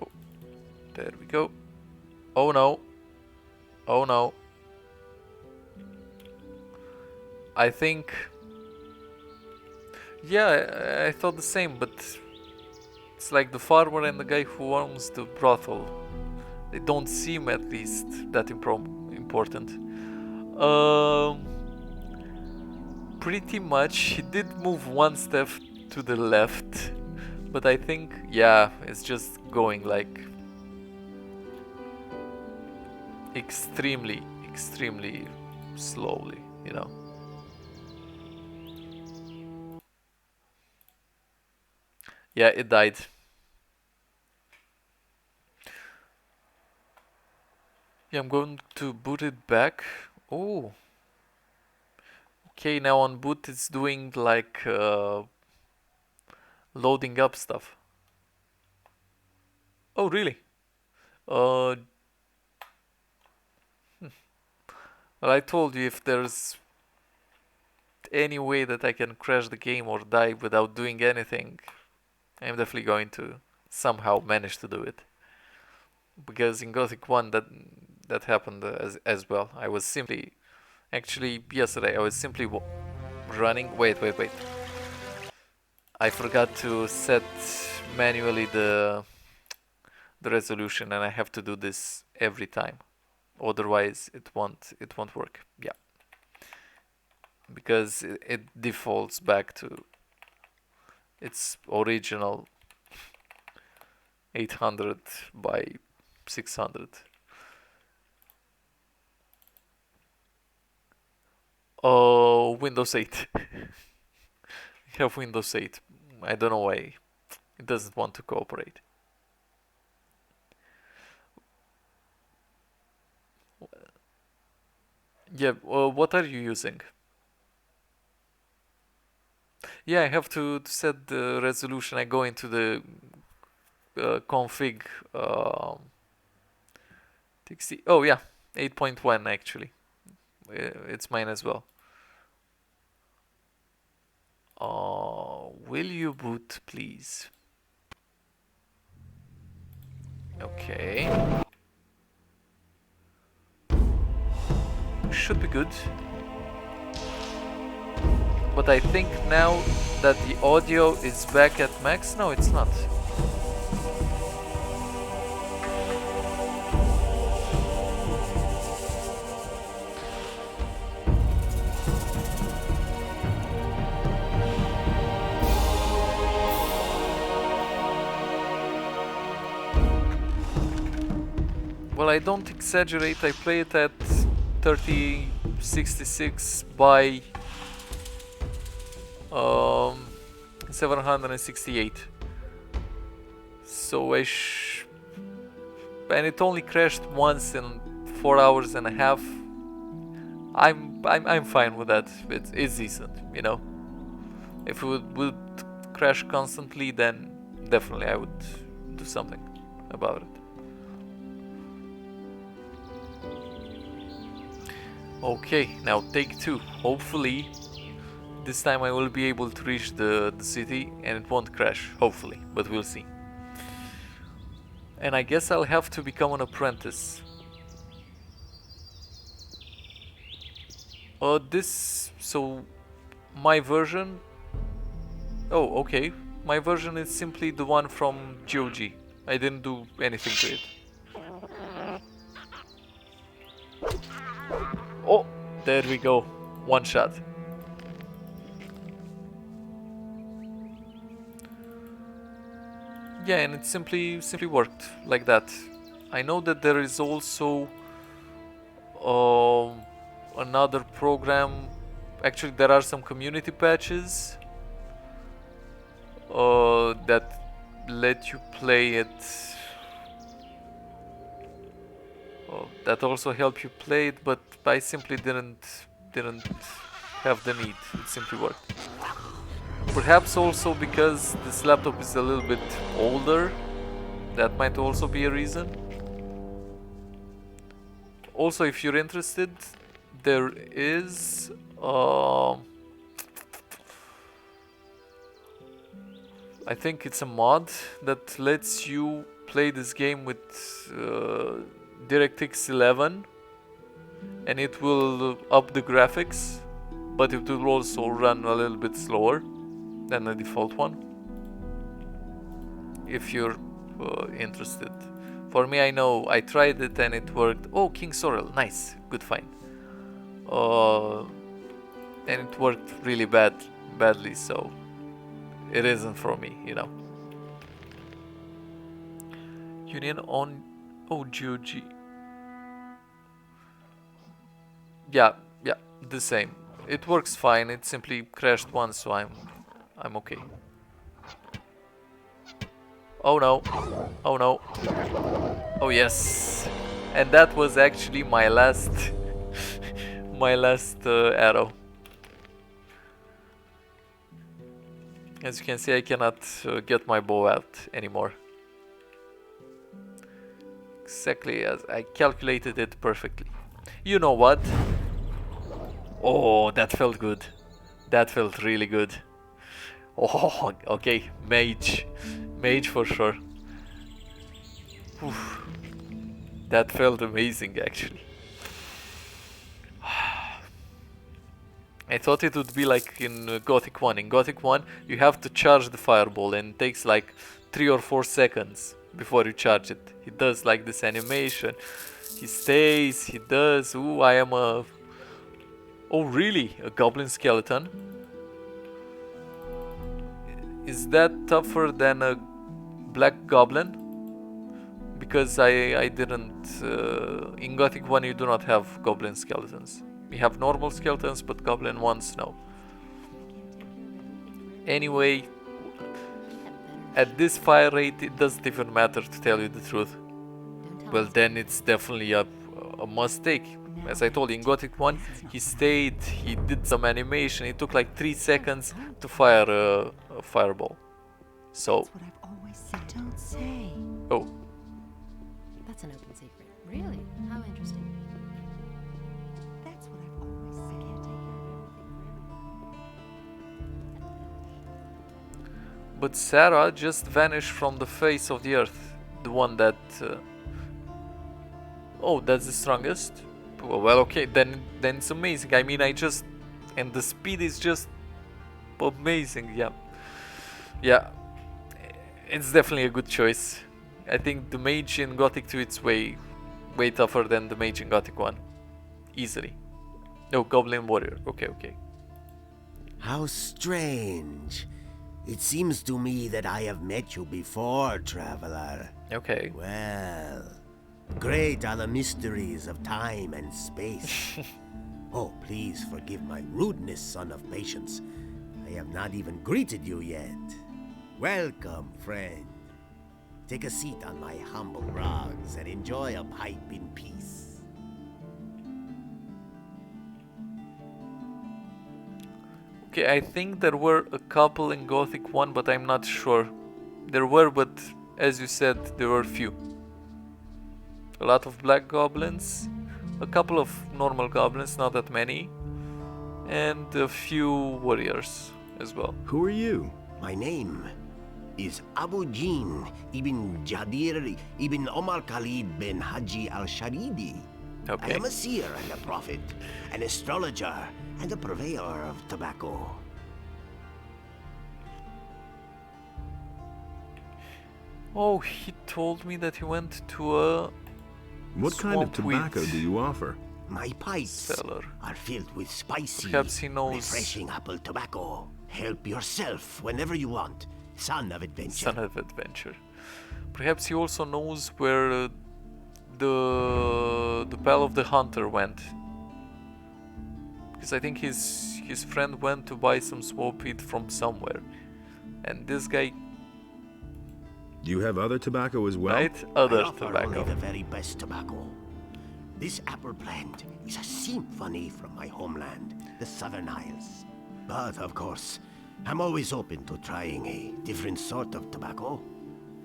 Oh, there we go. Oh no. Oh no. I think... Yeah, I thought the same, but it's like the farmer and the guy who owns the brothel. They don't seem at least that important. Pretty much, he did move one step to the left, but I think, yeah, it's just going like extremely slowly, you know. Yeah, it died. Yeah, I'm going to boot it back. Oh. Okay, now on boot it's doing like loading up stuff. Oh, really? Well, I told you, if there's any way that I can crash the game or die without doing anything, I'm definitely going to somehow manage to do it. Because in Gothic 1 that happened as well. I was simply... Actually, yesterday I was simply running... Wait. I forgot to set manually the resolution, and I have to do this every time. Otherwise it won't work. Yeah. Because it defaults back to its original 800 by 600. Oh, Windows 8. I have Windows 8. I don't know why it doesn't want to cooperate. Yeah, what are you using? Yeah, I have to set the resolution. I go into the config TXT. Oh yeah, 8.1 actually. It's mine as well. Will you boot, please? Okay. Should be good. But I think now that the audio is back at max. No, it's not. Well, I don't exaggerate. I play it at 3066 by 768. So and it only crashed once in 4 hours and a half. I'm fine with that. It's decent, you know. If it would crash constantly, then definitely I would do something about it. Okay, now take 2. Hopefully, this time I will be able to reach the city and it won't crash. Hopefully, but we'll see. And I guess I'll have to become an apprentice. So my version. Oh, okay. My version is simply the one from GOG. I didn't do anything to it. Oh, there we go. One shot. Yeah, and it simply worked like that. I know that there is also another program. Actually, there are some community patches that let you play it. That also help you play it, but I simply didn't have the need. It simply worked. Perhaps also because this laptop is a little bit older. That might also be a reason. Also, if you're interested, there is I think it's a mod that lets you play this game with DirectX 11, and it will up the graphics, but it will also run a little bit slower than the default one. If you're interested. For me, I know I tried it and it worked. Oh, King Sorrel, nice, good find. And it worked really badly, so it isn't for me, you know. Union on GOG. Yeah, the same. It works fine. It simply crashed once, so I'm okay. Oh no! Oh no! Oh yes! And that was actually my last arrow. As you can see, I cannot get my bow out anymore. Exactly as I calculated it perfectly. You know what? Oh, that felt good. That felt really good. Oh, okay, mage for sure. Oof. That felt amazing, actually. I thought it would be like in Gothic 1. In Gothic 1, you have to charge the fireball, and it takes like 3 or 4 seconds before you charge it. He does like this animation. He stays, he does. Ooh, I am a... Oh, really? A goblin skeleton? Is that tougher than a black goblin? Because I didn't... in Gothic 1 you do not have goblin skeletons. We have normal skeletons, but goblin ones, no. Anyway, at this fire rate it doesn't even matter, to tell you the truth. Well, then it's definitely a must take. As I told you, in Gothic 1, he stayed, he did some animation, it took like 3 seconds to fire a fireball. So... That's what I've always said. Don't say. Oh. That's an open secret. Really? How interesting. That's what I've always said. I can't take care of everything. But Sarah just vanished from the face of the earth. The one that... Oh, that's the strongest? Well, okay, then it's amazing. I mean, and the speed is just amazing, yeah. Yeah, it's definitely a good choice. I think the mage in Gothic 2, it's way tougher than the mage in Gothic 1. Easily. No, Goblin Warrior, okay. How strange. It seems to me that I have met you before, traveler. Okay. Well... great are the mysteries of time and space. Oh, please forgive my rudeness, son of patience. I have not even greeted you yet. Welcome, friend. Take a seat on my humble rugs and enjoy a pipe in peace. Okay, I think there were a couple in Gothic 1, but I'm not sure. There were, but as you said, there were few. A lot of black goblins, a couple of normal goblins, not that many, and a few warriors as well. Who are you? My name is Abu Jin ibn Jadir ibn Omar Khalid bin Haji al-Sharidi. Okay. I am a seer and a prophet, an astrologer and a purveyor of tobacco. Oh, he told me that he went to a What kind of tobacco wheat do you offer? My pipes seller. are filled with spicy, Perhaps he knows. refreshing apple tobacco. Help yourself whenever you want, son of adventure. Son of adventure. Perhaps he also knows where the pal of the hunter went. Because I think his friend went to buy some swamp wheat from somewhere. And this guy... You have other tobacco as well? Right? Other I offer tobacco. only the very best tobacco. This apple plant is a symphony from my homeland, the Southern Isles. But of course, I'm always open to trying a different sort of tobacco.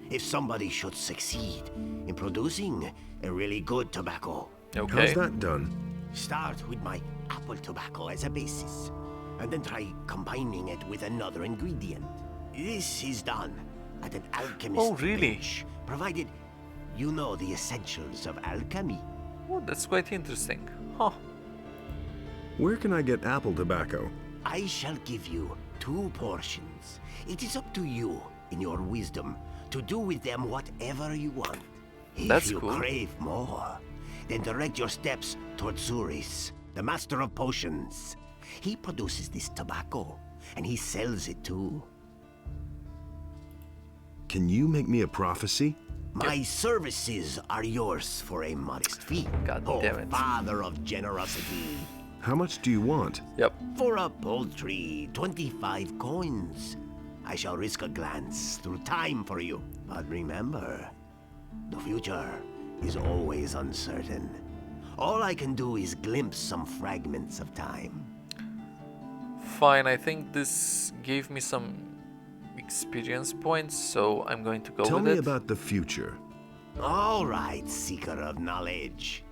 If somebody should succeed in producing a really good tobacco. Okay. How's that done? Start with my apple tobacco as a basis, and then try combining it with another ingredient. This is done at an alchemist Oh, really? bench, provided you know the essentials of alchemy. Oh, that's quite interesting. Huh. Where can I get apple tobacco? I shall give you 2 portions. It is up to you, in your wisdom, to do with them whatever you want. That's if you cool. crave more, then direct your steps toward Zuris, the master of potions. He produces this tobacco, and he sells it too. Can you make me a prophecy? My services are yours for a modest fee. God oh, damn it. father of generosity. How much do you want? Yep. For a paltry 25 coins. I shall risk a glance through time for you. But remember, the future is always uncertain. All I can do is glimpse some fragments of time. Fine, I think this gave me some experience points, so I'm going to go Tell with me it. about the future. All right, seeker of knowledge.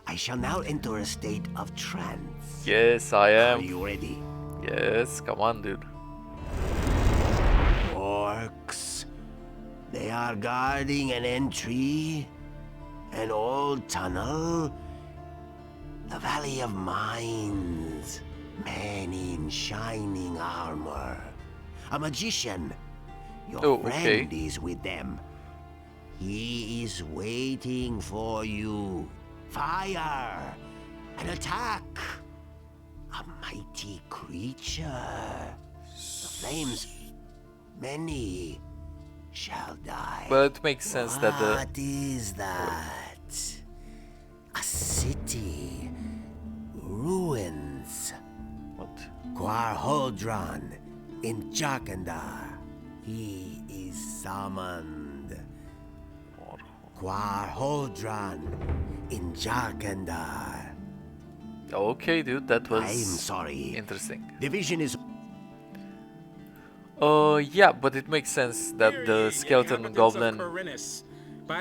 I shall now enter a state of trance. Yes, I am. Are you ready? Yes, come on, dude. Orcs. They are guarding an entry, an old tunnel, the Valley of Mines. Men in shining armor. A magician. Your friend is with them. He is waiting for you. Fire! An attack! A mighty creature. The flames, many shall die. Well, it makes sense that the... What is that? A city. Ruins. What? Quarholdran in Jakandar. He is summoned. Quarholdran in Jakandar. Okay, dude, that was... I'm sorry. Interesting. The vision is... Yeah, but it makes sense that the skeleton goblin,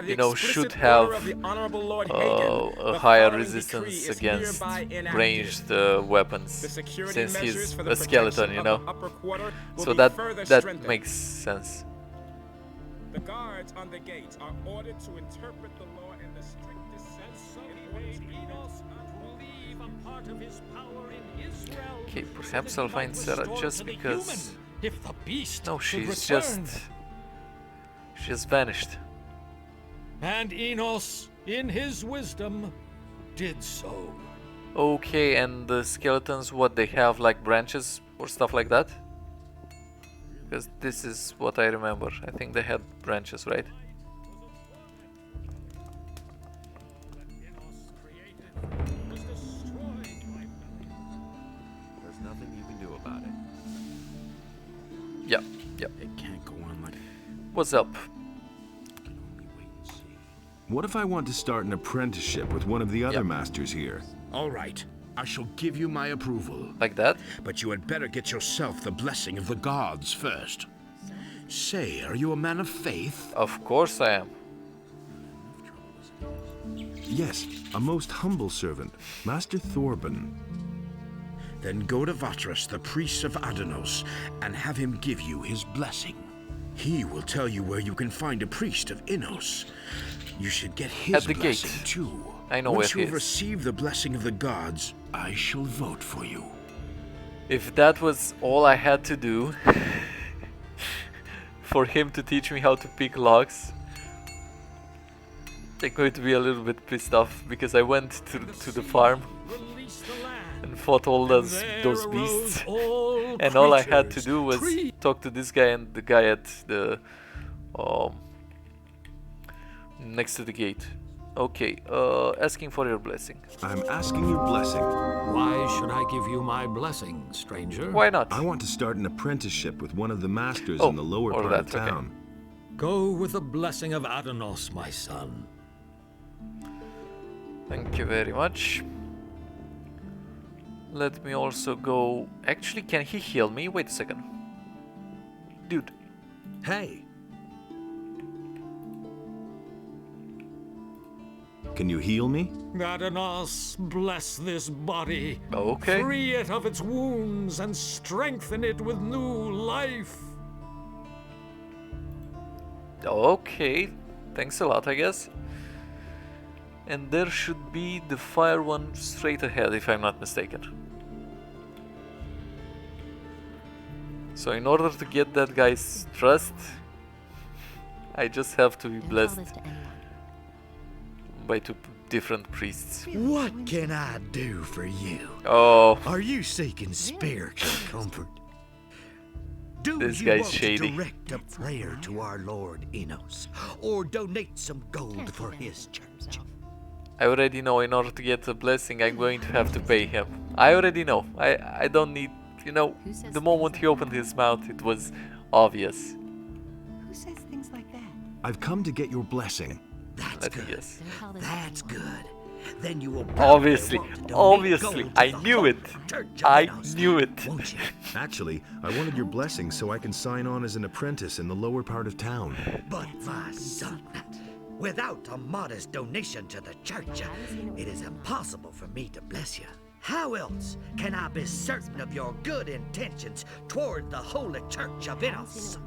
you know, should have a higher resistance against ranged weapons, since he's a skeleton, you know. So that makes sense. The guards on the gates are ordered to interpret the law in the strictest sense. Okay, perhaps I'll find Sarah just because... If the beast No, should she's return. just vanished. And Enos, in his wisdom, did so. Okay, and the skeletons, what, they have like branches or stuff like that? Because this is what I remember. I think they had branches, right? There's nothing you can do about it. Yep, yep. It can't go on like... What's up? What if I want to start an apprenticeship with one of the other masters here? All right. I shall give you my approval. Like that? But you had better get yourself the blessing of the gods first. Say, are you a man of faith? Of course I am. Yes, a most humble servant, Master Thorben. Then go to Vatras, the priest of Adanos, and have him give you his blessing. He will tell you where you can find a priest of Innos. You should get his At the blessing gate. too. I know Once where he you've is. received the blessing of the gods, I shall vote for you. If that was all I had to do for him to teach me how to pick locks, I'm going to be a little bit pissed off because I went to the farm and fought all those beasts, and all I had to do was talk to this guy and the guy at the next to the gate. Okay, asking for your blessing. I'm asking your blessing. Why should I give you my blessing, stranger? Why not? I want to start an apprenticeship with one of the masters Oh, in the lower or part of that, okay. town. Go with the blessing of Adanos, my son. Thank you very much. Let me also go... Actually, can he heal me? Wait a second. Dude. Hey! Can you heal me? Adanos, bless this body. Okay. Free it of its wounds and strengthen it with new life. Okay. Thanks a lot, I guess. And there should be the fire one straight ahead, if I'm not mistaken. So in order to get that guy's trust, I just have to be blessed by two different priests. What can I do for you? Oh. Are you seeking spiritual comfort? Do This you guy's want shady. to direct a prayer to our Lord Innos, or donate some gold for his church? I already know in order to get a blessing I'm going to have to pay him. I already know. I don't need, you know, the moment he opened his mouth it was obvious. Who says things like that? I've come to get your blessing. That's good. Yes. That's good. Then you will Obviously, obviously, I knew it. I knew it. Actually, I wanted your blessing so I can sign on as an apprentice in the lower part of town. But my son, without a modest donation to the church, it is impossible for me to bless you. How else can I be certain of your good intentions toward the holy church of Innos?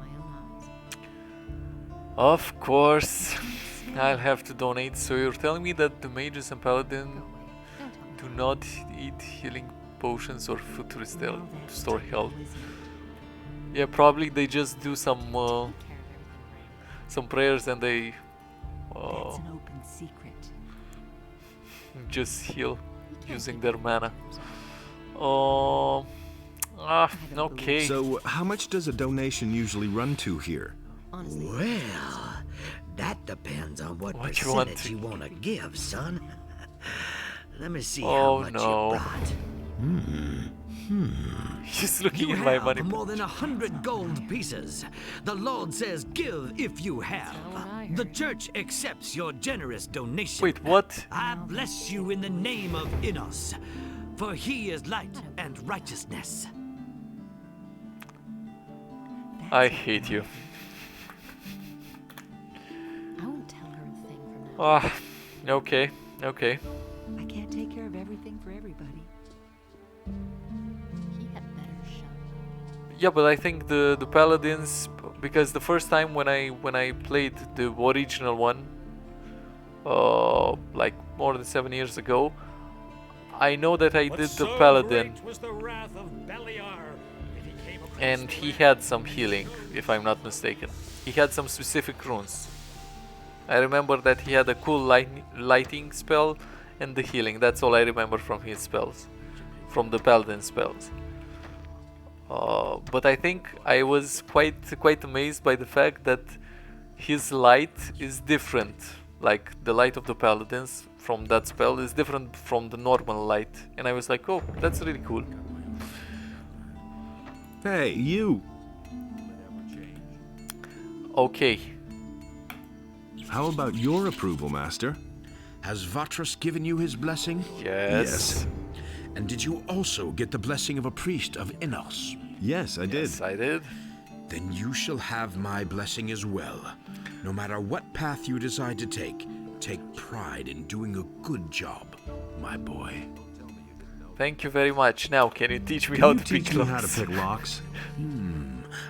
Of course, I'll have to donate. So you're telling me that the mages and paladin do not eat healing potions or food to restore health? Yeah, probably they just do some prayers and they That's an open secret. just heal using their mana. Okay. So, how much does a donation usually run to here? Well, that depends on what What you want percentage to- you want to give, son. Let me see Oh, how much no. you brought. He's looking You at my have money. more than 100 gold pieces. The Lord says, "Give if you have." The church accepts your generous donation. Wait, what? I bless you in the name of Innos, for he is light and righteousness. I hate you. I won't tell her a thing from now. Ah, okay, okay. I can't take care of everything for everybody. He had better shut. Yeah, but I think the paladins, because the first time when I played the original one, like more than 7 years ago, I know that I did the paladin, Was the wrath of Beliar that he came across and the he land. had some healing, if I'm not mistaken. He had some specific runes. I remember that he had a cool lighting spell and the healing. That's all I remember from his spells, from the paladin spells. But I think I was quite amazed by the fact that his light is different. Like the light of the paladins from that spell is different from the normal light, and I was like, oh, that's really cool. Hey, you! Okay. How about your approval, Master? Has Vatras given you his blessing? Yes. And did you also get the blessing of a priest of Innos? Yes, I did. Yes, I did. Then you shall have my blessing as well. No matter what path you decide to take pride in doing a good job, my boy. Thank you very much. Now, can you teach me how to pick me locks? how to pick locks?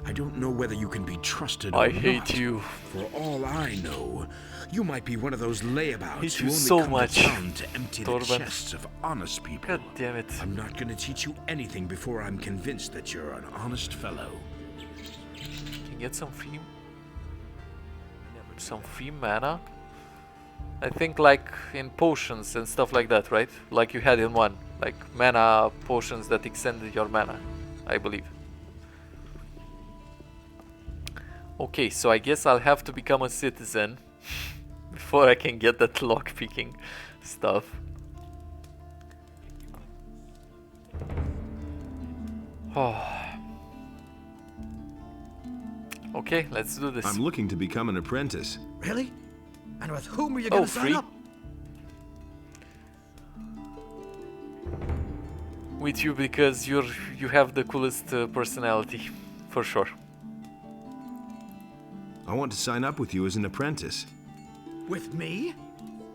I don't know whether you can be trusted or I not. hate you. For all I know, you might be one of those layabouts Hate who you only so come much, to town to empty the Torben. chests of honest people. God damn it. I'm not going to teach you anything before I'm convinced that you're an honest fellow. Can you get some free mana? I think like in potions and stuff like that, right? Like you had in one, like mana potions that extended your mana, I believe. Okay, so I guess I'll have to become a citizen before I can get that lock picking stuff. Oh. Okay, let's do this. I'm looking to become an apprentice. Really? And with whom are you going to sign free? up? With you because you have the coolest personality, for sure. I want to sign up with you as an apprentice. With me?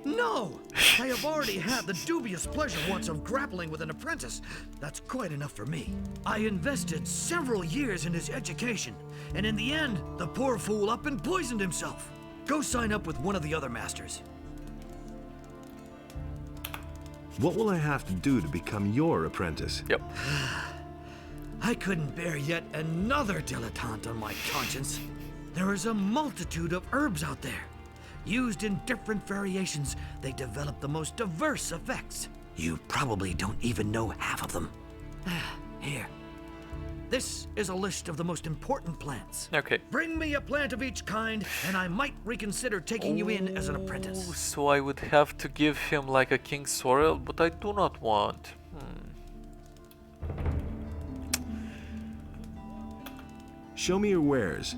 No! I have already had the dubious pleasure once of grappling with an apprentice. That's quite enough for me. I invested several years in his education, and in the end, the poor fool up and poisoned himself. Go sign up with one of the other masters. What will I have to do to become your apprentice? Yep. I couldn't bear yet another dilettante on my conscience. There is a multitude of herbs out there. Used in different variations, they develop the most diverse effects. You probably don't even know half of them. Here. This is a list of the most important plants. Okay. Bring me a plant of each kind, and I might reconsider taking you in as an apprentice. So I would have to give him like a king's sorrel, but I do not want. Show me your wares.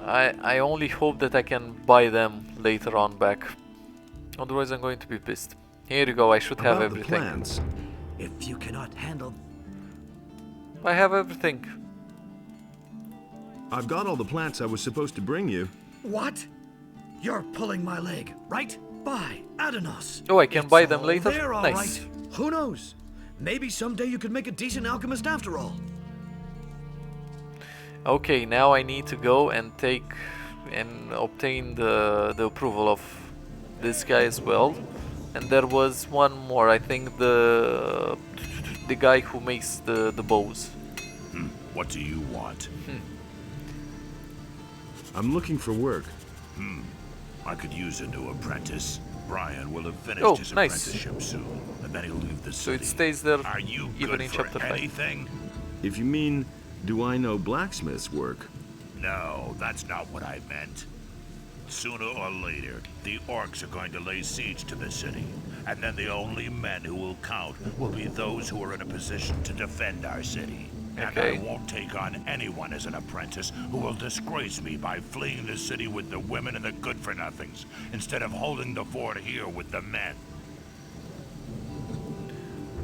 I only hope that I can buy them later on back. Otherwise I'm going to be pissed. Here you go, I should have About everything. The plants. If you cannot handle... I have everything. I've got all the plants I was supposed to bring you. What? You're pulling my leg, right? Buy Adanos. Oh, I can buy them later? They're all Nice. right. Who knows? Maybe someday you could make a decent alchemist after all. Okay, now I need to go and take and obtain the approval of this guy as well. And there was one more, I think the guy who makes the bows. What do you want? I'm looking for work. I could use a new apprentice. Brian will have finished Oh, his nice. apprenticeship soon, and then he'll leave the So city. it stays there Are you even good in for chapter 5. anything? If you mean, do I know blacksmith's work? No, that's not what I meant. Sooner or later, the orcs are going to lay siege to the city, and then the only men who will count will be those who are in a position to defend our city. And Okay. I won't take on anyone as an apprentice who will disgrace me by fleeing the city with the women and the good-for-nothings, instead of holding the fort here with the men.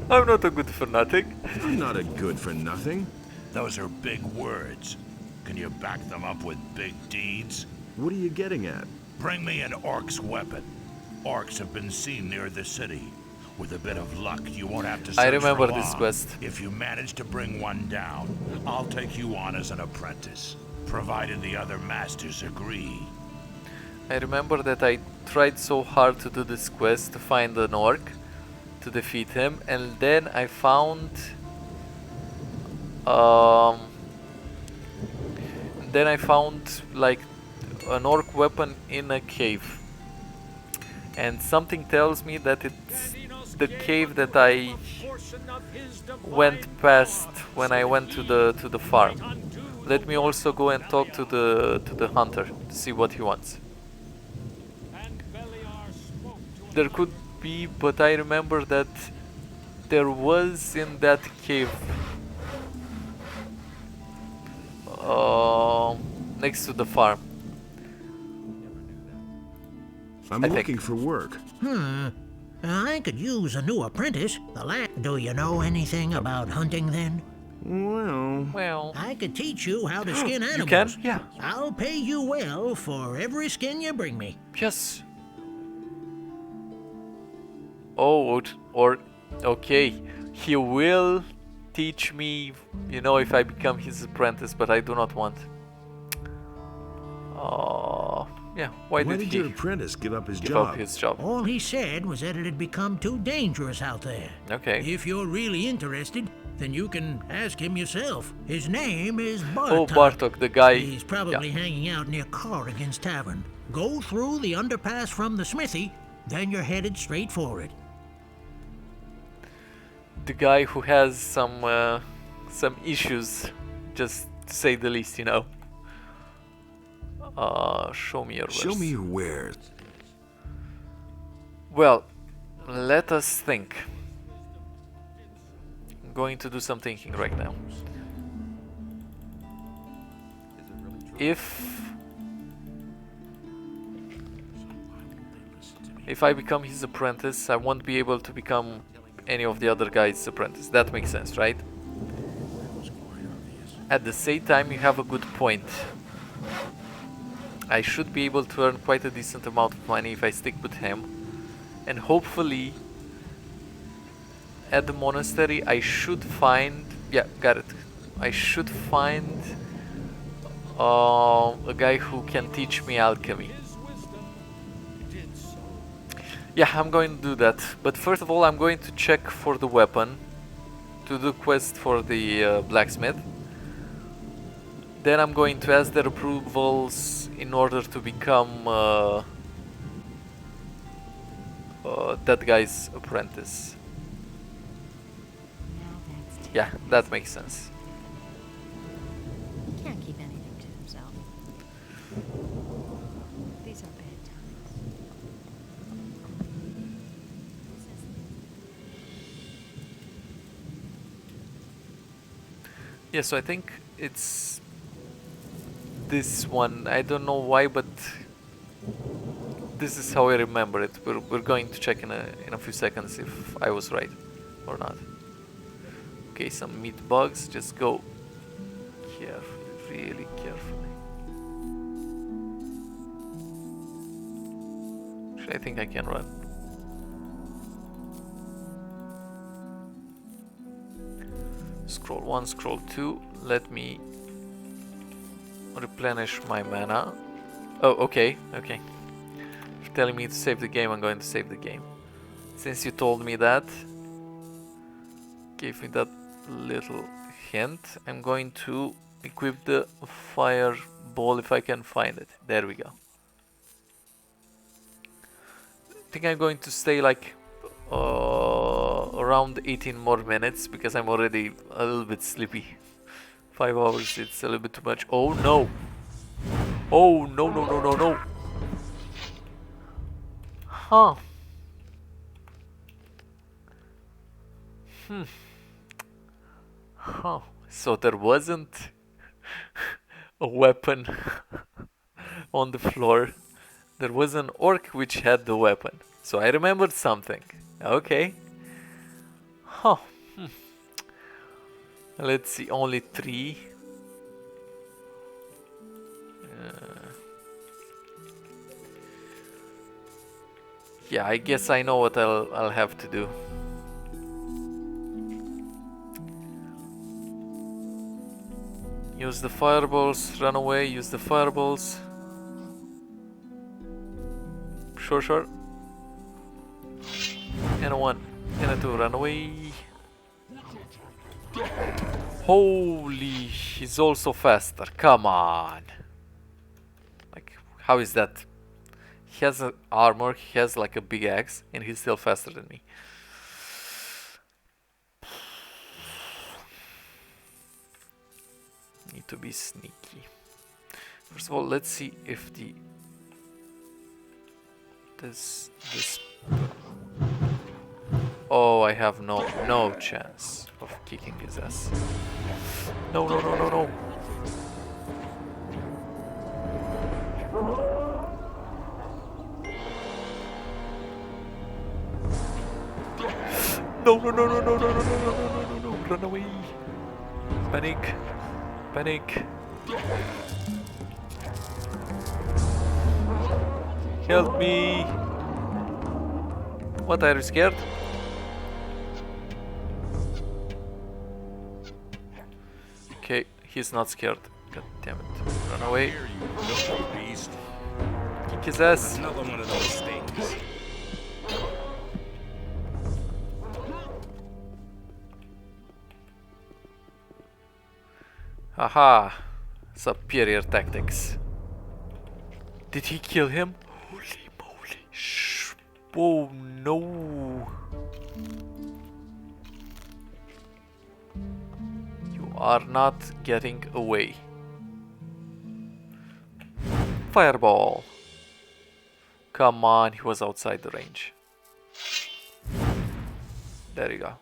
I'm not a good for nothing. I'm not a good for nothing. Those are big words. Can you back them up with big deeds? What are you getting at? Bring me an orc's weapon. Orcs have been seen near the city. With a bit of luck, you won't have to search I remember for this long. quest. If you manage to bring one down, I'll take you on as an apprentice, provided the other masters agree. I remember that I tried so hard to do this quest to find an orc, to defeat him, and then I found like an orc weapon in a cave, and something tells me that it's the cave that I went past when I went to the farm. Let me also go and talk to the hunter to see what he wants. There could be, but I remember that there was in that cave next to the farm. I'm looking for work. I could use a new apprentice. Do you know anything about hunting then? Well... I could teach you how to skin animals. You can? Yeah. I'll pay you well for every skin you bring me. Yes. Oh, or okay. He will teach me, you know, if I become his apprentice, but I do not want. Yeah, why did your apprentice give up his give up his job? All he said was that it had become too dangerous out there. Okay. If you're really interested, then you can ask him yourself. His name is Bartok. Oh, Bartok, the guy. He's probably hanging out near Corrigan's Tavern. Go through the underpass from the smithy, then you're headed straight for it. The guy who has some issues, just to say the least, you know. Show me your wares. Show me your wares. Well, let us think. I'm going to do some thinking right now. If I become his apprentice, I won't be able to become any of the other guys' apprentice. That makes sense, right? At the same time, you have a good point. I should be able to earn quite a decent amount of money if I stick with him. And hopefully, at the monastery, I should find... Yeah, got it. I should find a guy who can teach me alchemy. Yeah, I'm going to do that. But first of all, I'm going to check for the weapon. To do quest for the blacksmith. Then I'm going to ask their approvals in order to become that guy's apprentice. Yeah, that makes sense. He can't keep anything to himself. These are bad times. Yeah, so I think it's this one. I don't know why, but this is how I remember it. We're going to check in a few seconds if I was right or not. Okay, some meat bugs. Just go carefully, really carefully. Actually, I think I can run. Scroll 1, scroll 2. Let me replenish my mana. Oh, okay, okay. If you're telling me to save the game, I'm going to save the game. Since you told me that, gave me that little hint, I'm going to equip the fireball if I can find it. There we go. I think I'm going to stay like around 18 more minutes because I'm already a little bit sleepy. 5 hours, it's a little bit too much. Oh no! Oh no no no no no! Huh. Huh. So there wasn't a weapon on the floor. There was an orc which had the weapon. So I remembered something. Okay. Huh. Let's see, only 3. Yeah, I guess I know what I'll have to do. Use the fireballs, run away, use the fireballs. Sure, sure. And a 1, and a 2, run away. Holy, he's also faster. Come on. Like, how is that? He has an armor, he has like a big axe, and he's still faster than me. Need to be sneaky. First of all, let's see if this. Oh, I have no chance of kicking his ass. No, no, no, no, no. No, no, no, no, no, no, no, no, no, no, no, no, run away. Panic. Panic. Help me. What, are you scared? Okay, he's not scared. God damn it. Run away. Kick his ass. Another one of those things. Haha. Superior tactics. Did he kill him? Holy moly. Shh. Oh no. You are not getting away. Fireball. Come on, he was outside the range. There you go.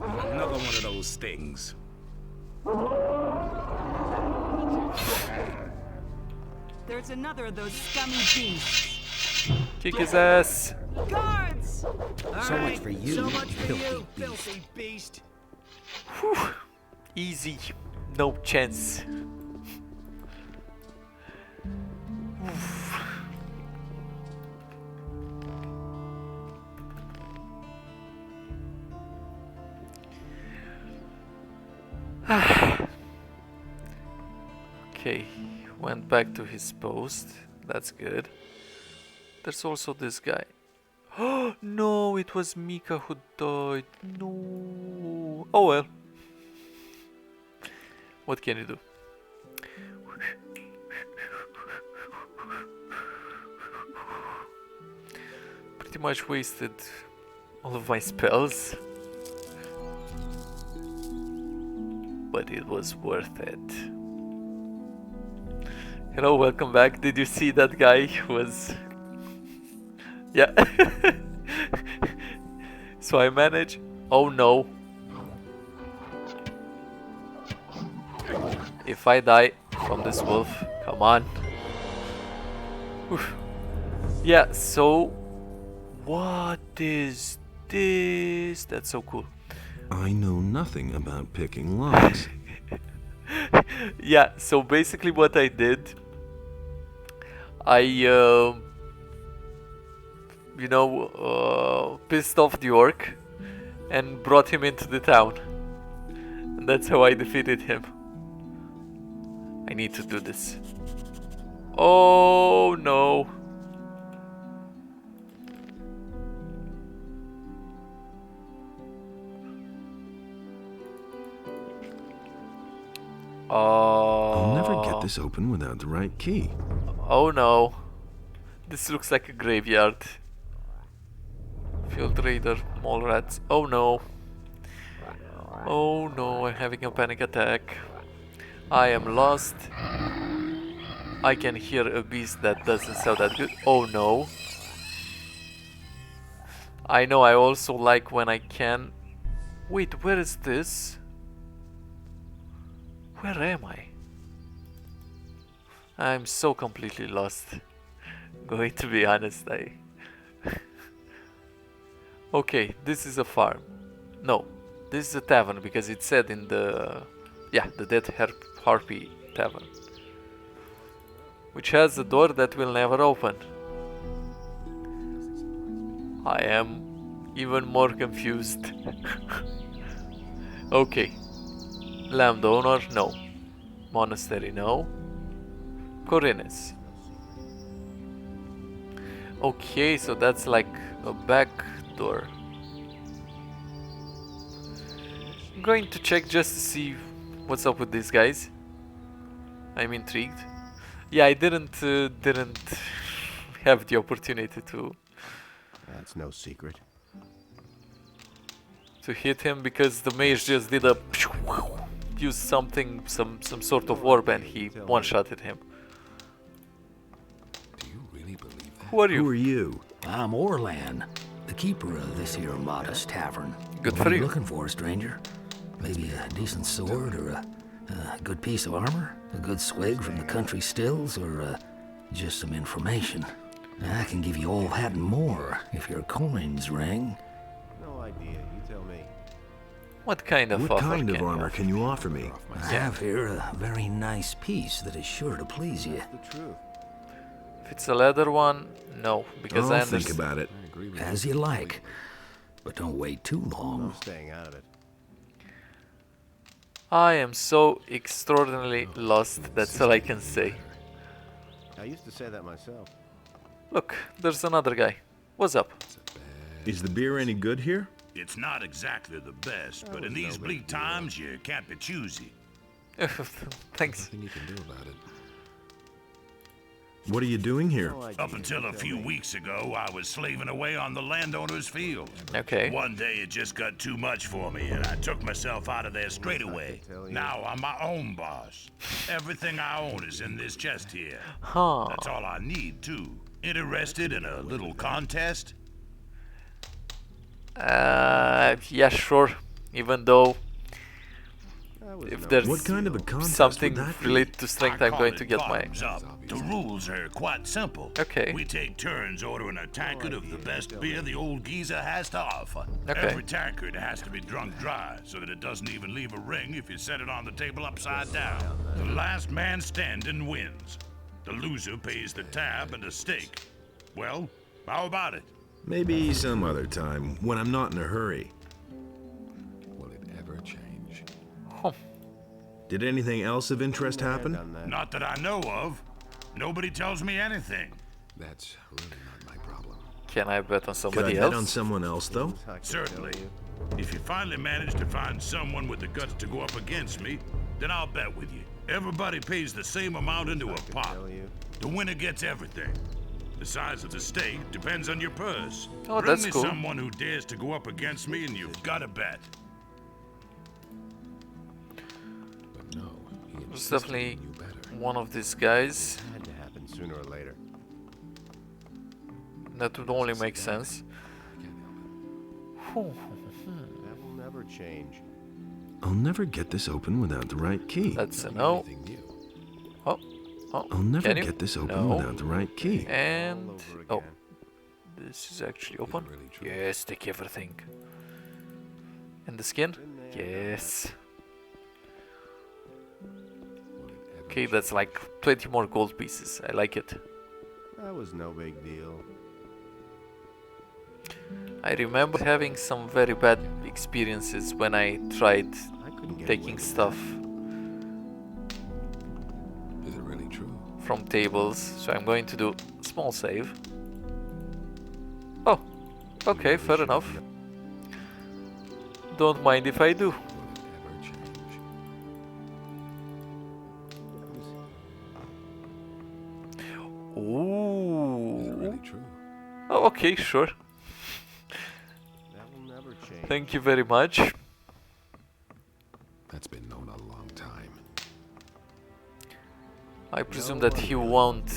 Another one of those things. There's another of those scummy beasts. Kick his ass. Guards! So much for you, So much for filthy you, beast. filthy beast. Whew. Easy. No chance. Okay, went back to his post. That's good. There's also this guy. Oh no, it was Mika who died. No. Oh well. What can you do? Pretty much wasted all of my spells. But it was worth it. Hello, welcome back. Did you see that guy who was... Yeah. So I manage... Oh no. If I die from this wolf, come on. Oof. Yeah, so... What is this? That's so cool. I know nothing about picking locks. Yeah, so basically what I did, I, pissed off the orc and brought him into the town. And that's how I defeated him. I need to do this. Oh no. I'll never get this open without the right key. Oh no. This looks like a graveyard. Field Raider, mole rats. Oh no. Oh no, I'm having a panic attack. I am lost. I can hear a beast that doesn't sound that good. Oh no. I know I also like when I can... Wait, where is this? Where am I? I'm so completely lost. Going to be honest, Okay, this is a farm. No, this is a tavern because it said in the... Yeah, the Dead Harpy Tavern. Which has a door that will never open. I am even more confused. Okay. Landowner, no. Monastery, no. Corines. Okay, so that's like a back door. I'm going to check just to see what's up with these guys. I'm intrigued. Yeah, I didn't have the opportunity to... That's no secret. To hit him because the mage just did a... Used something, some sort of orb and he one-shotted him. Do you really believe that? Who are you? Who are you? I'm Orlan, the keeper of this here modest tavern. Good What for are you. looking for, stranger? Maybe a decent sword or a good piece of armor? A good swig from the country stills or Just some information. I can give you all that and more if your coins ring. No idea. You tell me. What kind of What offer kind of can you armor offer? can you offer me? I have here a very nice piece that is sure to please you. The truth. If it's a leather one, no, because I I'll think understand. about it. As you like. But don't wait too long. I'm staying out of it. I am so extraordinarily lost, that's all I can say. I used to say that myself. Look, there's another guy. What's up? Is the beer any good here? It's not exactly the best, but in these bleak times, you can't be choosy. Thanks. Nothing you can do about it. What are you doing here? Up until a few weeks ago, I was slaving away on the landowner's field. Okay. One day it just got too much for me, and I took myself out of there straight away. Now I'm my own boss. Everything I own is in this chest here. Huh. That's all I need, too. Interested in a little contest? Yeah, sure. Even though if there's What kind of a contest something would that be? related to strength, I'm going to get my. Bottoms up. The rules are quite simple. Okay. We take turns ordering a tankard of the best beer the old geezer has to offer. Okay. Every tankard has to be drunk dry so that it doesn't even leave a ring if you set it on the table upside down. The last man standing wins. The loser pays the tab and a stake. Well, how about it? Maybe some other time, when I'm not in a hurry. Will it ever change? Did anything else of interest happen? Not that I know of. Nobody tells me anything. That's really not my problem. Can I bet on Could I somebody bet else? on someone else, though? Certainly. If you finally manage to find someone with the guts to go up against me, then I'll bet with you. Everybody pays the same amount into a pot. The winner gets everything. The size of the stake depends on your purse. Oh, Bring that's me cool. someone who dares to go up against me and you've got a bet. But no, he It's insisted definitely he knew better. one of these guys. Had to happen sooner or later. That would only make sense. That will never change. I'll never get this open without the right key. That's a no. Oh, oh. I'll never Can you? get this open No. without the right key. And oh, this is actually open. Yes, take everything. And the skin? Yes. Okay, that's like 20 more gold pieces. I like it. That was no big deal. I remember having some very bad experiences when I tried get taking stuff Is it really true? from tables, so I'm going to do small save. Oh, okay, fair enough. Don't mind if I do. Will it ever change? Ooh. Is it really true? Oh, okay, sure. That will never change. Thank you very much. That's been known a long time. I presume that he won't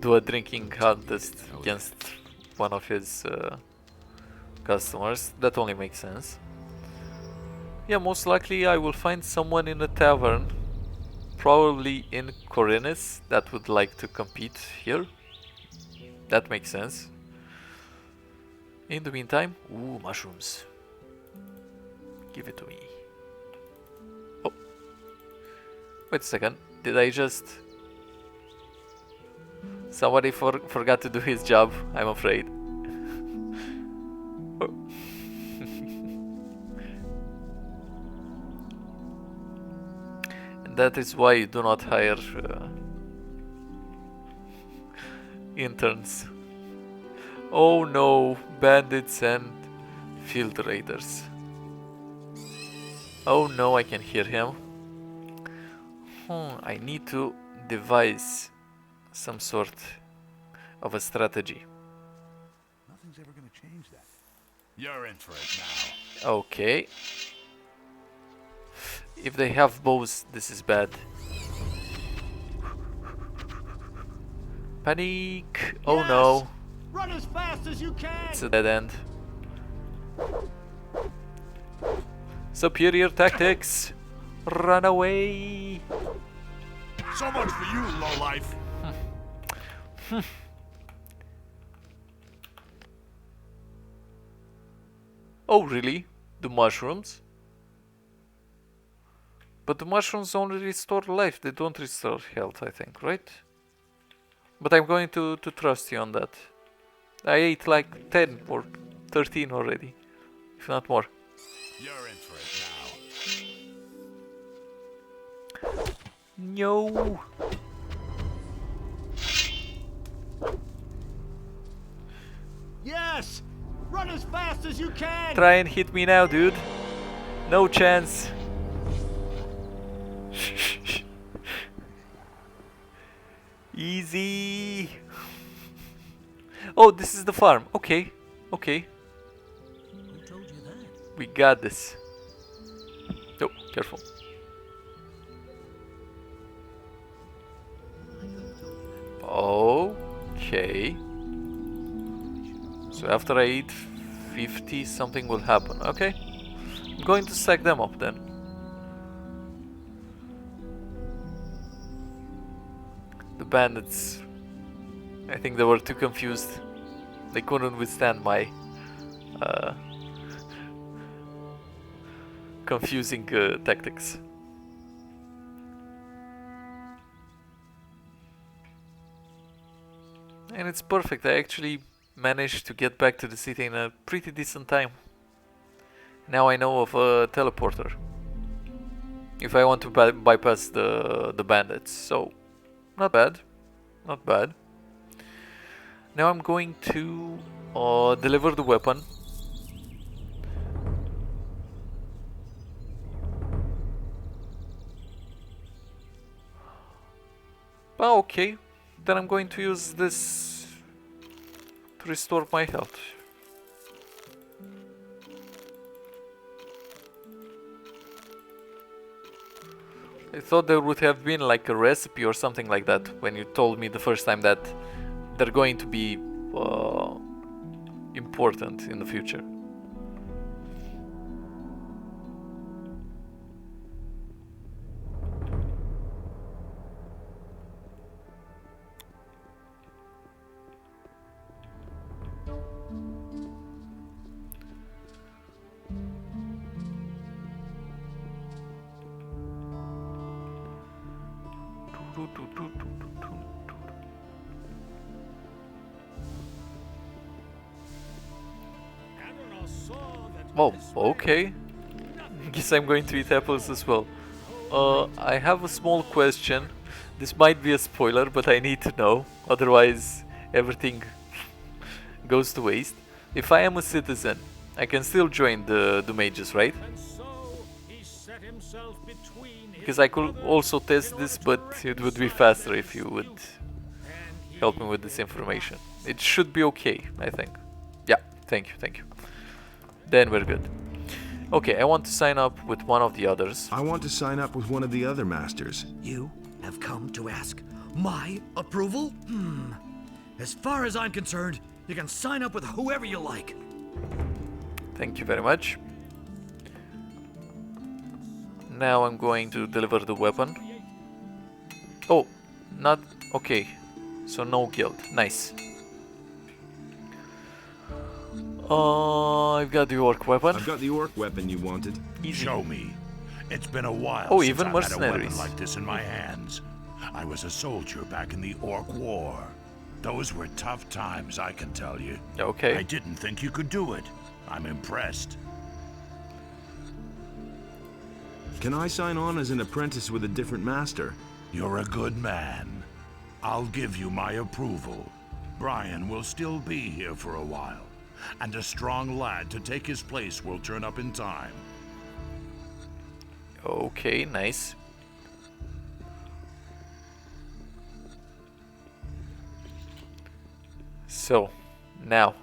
do a drinking contest against one of his customers. That only makes sense. Yeah, most likely I will find someone in a tavern, probably in Corinnes, that would like to compete here. That makes sense. In the meantime, ooh, mushrooms. Give it to me. Oh. Wait a second. Did I just... Somebody forgot to do his job, I'm afraid. Oh. And that is why you do not hire interns. Oh no, bandits and field raiders. Oh no, I can hear him. I need to devise some sort of a strategy. Nothing's ever gonna change that. You're in for it now. Okay. If they have bows, this is bad. Panic! Oh no. Run as fast as you can. It's a dead end. Superior tactics! Run away! So much for you, lowlife. Oh, really? The mushrooms? But the mushrooms only restore life, they don't restore health, I think, right? But I'm going to trust you on that. I ate like 10 or 13 already, if not more. You're in for it now. No. Yes! Run as fast as you can! Try and hit me now, dude. No chance. Easy. Oh, this is the farm. Okay. Okay. Who told you that? We got this. Oh, careful. Okay. So after I eat 50, something will happen. Okay. I'm going to stack them up then. The bandits, I think they were too confused. They couldn't withstand my confusing tactics. And it's perfect. I actually managed to get back to the city in a pretty decent time. Now I know of a teleporter if I want to bypass the bandits. So not bad, not bad. Now I'm going to deliver the weapon. Oh, okay. Then I'm going to use this to restore my health. I thought there would have been like a recipe or something like that when you told me the first time that they're going to be important in the future. Oh, okay. Guess I'm going to eat apples as well. I have a small question. This might be a spoiler, but I need to know. Otherwise, everything goes to waste. If I am a citizen, I can still join the mages, right? Because I could also test this, but it would be faster if you would help me with this information. It should be okay, I think. Yeah, thank you, thank you. Then we're good. Okay, I want to sign up with one of the others. I want to sign up with one of the other masters. You have come to ask my approval? As far as I'm concerned, you can sign up with whoever you like. Thank you very much. Now I'm going to deliver the weapon. Oh, not... okay. So no guild. Nice. I've got the orc weapon. I've got the orc weapon you wanted. Easy. Show me. It's been a while Oh, since even I've had a mercenaries. weapon like this in my hands. I was a soldier back in the Orc War. Those were tough times, I can tell you. Okay. I didn't think you could do it. I'm impressed. Can I sign on as an apprentice with a different master? You're a good man. I'll give you my approval. Brian will still be here for a while, and a strong lad to take his place will turn up in time. Okay, nice. So, now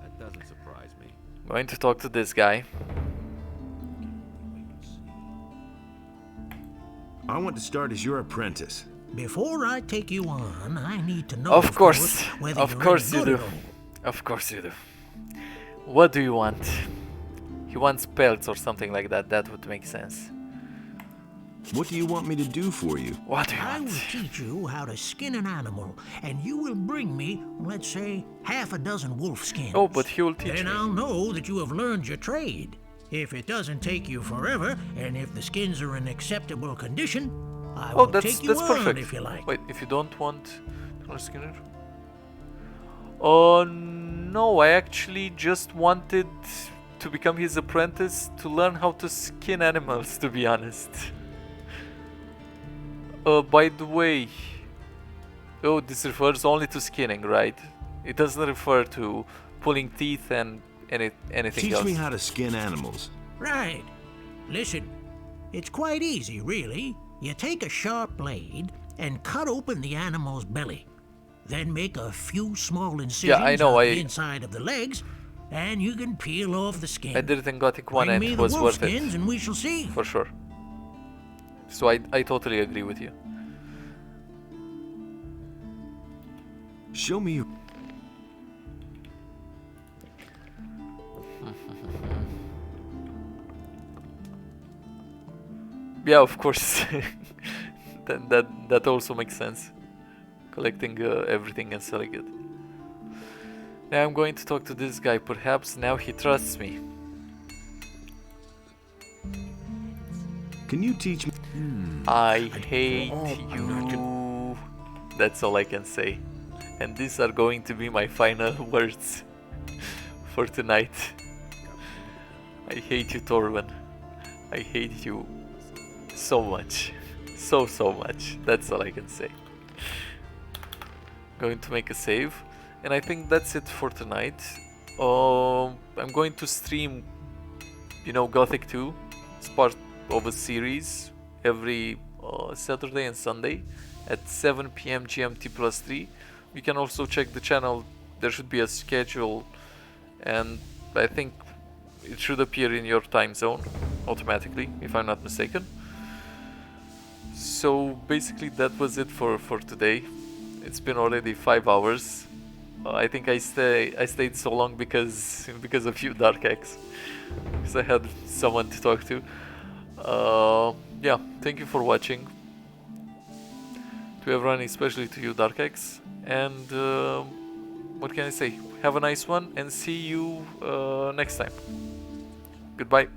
That doesn't surprise me. I'm going to talk to this guy. I want to start as your apprentice. Before I take you on, I need to know, Of course, whether of you're course any you good do. at all. Of course you do. What do you want? He wants pelts or something like that. That would make sense. What do you want me to do for you? What do you I want? will teach you how to skin an animal, and you will bring me, let's say, half a dozen wolf skins. Oh, but he will teach Then me. I'll know that you have learned your trade. If it doesn't take you forever, and if the skins are in acceptable condition, I will take you that's on perfect. if you like. Wait, if you don't want Skinner? Oh no, I actually just wanted to become his apprentice to learn how to skin animals, to be honest. By the way, oh, this refers only to skinning, right? It doesn't refer to pulling teeth and anything else. Teach me how to skin animals. Right. Listen, it's quite easy, really. You take a sharp blade and cut open the animal's belly. Then make a few small incisions on the inside of the legs, and you can peel off the skin. I did it in Gothic 1 and Bring me it the was wolf worth skins it. and we shall see. For sure. So I totally agree with you. Show me your... Yeah, of course. that also makes sense. Collecting everything and selling it. Now I'm going to talk to this guy. Perhaps now he trusts me. Can you teach me? I hate you. That's all I can say. And these are going to be my final words for tonight. I hate you, Torben. I hate you so much. So much. That's all I can say. Going to make a save. And I think that's it for tonight. I'm going to stream, Gothic 2. It's part of a series every Saturday and Sunday at 7 PM GMT +3. You can also check the channel. There should be a schedule, and I think it should appear in your time zone automatically, if I'm not mistaken. So basically that was it for today. It's been already 5 hours. I think I stayed so long because of you, Dark X, because I had someone to talk to. Yeah, thank you for watching. To everyone, especially to you, Dark X. And what can I say? Have a nice one and see you next time. Goodbye.